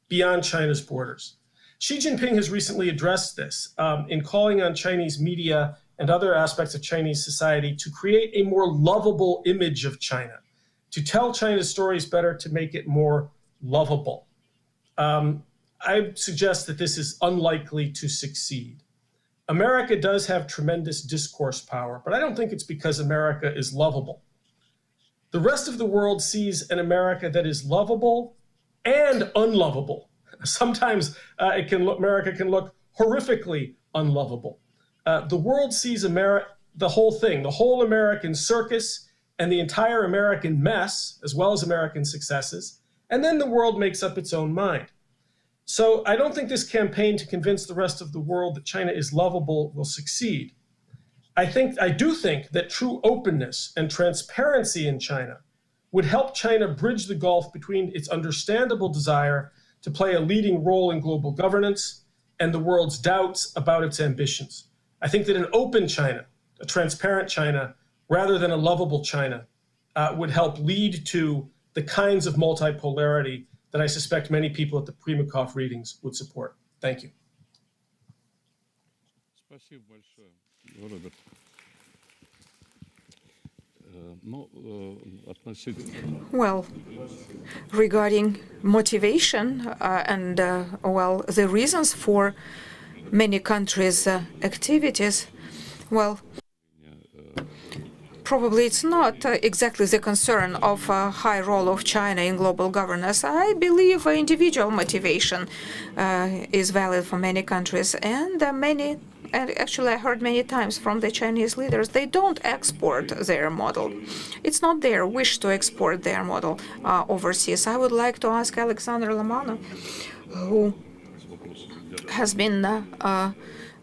beyond China's borders? Xi Jinping has recently addressed this in calling on Chinese media and other aspects of Chinese society to create a more lovable image of China, to tell China's stories better, to make it more lovable. I suggest that this is unlikely to succeed. America does have tremendous discourse power, but I don't think it's because America is lovable. The rest of the world sees an America that is lovable and unlovable. Sometimes America can look horrifically unlovable. The world sees the whole thing, the whole American circus and the entire American mess, as well as American successes, and then the world makes up its own mind. So I don't think this campaign to convince the rest of the world that China is lovable will succeed. I do think that true openness and transparency in China would help China bridge the gulf between its understandable desire to play a leading role in global governance and the world's doubts about its ambitions. I think that an open China, a transparent China, rather than a lovable China, would help lead to the kinds of multipolarity that I suspect many people at the Primakov Readings would support. Thank you. Well, regarding motivation the reasons for many countries' activities, well, probably it's not exactly the concern of a high role of China in global governance. I believe individual motivation is valid for many countries, and actually I heard many times from the Chinese leaders, they don't export their model. It's not their wish to export their model overseas. I would like to ask Alexander Lomano, who has been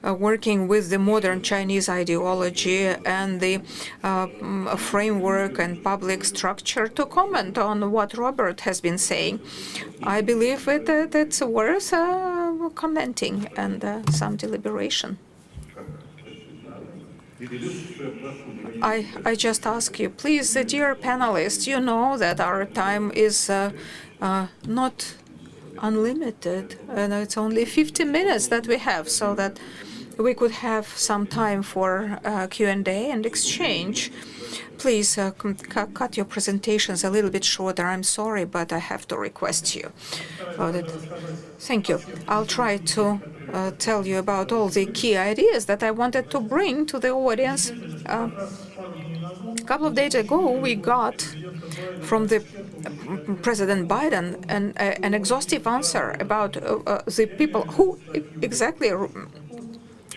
working with the modern Chinese ideology and the framework and public structure, to comment on what Robert has been saying. I believe that's worth commenting and some deliberation. I just ask you, please, dear panelists, you know that our time is not unlimited, and it's only 50 minutes that we have, so that we could have some time for Q&A and exchange. Please cut your presentations a little bit shorter. I'm sorry, but I have to request you. Thank you. I'll try to tell you about all the key ideas that I wanted to bring to the audience. A couple of days ago, we got from the President Biden an exhaustive answer about the people who exactly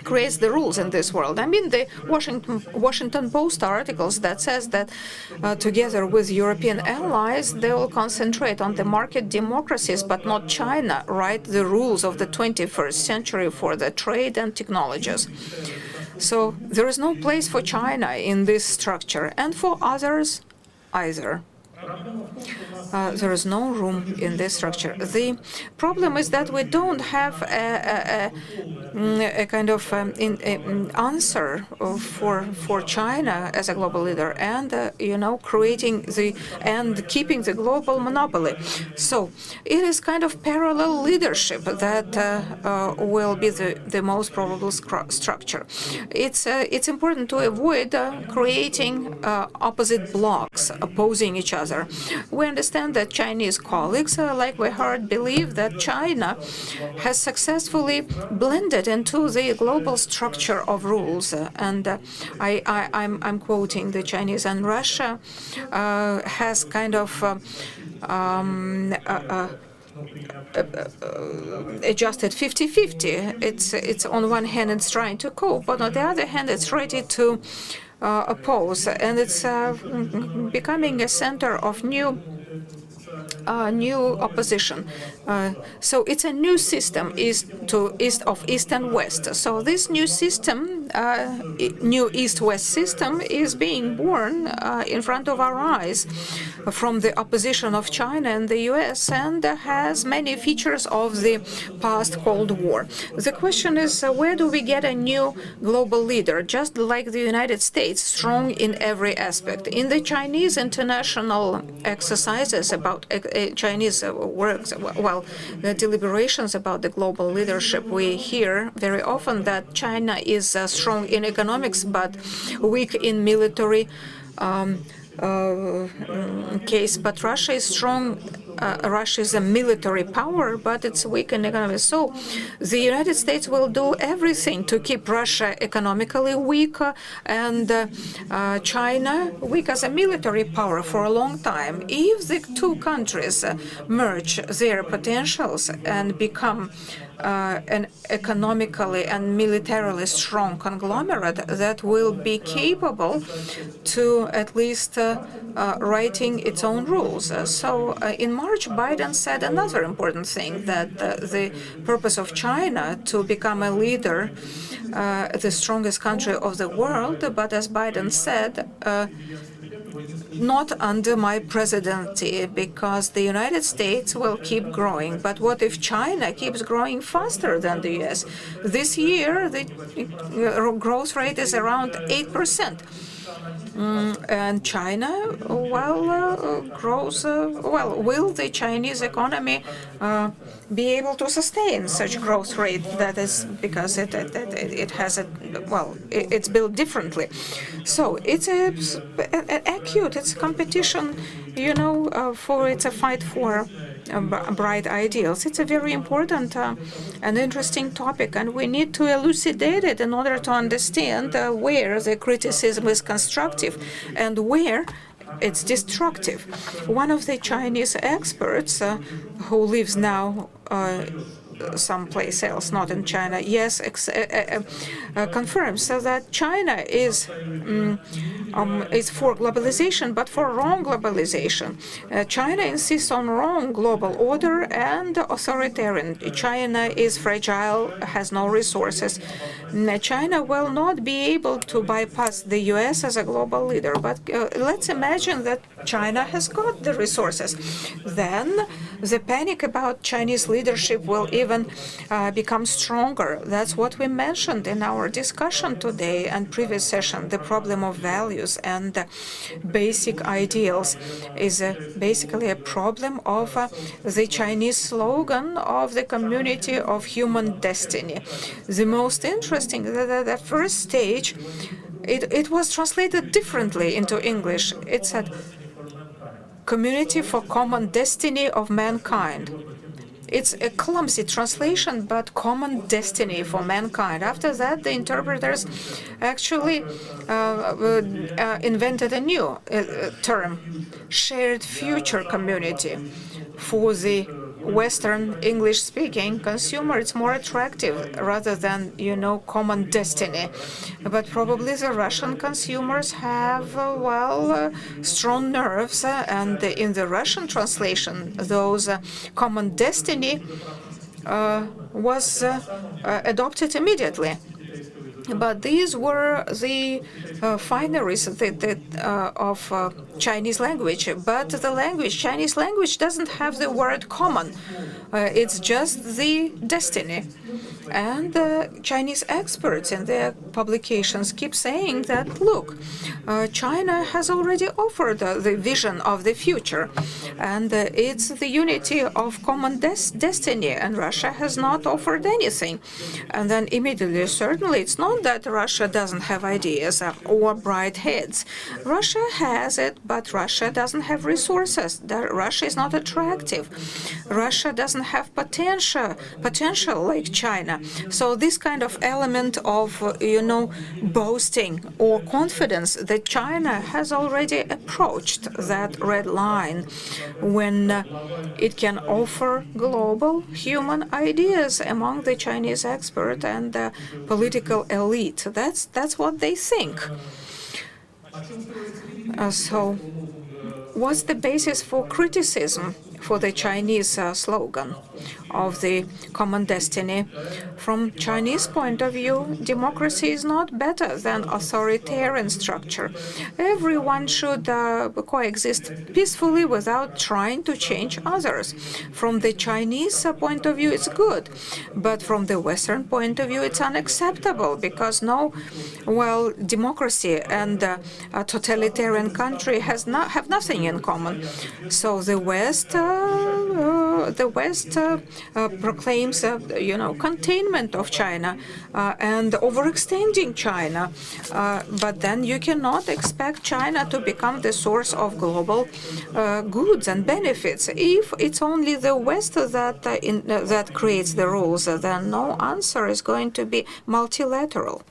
creates the rules in this world. I mean, the Washington Post articles that says that together with European allies, they will concentrate on the market democracies, but not China, write the rules of the 21st century for the trade and technologies. So there is no place for China in this structure, and for others either. There is no room in this structure. The problem is that we don't have a kind of answer for China as a global leader, and creating and keeping the global monopoly. So it is kind of parallel leadership that will be the most probable structure. It's important to avoid creating opposite blocks opposing each other. We understand that Chinese colleagues, like we heard, believe that China has successfully blended into the global structure of rules. And I'm quoting the Chinese, and Russia has kind of adjusted 50-50. It's on one hand it's trying to cope, but on the other hand it's ready to oppose, and it's becoming a center of new opposition. So it's a new system, east and west. So this new system, new east-west system, is being born in front of our eyes from the opposition of China and the US, and has many features of the past Cold War. The question is, where do we get a new global leader, just like the United States, strong in every aspect? In the Chinese international exercises about Chinese works, the deliberations about the global leadership, we hear very often that China is strong in economics but weak in military case. But Russia is strong. Russia is a military power, but it's weak in economics. So the United States will do everything to keep Russia economically weak and China weak as a military power for a long time. If the two countries merge their potentials and become an economically and militarily strong conglomerate that will be capable to at least writing its own rules. So in March, Biden said another important thing, that the purpose of China to become a leader, the strongest country of the world, but as Biden said, not under my presidency, because the United States will keep growing. But what if China keeps growing faster than the US? This year, the growth rate is around 8%. And China, grows. Will the Chinese economy be able to sustain such growth rate? That is because it has it's built differently. So it's acute. It's competition. It's a fight for bright ideals. It's a very important and interesting topic, and we need to elucidate it in order to understand where the criticism is constructive and where it's destructive. One of the Chinese experts who lives now someplace else, not in China, confirms that China is for globalization, but for wrong globalization. China insists on wrong global order and authoritarian. China is fragile, has no resources. China will not be able to bypass the US as a global leader, but let's imagine that China has got the resources. Then the panic about Chinese leadership will even become stronger. That's what we mentioned in our discussion today and previous session. The problem of values and basic ideals is basically a problem of the Chinese slogan of the community of human destiny. The most interesting that at the first stage, it was translated differently into English. It said, "Community for common destiny of mankind." It's a clumsy translation, but common destiny for mankind. After that, the interpreters actually invented a new term, shared future community. For the Western English-speaking consumer, it's more attractive rather than, common destiny. But probably the Russian consumers have, strong nerves, and in the Russian translation, those common destiny was adopted immediately. But these were the fineries of Chinese language. But the Chinese language doesn't have the word common. It's just the destiny. And Chinese experts in their publications keep saying that, look, China has already offered the vision of the future, and it's the unity of common destiny, and Russia has not offered anything. And then immediately, certainly, it's not that Russia doesn't have ideas or bright heads. Russia has it, but Russia doesn't have resources. Russia is not attractive. Russia doesn't have potential like China. So this kind of element of, boasting or confidence that China has already approached that red line when it can offer global human ideas among the Chinese expert and the political elite. That's what they think. So what's the basis for criticism for the Chinese slogan of the common destiny? From Chinese point of view, democracy is not better than authoritarian structure. Everyone should coexist peacefully without trying to change others. From the Chinese point of view, it's good, but from the Western point of view, it's unacceptable because democracy and a totalitarian country have nothing in common. So the West proclaims, containment of China and overextending China. But then you cannot expect China to become the source of global goods and benefits. If it's only the West that creates the rules, then no answer is going to be multilateral.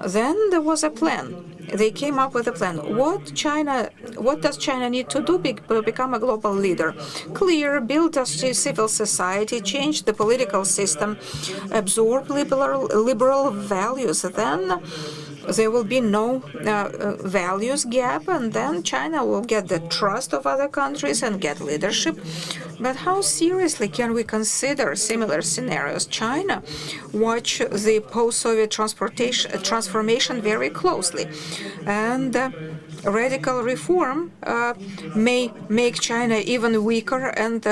Then there was a plan. They came up with a plan. What does China need to do to become a global leader? Build a civil society, change the political system, absorb liberal values. Then there will be no values gap, and then China will get the trust of other countries and get leadership. But how seriously can we consider similar scenarios? China watch the post-Soviet transformation very closely, and radical reform may make China even weaker and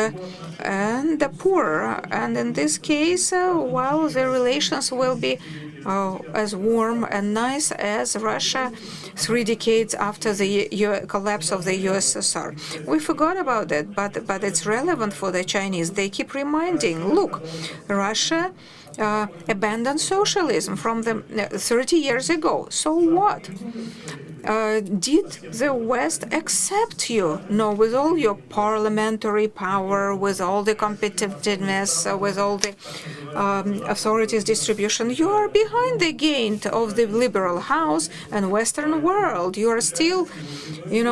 poorer. And in this case, the relations will be as warm and nice as Russia 3 decades after the collapse of the USSR. We forgot about it, but it's relevant for the Chinese. They keep reminding, look, Russia abandoned socialism from 30 years ago. So what? Did the West accept you? No, with all your parliamentary power, with all the competitiveness, with all the authorities distribution, you are behind the gate of the liberal house and Western world. You are still,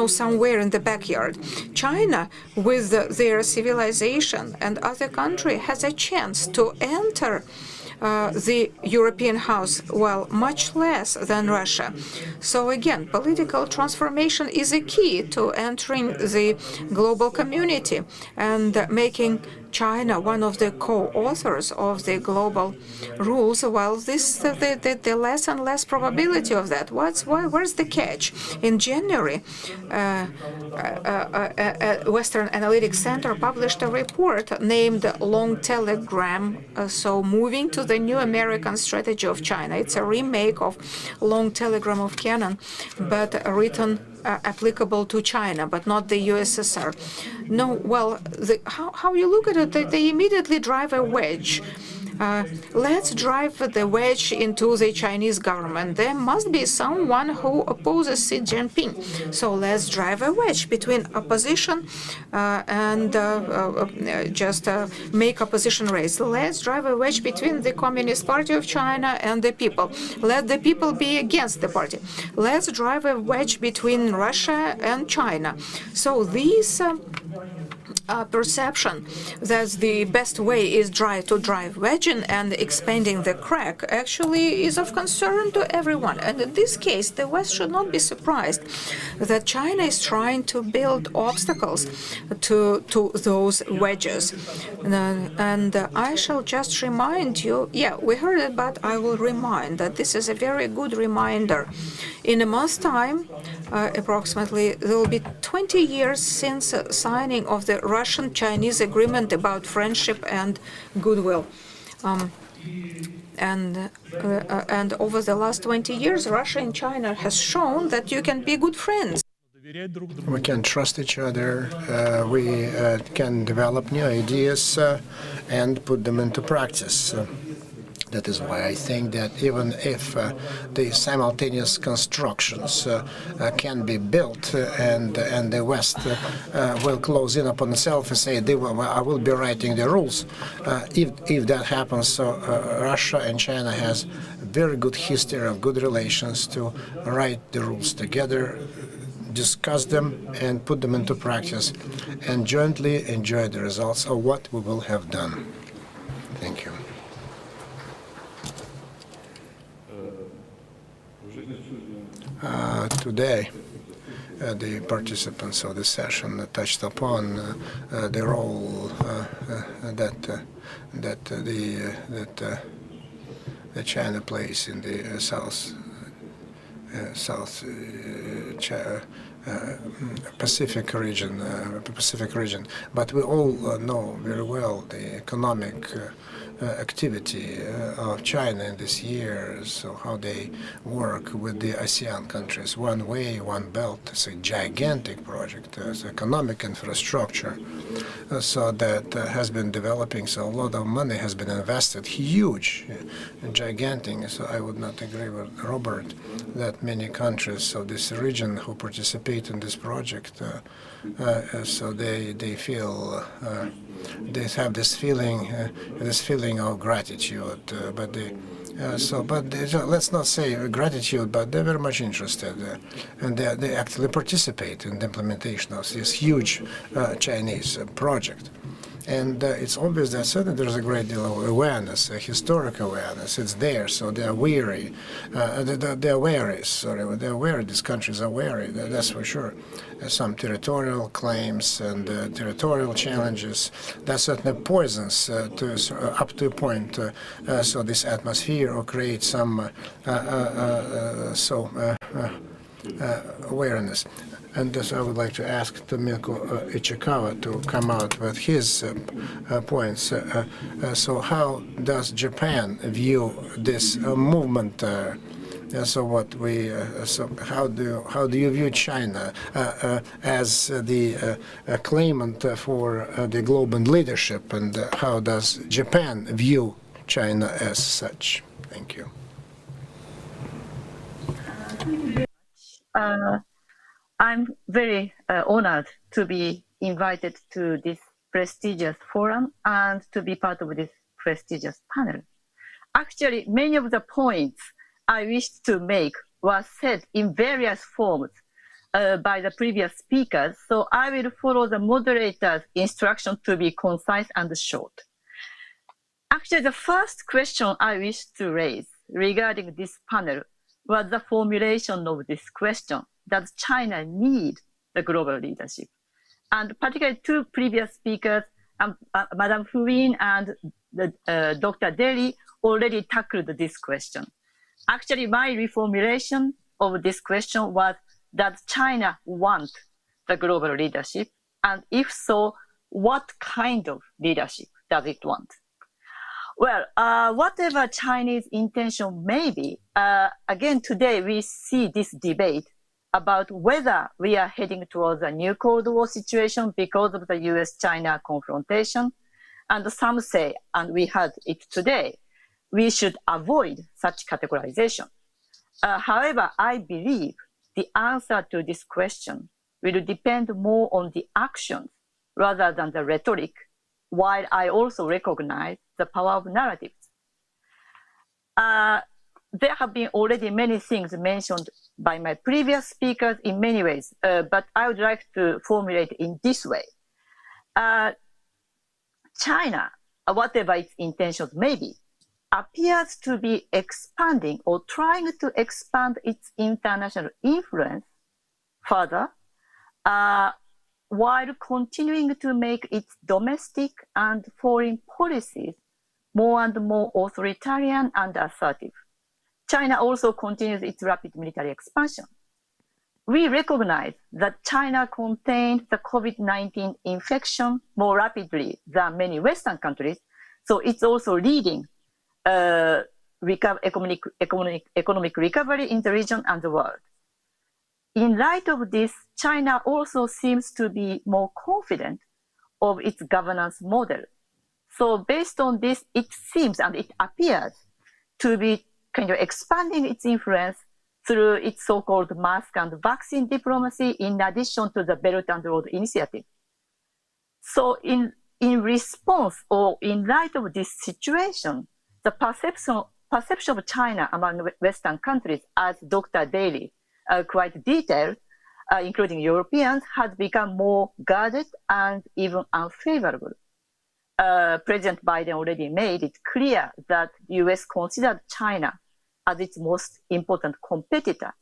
somewhere in the backyard. China, with their civilization and other country, has a chance to enter the European house, much less than Russia. So again, political transformation is a key to entering the global community and making China one of the co-authors of the global rules. The less and less probability of that. Where's the catch? In January, Western Analytics Center published a report named Long Telegram, moving to the new American strategy of China. It's a remake of Long Telegram of Cannon, but written applicable to China, but not the USSR. No, how you look at it, they immediately drive a wedge. Let's drive the wedge into the Chinese government. There must be someone who opposes Xi Jinping. So let's drive a wedge between opposition and just make opposition race. Let's drive a wedge between the Communist Party of China and the people. Let the people be against the party. Let's drive a wedge between Russia and China. So these perception that the best way is to drive wedging and expanding the crack actually is of concern to everyone. And in this case, the West should not be surprised that China is trying to build obstacles to those wedges. And I shall just remind you, we heard it, but I will remind that this is a very good reminder. In a month's time, approximately, there will be 20 years since signing of the Russian-Chinese agreement about friendship and goodwill. And over the last 20 years, Russia and China has shown that you can be good friends. We can trust each other, we can develop new ideas and put them into practice. That is why I think that even if the simultaneous constructions can be built and the West will close in upon itself and say, I will be writing the rules, if that happens, Russia and China has a very good history of good relations to write the rules together, discuss them and put them into practice, and jointly enjoy the results of what we will have done. Thank you. Today, the participants of the session touched upon the role that China plays in the South Pacific region. But we all know very well the economic activity of China in this year, so how they work with the ASEAN countries. One way, one belt. It's a gigantic project. It's economic infrastructure, so that has been developing. So a lot of money has been invested, huge, gigantic. So I would not agree with Robert that many countries of this region who participate in this project, so they feel. They have this feeling of gratitude, but let's not say gratitude, but they're very much interested, and they actually participate in the implementation of this huge Chinese project. And it's obvious that certainly there's a great deal of awareness, historic awareness. It's there, so they are wary. They're wary. These countries are wary. That's for sure. Some territorial claims and territorial challenges. That certainly poisons up to a point. So this atmosphere or create some awareness. And so I would like to ask Tomiko Ichikawa to come out with his points. So how does Japan view this movement? How do you view China as the claimant for the global leadership, and how does Japan view China as such? Thank you. I'm very honored to be invited to this prestigious forum and to be part of this prestigious panel. Actually, many of the points I wished to make were said in various forms by the previous speakers, so I will follow the moderator's instruction to be concise and short. Actually, the first question I wish to raise regarding this panel was the formulation of this question: does China need the global leadership? And particularly two previous speakers, Madame Fuin and Dr. Deli, already tackled this question. Actually, my reformulation of this question was, does China want the global leadership? And if so, what kind of leadership does it want? Well, whatever Chinese intention may be, again, today we see this debate about whether we are heading towards a new Cold War situation because of the US-China confrontation. And some say, and we had it today, we should avoid such categorization. However, I believe the answer to this question will depend more on the actions rather than the rhetoric, while I also recognize the power of narratives. There have been already many things mentioned by my previous speakers in many ways, but I would like to formulate in this way. China, whatever its intentions may be, appears to be expanding or trying to expand its international influence further, while continuing to make its domestic and foreign policies more and more authoritarian and assertive. China also continues its rapid military expansion. We recognize that China contained the COVID-19 infection more rapidly than many Western countries, so it's also leading economic recovery in the region and the world. In light of this, China also seems to be more confident of its governance model. So based on this, it seems and it appears to be kind of expanding its influence through its so-called mask and vaccine diplomacy in addition to the Belt and Road Initiative. So in response or in light of this situation, the perception of China among Western countries, as Dr. Daly quite detailed, including Europeans, has become more guarded and even unfavorable. President Biden already made it clear that the US considered China as its most important competitor.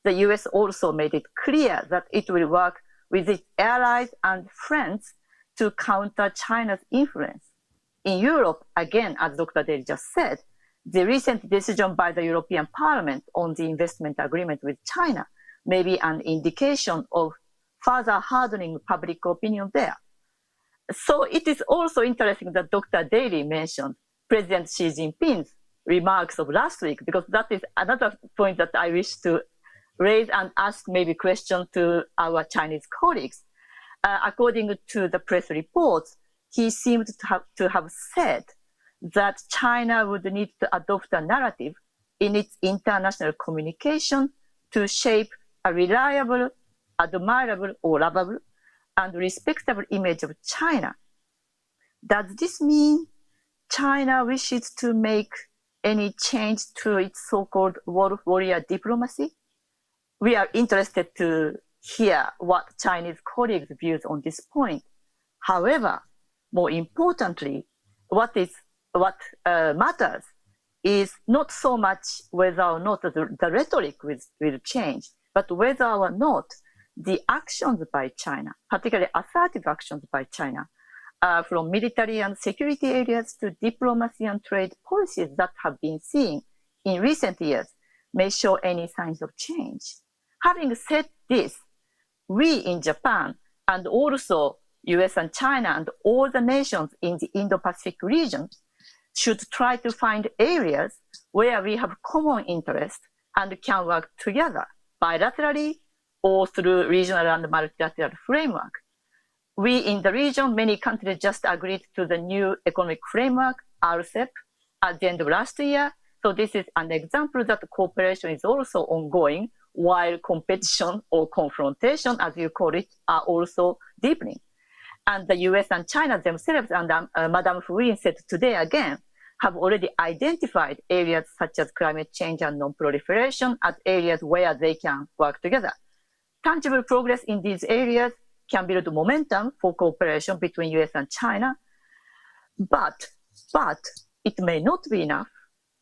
The US also made it clear that it will work with its allies and friends to counter China's influence. In Europe, again, as Dr. Daly just said, the recent decision by the European Parliament on the investment agreement with China may be an indication of further hardening public opinion there. So it is also interesting that Dr. Daly mentioned President Xi Jinping's remarks of last week, because that is another point that I wish to raise and ask maybe question to our Chinese colleagues. According to the press reports, he seemed to have said that China would need to adopt a narrative in its international communication to shape a reliable, admirable, or lovable, and respectable image of China. Does this mean China wishes to make any change to its so-called wolf warrior diplomacy? We are interested to hear what Chinese colleagues' views on this point. However, more importantly, what matters is not so much whether or not the rhetoric will change, but whether or not the actions by China, particularly assertive actions by China, from military and security areas to diplomacy and trade policies that have been seen in recent years, may show any signs of change. Having said this, we in Japan and also US and China and all the nations in the Indo-Pacific region should try to find areas where we have common interest and can work together bilaterally or through regional and multilateral framework. We in the region, many countries just agreed to the new economic framework, RCEP, at the end of last year. So this is an example that cooperation is also ongoing, while competition or confrontation, as you call it, are also deepening. And the US and China themselves, and Madame Fu Yin said today again, have already identified areas such as climate change and non-proliferation as areas where they can work together. Tangible progress in these areas can build momentum for cooperation between US and China, but it may not be enough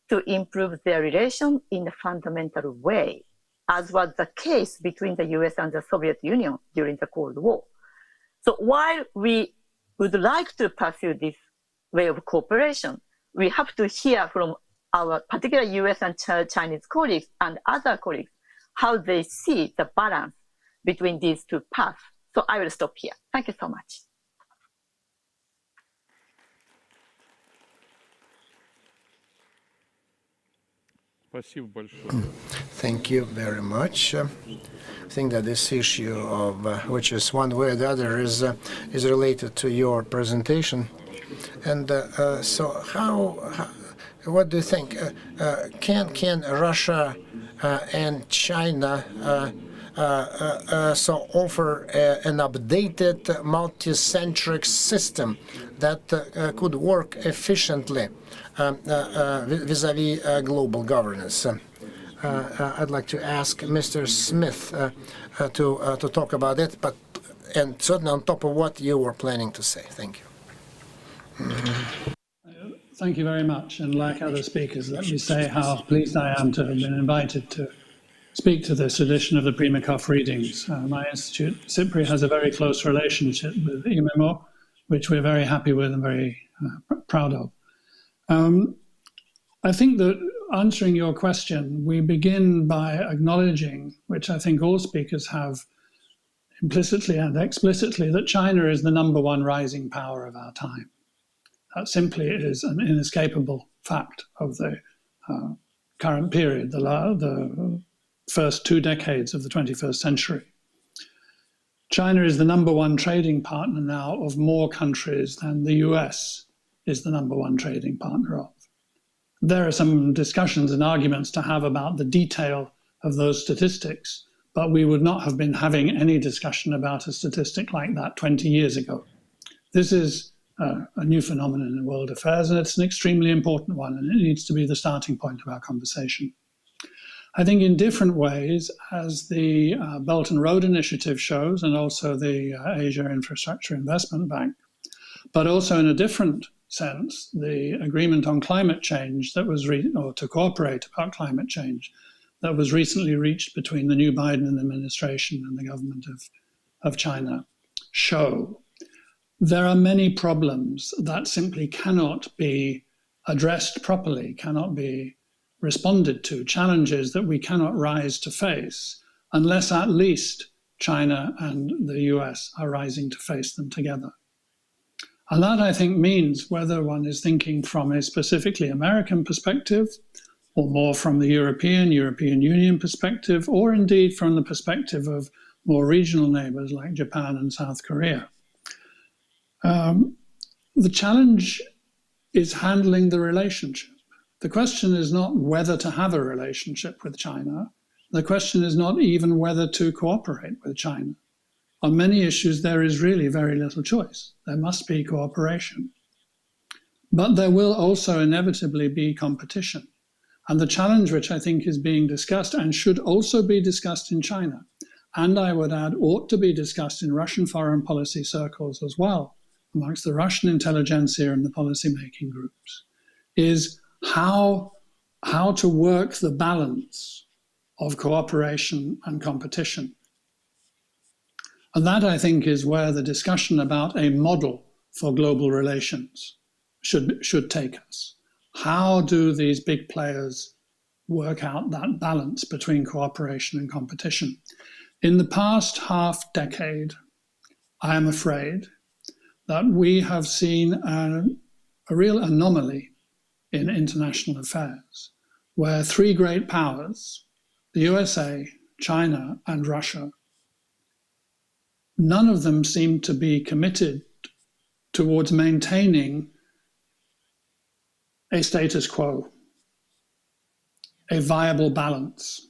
to improve their relation in a fundamental way, as was the case between the US and the Soviet Union during the Cold War. So while we would like to pursue this way of cooperation, we have to hear from our particular US and Chinese colleagues and other colleagues how they see the balance between these two paths. So I will stop here. Thank you so much. Thank you very much. I think that this issue of which is one way or the other is related to your presentation. And so what do you think? Can Russia and China so offer an updated multi-centric system that could work efficiently vis-a-vis global governance? I'd like to ask Mr. Smith to talk about it, but and certainly on top of what you were planning to say. Thank you. Thank you very much. And like other speakers, let me say how pleased I am to have been invited to speak to this edition of the Primakov Readings. My institute, CIPRI, has a very close relationship with ИМЭМО, which we're very happy with and very proud of. I think that answering your question, we begin by acknowledging, which I think all speakers have implicitly and explicitly, that China is the #1 rising power of our time. That simply is an inescapable fact of the current period, the first 2 decades of the 21st century. China is the #1 trading partner now of more countries than the US is the #1 trading partner of. There are some discussions and arguments to have about the detail of those statistics, but we would not have been having any discussion about a statistic like that 20 years ago. This is a new phenomenon in world affairs, and it's an extremely important one, and it needs to be the starting point of our conversation. I think in different ways, as the Belt and Road Initiative shows, and also the Asia Infrastructure Investment Bank, but also in a different sense, the agreement on climate change that was, or to cooperate about climate change, that was recently reached between the new Biden administration and the government of China show there are many problems that simply cannot be addressed properly, cannot be responded to, challenges that we cannot rise to face unless at least China and the US are rising to face them together. And that, I think, means whether one is thinking from a specifically American perspective or more from the European Union perspective, or indeed from the perspective of more regional neighbors like Japan and South Korea. The challenge is handling the relationship. The question is not whether to have a relationship with China. The question is not even whether to cooperate with China. On many issues, there is really very little choice. There must be cooperation. But there will also inevitably be competition. And the challenge which I think is being discussed and should also be discussed in China, and I would add ought to be discussed in Russian foreign policy circles as well, amongst the Russian intelligentsia and the policymaking groups, is how to work the balance of cooperation and competition. And that, I think, is where the discussion about a model for global relations should take us. How do these big players work out that balance between cooperation and competition? In the past half decade, I am afraid that we have seen a real anomaly in international affairs, where 3 great powers, the USA, China, and Russia, none of them seem to be committed towards maintaining a status quo, a viable balance.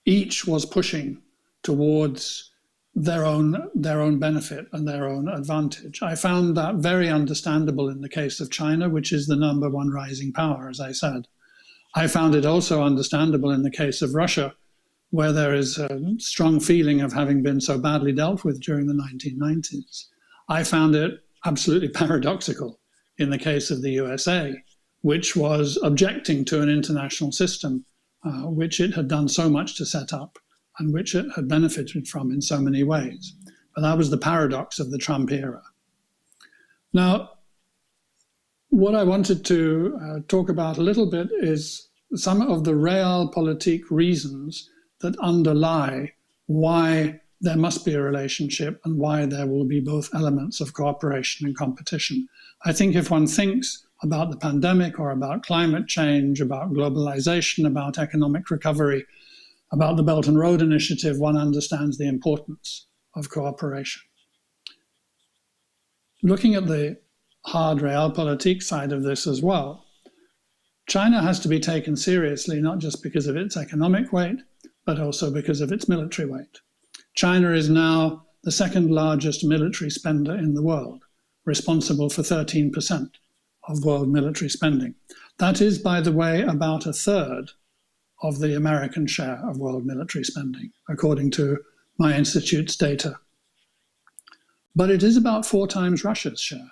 Each was pushing towards their own benefit and their own advantage. I found that very understandable in the case of China, which is the #1 rising power, as I said. I found it also understandable in the case of Russia, where there is a strong feeling of having been so badly dealt with during the 1990s. I found it absolutely paradoxical in the case of the USA, which was objecting to an international system which it had done so much to set up and which it had benefited from in so many ways. But that was the paradox of the Trump era. Now, what I wanted to talk about a little bit is some of the realpolitik reasons that underlie why there must be a relationship and why there will be both elements of cooperation and competition. I think if one thinks about the pandemic or about climate change, about globalization, about economic recovery, about the Belt and Road Initiative, one understands the importance of cooperation. Looking at the hard realpolitik side of this as well, China has to be taken seriously, not just because of its economic weight, but also because of its military weight. China is now the 2nd largest military spender in the world, responsible for 13% of world military spending. That is, by the way, about 1/3 of the American share of world military spending, according to my institute's data. but it is about 4 times Russia's share,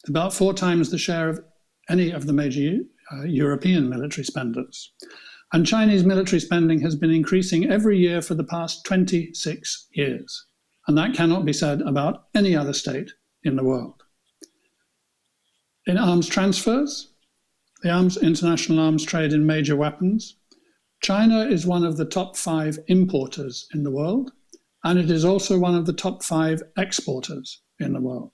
about 4 times the share of any of the major European military spenders. And Chinese military spending has been increasing every year for the past 26 years. And that cannot be said about any other state in the world. In arms transfers, the international arms trade in major weapons, China is one of the top 5 importers in the world, and it is also one of the top 5 exporters in the world,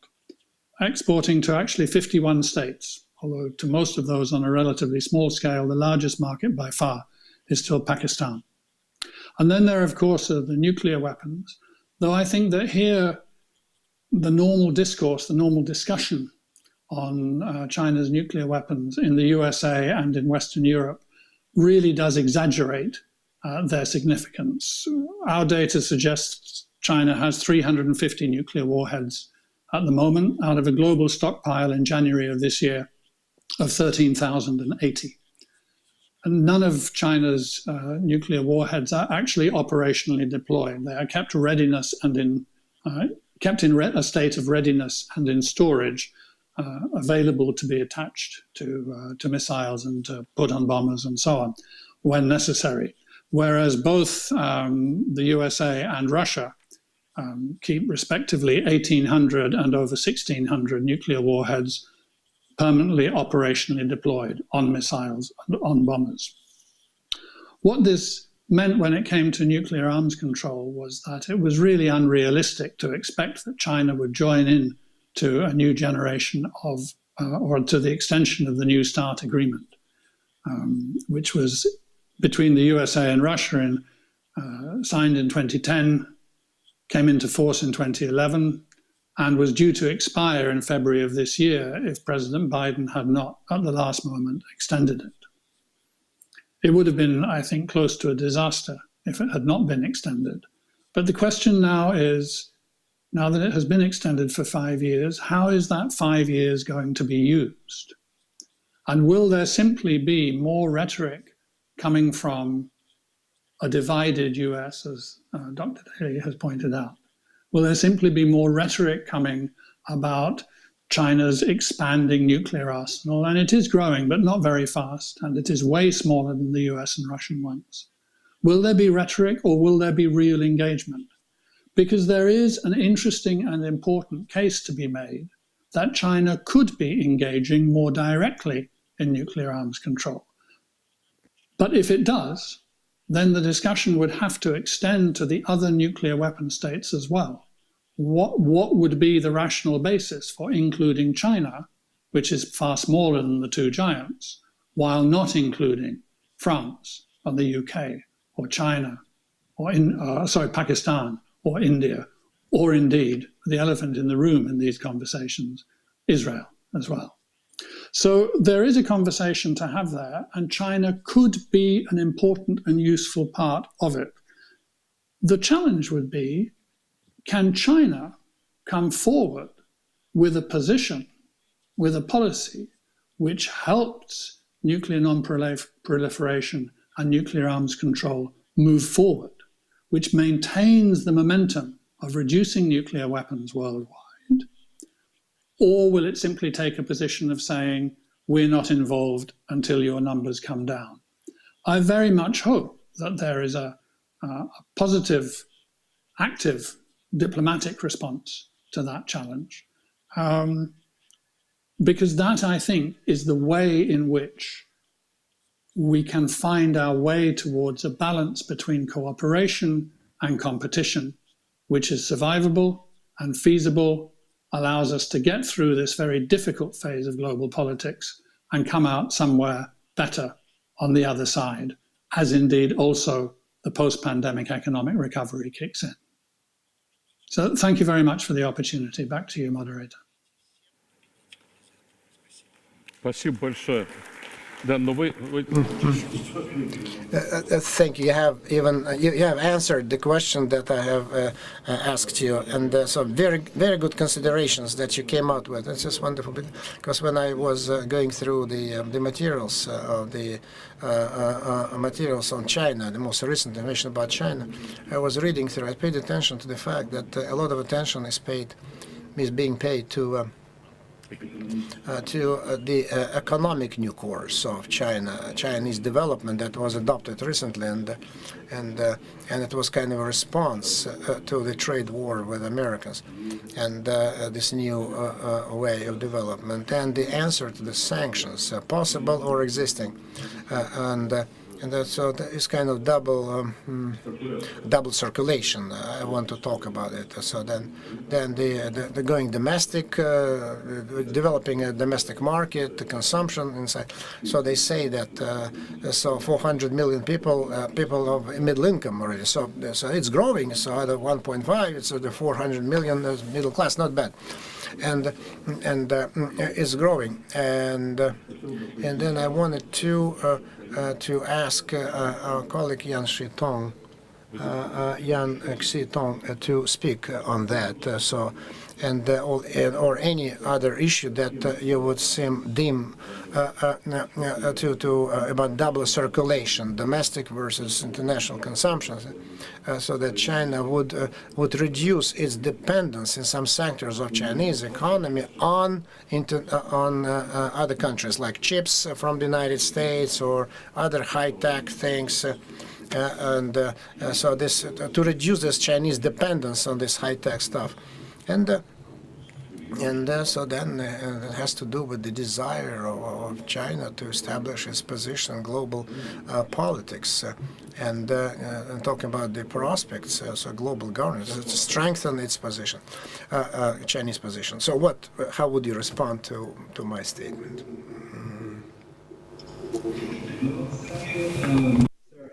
exporting to actually 51 states, although to most of those on a relatively small scale, the largest market by far is still Pakistan. And then there, of course, are the nuclear weapons, though I think that here the normal discourse, the normal discussion on China's nuclear weapons in the USA and in Western Europe really does exaggerate their significance. Our data suggests China has 350 nuclear warheads at the moment out of a global stockpile in January of this year of 13,080. And none of China's nuclear warheads are actually operationally deployed. They are kept readiness and kept in a state of readiness and in storage, available to be attached to missiles and to put on bombers and so on when necessary. Whereas both the USA and Russia keep respectively 1,800 and over 1,600 nuclear warheads permanently operationally deployed on missiles and on bombers. What this meant when it came to nuclear arms control was that it was really unrealistic to expect that China would join in to a new generation of, or to the extension of the New START agreement, which was between the USA and Russia signed in 2010, came into force in 2011, and was due to expire in February of this year if President Biden had not, at the last moment, extended it. It would have been, I think, close to a disaster if it had not been extended. But the question now is, now that it has been extended for 5 years, how is that 5 years going to be used? And will there simply be more rhetoric coming from a divided US, as Dr. Daly has pointed out? Will there simply be more rhetoric coming about China's expanding nuclear arsenal? And it is growing, but not very fast, and it is way smaller than the US and Russian ones. Will there be rhetoric, or will there be real engagement? Because there is an interesting and important case to be made that China could be engaging more directly in nuclear arms control. But if it does, then the discussion would have to extend to the other nuclear weapon states as well. What would be the rational basis for including China, which is far smaller than the 2 giants, while not including France or the UK or China or Pakistan or India, or indeed the elephant in the room in these conversations, Israel as well. So there is a conversation to have there, and China could be an important and useful part of it. The challenge would be, can China come forward with a position, with a policy, which helps nuclear non-proliferation and nuclear arms control move forward, which maintains the momentum of reducing nuclear weapons worldwide? Or will it simply take a position of saying, we're not involved until your numbers come down? I very much hope that there is a positive, active diplomatic response to that challenge, because that, I think, is the way in which we can find our way towards a balance between cooperation and competition, which is survivable and feasible, allows us to get through this very difficult phase of global politics and come out somewhere better on the other side, as indeed also the post-pandemic economic recovery kicks in. So thank you very much for the opportunity. Back to you, moderator. Спасибо большое. Thank you. You have answered the question that I have asked you, and so very good considerations that you came out with. It's just wonderful because when I was going through the materials materials on China, the most recent information about China, I was reading through. I paid attention to the fact that a lot of attention is being paid to the economic new course of Chinese development that was adopted recently, and it was kind of a response to the trade war with Americans, and this new way of development, and the answer to the sanctions, possible or existing, so it's kind of double circulation. I want to talk about it. So then the going domestic, developing a domestic market, the consumption inside. So they say that so 400 million people of middle income already. So it's growing. So out of 1.5, it's the 400 million middle class. Not bad. And it's growing. And then I wanted to ask our colleague Yan Xitong to speak on that. Or any other issue that you would deem about double circulation, domestic versus international consumption, so that China would reduce its dependence in some sectors of Chinese economy on other countries like chips from the United States or other high-tech things. So this to reduce this Chinese dependence on this high-tech stuff, so then it has to do with the desire of China to establish its position in global politics, and talking about the prospects, so global governance, to strengthen its position, Chinese position. So how would you respond to my statement?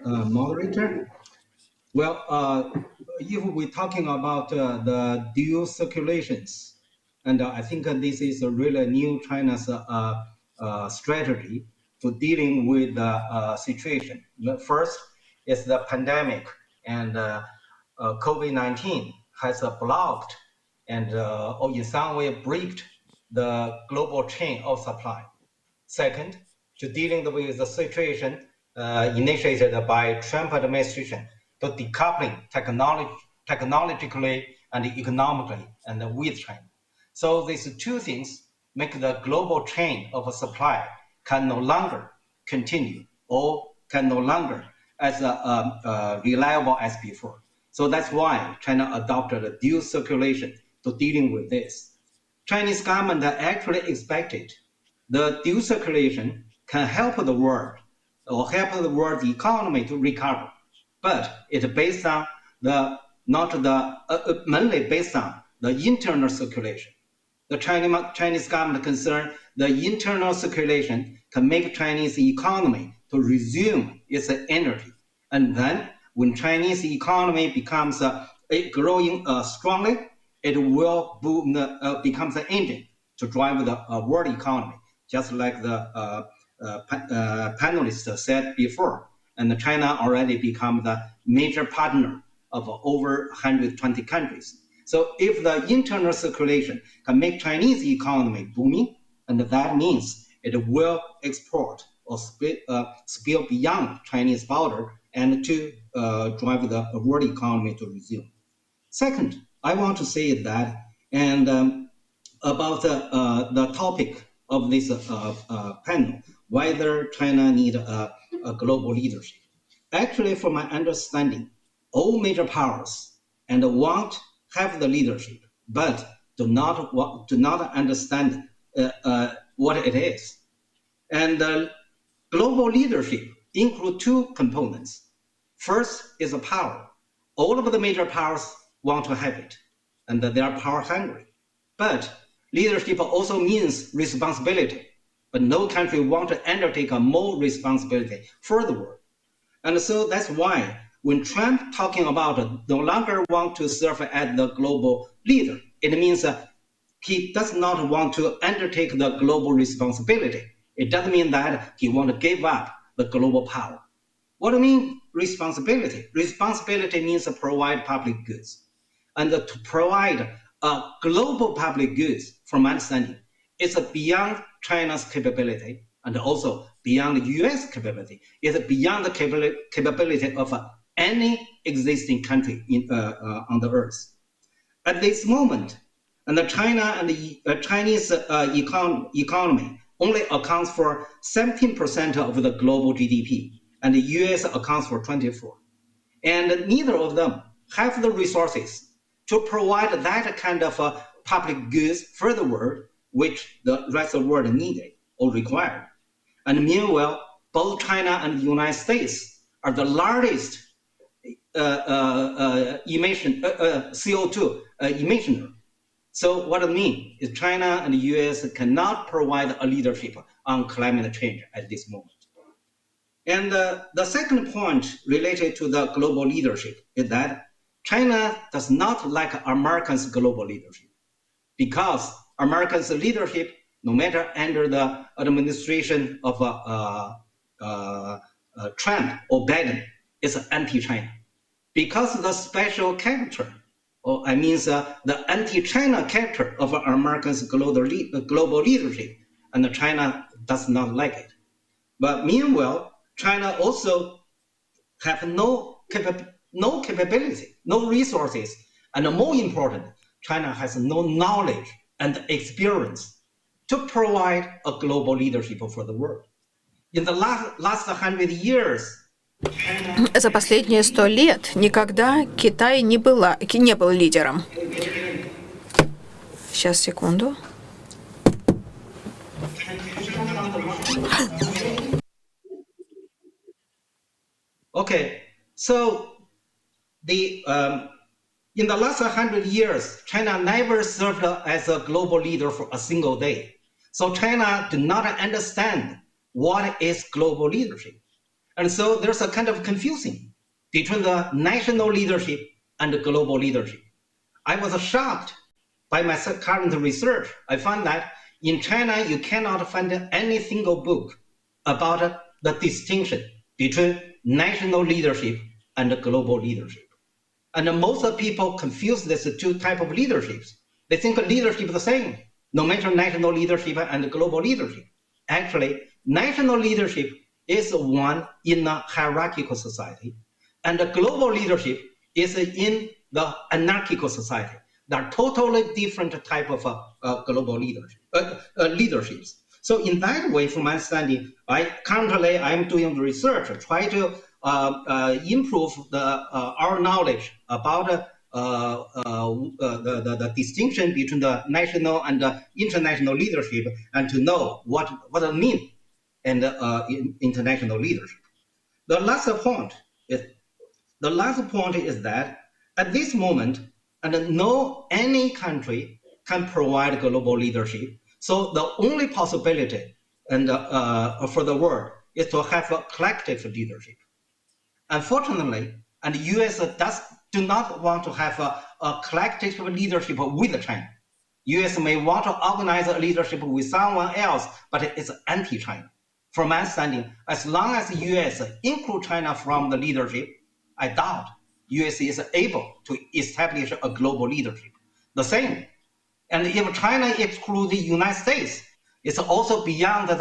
Moderator? Well, if we're talking about the dual circulations, and I think this is a really new China's strategy for dealing with the situation. The first is the pandemic, and COVID-19 has blocked and or in some way braked the global chain of supply. Second, to dealing with the situation initiated by Trump administration to decoupling technologically and economically and with China. So these two things make the global chain of supply can no longer continue or can no longer as reliable as before. So that's why China adopted a dual circulation to dealing with this. Chinese government actually expected the dual circulation can help the world or help the world economy to recover, but it's based on mainly based on the internal circulation. The Chinese government concerned the internal circulation can make Chinese economy to resume its energy. And then when Chinese economy becomes growing strongly, it will becomes an engine to drive the world economy, just like the panelists said before. And China already become the major partner of over 120 countries. So if the internal circulation can make Chinese economy booming, and that means it will export or spill beyond Chinese border and to drive the world economy to resume. Second, I want to say that, and about the topic of this panel, whether China need a global leadership. Actually, from my understanding, all major powers and have the leadership, but do not understand what it is. And global leadership include two components. First is a power. All of the major powers want to have it, and they are power hungry. But leadership also means responsibility. But no country wants to undertake a more responsibility for the world. And so that's why when Trump talking about no longer want to serve as the global leader, it means he does not want to undertake the global responsibility. It doesn't mean that he want to give up the global power. What do I mean responsibility? Responsibility means to provide public goods. And to provide global public goods, from my understanding, is beyond China's capability and also beyond the US capability. It's beyond the capability of any existing country on the earth. At this moment, and China and the Chinese economy only accounts for 17% of the global GDP, and the US accounts for 24%. And neither of them have the resources to provide that kind of public goods for the world, which the rest of the world needed or required. And meanwhile, both China and the United States are the largest CO2 emissioner. So what I mean is China and the US cannot provide a leadership on climate change at this moment. And the second point related to the global leadership is that China does not like Americans' global leadership, because Americans' leadership, no matter under the administration of Trump or Biden, is anti-China. Because of the special character, or I mean the anti-China character of Americans' global leadership, and China does not like it. But meanwhile, China also have no capability, no resources, and more important, China has no knowledge and experience to provide a global leadership for the world. In the last 100 years, За последние 100 лет никогда Китай не был лидером. Сейчас, секунду. Okay, so in the last 100 years, China never served as a global leader for a single day. So China did not understand what is global leadership. And so there's a kind of confusing between the national leadership and the global leadership. I was shocked by my current research. I found that in China, you cannot find any single book about the distinction between national leadership and global leadership. And most people confuse these two types of leaderships. They think leadership is the same, no matter national leadership and global leadership. Actually, national leadership is one in a hierarchical society, and the global leadership is in the anarchical society. They are totally different type of global leaderships. So in that way, from my understanding, currently I'm doing research, try to improve our knowledge about the distinction between the national and the international leadership, and to know what it means and international leadership. The last point is that at this moment, and no any country can provide global leadership. So the only possibility and for the world is to have a collective leadership. Unfortunately, and the US do not want to have a collective leadership with China. US may want to organize a leadership with someone else, but it's anti-China. From my understanding, as long as the US include China from the leadership, I doubt US is able to establish a global leadership. The same, and if China excludes the United States, it's also beyond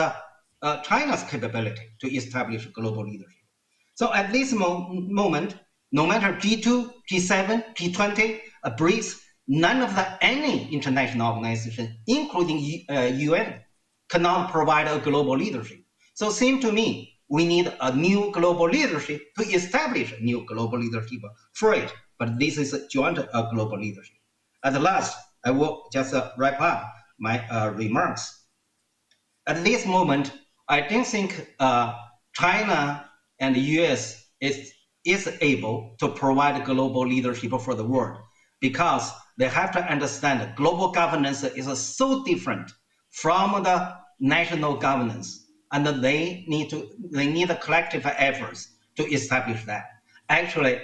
China's capability to establish global leadership. So at this moment, no matter G2, G7, G20, BRICS, none of any international organization, including UN, cannot provide a global leadership. So it seems to me we need a new global leadership to establish a new global leadership for it. But this is a joint global leadership. At last, I will just wrap up my remarks. At this moment, I don't think China and the US is able to provide global leadership for the world, because they have to understand that global governance is so different from the national governance, and that they need a collective efforts to establish that. Actually,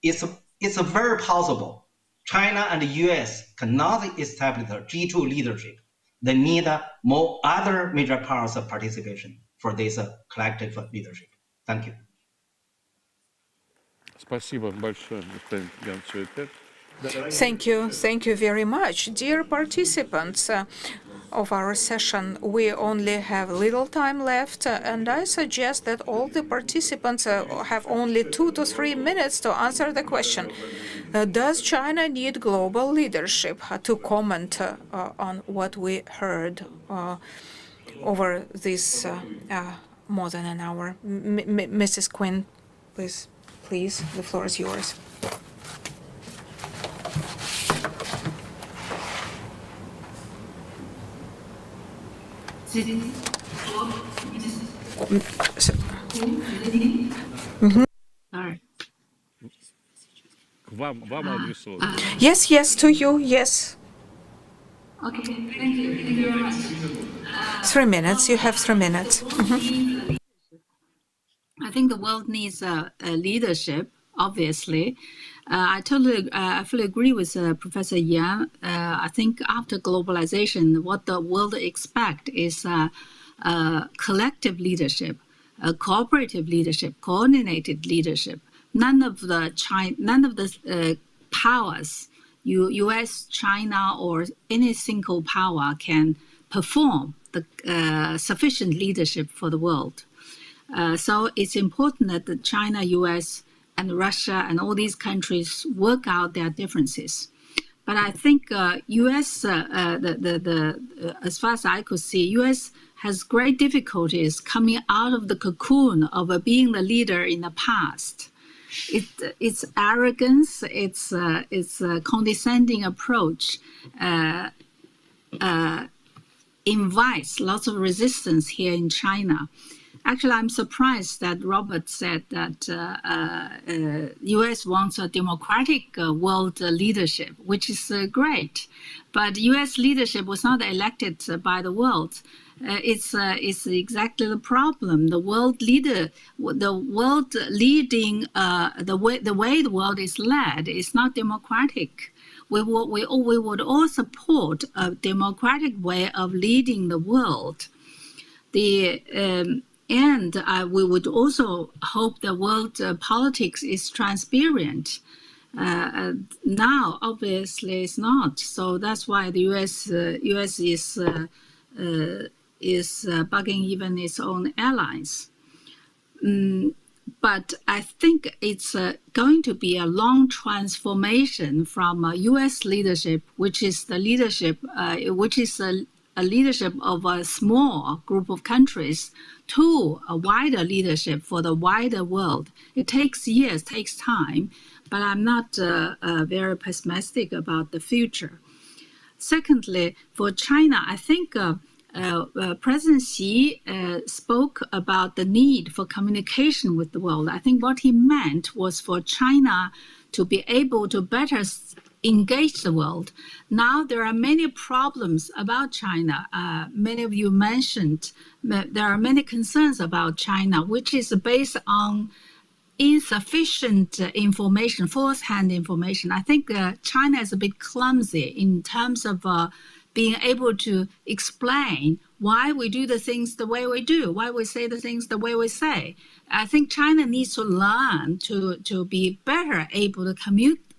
it's very possible China and the US cannot establish a G2 leadership. they need more other major powers of participation for this collective leadership. Thank you. Спасибо большое, господин Ян. Thank you very much. Dear participants of our session, we only have little time left, and I suggest that all the participants have only 2 to 3 minutes to answer the question. Does China need global leadership? To comment on what we heard over this more than an hour. Mrs. Quinn, please, the floor is yours. Вам адресовано. Yes, to you, yes. Okay, thank you very much. 3 minutes, you have 3 minutes. I think the world needs a leadership, obviously. I fully agree with Professor Yan. I think after globalization, what the world expects is collective leadership, cooperative leadership, coordinated leadership. None of the powers, U.S., China, or any single power can perform the sufficient leadership for the world. So it's important that the China, U.S., and Russia and all these countries work out their differences. But I think U.S., as far as I could see, U.S. has great difficulties coming out of the cocoon of being the leader in the past. Its arrogance, its condescending approach invites lots of resistance here in China. Actually, I'm surprised that Robert said that U.S. wants a democratic world leadership, which is great. But U.S. leadership was not elected by the world. It's exactly the problem. The world leader, the world leading, the way the world is led is not democratic. We would all support a democratic way of leading the world. And we would also hope the world politics is transparent. Now, obviously, it's not. So that's why the U.S. is bugging even its own allies. But I think it's going to be a long transformation from U.S. leadership, which is the leadership, a leadership of a small group of countries, to a wider leadership for the wider world. It takes years, takes time, but I'm not very pessimistic about the future. Secondly, for China, I think President Xi spoke about the need for communication with the world. I think what he meant was for China to be able to better engage the world. Now there are many problems about China. Many of you mentioned there are many concerns about China, which is based on insufficient information, first-hand information. I think China is a bit clumsy in terms of being able to explain why we do the things the way we do, why we say the things the way we say. I think China needs to learn to be better able to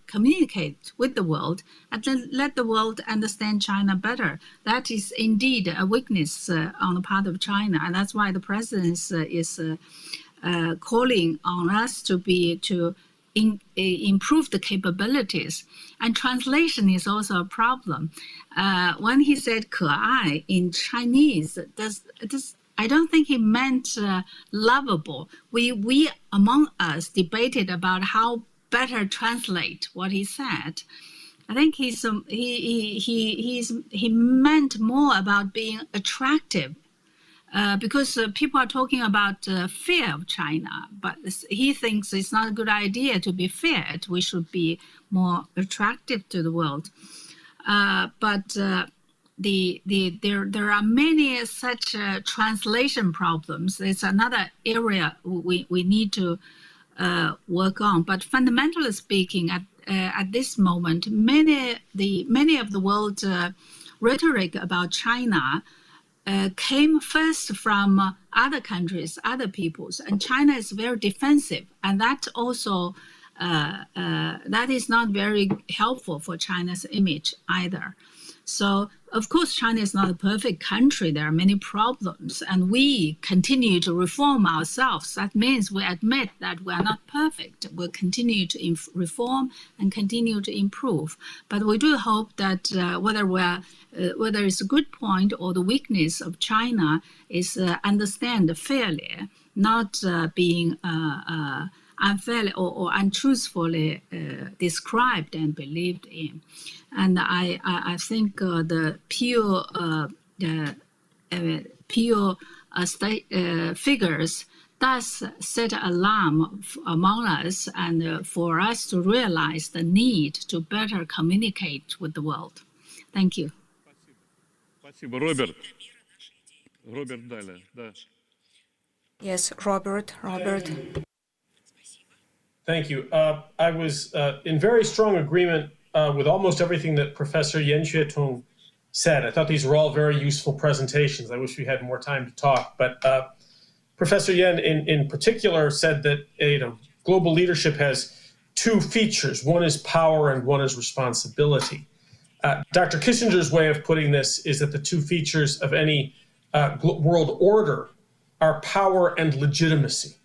communicate with the world and let the world understand China better. That is indeed a weakness on the part of China, and that's why the president is calling on us to improve the capabilities. And translation is also a problem. When he said 可爱 in Chinese, I don't think he meant lovable. We among us debated about how better translate what he said. I think he meant more about being attractive. Because people are talking about fear of China, but he thinks it's not a good idea to be feared. We should be more attractive to the world. But there are many such translation problems. It's another area we need to work on. But fundamentally speaking, at this moment, many of the world rhetoric about China came first from other countries, other peoples, and China is very defensive, and that also that is not very helpful for China's image either. So, of course, China is not a perfect country. There are many problems, and we continue to reform ourselves. That means we admit that we are not perfect. We'll continue to reform and continue to improve. But we do hope that whether it's a good point or the weakness of China is understand fairly, not being unfairly or untruthfully described and believed in. And I think the pure figures does set alarm among us and for us to realize the need to better communicate with the world. Thank you. Спасибо, Роберт. Роберт далее, да. Yes, Robert. Thank you. I was in very strong agreement with almost everything that Professor Yan Xuetung said. I thought these were all very useful presentations. I wish we had more time to talk. But Professor Yan, in particular, said that global leadership has two features. One is power and one is responsibility. Dr. Kissinger's way of putting this is that the two features of any world order are power and legitimacy,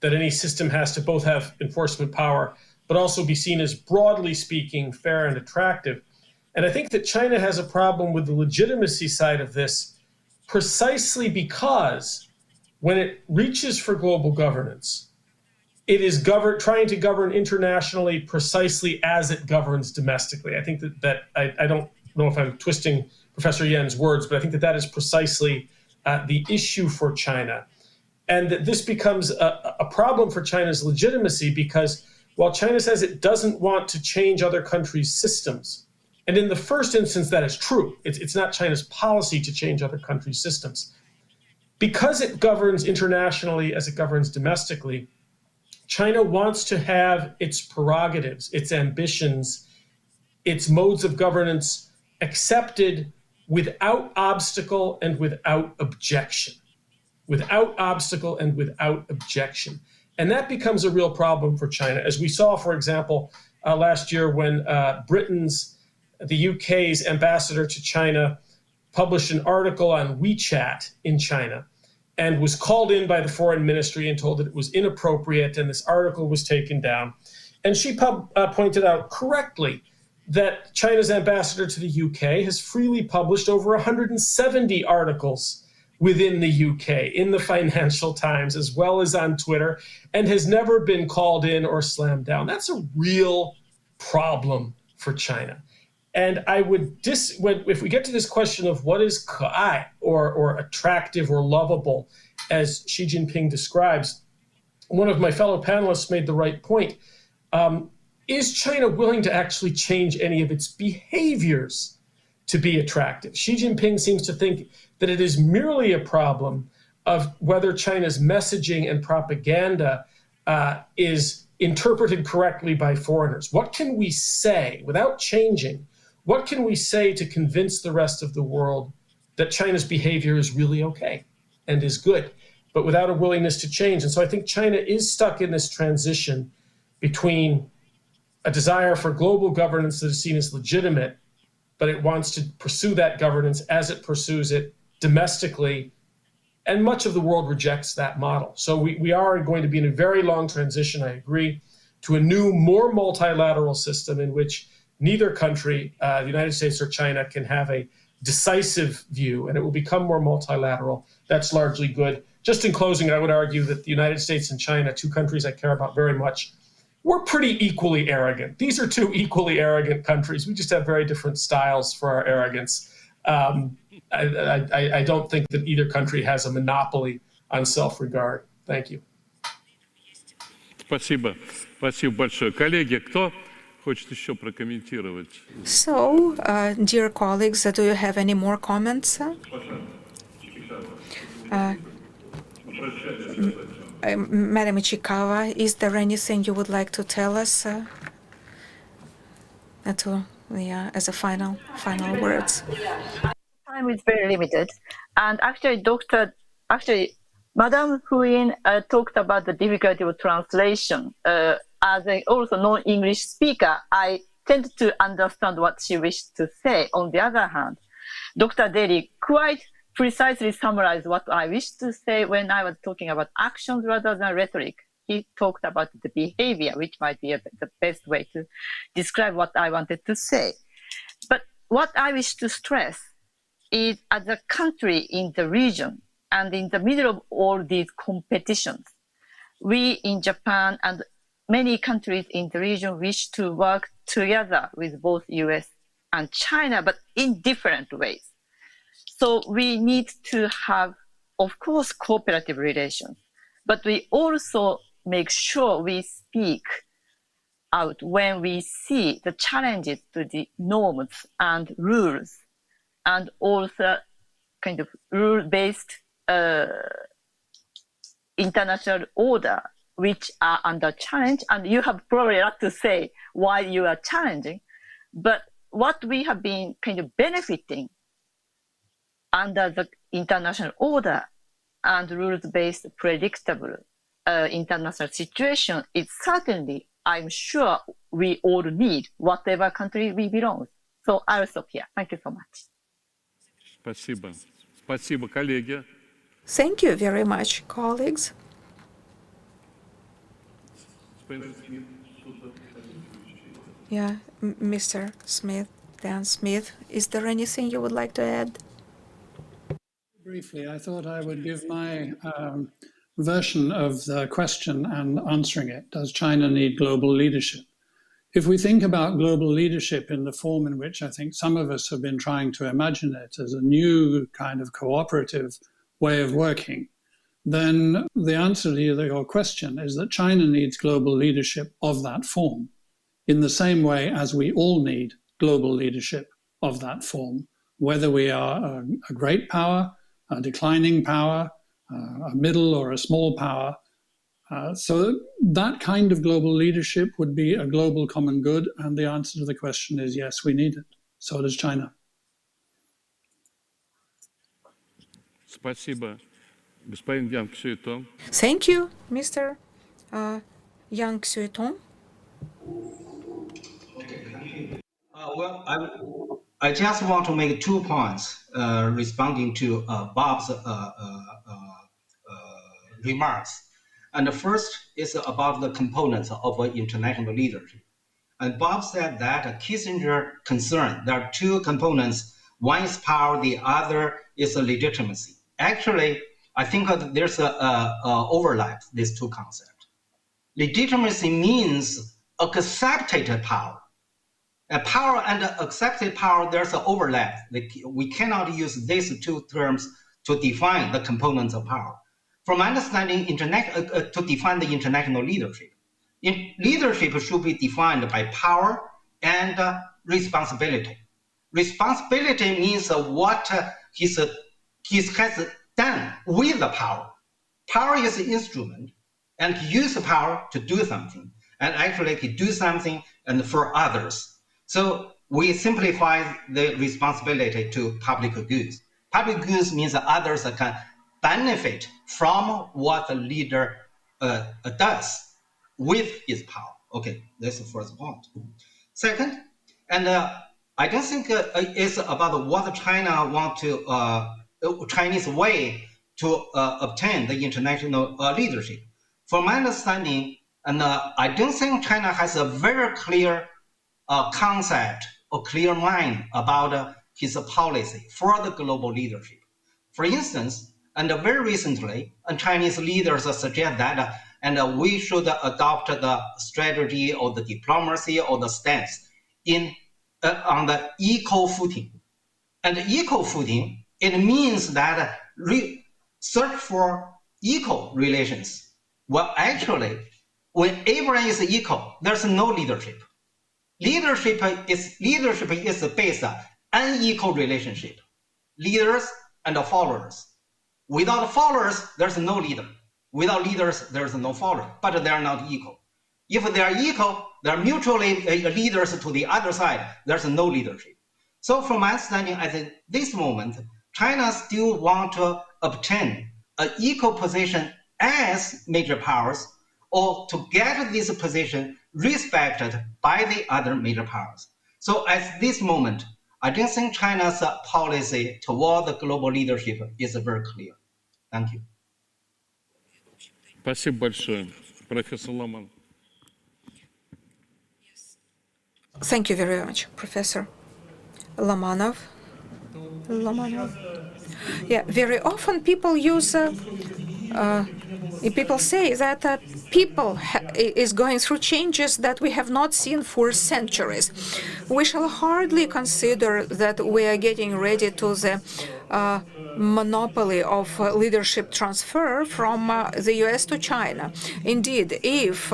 that any system has to both have enforcement power but also be seen as, broadly speaking, fair and attractive. And I think that China has a problem with the legitimacy side of this precisely because when it reaches for global governance, it is trying to govern internationally precisely as it governs domestically. I think that I don't know if I'm twisting Professor Yan's words, but I think that is precisely the issue for China. And that this becomes a problem for China's legitimacy because while China says it doesn't want to change other countries' systems, and in the first instance that is true, it's not China's policy to change other countries' systems. Because it governs internationally as it governs domestically, China wants to have its prerogatives, its ambitions, its modes of governance accepted without obstacle and without objection. Without obstacle and without objection. And that becomes a real problem for China. As we saw, for example, last year when the UK's ambassador to China published an article on WeChat in China and was called in by the foreign ministry and told that it was inappropriate and this article was taken down. And she pointed out correctly that China's ambassador to the UK has freely published over 170 articles within the UK, in the Financial Times, as well as on Twitter, and has never been called in or slammed down. That's a real problem for China. And I would, if we get to this question of what is ka'ai, or attractive or lovable, as Xi Jinping describes, one of my fellow panelists made the right point. Is China willing to actually change any of its behaviors to be attractive? Xi Jinping seems to think that it is merely a problem of whether China's messaging and propaganda is interpreted correctly by foreigners. What can we say without changing? What can we say to convince the rest of the world that China's behavior is really okay and is good, but without a willingness to change? And so I think China is stuck in this transition between a desire for global governance that is seen as legitimate, but it wants to pursue that governance as it pursues it domestically, and much of the world rejects that model. So we are going to be in a very long transition, I agree, to a new, more multilateral system in which neither country, the United States or China, can have a decisive view, and it will become more multilateral. That's largely good. Just in closing, I would argue that the United States and China, two countries I care about very much, we're pretty equally arrogant. These are two equally arrogant countries. We just have very different styles for our arrogance. I don't think that either country has a monopoly on self-regard. Thank you. Спасибо. Спасибо большое. Коллеги, кто хочет еще прокомментировать? So, dear colleagues, do you have any more comments? Madam Ichikawa, is there anything you would like to tell us? To as a final words. Time is very limited, and actually, Madame Huyin talked about the difficulty of translation. As a also non-English speaker, I tend to understand what she wished to say. On the other hand, Dr. Daly quite precisely summarized what I wished to say when I was talking about actions rather than rhetoric. He talked about the behavior, which might be the best way to describe what I wanted to say. But what I wish to stress is, as a country in the region and in the middle of all these competitions, we in Japan and many countries in the region wish to work together with both US and China, but in different ways. So we need to have, of course, cooperative relations, but we also make sure we speak out when we see the challenges to the norms and rules, and also kind of rule-based international order, which are under challenge. And you have probably a lot to say why you are challenging, but what we have been kind of benefiting under the international order and rules-based predictable international situation is certainly, I'm sure, we all need, whatever country we belong. So I'll stop here. Thank you so much. Спасибо. Спасибо, коллеги. Thank you very much, colleagues. Yeah, Mr. Smith, Dan Smith, is there anything you would like to add? Briefly, I thought I would give my version of the question and answering it. Does China need global leadership? If we think about global leadership in the form in which I think some of us have been trying to imagine it as a new kind of cooperative way of working, then the answer to your question is that China needs global leadership of that form, in the same way as we all need global leadership of that form, whether we are a great power, a declining power, a middle or a small power. So that kind of global leadership would be a global common good, and the answer to the question is yes, we need it. So does China. Спасибо. Господин Ян Ксюитон. Thank you, Mr. Yang Ksuetong. Well, I just want to make 2 points responding to Bob's remarks. And the first is about the components of international leadership. And Bob said that Kissinger concerned there are 2 components. One is power, the other is legitimacy. Actually, I think there's a overlap, these 2 concepts. Legitimacy means accepted power. Power and accepted power, there's an overlap. We cannot use these 2 terms to define the components of power. From understanding to define the international leadership, leadership should be defined by power and responsibility. Responsibility means what he has done with the power. Power is an instrument, and he uses power to do something, and actually he do something and for others. So we simplify the responsibility to public goods. Public goods means that others can benefit from what the leader does with his power. Okay, that's the first point. Second, and I don't think it's about what China want to, Chinese way to obtain the international leadership. From my understanding, and I don't think China has a very clear concept or clear mind about his policy for the global leadership. For instance, and very recently, Chinese leaders suggest that and we should adopt the strategy or the diplomacy or the stance on the equal footing. And equal footing, it means that search for equal relations. Well, actually, when everyone is equal, there's no leadership. Leadership is based on unequal relationship. Leaders and followers. Without followers, there's no leader. Without leaders, there's no follower, but they're not equal. If they are equal, they are mutually leaders to the other side, there's no leadership. So from my understanding, at this moment, China still want to obtain an equal position as major powers, or to get this position respected by the other major powers. So at this moment, I don't think China's policy toward the global leadership is very clear. Thank you. Спасибо большое. Профессор Ломан. Thank you very much, Professor Lomanov. Yeah, very often people use, people say that people is going through changes that we have not seen for centuries. We shall hardly consider that we are getting ready to the monopoly of leadership transfer from the US to China. Indeed, if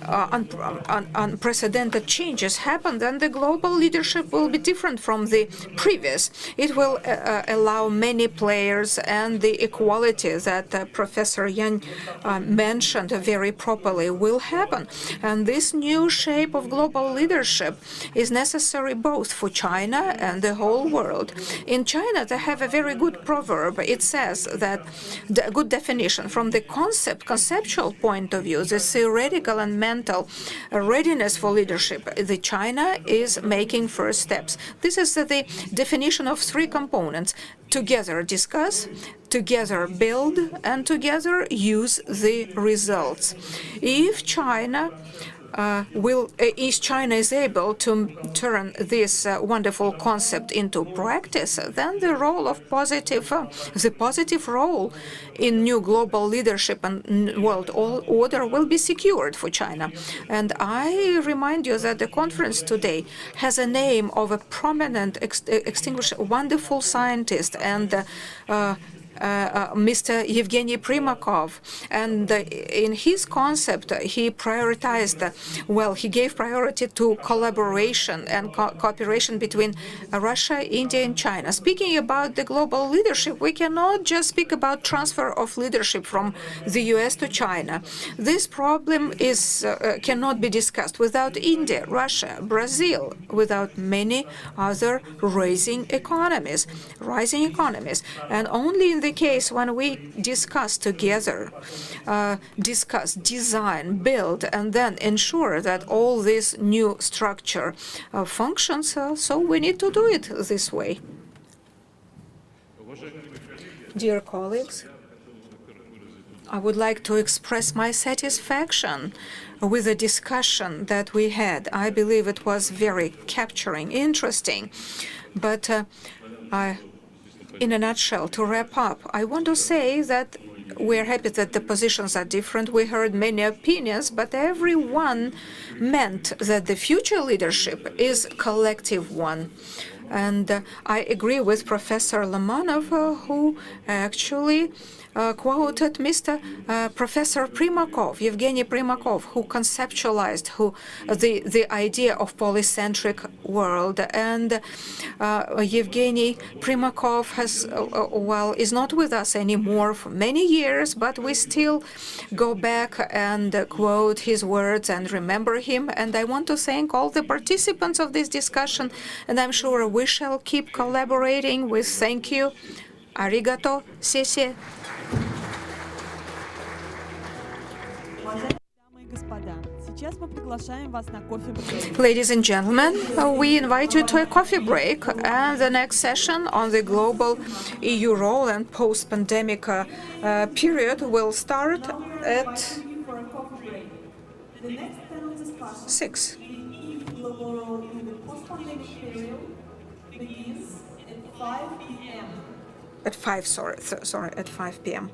unprecedented changes happen, then the global leadership will be different from the previous. It will allow many players, and the equality that Professor Yan mentioned very properly will happen. And this new shape of global leadership is necessary both for China and the whole world. In China, they have a very good proverb. It says that, a good definition, from the conceptual point of view, the theoretical and mental readiness for leadership, the China is making first steps. This is the definition of three components: together discuss, together build, and together use the results. If China is able to turn this wonderful concept into practice, then the positive role in new global leadership and world order will be secured for China. And I remind you that the conference today has a name of a prominent, wonderful scientist, and Mr. Yevgeny Primakov. And in his concept, he he gave priority to collaboration and cooperation between Russia, India, and China. Speaking about the global leadership, we cannot just speak about transfer of leadership from the US to China. This problem cannot be discussed without India, Russia, Brazil, without many other rising economies. And only in the case when we discuss together, design, build, and then ensure that all this new structure functions, so we need to do it this way. Dear colleagues, I would like to express my satisfaction with the discussion that we had. I believe it was very capturing, interesting. But in a nutshell, to wrap up, I want to say that we're happy that the positions are different. We heard many opinions, but everyone meant that the future leadership is a collective one. And I agree with Professor Lomanov, who actually quoted Professor Primakov, Yevgeny Primakov, who conceptualized the idea of polycentric world. And Yevgeny Primakov is not with us anymore for many years, but we still go back and quote his words and remember him. And I want to thank all the participants of this discussion, and I'm sure we shall keep collaborating with thank you. Arigato, сессия. Ladies and gentlemen, we invite you to a coffee break, and the next session on the global EU role and post-pandemic period will start at 6. At 5 p.m.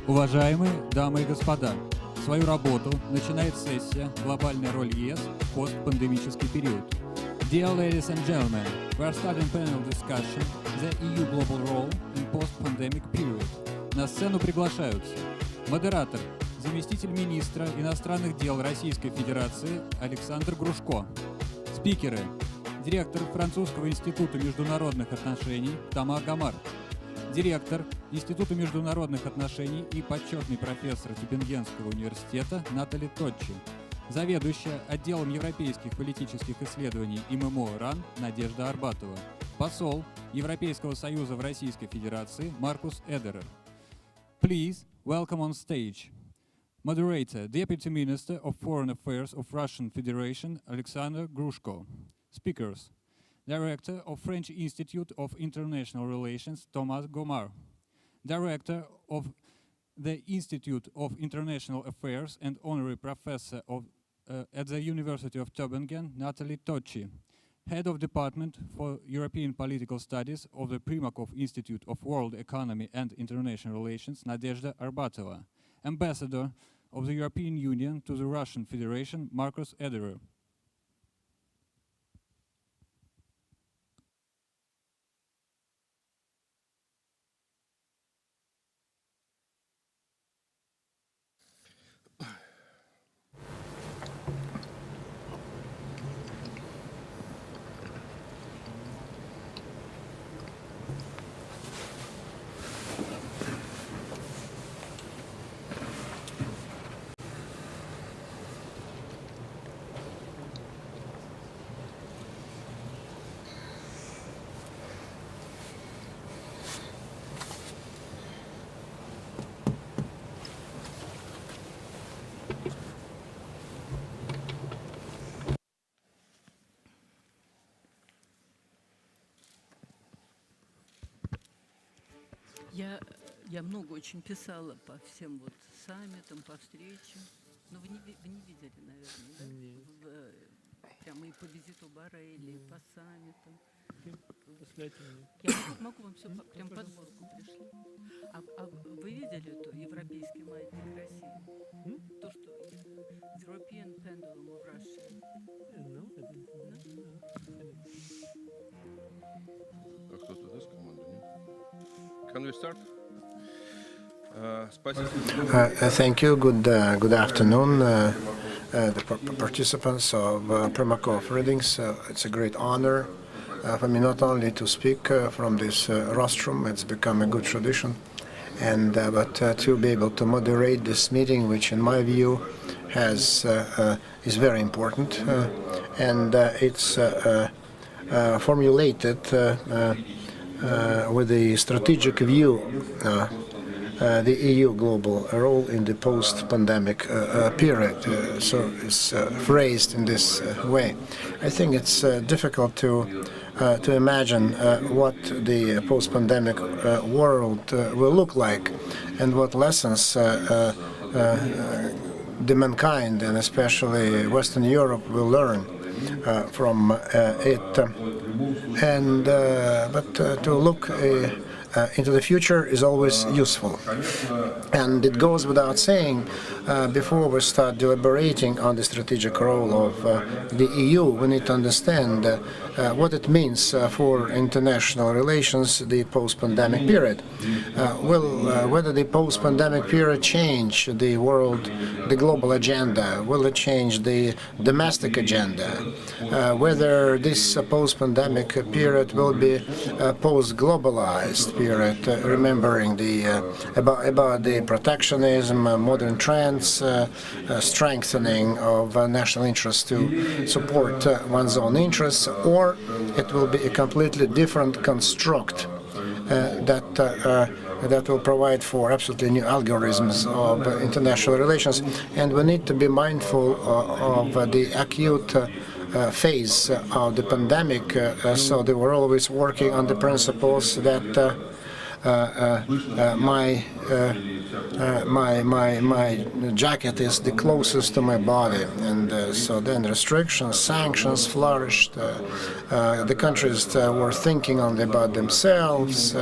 Уважаемые дамы и господа, свою работу начинает сессия «Глобальная роль ЕС в постпандемический период». Dear ladies and gentlemen, we are starting panel discussion the EU global role in post-pandemic period. На сцену приглашаются модератор, заместитель министра иностранных дел Российской Федерации Александр Грушко, спикеры, директор Французского института международных отношений Тома Гамар, директор Института международных отношений и почетный профессор Тюбингенского университета Натали Точчи, заведующая отделом европейских политических исследований ИМЭМО РАН Надежда Арбатова, посол Европейского союза в Российской Федерации Маркус Эдерер. Please welcome on stage moderator, Deputy Minister of Foreign Affairs of Russian Federation Alexander Grushko. Speakers, Director of French Institute of International Relations Thomas Gomar, Director of the Institute of International Affairs and Honorary Professor at the University of Tübingen Natali Tocci, Head of Department for European Political Studies of the Primakov Institute of World Economy and International Relations Nadezhda Arbatova, Ambassador of the European Union to the Russian Federation Markus Ederer. Я много очень писала по всем вот саммитам, по встречам. Но вы не видели, наверное, да? Нет. Прямо и по визиту Барреля, и по саммитам. Я могу вам все прям подборку пришли. А вы видели эту европейский маятник России? То, что European Pendulum of Russia. Кто-то даст команду, нет? Can we start? Thank you. Good afternoon, the participants of Primakov Readings. It's a great honor for me not only to speak from this rostrum, it's become a good tradition, but to be able to moderate this meeting, which in my view is very important, and it's formulated with the strategic view the EU global role in the post-pandemic period. So it's phrased in this way. I think it's difficult to imagine what the post-pandemic world will look like and what lessons the mankind, and especially Western Europe, will learn from it. But to look into the future is always useful. And it goes without saying, before we start deliberating on the strategic role of the EU, we need to understand what it means for international relations, the post-pandemic period. Whether the post-pandemic period change the world, the global agenda, will it change the domestic agenda, whether this post-pandemic period will be post-globalized period, remembering about the protectionism, modern trends, strengthening of national interests to support one's own interests, or it will be a completely different construct that will provide for absolutely new algorithms of international relations. And we need to be mindful of the acute phase of the pandemic, so they were always working on the principles that my jacket is the closest to my body, and so then restrictions, sanctions flourished. The countries were thinking only about themselves.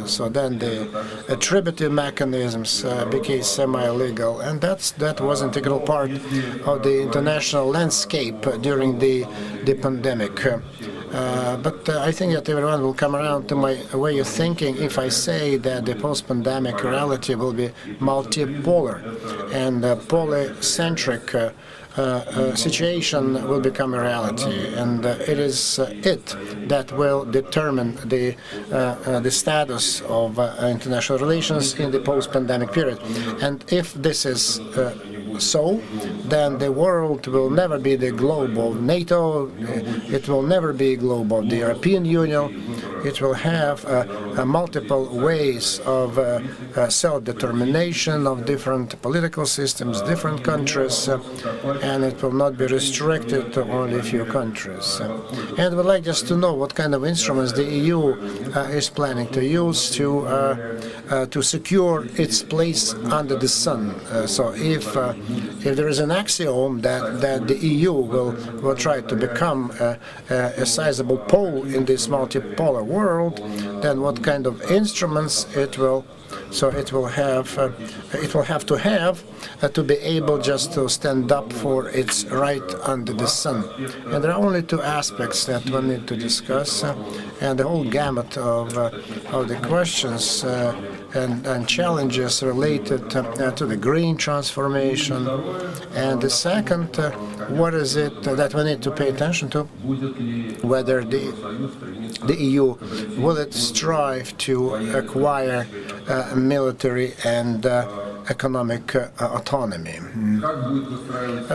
So then the attributive mechanisms became semi-legal, and that was an integral part of the international landscape during the pandemic. But I think that everyone will come around to my way of thinking if I say that the post-pandemic reality will be multipolar and polycentric situation will become a reality, and it is it that will determine the status of international relations in the post-pandemic period. And if this is so, then the world will never be the globe of NATO, it will never be a globe of the European Union, it will have multiple ways of self-determination of different political systems, different countries, and it will not be restricted to only a few countries. And we'd like just to know what kind of instruments the EU is planning to use to secure its place under the sun. So if there is an axiom that the EU will try to become a sizable pole in this multipolar world, then what kind of instruments it will have to be able just to stand up for its right under the sun. And there are only two aspects that we need to discuss, and the whole gamut of the questions and challenges related to the green transformation. And the second, what is it that we need to pay attention to? Whether the EU will it strive to acquire military and economic autonomy.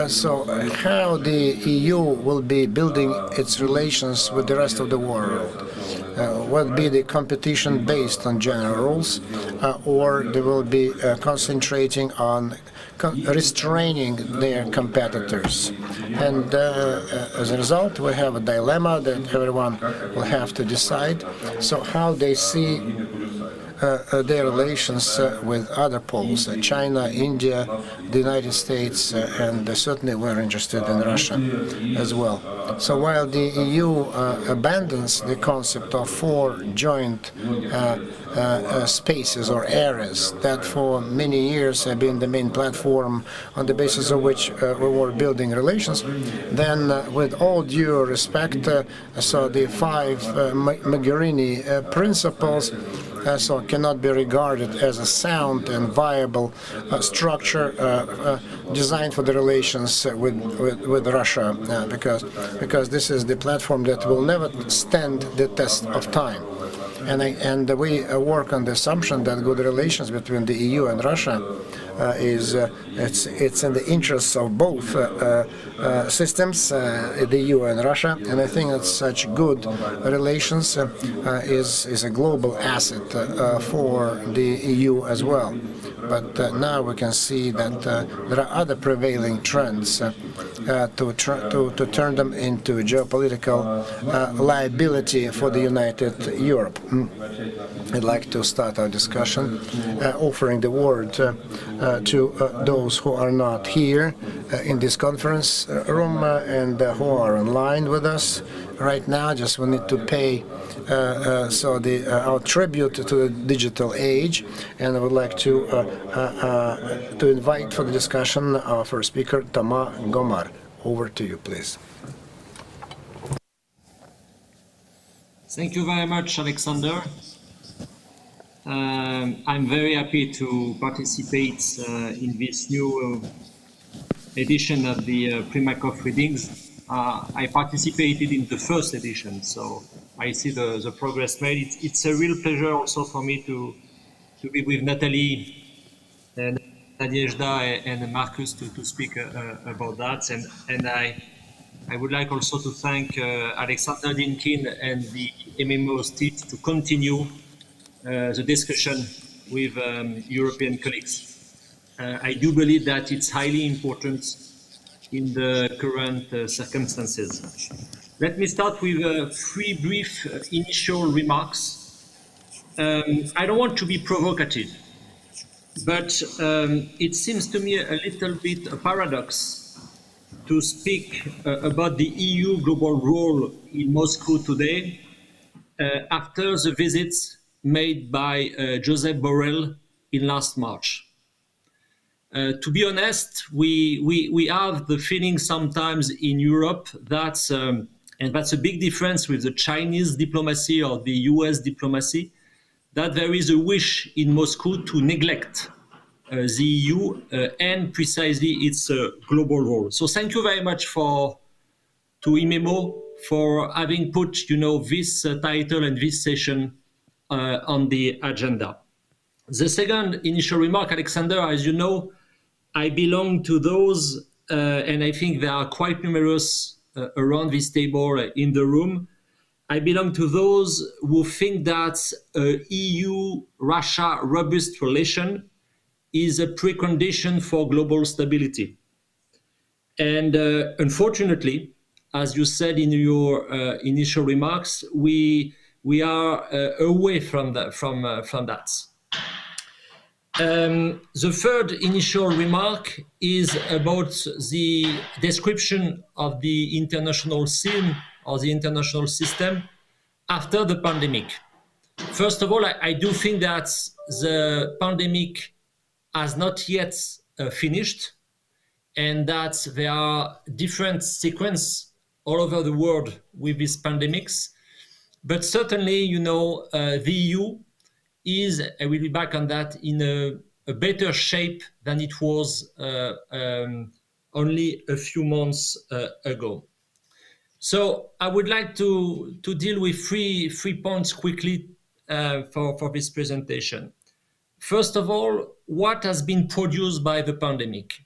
So how the EU will be building its relations with the rest of the world? Will be the competition based on general rules, or they will be concentrating on restraining their competitors? And as a result, we have a dilemma that everyone will have to decide. So how they see their relations with other poles, China, India, the United States, and certainly we're interested in Russia as well. So while the EU abandons the concept of four joint spaces or areas that for many years have been the main platform on the basis of which we were building relations, then with all due respect, so the five Mogherini principles so cannot be regarded as a sound and viable structure designed for the relations with Russia, because this is the platform that will never stand the test of time. And we work on the assumption that good relations between the EU and Russia it's in the interests of both systems, the EU and Russia, and I think that such good relations is a global asset for the EU as well. But now we can see that there are other prevailing trends to turn them into geopolitical liability for the United Europe. I'd like to start our discussion offering the word to those who are not here in this conference room and who are online with us right now. Just we need to pay our tribute to the digital age, and I would like to invite for the discussion our first speaker, Toma Gomar. Over to you, please. Thank you very much, Alexander. I'm very happy to participate in this new edition of the Primakov Readings. I participated in the first edition, so I see the progress made. It's a real pleasure also for me to be with Natalie and Nadezhda and Marcus to speak about that. And I would like also to thank Alexander Dinkin and the ИМЭМО team to continue the discussion with European colleagues. I do believe that it's highly important in the current circumstances. Let me start with three brief initial remarks. I don't want to be provocative, but it seems to me a little bit a paradox to speak about the EU global role in Moscow today after the visits made by Josep Borrell in last March. To be honest, we have the feeling sometimes in Europe that, and that's a big difference with the Chinese diplomacy or the US diplomacy, that there is a wish in Moscow to neglect the EU and precisely its global role. So thank you very much to ИМЭМО for having put, this title and this session on the agenda. The second initial remark, Alexander, as you know, I belong to those, and I think there are quite numerous around this table in the room. I belong to those who think that EU-Russia robust relation is a precondition for global stability. And unfortunately, as you said in your initial remarks, we are away from that. The third initial remark is about the description of the international scene or the international system after the pandemic. First of all, I do think that the pandemic has not yet finished, and that there are different sequences all over the world with these pandemics. But certainly, the EU is, I will be back on that, in a better shape than it was only a few months ago. So I would like to deal with three points quickly for this presentation. First of all, what has been produced by the pandemic?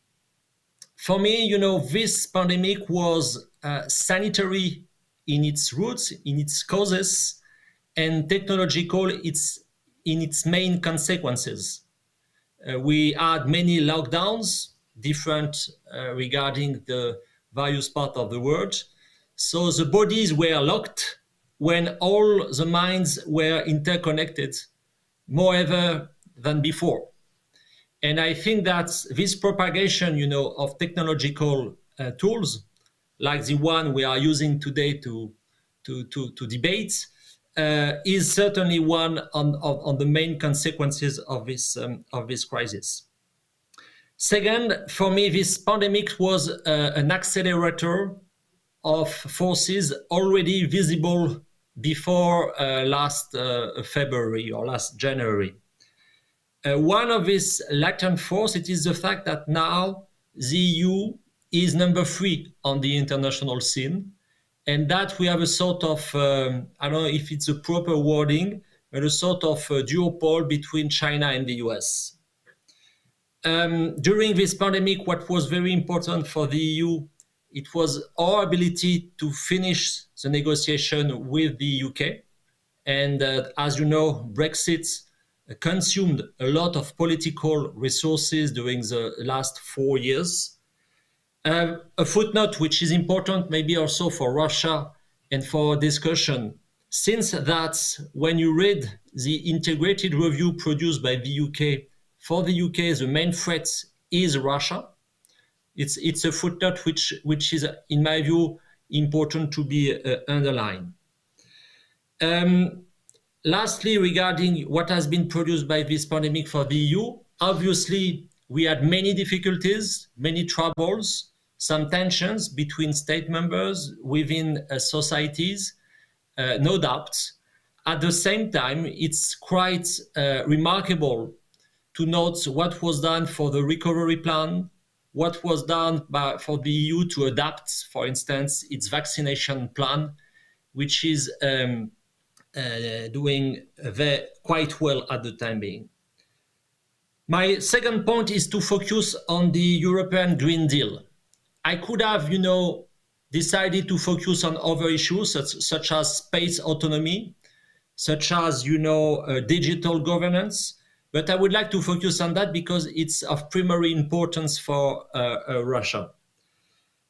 For me, this pandemic was sanitary in its roots, in its causes, and technological in its main consequences. We had many lockdowns, different regarding the various parts of the world. So the bodies were locked when all the minds were interconnected more ever than before. And I think that this propagation, of technological tools, like the one we are using today to debate, is certainly one on the main consequences of this crisis. Second, for me, this pandemic was an accelerator of forces already visible before last February or last January. One of these latent force, it is the fact that now the EU is number 3 on the international scene, and that we have a sort of, I don't know if it's a proper wording, but a sort of duopoly between China and the US. During this pandemic, what was very important for the EU, it was our ability to finish the negotiation with the UK. And as you know, Brexit consumed a lot of political resources during the last 4 years. A footnote which is important maybe also for Russia and for discussion, since that when you read the integrated review produced by the UK, for the UK the main threat is Russia. It's a footnote which is, in my view, important to be underlined. Lastly, regarding what has been produced by this pandemic for the EU, obviously we had many difficulties, many troubles, some tensions between state members, within societies, no doubt. At the same time, it's quite remarkable to note what was done for the recovery plan, what was done for the EU to adapt, for instance, its vaccination plan, which is doing quite well at the time being. My second point is to focus on the European Green Deal. I could have, decided to focus on other issues such as space autonomy, such as, digital governance, but I would like to focus on that because it's of primary importance for Russia.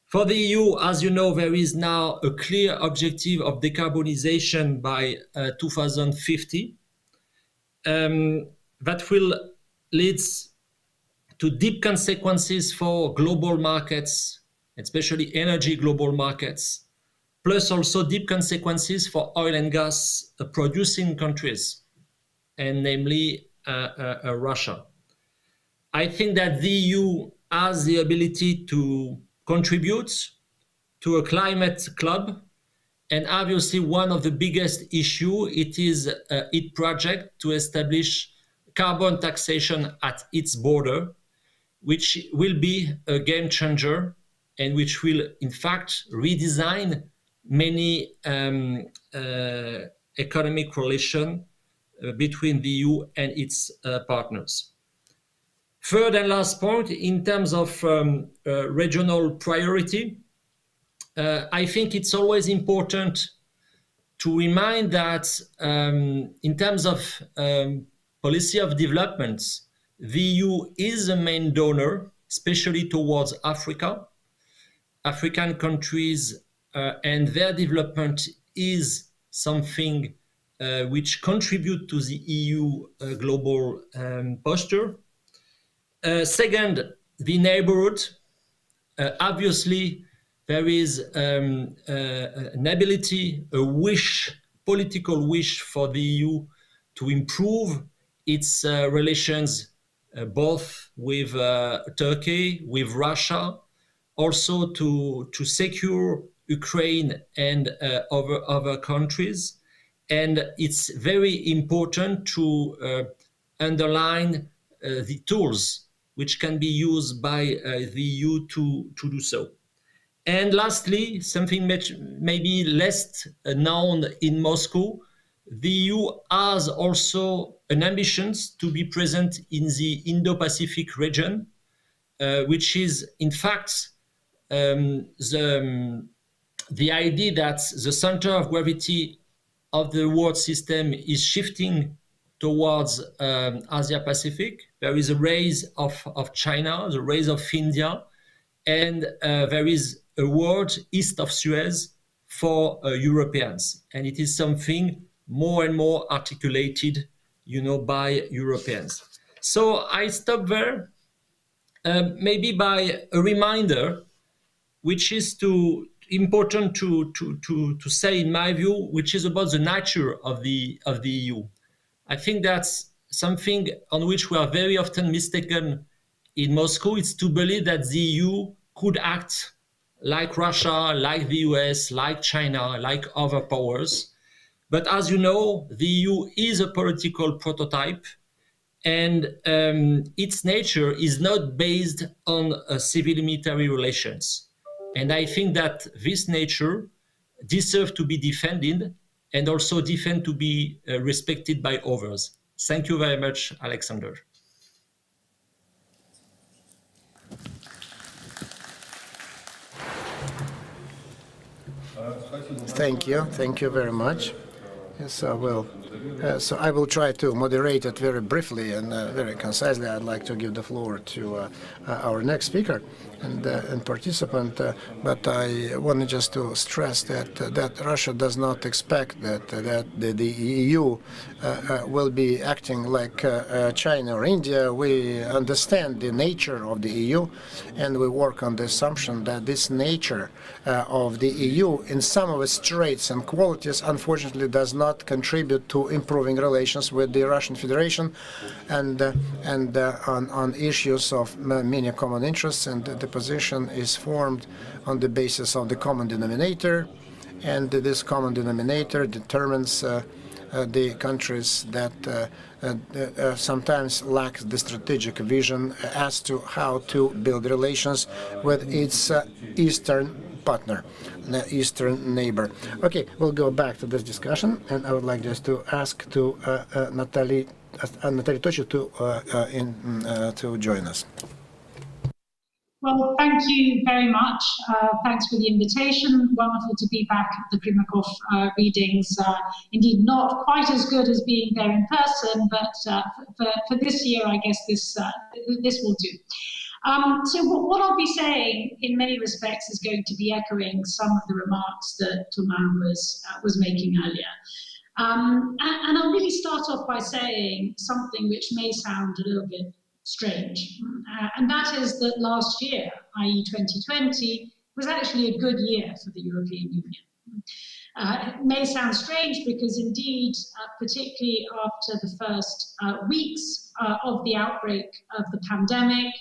For the EU, as you know, there is now a clear objective of decarbonization by 2050. that will lead to deep consequences for global markets, especially energy global markets, plus also deep consequences for oil and gas producing countries, and namely Russia. I think that the EU has the ability to contribute to a climate club, and obviously one of the biggest issue it is its project to establish carbon taxation at its border, which will be a game changer and which will in fact redesign many economic relations between the EU and its partners. Third and last point, in terms of regional priority, I think it's always important to remind that in terms of policy of development, the EU is a main donor, especially towards Africa. African countries and their development is something which contribute to the EU global posture. Second, the neighborhood. Obviously, there is an ability, a wish, political wish for the EU to improve its relations both with Turkey, with Russia, also to secure Ukraine and other countries. And it's very important to underline the tools which can be used by the EU to do so. And lastly, something maybe less known in Moscow, the EU has also an ambition to be present in the Indo-Pacific region, which is in fact the idea that the center of gravity of the world system is shifting towards Asia-Pacific. There is a rise of China, the rise of India, and there is a world east of Suez for Europeans. And it is something more and more articulated, by Europeans. So I stop there, maybe by a reminder, which is important to say, in my view, which is about the nature of the EU. I think that's something on which we are very often mistaken in Moscow. It's to believe that the EU could act like Russia, like the US, like China, like other powers. But as you know, the EU is a political prototype, and its nature is not based on civil military relations. And I think that this nature deserves to be defended and also to be respected by others. Thank you very much, Alexander. Thank you very much. Yes, I will. So I will try to moderate it very briefly and very concisely. I'd like to give the floor to our next speaker and participant, but I wanted just to stress that Russia does not expect that the EU will be acting like China or India. We understand the nature of the EU, and we work on the assumption that this nature of the EU, in some of its traits and qualities, unfortunately does not contribute to improving relations with the Russian Federation, and on issues of many common interests, and the position is formed on the basis of the common denominator, and this common denominator determines the countries that sometimes lack the strategic vision as to how to build relations with its eastern partner, the eastern neighbor. Okay, we'll go back to this discussion, and I would like just to ask to Natalie Tochi to join us. Well, thank you very much. Thanks for the invitation. Wonderful to be back at the Primakov readings. Indeed, not quite as good as being there in person, but for this year, I guess this will do. So what I'll be saying, in many respects, is going to be echoing some of the remarks that Thomas was making earlier. And I'll really start off by saying something which may sound a little bit strange, and that is that last year, i.e. 2020, was actually a good year for the European Union. It may sound strange because indeed, particularly after the first weeks of the outbreak of the pandemic,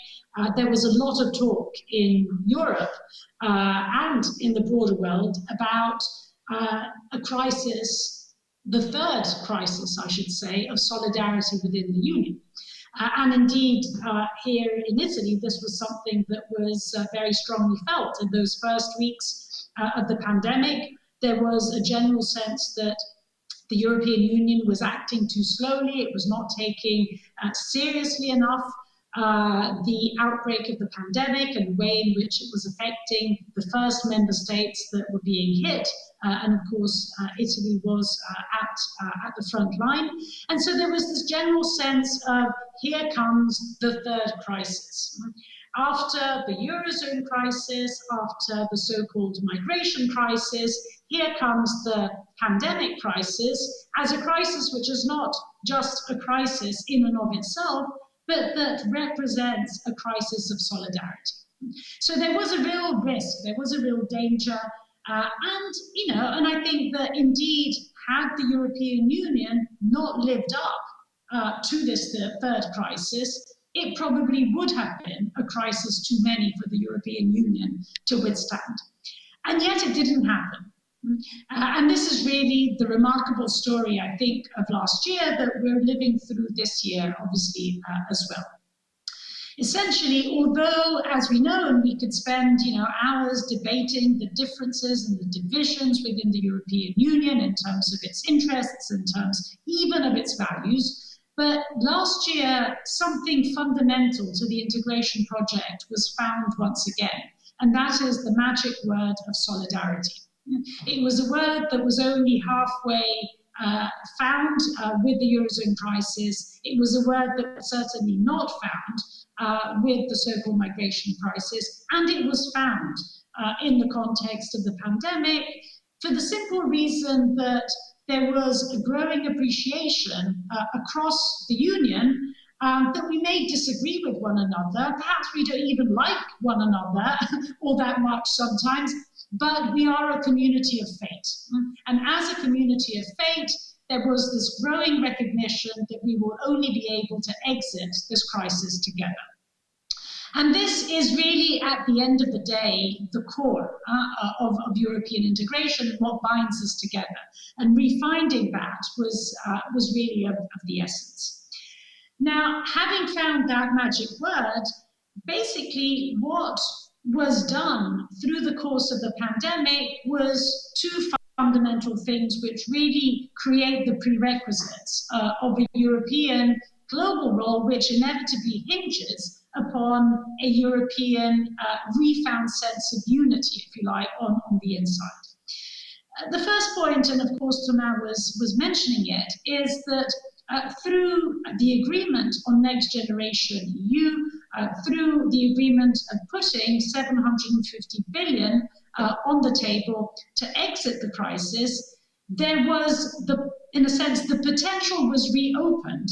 there was a lot of talk in Europe and in the broader world about a crisis, the third crisis, I should say, of solidarity within the Union. And indeed, here in Italy, this was something that was very strongly felt in those first weeks of the pandemic. There was a general sense that the European Union was acting too slowly. It was not taking seriously enough the outbreak of the pandemic and the way in which it was affecting the first member states that were being hit. And of course, Italy was at the front line. And so there was this general sense of, here comes the third crisis. After the Eurozone crisis, after the so-called migration crisis, here comes the pandemic crisis as a crisis which is not just a crisis in and of itself, but that represents a crisis of solidarity. So there was a real risk, there was a real danger, and I think that indeed, had the European Union not lived up to this third crisis, it probably would have been a crisis too many for the European Union to withstand. And yet it didn't happen. And this is really the remarkable story, I think, of last year that we're living through this year, obviously, as well. Essentially, although, as we know, and we could spend hours debating the differences and the divisions within the European Union in terms of its interests, in terms even of its values, but last year, something fundamental to the integration project was found once again, and that is the magic word of solidarity. It was a word that was only halfway found with the Eurozone crisis. It was a word that was certainly not found with the so-called migration crisis, and it was found in the context of the pandemic for the simple reason that there was a growing appreciation across the Union that we may disagree with one another. Perhaps we don't even like one another all that much sometimes, but we are a community of fate. And as a community of fate, there was this growing recognition that we will only be able to exit this crisis together. And this is really, at the end of the day, the core of European integration, what binds us together. And refinding that was really of the essence. Now, having found that magic word, basically what was done through the course of the pandemic was two fundamental things which really create the prerequisites of a European global role, which inevitably hinges upon a European refound sense of unity, if you like, on the inside. The first point, and of course Thomas was mentioning it, is that through the agreement on Next Generation EU, through the agreement of putting 750 billion on the table to exit the crisis, there was, in a sense, the potential was reopened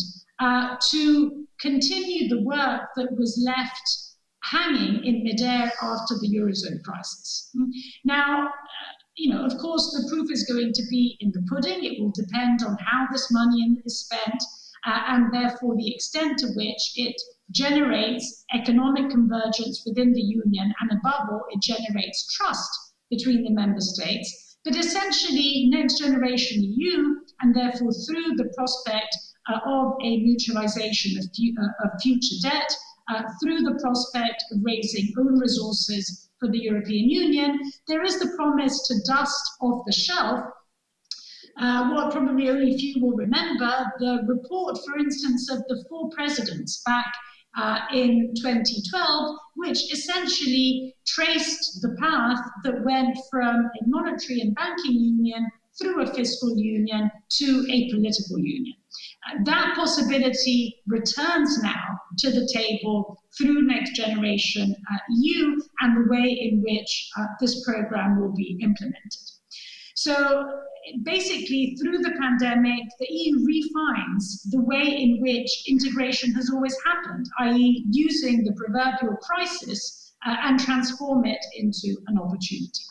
to continue the work that was left hanging in midair after the Eurozone crisis. Now, of course, the proof is going to be in the pudding. It will depend on how this money is spent and therefore the extent to which it generates economic convergence within the Union, and above all, it generates trust between the member states. But essentially, Next Generation EU, and therefore through the prospect of a mutualization of future debt, through the prospect of raising own resources for the European Union, there is the promise to dust off the shelf what probably only few will remember, the report, for instance, of the 4 presidents back in 2012, which essentially traced the path that went from a monetary and banking union through a fiscal union to a political union. That possibility returns now to the table through Next Generation EU and the way in which this program will be implemented. So basically, through the pandemic, the EU refines the way in which integration has always happened, i.e. using the proverbial crisis and transform it into an opportunity.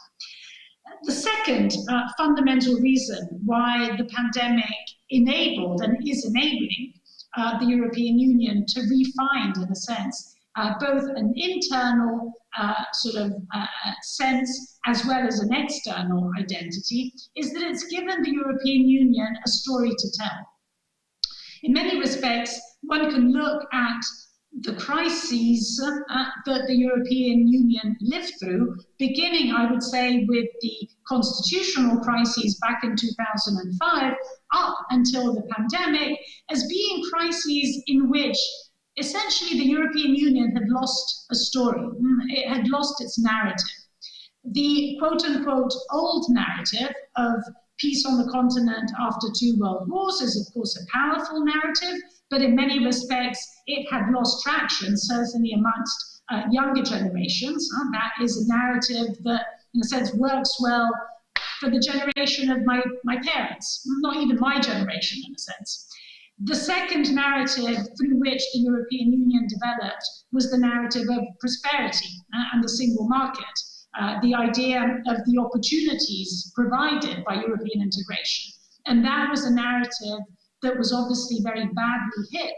The second fundamental reason why the pandemic enabled and is enabling the European Union to refine, in a sense, both an internal sense as well as an external identity, is that it's given the European Union a story to tell. In many respects, one can look at the crises that the European Union lived through, beginning, I would say, with the constitutional crises back in 2005, up until the pandemic, as being crises in which essentially the European Union had lost a story. It had lost its narrative. The quote-unquote old narrative of peace on the continent after 2 world wars is, of course, a powerful narrative, but in many respects, it had lost traction, certainly amongst younger generations. That is a narrative that, in a sense, works well for the generation of my parents, not even my generation, in a sense. The second narrative through which the European Union developed was the narrative of prosperity and the single market. The idea of the opportunities provided by European integration. And that was a narrative that was obviously very badly hit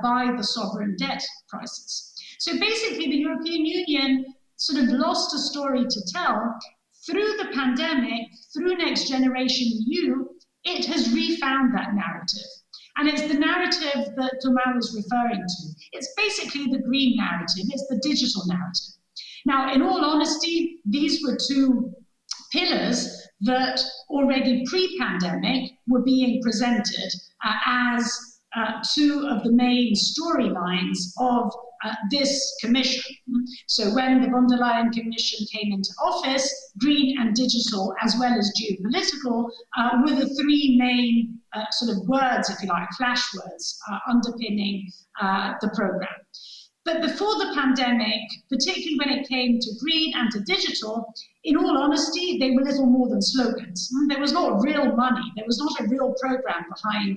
by the sovereign debt crisis. So basically, the European Union sort of lost a story to tell. Through the pandemic, through Next Generation EU, it has refound that narrative. And it's the narrative that Thomas was referring to. It's basically the green narrative, it's the digital narrative. Now, in all honesty, these were two pillars that already pre-pandemic were being presented as two of the main storylines of this commission. So when the von der Leyen Commission came into office, green and digital, as well as geopolitical, were the three main sort of words, if you like, flash words underpinning the program. But before the pandemic, particularly when it came to green and to digital, in all honesty, they were little more than slogans. There was not real money. There was not a real program behind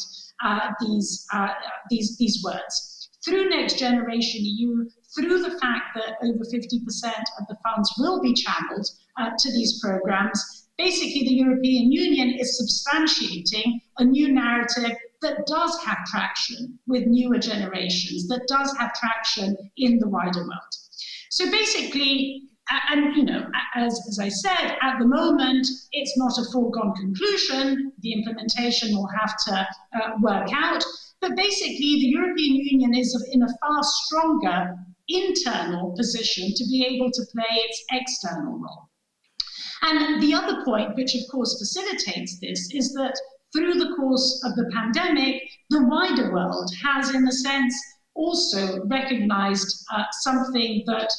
these words. Through Next Generation EU, through the fact that over 50% of the funds will be channeled to these programs, basically the European Union is substantiating a new narrative that does have traction with newer generations, that does have traction in the wider world. So basically, and you know, as I said, at the moment, it's not a foregone conclusion. The implementation will have to work out. But basically, the European Union is in a far stronger internal position to be able to play its external role. And the other point, which of course facilitates this, is that through the course of the pandemic, the wider world has, in a sense, also recognized something that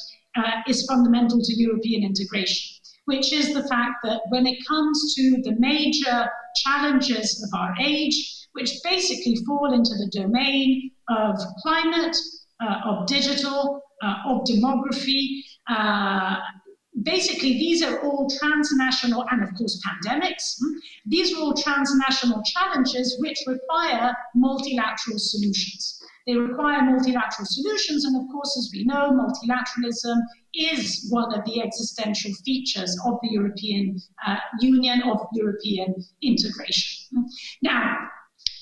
is fundamental to European integration, which is the fact that when it comes to the major challenges of our age, which basically fall into the domain of climate, of digital, of demography, basically, these are all transnational, and of course pandemics, these are all transnational challenges which require multilateral solutions. They require multilateral solutions, and of course, as we know, multilateralism is one of the existential features of the European Union, of European integration. Now,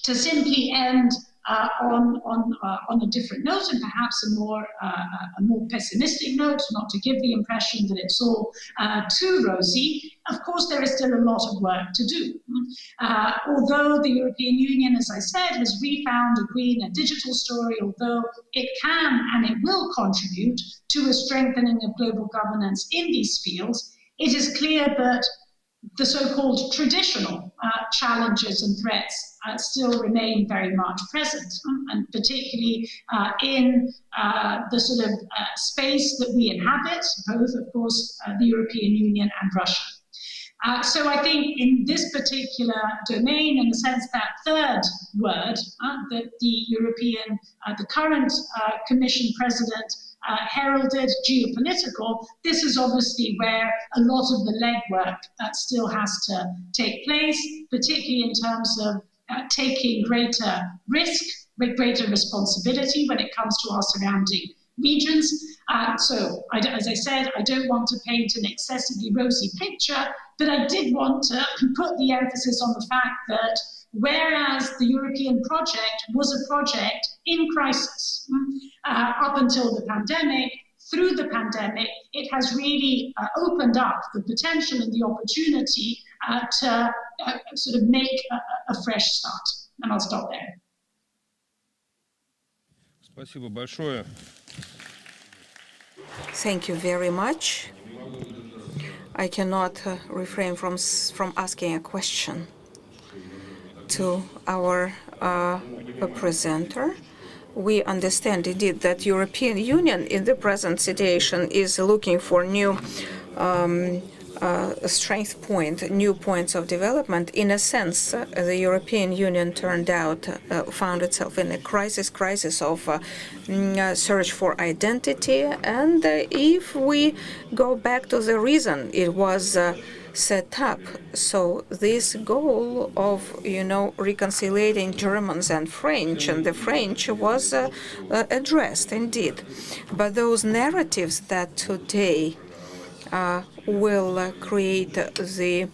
to simply end on a different note, and perhaps a more pessimistic note, not to give the impression that it's all too rosy, of course there is still a lot of work to do. Although the European Union, as I said, has refound a green and digital story, although it can and it will contribute to a strengthening of global governance in these fields, it is clear that the so-called traditional challenges and threats still remain very much present, and particularly in the sort of space that we inhabit, both, of course, the European Union and Russia. So I think in this particular domain, in the sense that third word that the current Commission President heralded geopolitical, this is obviously where a lot of the legwork still has to take place, particularly in terms of taking greater risk, with greater responsibility when it comes to our surrounding regions. So, as I said, I don't want to paint an excessively rosy picture, but I did want to put the emphasis on the fact that whereas the European project was a project in crisis up until the pandemic, through the pandemic, it has really opened up the potential and the opportunity to sort of make a fresh start. And I'll stop there. Спасибо большое. Thank you very much. I cannot refrain from asking a question to our presenter. We understand indeed that European Union in the present situation is looking for new strength point, new points of development. In a sense, the European Union found itself in a crisis of search for identity. And if we go back to the reason it was set up, so this goal of, reconciliating Germans and French, and the French was addressed indeed. But those narratives that today will create the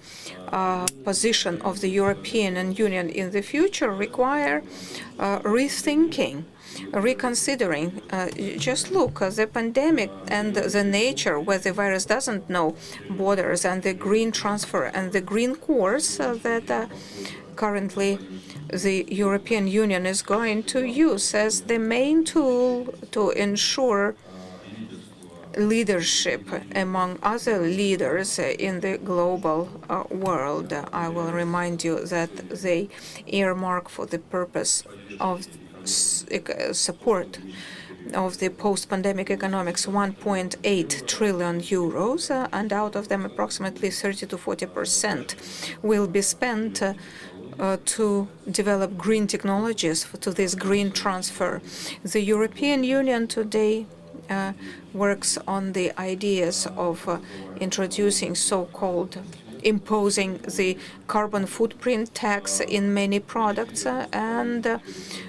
position of the European Union in the future require rethinking, reconsidering. Just look at the pandemic and the nature where the virus doesn't know borders, and the green transfer and the green course that currently the European Union is going to use as the main tool to ensure leadership among other leaders in the global world. I will remind you that they earmark for the purpose of support of the post-pandemic economics 1.8 trillion euros, and out of them approximately 30 to 40% will be spent to develop green technologies to this green transfer. The European Union today works on the ideas of introducing so-called imposing the carbon footprint tax in many products, and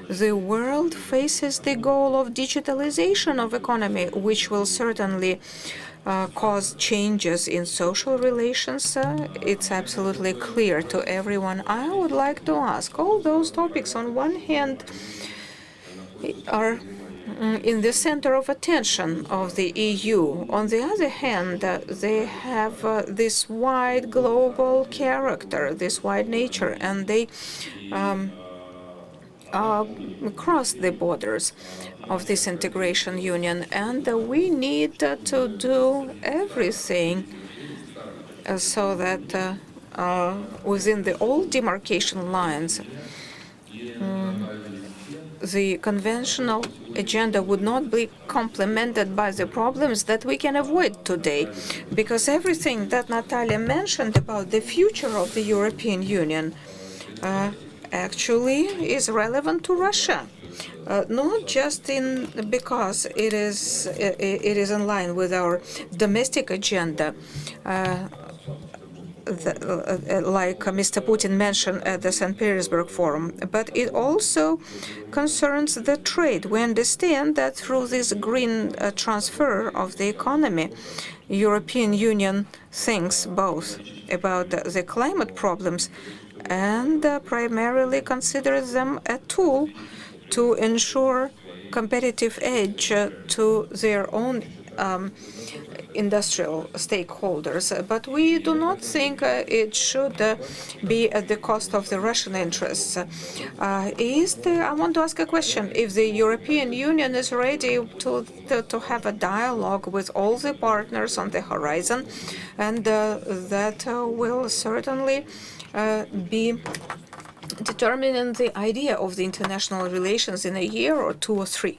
the world faces the goal of digitalization of economy, which will certainly cause changes in social relations. It's absolutely clear to everyone. I would like to ask, all those topics on one hand are in the center of attention of the EU. On the other hand, they have this wide global character, this wide nature, and they cross the borders of this integration union. And we need to do everything so that within the old demarcation lines, the conventional agenda would not be complemented by the problems that we can avoid today, because everything that Natalia mentioned about the future of the European Union actually is relevant to Russia, not just because it is in line with our domestic agenda. Like Mr. Putin mentioned at the St. Petersburg Forum, but it also concerns the trade. We understand that through this green transfer of the economy, European Union thinks both about the climate problems and primarily considers them a tool to ensure competitive edge to their own industrial stakeholders, but we do not think it should be at the cost of the Russian interests. I want to ask a question. If the European Union is ready to have a dialogue with all the partners on the horizon, and that will certainly be determining the idea of the international relations in a year or two or three.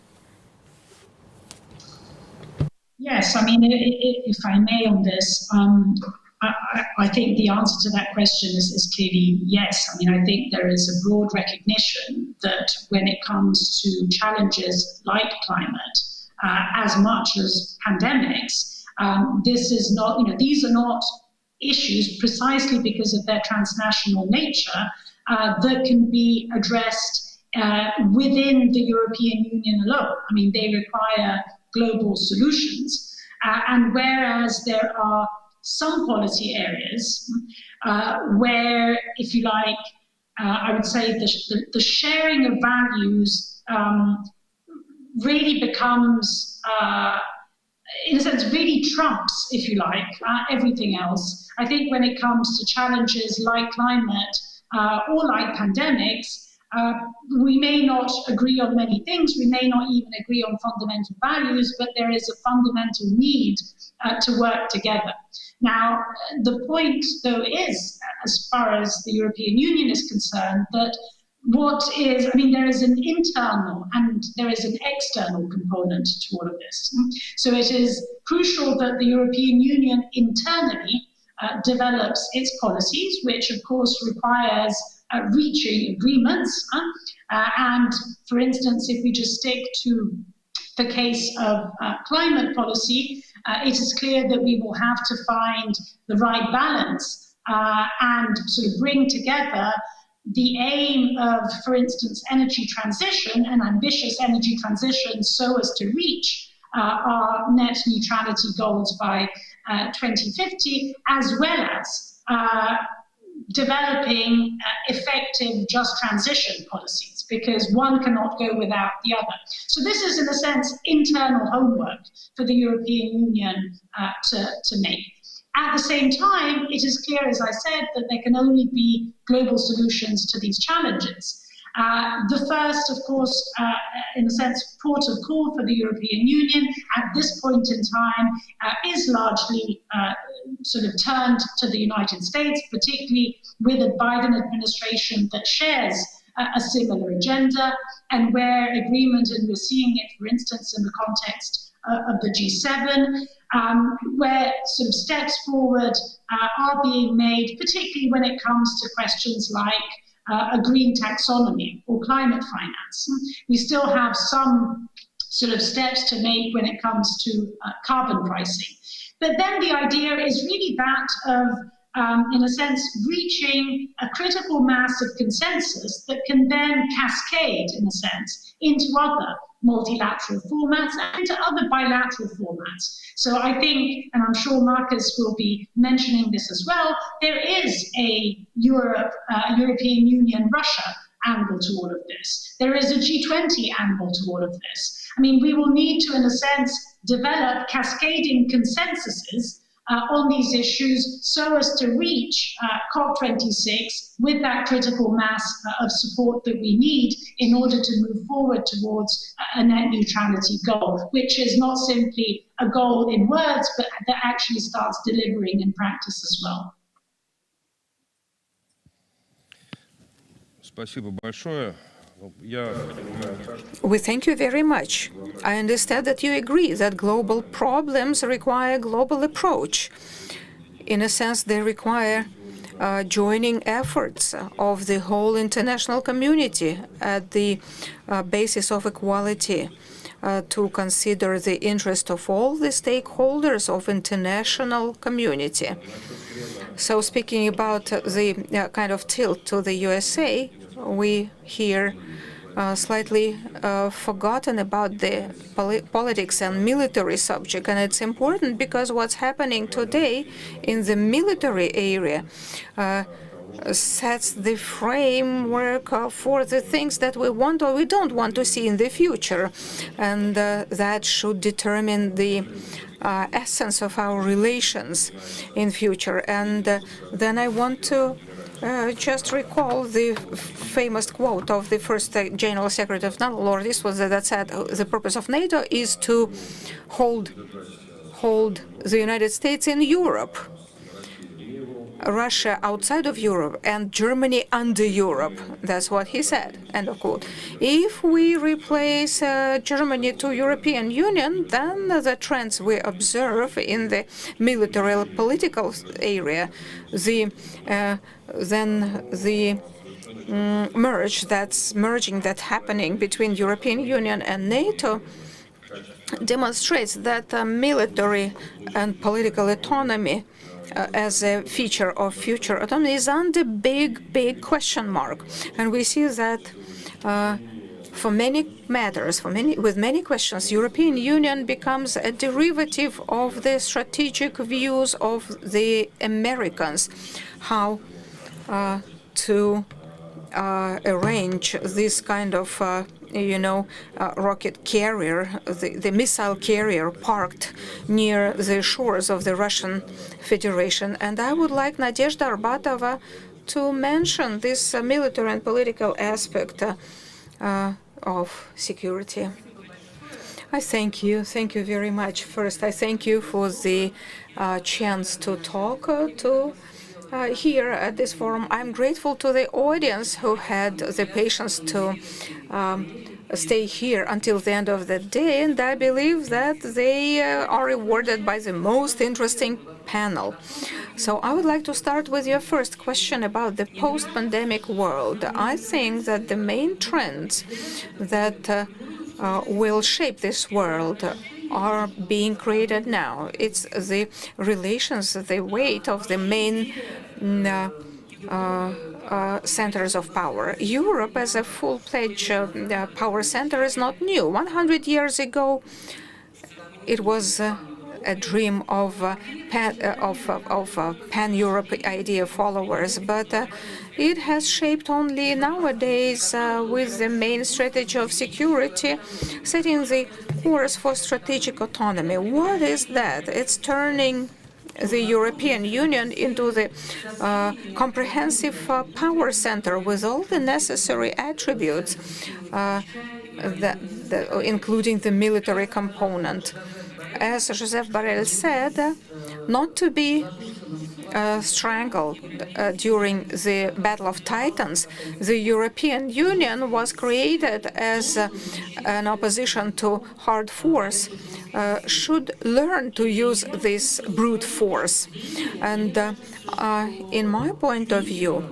Yes, I mean, if I may on this, I think the answer to that question is clearly yes. I mean, I think there is a broad recognition that when it comes to challenges like climate, as much as pandemics. This is not, these are not issues precisely because of their transnational nature that can be addressed within the European Union alone. I mean, they require global solutions. And whereas there are some policy areas where, if you like, I would say the sharing of values really becomes, in a sense, really trumps, if you like, everything else. I think when it comes to challenges like climate or like pandemics, we may not agree on many things, we may not even agree on fundamental values, but there is a fundamental need to work together. Now, the point, though, is, as far as the European Union is concerned, that there is an internal and there is an external component to all of this. So it is crucial that the European Union internally develops its policies, which of course requires reaching agreements. And for instance, if we just stick to the case of climate policy, it is clear that we will have to find the right balance and sort of bring together the aim of, for instance, energy transition, an ambitious energy transition, so as to reach our net neutrality goals by 2050, as well as developing effective just transition policies, because one cannot go without the other. So this is, in a sense, internal homework for the European Union to make. At the same time, it is clear, as I said, that there can only be global solutions to these challenges. The first, of course, in a sense, port of call for the European Union at this point in time is largely sort of turned to the United States, particularly with a Biden administration that shares a similar agenda, and where agreement, and we're seeing it, for instance, in the context of the G7, where sort of steps forward are being made, particularly when it comes to questions like a green taxonomy or climate finance. We still have some sort of steps to make when it comes to carbon pricing. But then the idea is really that of, in a sense, reaching a critical mass of consensus that can then cascade, in a sense, into other multilateral formats and into other bilateral formats. So I think, and I'm sure Marcus will be mentioning this as well, there is a European Union Russia angle to all of this. There is a G20 angle to all of this. I mean, we will need to, in a sense, develop cascading consensuses on these issues so as to reach COP26 with that critical mass of support that we need in order to move forward towards a net neutrality goal, which is not simply a goal in words, but that actually starts delivering in practice as well. Спасибо большое. We thank you very much. I understand that you agree that global problems require a global approach. In a sense, they require joining efforts of the whole international community at the basis of equality to consider the interest of all the stakeholders of international community. So speaking about the kind of tilt to the USA, we here slightly forgotten about the politics and military subject. And it's important because what's happening today in the military area sets the framework for the things that we want or we don't want to see in the future. And that should determine the essence of our relations in future. And then I want to just recall the famous quote of the first General Secretary of NATO, Lord Eastwood, that said the purpose of NATO is to hold the United States in Europe, Russia outside of Europe, and Germany under Europe. That's what he said, end of quote. If we replace Germany to European Union, then the trends we observe in the military political area, then the merging that's happening between European Union and NATO demonstrates that military and political autonomy as a feature of future autonomy is under big question mark. And we see that for many matters, with many questions, European Union becomes a derivative of the strategic views of the Americans, how to arrange this kind of rocket carrier, the missile carrier parked near the shores of the Russian Federation. And I would like Nadezhda Arbatova to mention this military and political aspect of security. I thank you very much. First, I thank you for the chance to talk here at this forum. I'm grateful to the audience who had the patience to stay here until the end of the day, and I believe that they are rewarded by the most interesting panel. So I would like to start with your first question about the post-pandemic world. I think that the main trends that will shape this world are being created now. It's the relations, the weight of the main centers of power. Europe as a full-fledged power center is not new. 100 years ago, it was a dream of pan-Europe idea followers, but it has shaped only nowadays with the main strategy of security, setting the course for strategic autonomy. What is that? It's turning the European Union into the comprehensive power center with all the necessary attributes, including the military component. As Joseph Borrell said, not to be strangled during the Battle of Titans, the European Union was created as an opposition to hard force, should learn to use this brute force. And in my point of view,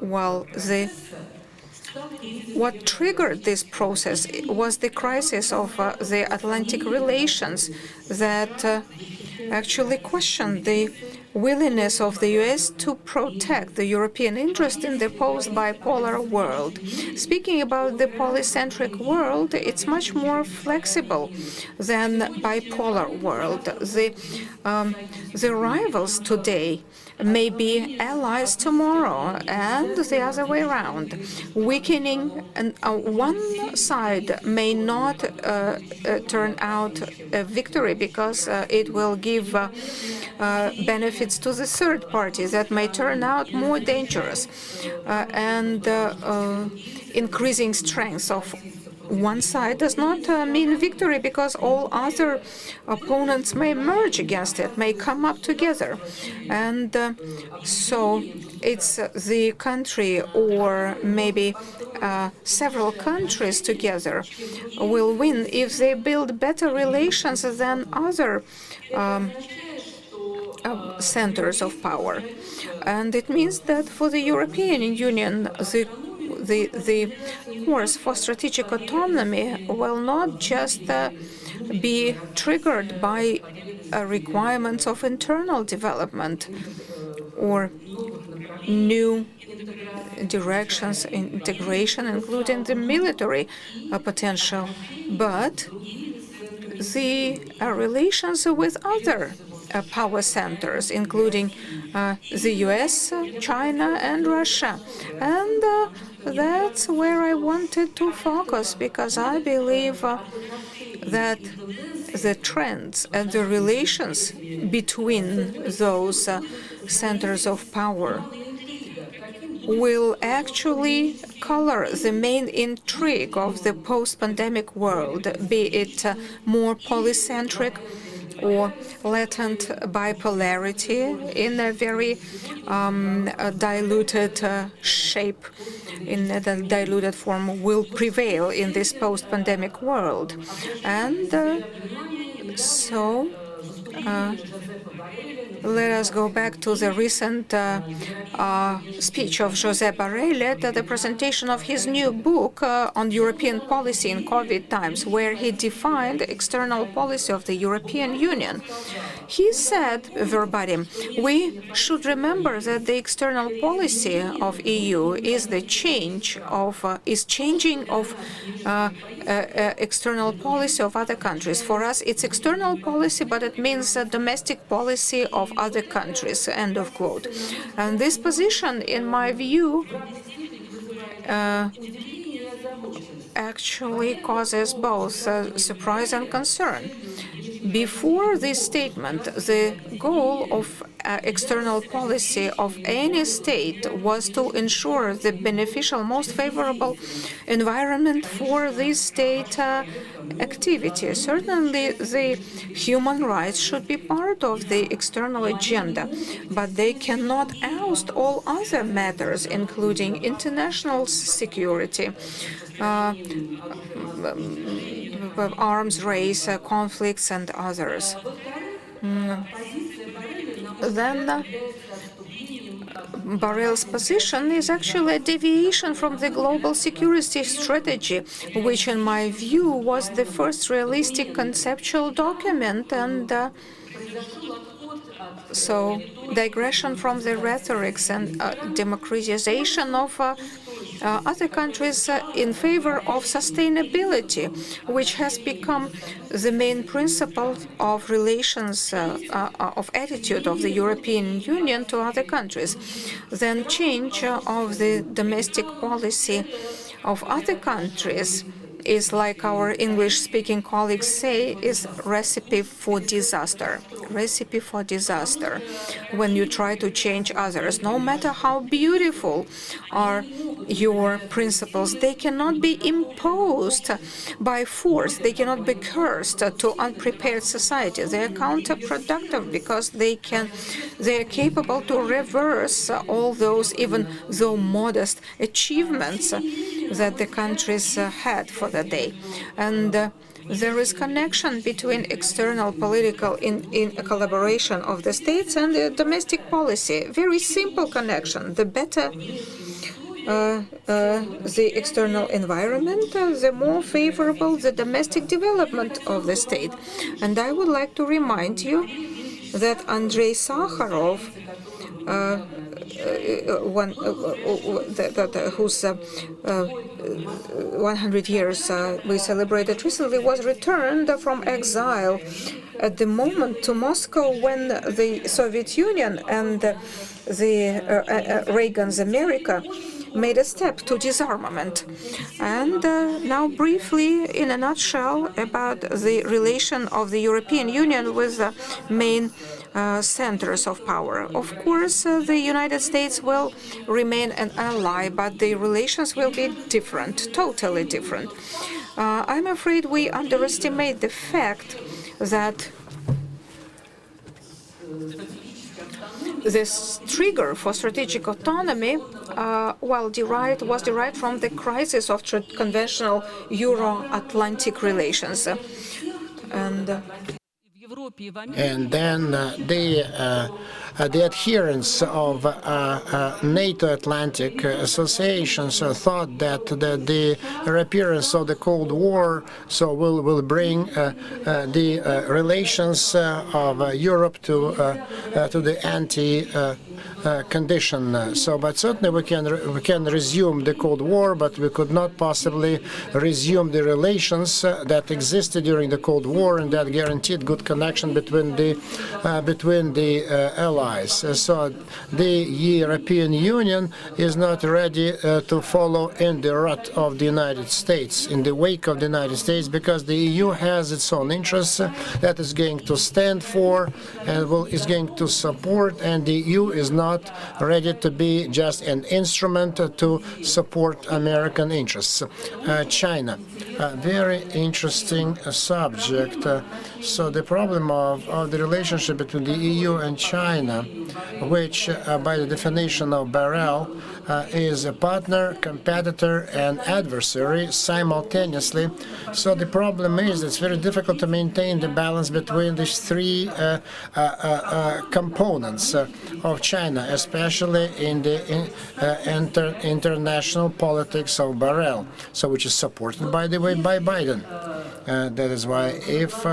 well, what triggered this process was the crisis of the Atlantic relations that actually questioned the willingness of the US to protect the European interest in the post-bipolar world. Speaking about the polycentric world, it's much more flexible than bipolar world. The rivals today may be allies tomorrow, and the other way around. Weakening one side may not turn out a victory because it will give benefits to the third party that may turn out more dangerous, and increasing strength of one side does not mean victory, because all other opponents may merge against it, may come up together. And so it's the country, or maybe several countries together, will win if they build better relations than other centers of power. And it means that for the European Union, the course for strategic autonomy will not just be triggered by requirements of internal development or new directions, integration, including the military potential, but the relations with other power centers, including the US, China, and Russia. And that's where I wanted to focus, because I believe that the trends and the relations between those centers of power will actually color the main intrigue of the post-pandemic world, be it more polycentric or latent bipolarity in a very diluted shape, in a diluted form, will prevail in this post-pandemic world. And so let us go back to the recent speech of José Borrell at the presentation of his new book on European policy in COVID times, where he defined external policy of the European Union. He said, verbatim, "We should remember that the external policy of EU is changing of external policy of other countries. For us, it's external policy, but it means domestic policy of other countries," end of quote. And this position, in my view, actually causes both surprise and concern. Before this statement, the goal of external policy of any state was to ensure the beneficial, most favorable environment for this state activity. Certainly, the human rights should be part of the external agenda, but they cannot oust all other matters, including international security, arms race, conflicts, and others. Then Borrell's position is actually a deviation from the global security strategy, which, in my view, was the first realistic conceptual document, and so digression from the rhetorics and democratization of other countries in favor of sustainability, which has become the main principle of relations, of attitude of the European Union to other countries. Then change of the domestic policy of other countries is, like our English-speaking colleagues say, is recipe for disaster. Recipe for disaster. When you try to change others, no matter how beautiful are your principles, they cannot be imposed by force. They cannot be cursed to unprepared society. They are counterproductive because they are capable to reverse all those, even though modest, achievements that the countries had for the day. And there is connection between external political in collaboration of the states and the domestic policy. Very simple connection. The better the external environment, the more favorable the domestic development of the state. And I would like to remind you that Andrei Sakharov, whose 100 years we celebrated recently, was returned from exile at the moment to Moscow when the Soviet Union and the Reagan's America made a step to disarmament. And now briefly, in a nutshell, about the relation of the European Union with the main centers of power. Of course, the United States will remain an ally, but the relations will be different, totally different. I'm afraid we underestimate the fact that this trigger for strategic autonomy was derived from the crisis of conventional Euro-Atlantic relations. And then the adherents of NATO Atlantic associations thought that the reappearance of the Cold War will bring the relations of Europe to the ante condition. But certainly we can resume the Cold War, but we could not possibly resume the relations that existed during the Cold War and that guaranteed good connection between the allies. So the European Union is not ready to follow in the rut of the United States, in the wake of the United States, because the EU has its own interests that is going to stand for and is going to support, and the EU is is not ready to be just an instrument to support American interests. China, a very interesting subject. So the problem of the relationship between the EU and China, which by the definition of Barrel is a partner, competitor, and adversary simultaneously. So the problem is it's very difficult to maintain the balance between these three components of China, especially in the international politics of Barrel, so which is supported, by the way, by Biden. That is why if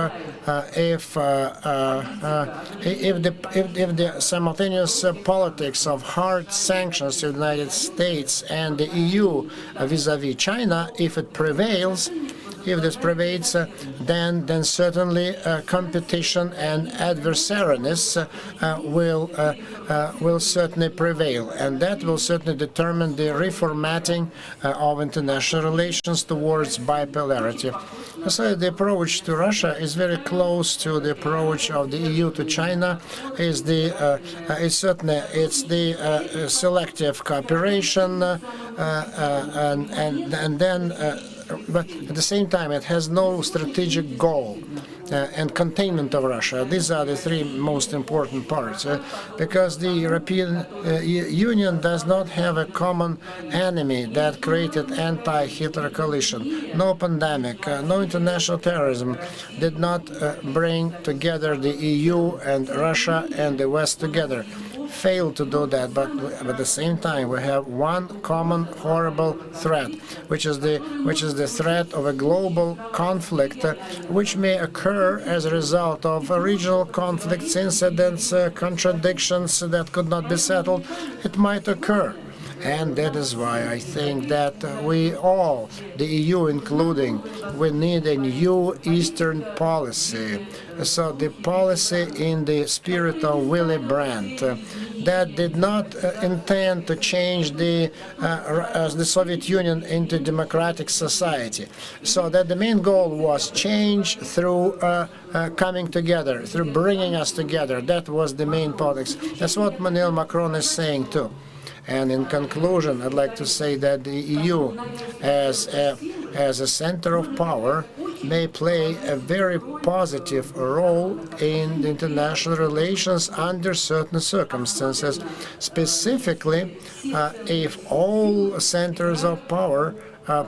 the simultaneous politics of hard sanctions to the United States and the EU vis-à-vis China, if it prevails, if this prevails, then certainly competition and adversariness will certainly prevail, and that will certainly determine the reformatting of international relations towards bipolarity. So the approach to Russia is very close to the approach of the EU to China. It's the selective cooperation, and then. But at the same time, it has no strategic goal and containment of Russia. These are the three most important parts, because the European Union does not have a common enemy that created anti-Hitler coalition. No pandemic, no international terrorism did not bring together the EU and Russia and the West together. Failed to do that, but at the same time we have one common horrible threat, which is the threat of a global conflict, which may occur as a result of regional conflicts, incidents, contradictions that could not be settled. It might occur. And that is why I think that we all, the EU including, we need a new Eastern policy. So the policy in the spirit of Willy Brandt that did not intend to change the Soviet Union into democratic society. So that the main goal was change through coming together, through bringing us together. That was the main politics. That's what Emmanuel Macron is saying too. And in conclusion, I'd like to say that the EU, as a center of power, may play a very positive role in the international relations under certain circumstances, specifically if all centers of power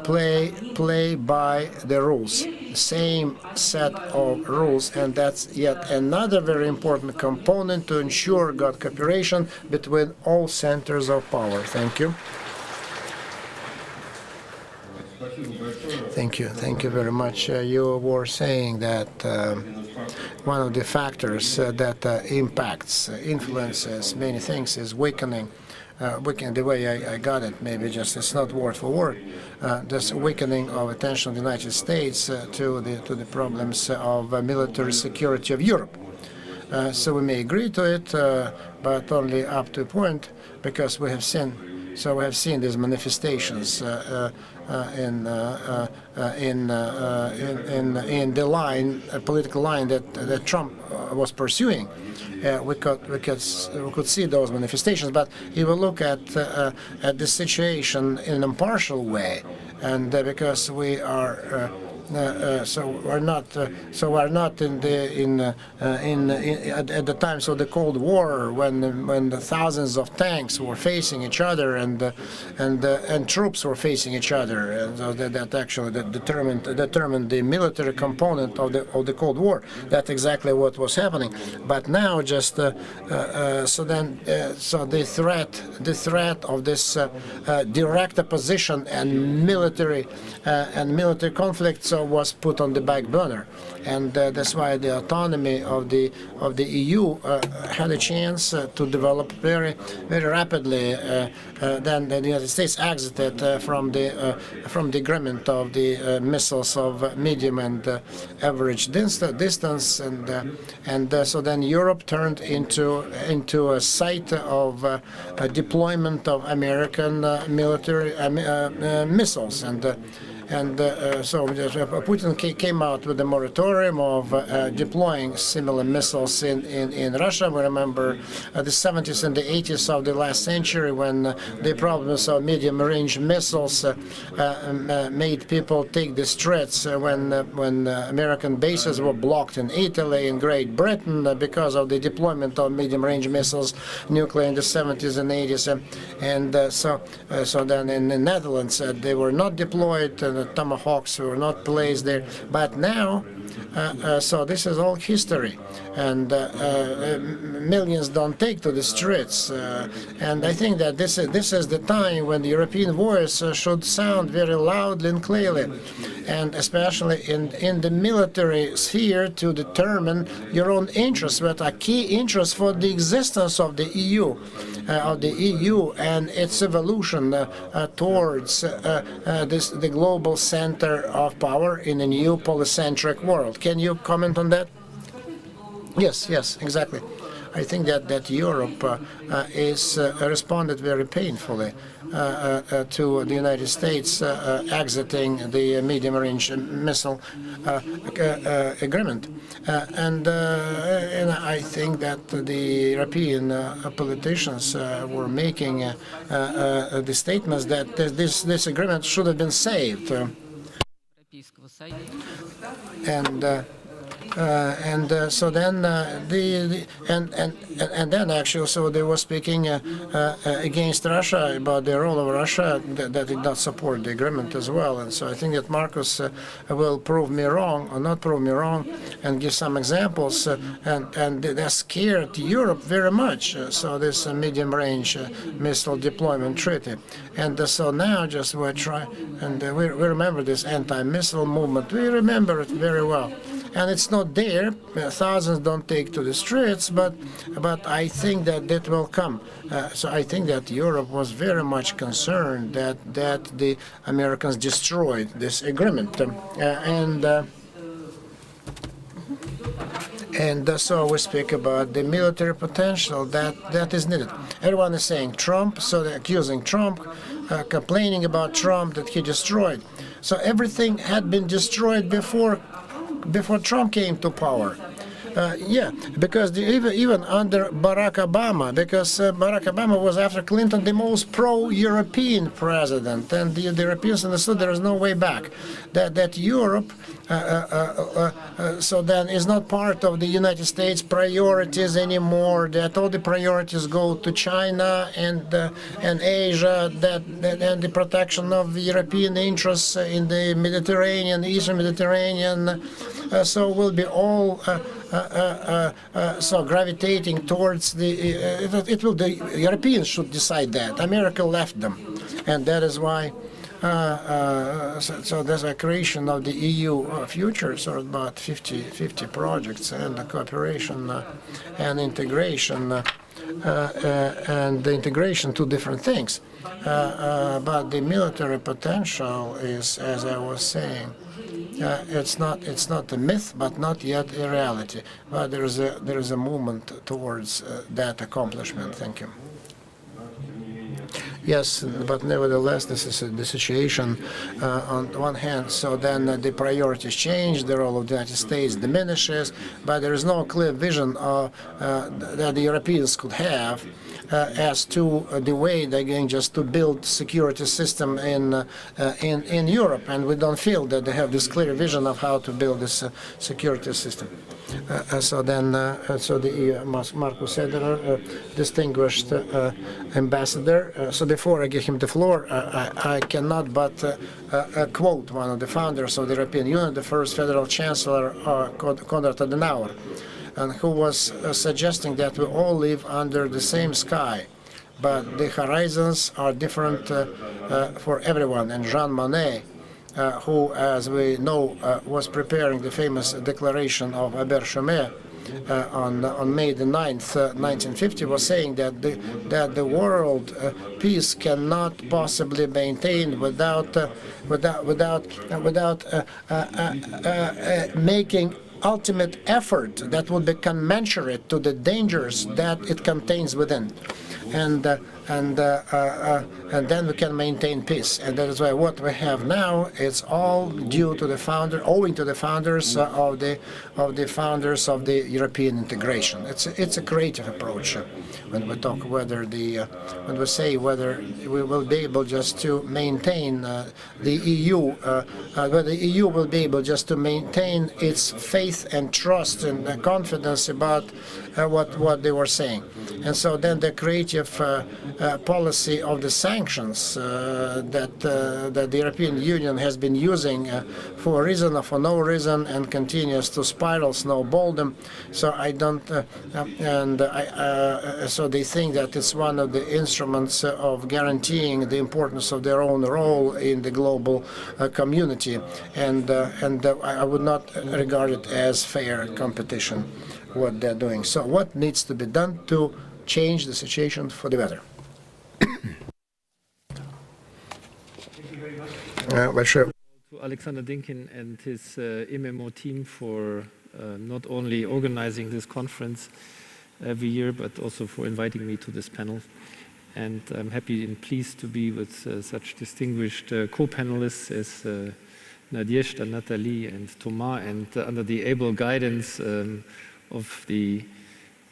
play by the rules, the same set of rules, and that's yet another very important component to ensure good cooperation between all centers of power. Thank you. Thank you very much. You were saying that one of the factors that influences many things is weakening. The way I got it, maybe just it's not word for word. This weakening of attention of the United States to the problems of military security of Europe. So we may agree to it, but only up to a point, because we have seen. So we have seen these manifestations in the line, political line that Trump was pursuing. We could see those manifestations, but if we look at the situation in an impartial way, and because we are. We're not at the times of the Cold War, when the thousands of tanks were facing each other and troops were facing each other, and so that actually determined the military component of the Cold War. That's exactly what was happening. But now, just so the threat of this direct opposition and military conflicts was put on the back burner, and that's why the autonomy of the EU had a chance to develop very rapidly. Then the United States exited from the agreement of the missiles of medium and average distance, and so then Europe turned into a site of deployment of American military missiles, And so Putin came out with a moratorium of deploying similar missiles in Russia. We remember the 70s and the 80s of the last century when the problems of medium-range missiles made people take the streets when American bases were blocked in Italy and Great Britain because of the deployment of medium-range missiles, nuclear in the 70s and 80s. And so then in the Netherlands, they were not deployed, the Tomahawks were not placed there. But now, so this is all history, and millions don't take to the streets. And I think that this is the time when the European voice should sound very loudly and clearly, and especially in the military sphere, to determine your own interests, what are key interests for the existence of the EU. And its evolution towards the global center of power in a new polycentric world. Can you comment on that? Yes, exactly. I think that Europe is responded very painfully to the United States exiting the medium-range missile agreement. And I think that the European politicians were making the statements that this agreement should have been saved. So then then actually, so they were speaking against Russia, about the role of Russia, that did not support the agreement as well. And so I think that Marcus will prove me wrong, or not prove me wrong, and give some examples. And that scared Europe very much. So this medium-range missile deployment treaty. And so now just we try, and we remember this anti-missile movement. We remember it very well. And it's not there. Thousands don't take to the streets, but I think that will come. So I think that Europe was very much concerned that the Americans destroyed this agreement, and so we speak about the military potential that is needed. Everyone is saying Trump, so they're accusing Trump, complaining about Trump, that he destroyed. So everything had been destroyed before Trump came to power. Because even under Barack Obama, because Barack Obama was, after Clinton, the most pro-European president, and the Europeans understood there is no way back. That Europe, so then, is not part of the United States priorities anymore. That all the priorities go to China and Asia. And the protection of European interests in the Mediterranean, Eastern Mediterranean. So will be all. So gravitating towards the Europeans should decide that. America left them, and that is why. So there's a creation of the EU future, so about 50 projects, and the cooperation and integration, and the integration, two different things. But the military potential is, as I was saying. It's not a myth, but not yet a reality. But there is a movement towards that accomplishment. Thank you. Yes, but nevertheless, this is the situation on one hand. So then the priorities change, the role of the United States diminishes, but there is no clear vision that the Europeans could have as to the way they're going just to build security system in Europe, and we don't feel that they have this clear vision of how to build this security system. So then, so the Marcus Ederer, distinguished ambassador. So before I give him the floor, I cannot but quote one of the founders of the European Union, the first federal chancellor, Konrad Adenauer, and who was suggesting that we all live under the same sky, but the horizons are different for everyone. And Jean Monnet, who, as we know, was preparing the famous declaration of Aber-Chemin on May the 9th, 1950, was saying that the world peace cannot possibly be maintained without making ultimate effort that would be commensurate to the dangers that it contains within. And and then we can maintain peace. And that is why what we have now, it's all due to owing to the founders of the European integration. It's a creative approach when we talk when we say whether we will be able just to maintain the EU, whether the EU will be able just to maintain its faith and trust and confidence about what they were saying. And so then the creative policy of the sanctions that the European Union has been using for a reason or for no reason and continues to spiral, snowball them. So so they think that it's one of the instruments of guaranteeing the importance of their own role in the global community, and I would not regard it as fair competition what they're doing. So what needs to be done to change the situation for the better? To Alexander Dinkin and his ИМЭМО team for not only organizing this conference every year, but also for inviting me to this panel. And I'm happy and pleased to be with such distinguished co-panelists as Nadezhda, Natalie, and Thomas, and under the able guidance of the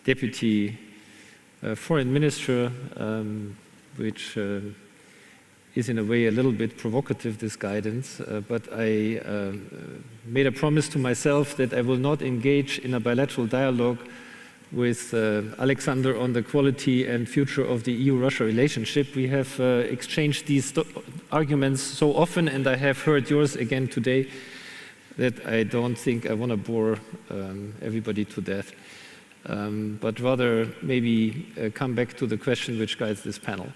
Deputy Foreign Minister, which is in a way a little bit provocative, this guidance, but I made a promise to myself that I will not engage in a bilateral dialogue with Alexander on the quality and future of the EU-Russia relationship. We have exchanged these arguments so often, and I have heard yours again today, that I don't think I want to bore everybody to death, but rather maybe come back to the question which guides this panel.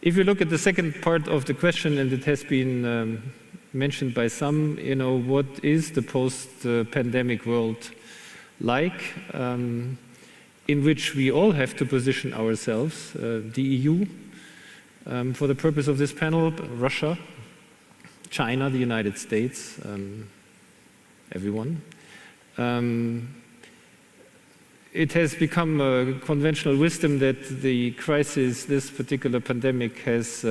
If you look at the second part of the question, and it has been mentioned by some, what is the post-pandemic world like, in which we all have to position ourselves, the EU, for the purpose of this panel, Russia, China, the United States, everyone. It has become a conventional wisdom that the crisis, this particular pandemic, has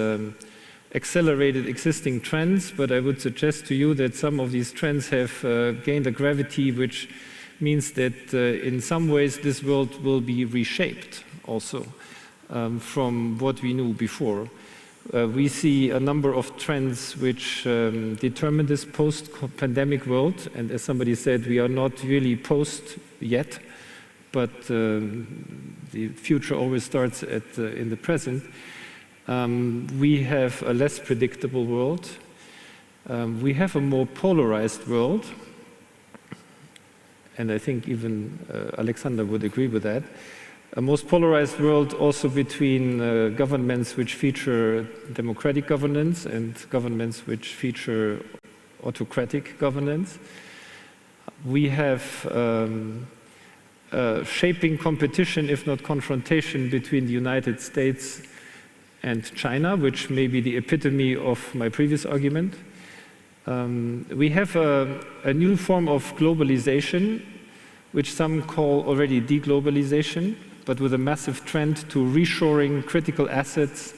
accelerated existing trends, but I would suggest to you that some of these trends have gained a gravity which means that in some ways this world will be reshaped also from what we knew before. We see a number of trends which determine this post-pandemic world, and as somebody said, we are not really post yet, but the future always starts in the present. We have a less predictable world. We have a more polarized world, and I think even Alexander would agree with that. A most polarized world also between governments which feature democratic governance and governments which feature autocratic governance. We have shaping competition, if not confrontation, between the United States and China, which may be the epitome of my previous argument. We have a new form of globalization, which some call already deglobalization, but with a massive trend to reshoring critical assets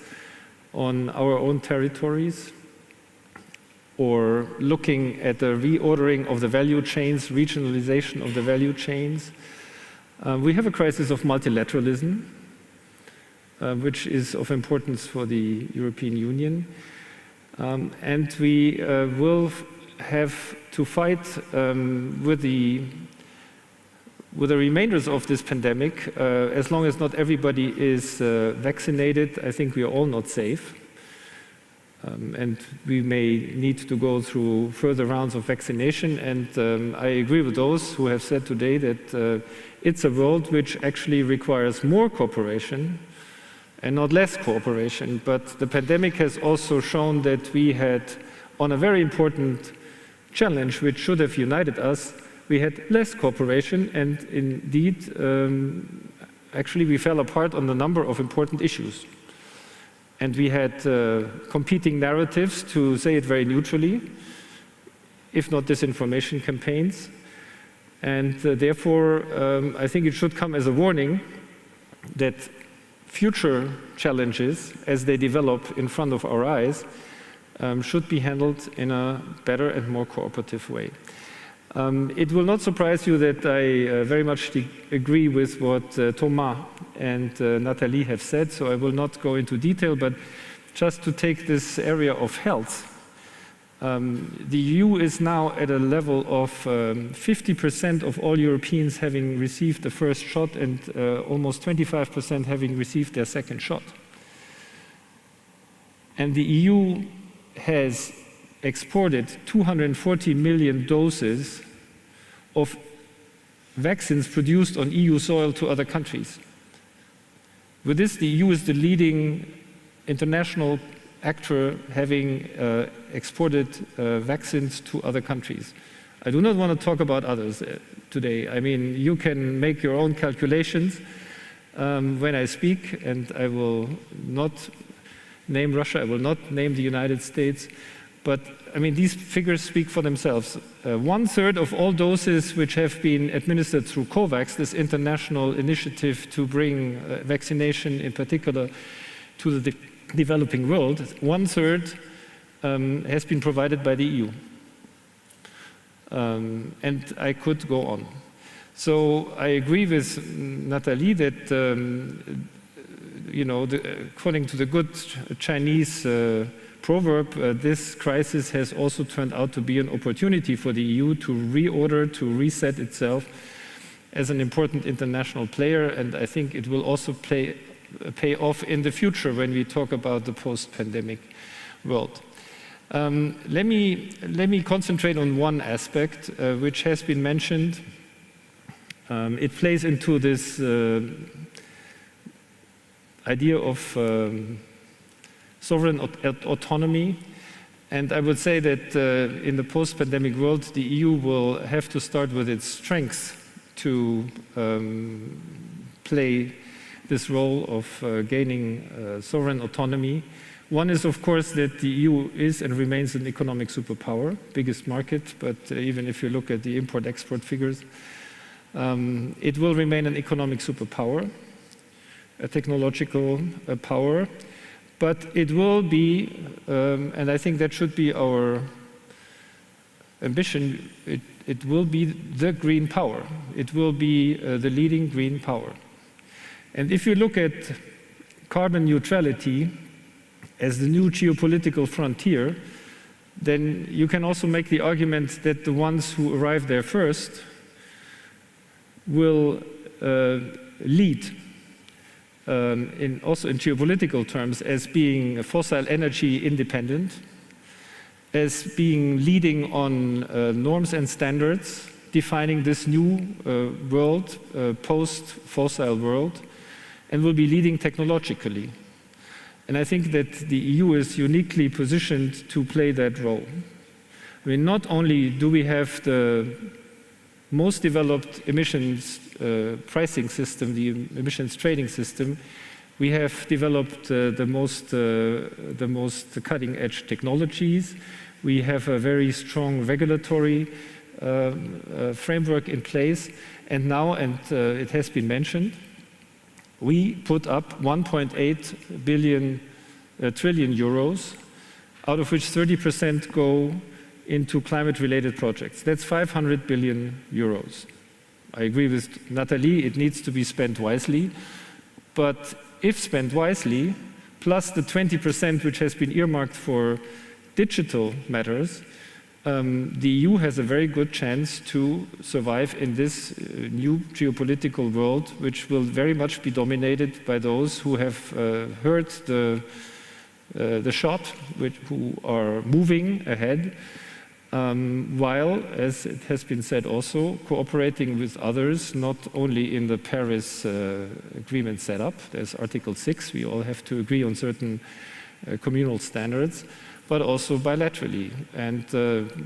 on our own territories, or looking at the reordering of the value chains, regionalization of the value chains. We have a crisis of multilateralism, which is of importance for the European Union. And we will have to fight with the remainders of this pandemic. As long as not everybody is vaccinated, I think we are all not safe. And we may need to go through further rounds of vaccination. And I agree with those who have said today that it's a world which actually requires more cooperation and not less cooperation. But the pandemic has also shown that we had, on a very important challenge which should have united us, we had less cooperation, and indeed, actually we fell apart on a number of important issues. And we had competing narratives, to say it very neutrally, if not disinformation campaigns. And therefore, I think it should come as a warning that future challenges, as they develop in front of our eyes, should be handled in a better and more cooperative way. It will not surprise you that I very much agree with what Thomas and Nathalie have said, so I will not go into detail, but just to take this area of health. The EU is now at a level of 50% of all Europeans having received the first shot and almost 25% having received their second shot. And the EU has exported 240 million doses of vaccines produced on EU soil to other countries. With this, the EU is the leading international actor having exported vaccines to other countries. I do not want to talk about others today. I mean, you can make your own calculations when I speak, and I will not name Russia, I will not name the United States, but I mean, these figures speak for themselves. 1/3 of all doses which have been administered through COVAX, this international initiative to bring vaccination in particular to the developing world, 1/3 has been provided by the EU. And I could go on. So I agree with Nathalie that, you know, according to the good Chinese proverb, this crisis has also turned out to be an opportunity for the EU to reorder, to reset itself as an important international player, and I think it will also pay off in the future when we talk about the post-pandemic world. Let me concentrate on one aspect which has been mentioned. It plays into this idea of sovereign autonomy, and I would say that in the post-pandemic world, the EU will have to start with its strengths to play this role of gaining sovereign autonomy. One is, of course, that the EU is and remains an economic superpower, biggest market, but even if you look at the import-export figures, it will remain an economic superpower, a technological power, but it will be, and I think that should be our ambition, it will be the green power. It will be the leading green power. And if you look at carbon neutrality as the new geopolitical frontier, then you can also make the argument that the ones who arrive there first will lead, also in geopolitical terms, as being fossil energy independent, as being leading on norms and standards, defining this new world, post-fossil world, and will be leading technologically. And I think that the EU is uniquely positioned to play that role. I mean, not only do we have the most developed emissions pricing system, the emissions trading system, we have developed the most cutting-edge technologies. We have a very strong regulatory framework in place, and now, and it has been mentioned, we put up 1.8 trillion euros, out of which 30% go into climate-related projects. That's 500 billion euros. I agree with Nathalie, it needs to be spent wisely, but if spent wisely, plus the 20% which has been earmarked for digital matters, the EU has a very good chance to survive in this new geopolitical world, which will very much be dominated by those who have heard the shot, who are moving ahead, while, as it has been said also, cooperating with others, not only in the Paris agreement setup, there's Article 6, we all have to agree on certain communal standards, but also bilaterally. And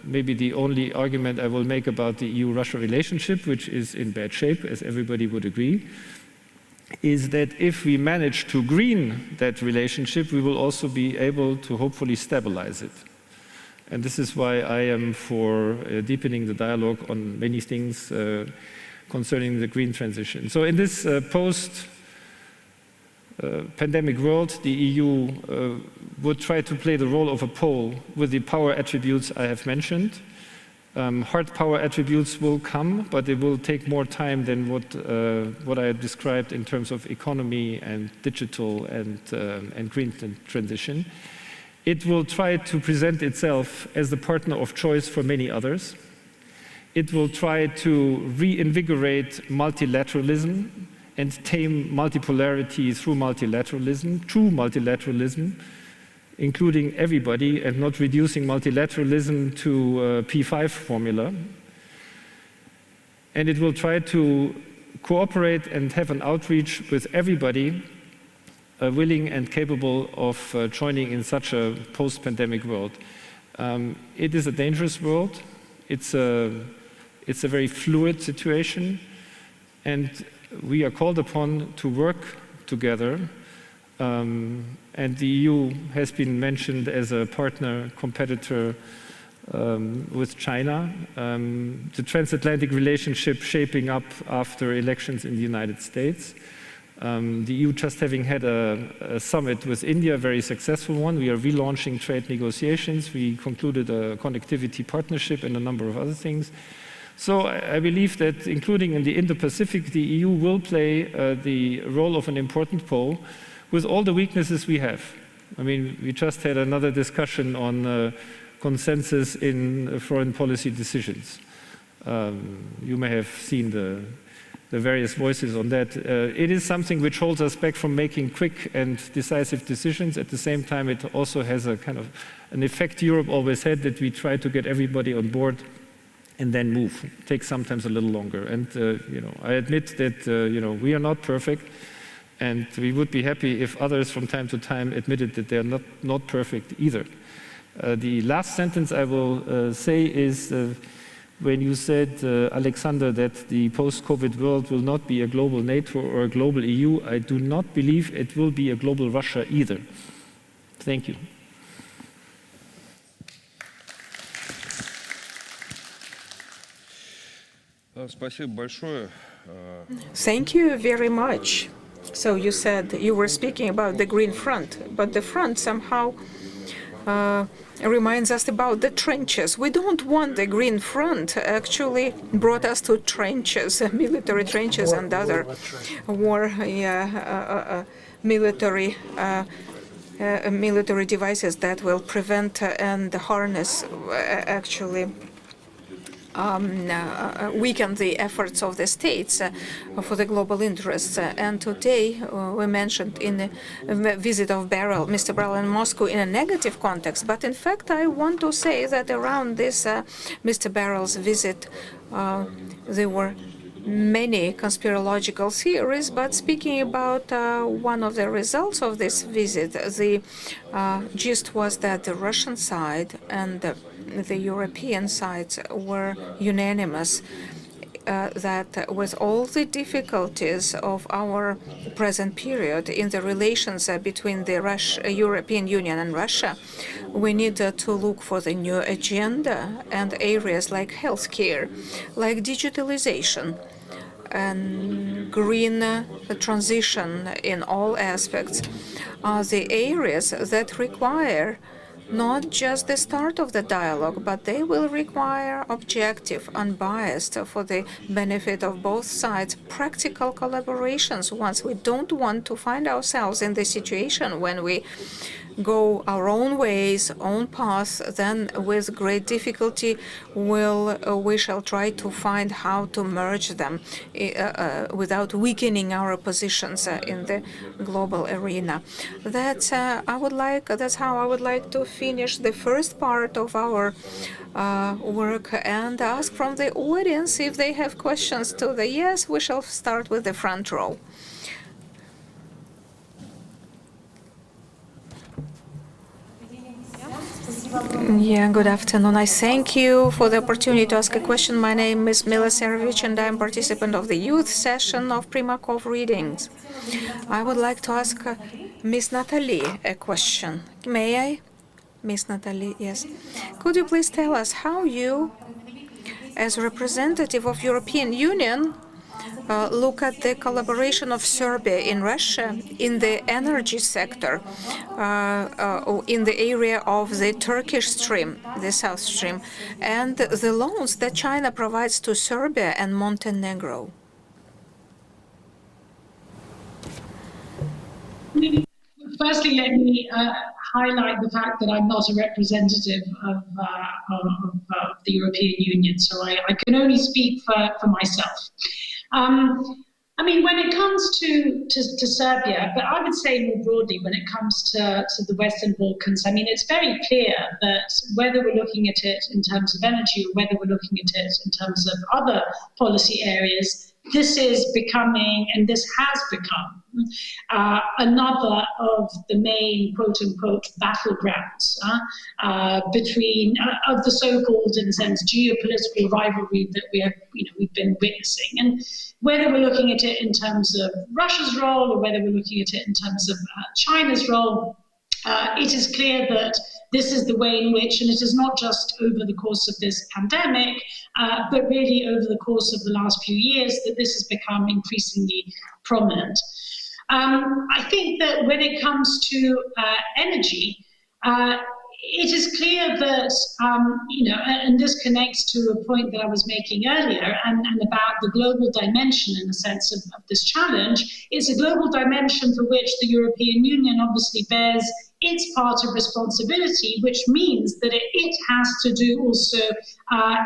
maybe the only argument I will make about the EU-Russia relationship, which is in bad shape, as everybody would agree, is that if we manage to green that relationship, we will also be able to hopefully stabilize it. And this is why I am for deepening the dialogue on many things concerning the green transition. So in this pandemic world, the EU would try to play the role of a pole with the power attributes I have mentioned. Hard power attributes will come, but it will take more time than what I described in terms of economy and digital and green transition. It will try to present itself as the partner of choice for many others. It will try to reinvigorate multilateralism and tame multipolarity through multilateralism, true multilateralism, including everybody and not reducing multilateralism to a P5 formula. And it will try to cooperate and have an outreach with everybody willing and capable of joining in such a post-pandemic world. It is a dangerous world. It's a very fluid situation, and we are called upon to work together. And the EU has been mentioned as a partner, competitor with China. The transatlantic relationship shaping up after elections in the United States. The EU just having had a summit with India, a very successful one. We are relaunching trade negotiations. We concluded a connectivity partnership and a number of other things. So I believe that, including in the Indo-Pacific, the EU will play the role of an important pole with all the weaknesses we have. I mean, we just had another discussion on consensus in foreign policy decisions. You may have seen the various voices on that. It is something which holds us back from making quick and decisive decisions. At the same time, it also has a kind of an effect Europe always had, that we try to get everybody on board and then move. It takes sometimes a little longer. And I admit that we are not perfect, and we would be happy if others from time to time admitted that they are not perfect either. The last sentence I will say is when you said, Alexander, that the post-COVID world will not be a global NATO or a global EU, I do not believe it will be a global Russia either. Thank you. Thank you very much. So you said you were speaking about the Green Front, but the front somehow reminds us about the trenches. We don't want the Green Front. Actually brought us to trenches, military trenches and other military devices that will prevent and harness actually weaken the efforts of the states for the global interests. And today we mentioned in the visit of Mr. Beryl in Moscow in a negative context. But in fact, I want to say that around this Mr. Beryl's visit, there were many conspirological theories, but speaking about one of the results of this visit, the gist was that the Russian side and the European sides were unanimous that with all the difficulties of our present period in the relations between the European Union and Russia, we need to look for the new agenda and areas like healthcare, like digitalization, and green transition in all aspects are the areas that require not just the start of the dialogue, but they will require objective, unbiased, for the benefit of both sides, practical collaborations. Once we don't want to find ourselves in the situation when we go our own ways, own paths, then with great difficulty we shall try to find how to merge them without weakening our positions in the global arena. That's how I would like to finish the first part of our work and ask from the audience if they have questions to the yes. We shall start with the front row. Yeah, good afternoon. I thank you for the opportunity to ask a question. My name is Mila Serovich, and I'm participant of the youth session of Primakov Readings. I would like to ask Ms. Natalie a question. May I? Ms. Natalie, yes. Could you please tell us how you, as a representative of European Union, look at the collaboration of Serbia in Russia in the energy sector, in the area of the Turkish Stream, the South Stream, and the loans that China provides to Serbia and Montenegro. Firstly, let me highlight the fact that I'm not a representative of the European Union, so I can only speak for myself. I mean, when it comes to Serbia, but I would say more broadly, when it comes to the Western Balkans, I mean, it's very clear that whether we're looking at it in terms of energy or whether we're looking at it in terms of other policy areas, this is becoming, and this has become, another of the main quote-unquote battlegrounds between of the so-called, in a sense, geopolitical rivalry that we've been witnessing. And whether we're looking at it in terms of Russia's role or whether we're looking at it in terms of China's role, it is clear that this is the way in which, and it is not just over the course of this pandemic, but really over the course of the last few years, that this has become increasingly prominent. I think that when it comes to energy, it is clear that, and this connects to a point that I was making earlier, and about the global dimension, in the sense of this challenge, is a global dimension for which the European Union obviously bears its part of responsibility, which means that it has to do also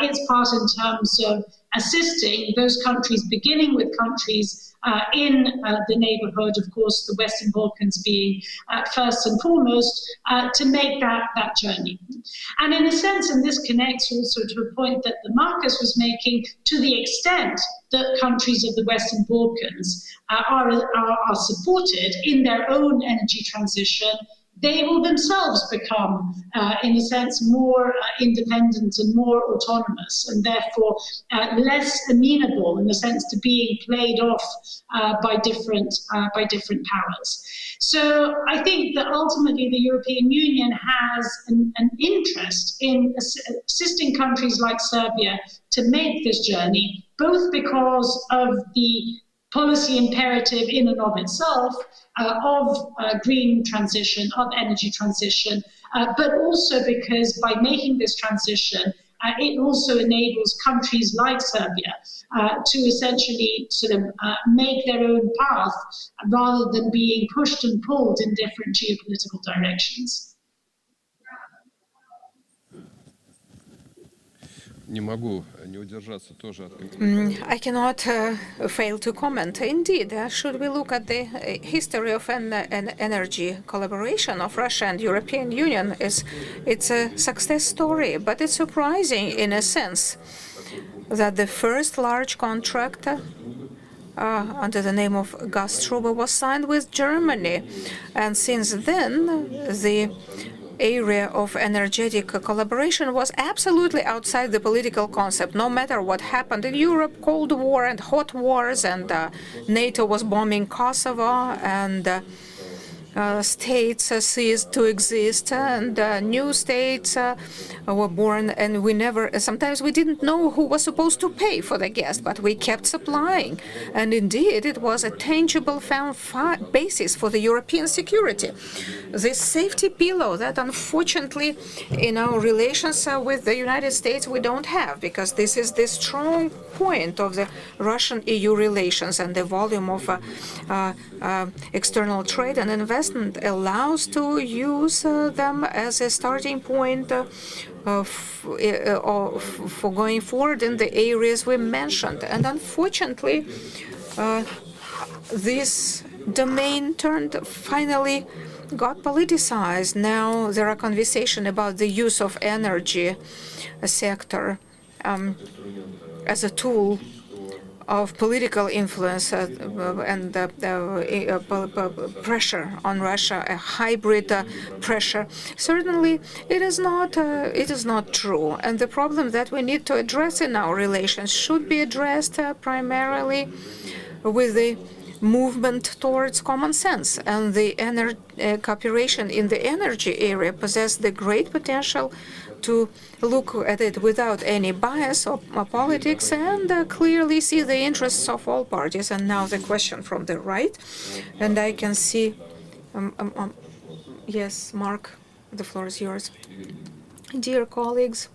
its part in terms of assisting those countries, beginning with countries in the neighborhood, of course, the Western Balkans being first and foremost, to make that journey. And in a sense, and this connects also to a point that Marcus was making, to the extent that countries of the Western Balkans are supported in their own energy transition, they will themselves become, in a sense, more independent and more autonomous, and therefore less amenable, in a sense, to being played off by different powers. So I think that ultimately the European Union has an interest in assisting countries like Serbia to make this journey, both because of the policy imperative in and of itself of green transition, of energy transition, but also because by making this transition, it also enables countries like Serbia to essentially sort of make their own path rather than being pushed and pulled in different geopolitical directions. I cannot fail to comment. Indeed, should we look at the history of an energy collaboration of Russia and European Union, it's a success story, but it's surprising in a sense that the first large contract under the name of Gazprom was signed with Germany, and since then the area of energetic collaboration was absolutely outside the political concept. No matter what happened in Europe, Cold War and hot wars, and NATO was bombing Kosovo, and states ceased to exist, and new states were born, and sometimes we didn't know who was supposed to pay for the gas, but we kept supplying. And indeed, it was a tangible basis for the European security. This safety pillow that unfortunately in our relations with the United States we don't have, because this is the strong point of the Russian-EU relations, and the volume of external trade and investment allows to use them as a starting point for going forward in the areas we mentioned. And unfortunately, this domain finally got politicized. Now there are conversations about the use of energy sector as a tool of political influence and pressure on Russia, a hybrid pressure. Certainly, it is not true. And the problem that we need to address in our relations should be addressed primarily with the movement towards common sense, and the cooperation in the energy area possess the great potential to look at it without any bias or politics and clearly see the interests of all parties. And now the question from the right, and I can see, yes, Mark, the floor is yours. Dear colleagues,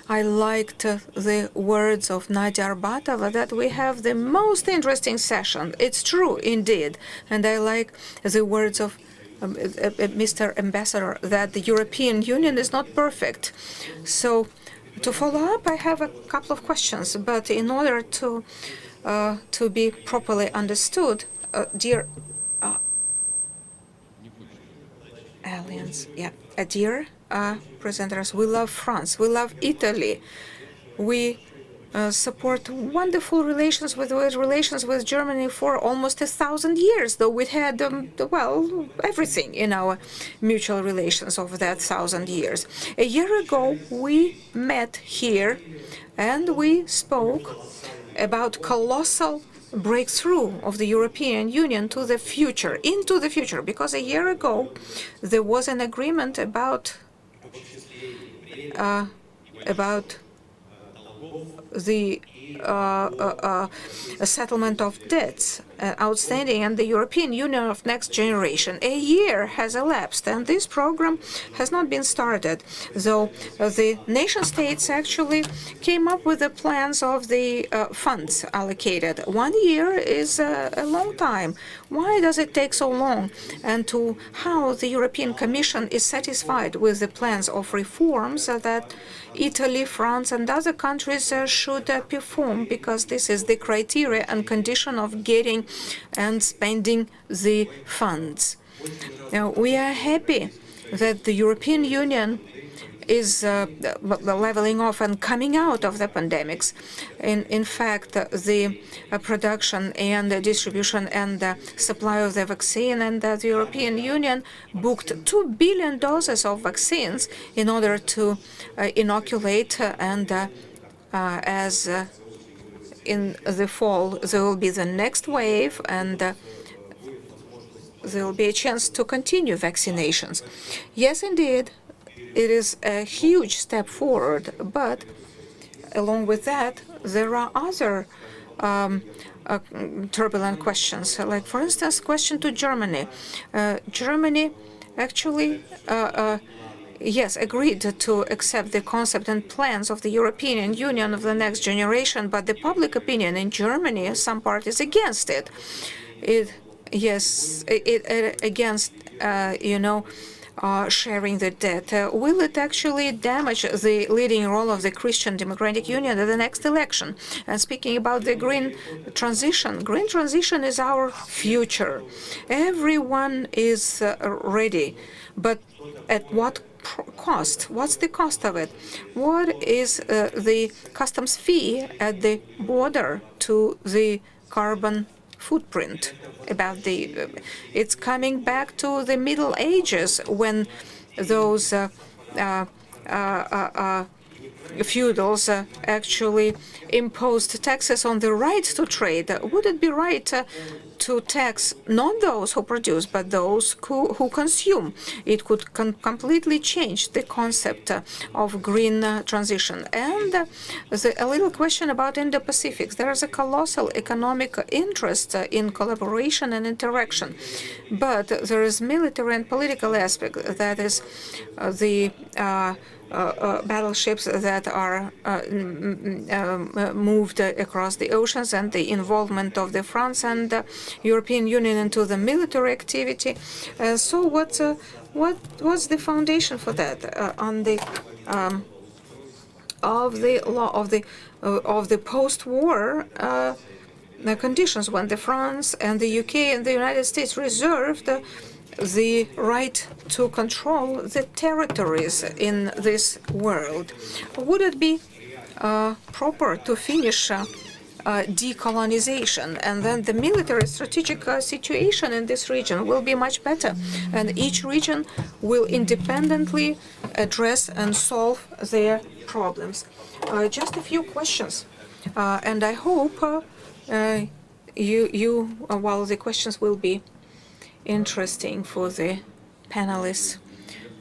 I liked the words of Nadia Arbatova that we have the most interesting session. It's true, indeed. And I like the words of Mr. Ambassador that the European Union is not perfect. So to follow up, I have a couple of questions. But in order to be properly understood, dear aliens, dear presenters, we love France, we love Italy, we support wonderful relations with Germany for almost 1,000 years, though we had everything in our mutual relations over that 1,000 years. A year ago, we met here and we spoke about colossal breakthrough of the European Union into the future, because a year ago there was an agreement about the settlement of debts outstanding and the European Union of next generation. A year has elapsed and this program has not been started, though the nation states actually came up with the plans of the funds allocated. 1 year is a long time. Why does it take so long? And to how the European Commission is satisfied with the plans of reforms that Italy, France and other countries should perform, because this is the criteria and condition of getting and spending the funds. Now, we are happy that the European Union is leveling off and coming out of the pandemics. In fact, the production and the distribution and the supply of the vaccine, and the European Union booked 2 billion doses of vaccines in order to inoculate, and as in the fall there will be the next wave, and there will be a chance to continue vaccinations. Yes, indeed, it is a huge step forward, but along with that, there are other turbulent questions. Like, for instance, question to Germany. Germany actually, yes, agreed to accept the concept and plans of the European Union of the next generation, but the public opinion in Germany, some parties against it. Against, sharing the debt. Will it actually damage the leading role of the Christian Democratic Union at the next election? And speaking about the green transition is our future. Everyone is ready, but at what cost? What's the cost of it? What is the customs fee at the border to the carbon footprint? About it's coming back to the Middle Ages, when those feudals actually imposed taxes on the right to trade. Would it be right to tax not those who produce, but those who consume? It could completely change the concept of green transition. And a little question about Indo-Pacific. There is a colossal economic interest in collaboration and interaction, but there is military and political aspect. That is the battleships that are moved across the oceans, and the involvement of the France and the European Union into the military activity. So what's the foundation for that? On the of the post-war conditions, when the France and the UK and the United States reserved the right to control the territories in this world. Would it be proper to finish decolonization, and then the military strategic situation in this region will be much better, and each region will independently address and solve their problems? Just a few questions, and I hope While the questions will be interesting for the panelists.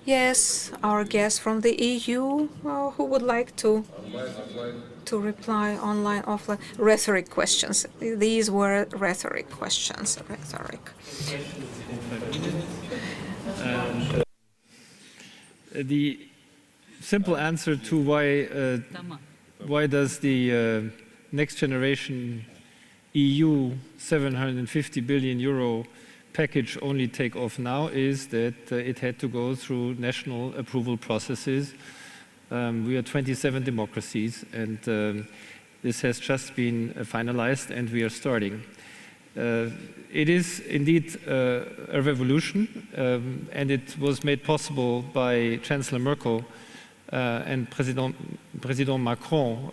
Yes, our guest from the EU, who would like to reply online, offline? Rhetoric questions. These were rhetoric questions. Rhetoric. The simple answer to why does the next generation EU 750 billion euro package only take off now is that it had to go through national approval processes. We are 27 democracies, and this has just been finalized, and we are starting. It is indeed a revolution, and it was made possible by Chancellor Merkel and President Macron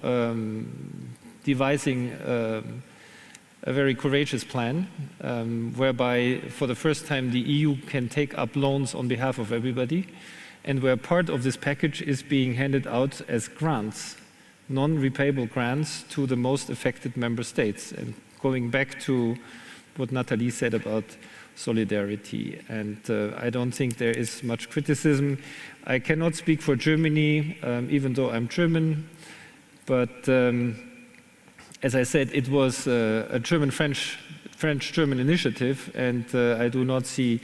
devising a very courageous plan, whereby for the first time the EU can take up loans on behalf of everybody, and where part of this package is being handed out as grants, non-repayable grants to the most affected member states. And going back to what Nathalie said about solidarity, and I don't think there is much criticism. I cannot speak for Germany, even though I'm German, but as I said, it was a French-German initiative, and I do not see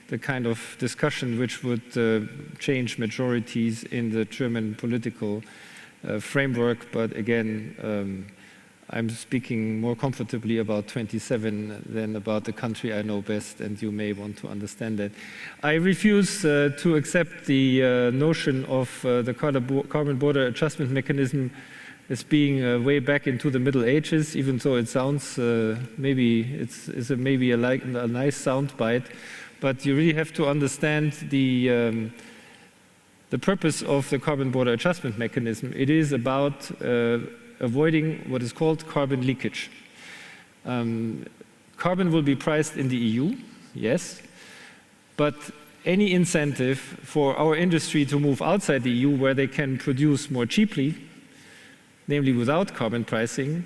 the kind of discussion which would change majorities in the German political framework. But again, I'm speaking more comfortably about 27 than about the country I know best, and you may want to understand that. I refuse to accept the notion of the carbon border adjustment mechanism as being way back into the Middle Ages, even though it sounds maybe a nice sound bite, but you really have to understand the purpose of the carbon border adjustment mechanism. It is about avoiding what is called carbon leakage. Carbon will be priced in the EU, yes, but any incentive for our industry to move outside the EU where they can produce more cheaply, namely without carbon pricing,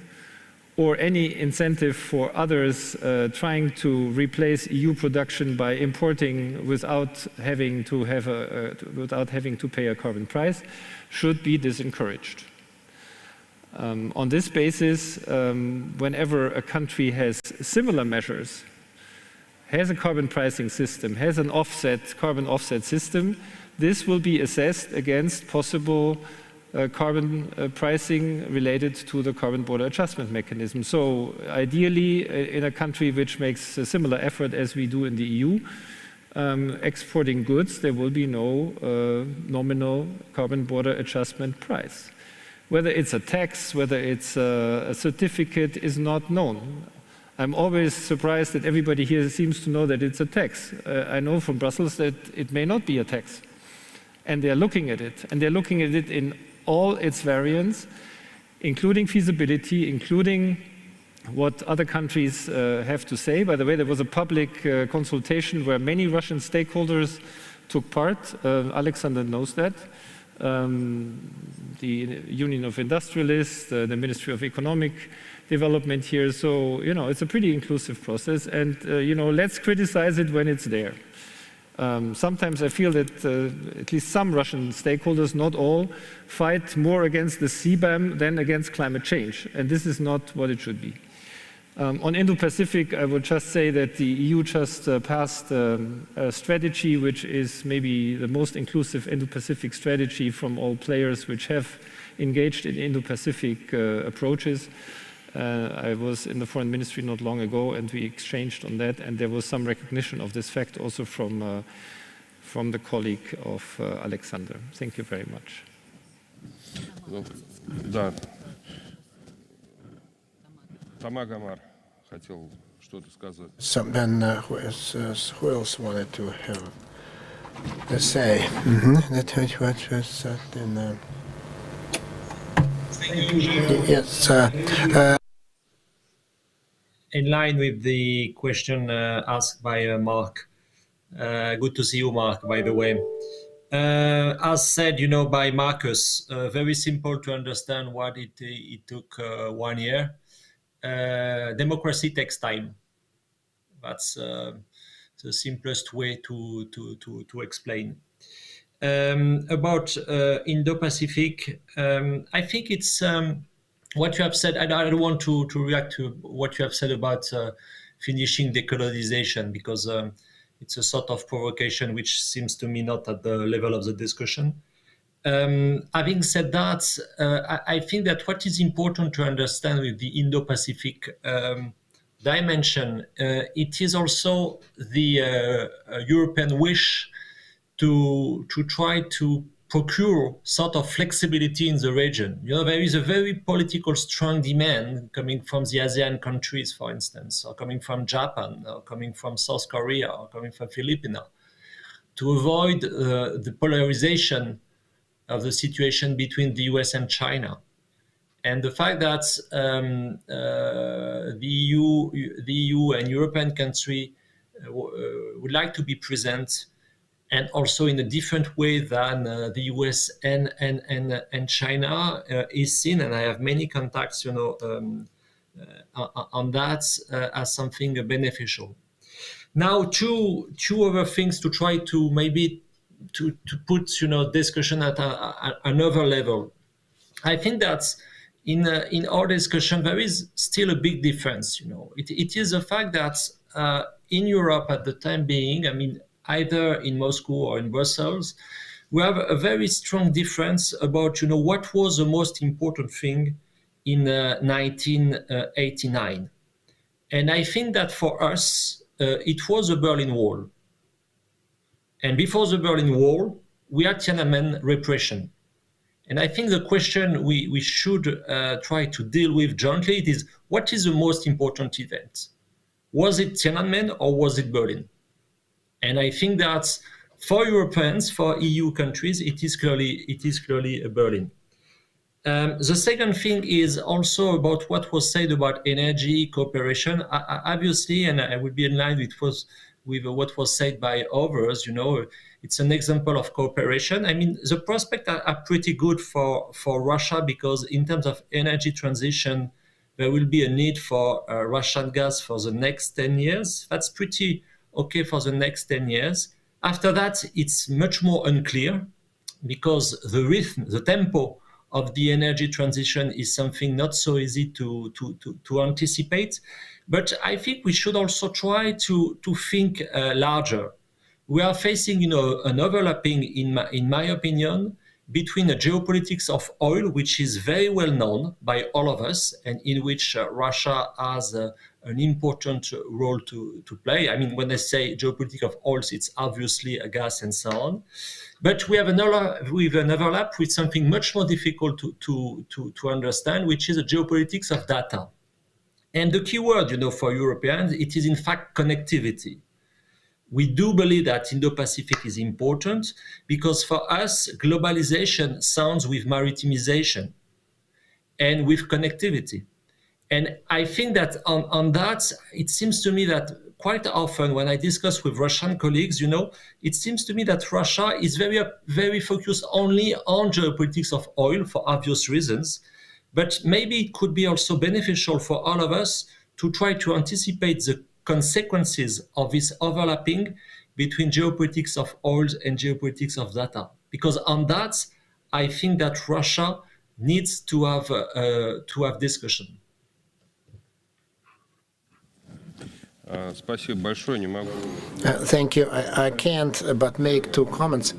or any incentive for others trying to replace EU production by importing without having to pay a carbon price, should be disencouraged. On this basis, whenever a country has similar measures, has a carbon pricing system, has an carbon offset system, this will be assessed against possible carbon pricing related to the carbon border adjustment mechanism. So ideally, in a country which makes a similar effort as we do in the EU, exporting goods, there will be no nominal carbon border adjustment price. Whether it's a tax, whether it's a certificate is not known. I'm always surprised that everybody here seems to know that it's a tax. I know from Brussels that it may not be a tax. And they're looking at it. And they're looking at it in all its variants, including feasibility, including what other countries have to say. By the way, there was a public consultation where many Russian stakeholders took part. Alexander knows that. The Union of Industrialists, the Ministry of Economic Development here. So, it's a pretty inclusive process. And, let's criticize it when it's there. Sometimes I feel that at least some Russian stakeholders, not all, fight more against the CBAM than against climate change. And this is not what it should be. On Indo-Pacific, I would just say that the EU just passed a strategy which is maybe the most inclusive Indo-Pacific strategy from all players which have engaged in Indo-Pacific approaches. I was in the foreign ministry not long ago, and we exchanged on that, and there was some recognition of this fact also from the colleague of Alexander. Thank you very much. So then, who else wanted to have a say? Yes. In line with the question asked by Mark. Good to see you, Mark, by the way. As said, by Marcus, very simple to understand what it took 1 year. democracy takes time. That's the simplest way to explain. About Indo-Pacific, I think it's what you have said. I don't want to react to what you have said about finishing decolonization, because it's a sort of provocation which seems to me not at the level of the discussion. Having said that, I think that what is important to understand with the Indo-Pacific dimension, it is also the European wish to try to procure sort of flexibility in the region. You know, there is a very political strong demand coming from the ASEAN countries, for instance, or coming from Japan, or coming from South Korea, or coming from Philippines, to avoid the polarization of the situation between the US and China. And the fact that the EU and European countries would like to be present, and also in a different way than the US and China is seen, and I have many contacts, on that as something beneficial. Now, two other things to try to maybe to put discussion at another level. I think that in our discussion there is still a big difference. It is a fact that in Europe at the time being, I mean, either in Moscow or in Brussels, we have a very strong difference about what was the most important thing in 1989. And I think that for us it was the Berlin Wall. And before the Berlin Wall, we had Tiananmen repression. And I think the question we should try to deal with jointly is, what is the most important event? Was it Tiananmen or was it Berlin? And I think that for Europeans, for EU countries, it is clearly Berlin. The second thing is also about what was said about energy cooperation. Obviously, and I would be in line with what was said by others, it's an example of cooperation. I mean, the prospects are pretty good for Russia, because in terms of energy transition, there will be a need for Russian gas for the next 10 years. That's pretty okay for the next 10 years. After that, it's much more unclear, because the rhythm, the tempo of the energy transition is something not so easy to anticipate. But I think we should also try to think larger. We are facing, an overlapping, in my opinion, between the geopolitics of oil, which is very well known by all of us, and in which Russia has an important role to play. I mean, when I say geopolitics of oils, it's obviously gas and so on. But we have an overlap with something much more difficult to understand, which is the geopolitics of data. And the key word, for Europeans, it is in fact connectivity. We do believe that Indo-Pacific is important, because for us, globalization sounds with maritimization and with connectivity. And I think that on that, it seems to me that quite often when I discuss with Russian colleagues, it seems to me that Russia is very, very focused only on geopolitics of oil for obvious reasons. But maybe it could be also beneficial for all of us to try to anticipate the consequences of this overlapping between geopolitics of oils and geopolitics of data. Because on that, I think that Russia needs to have discussion. Thank you. I can't but make two comments.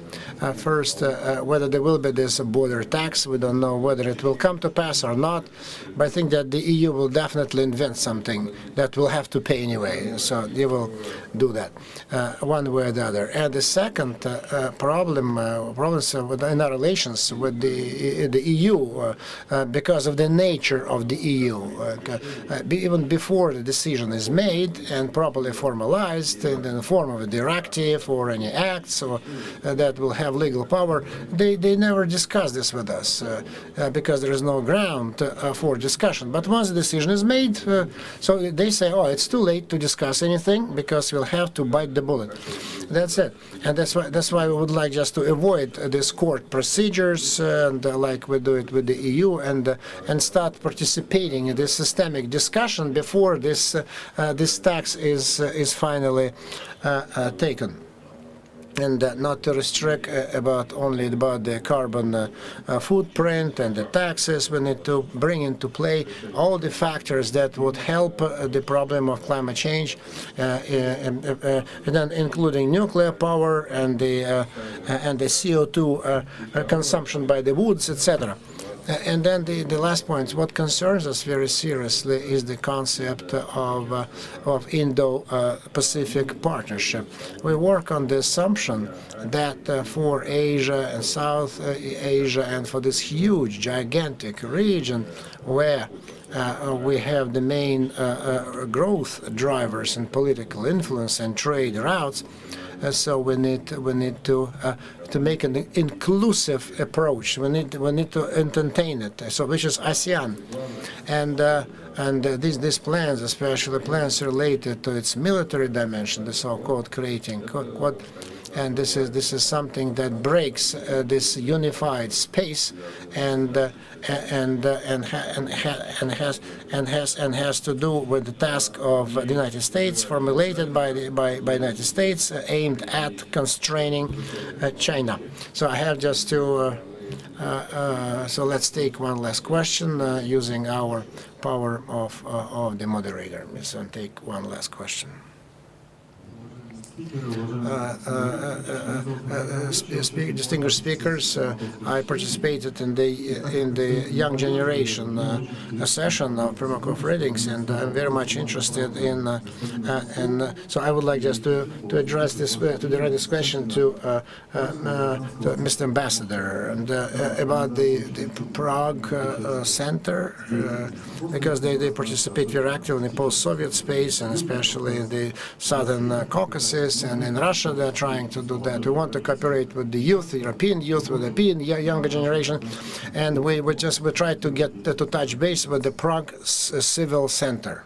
First, whether there will be this border tax, we don't know whether it will come to pass or not, but I think that the EU will definitely invent something that we'll have to pay anyway, so they will do that one way or the other. And the second problems in our relations with the EU, because of the nature of the EU, even before the decision is made and properly formalized in the form of a directive or any acts or that will have legal power, they never discuss this with us because there is no ground for discussion. But once the decision is made, so they say, oh, it's too late to discuss anything because we'll have to bite the bullet. That's it. And that's why we would like just to avoid these court procedures, and like we do it with the EU, and start participating in this systemic discussion before this tax is finally taken. And not to restrict only about the carbon footprint and the taxes. We need to bring into play all the factors that would help the problem of climate change, and then including nuclear power and the CO2 consumption by the woods, etc. And then the last point, what concerns us very seriously is the concept of Indo-Pacific partnership. We work on the assumption that for Asia and South Asia, and for this huge, gigantic region where we have the main growth drivers and political influence and trade routes, so we need to make an inclusive approach. We need to entertain it. So which is ASEAN, and these plans, especially plans related to its military dimension, the so-called creating quad. And this is something that breaks this unified space, and has to do with the task of the United States, formulated by United States, aimed at constraining China. So I have just to. So let's take one last question using our power of the moderator. So take one last question. Distinguished speakers, I participated in the young generation session of Primakov Readings, and I'm very much interested in. So I would like just to address this direct this question to Mr. Ambassador, and about the Prague Center, because they participate very actively in the post-Soviet space, and especially in the Southern Caucasus. And in Russia, they're trying to do that. We want to cooperate with the youth, the European youth, with the European younger generation, and we try to get to touch base with the Prague Civil Center.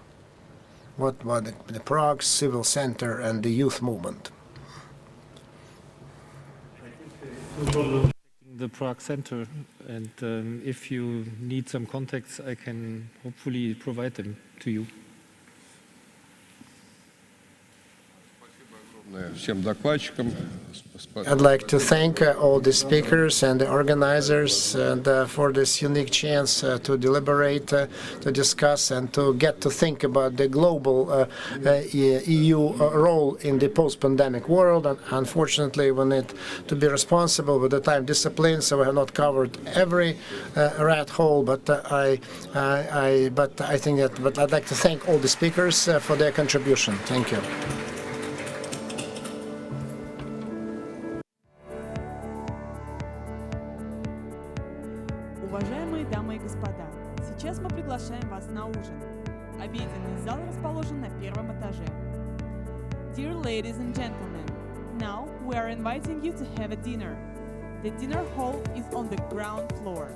What the Prague Civil Center and the youth movement. The Prague Center, and if you need some contacts, I can hopefully provide them to you. I'd like to thank all the speakers and the organizers for this unique chance to deliberate, to discuss, and to get to think about the global EU role in the post-pandemic world. And unfortunately, we need to be responsible with the time discipline, so we have not covered every rat hole. But I'd like to thank all the speakers for their contribution. Thank you. Уважаемые дамы и господа, сейчас мы приглашаем вас на ужин. Обеденный зал расположен на первом этаже. Dear ladies and gentlemen, now we are inviting you to have a dinner. The dinner hall is on the ground floor.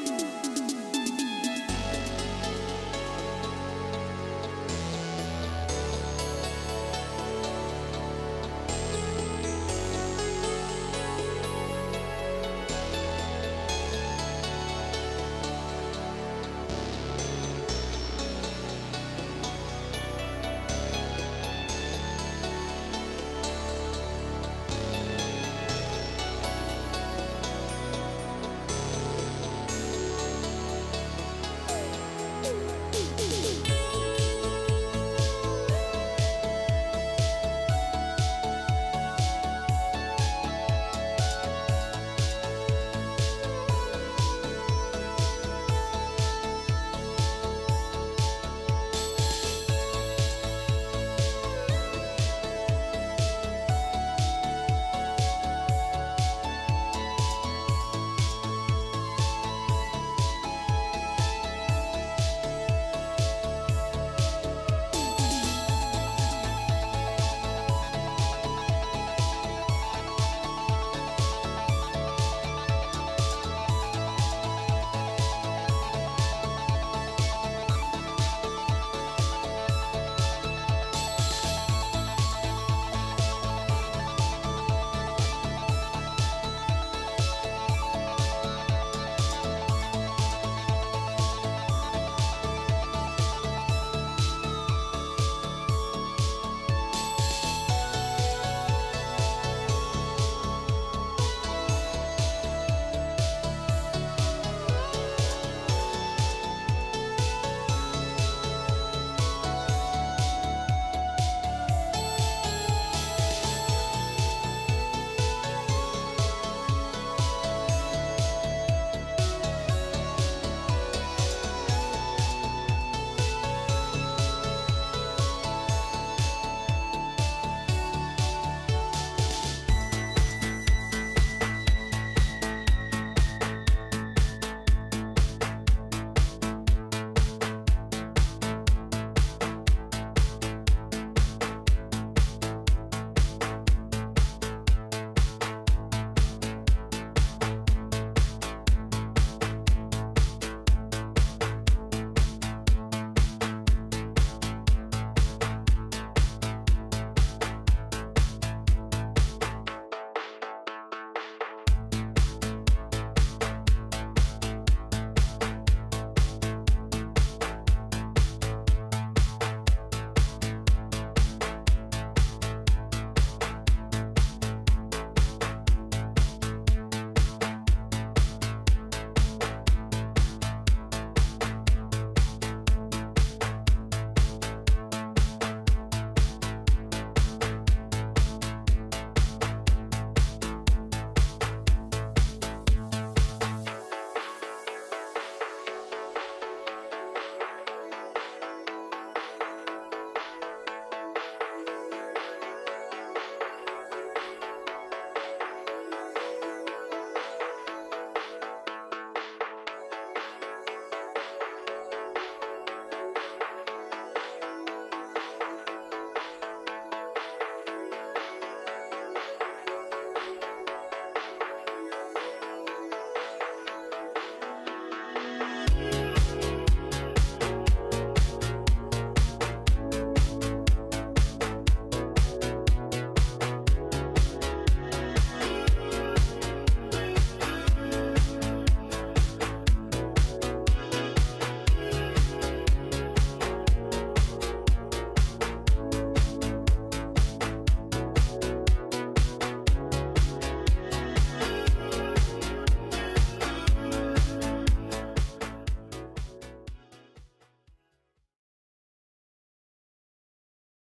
you.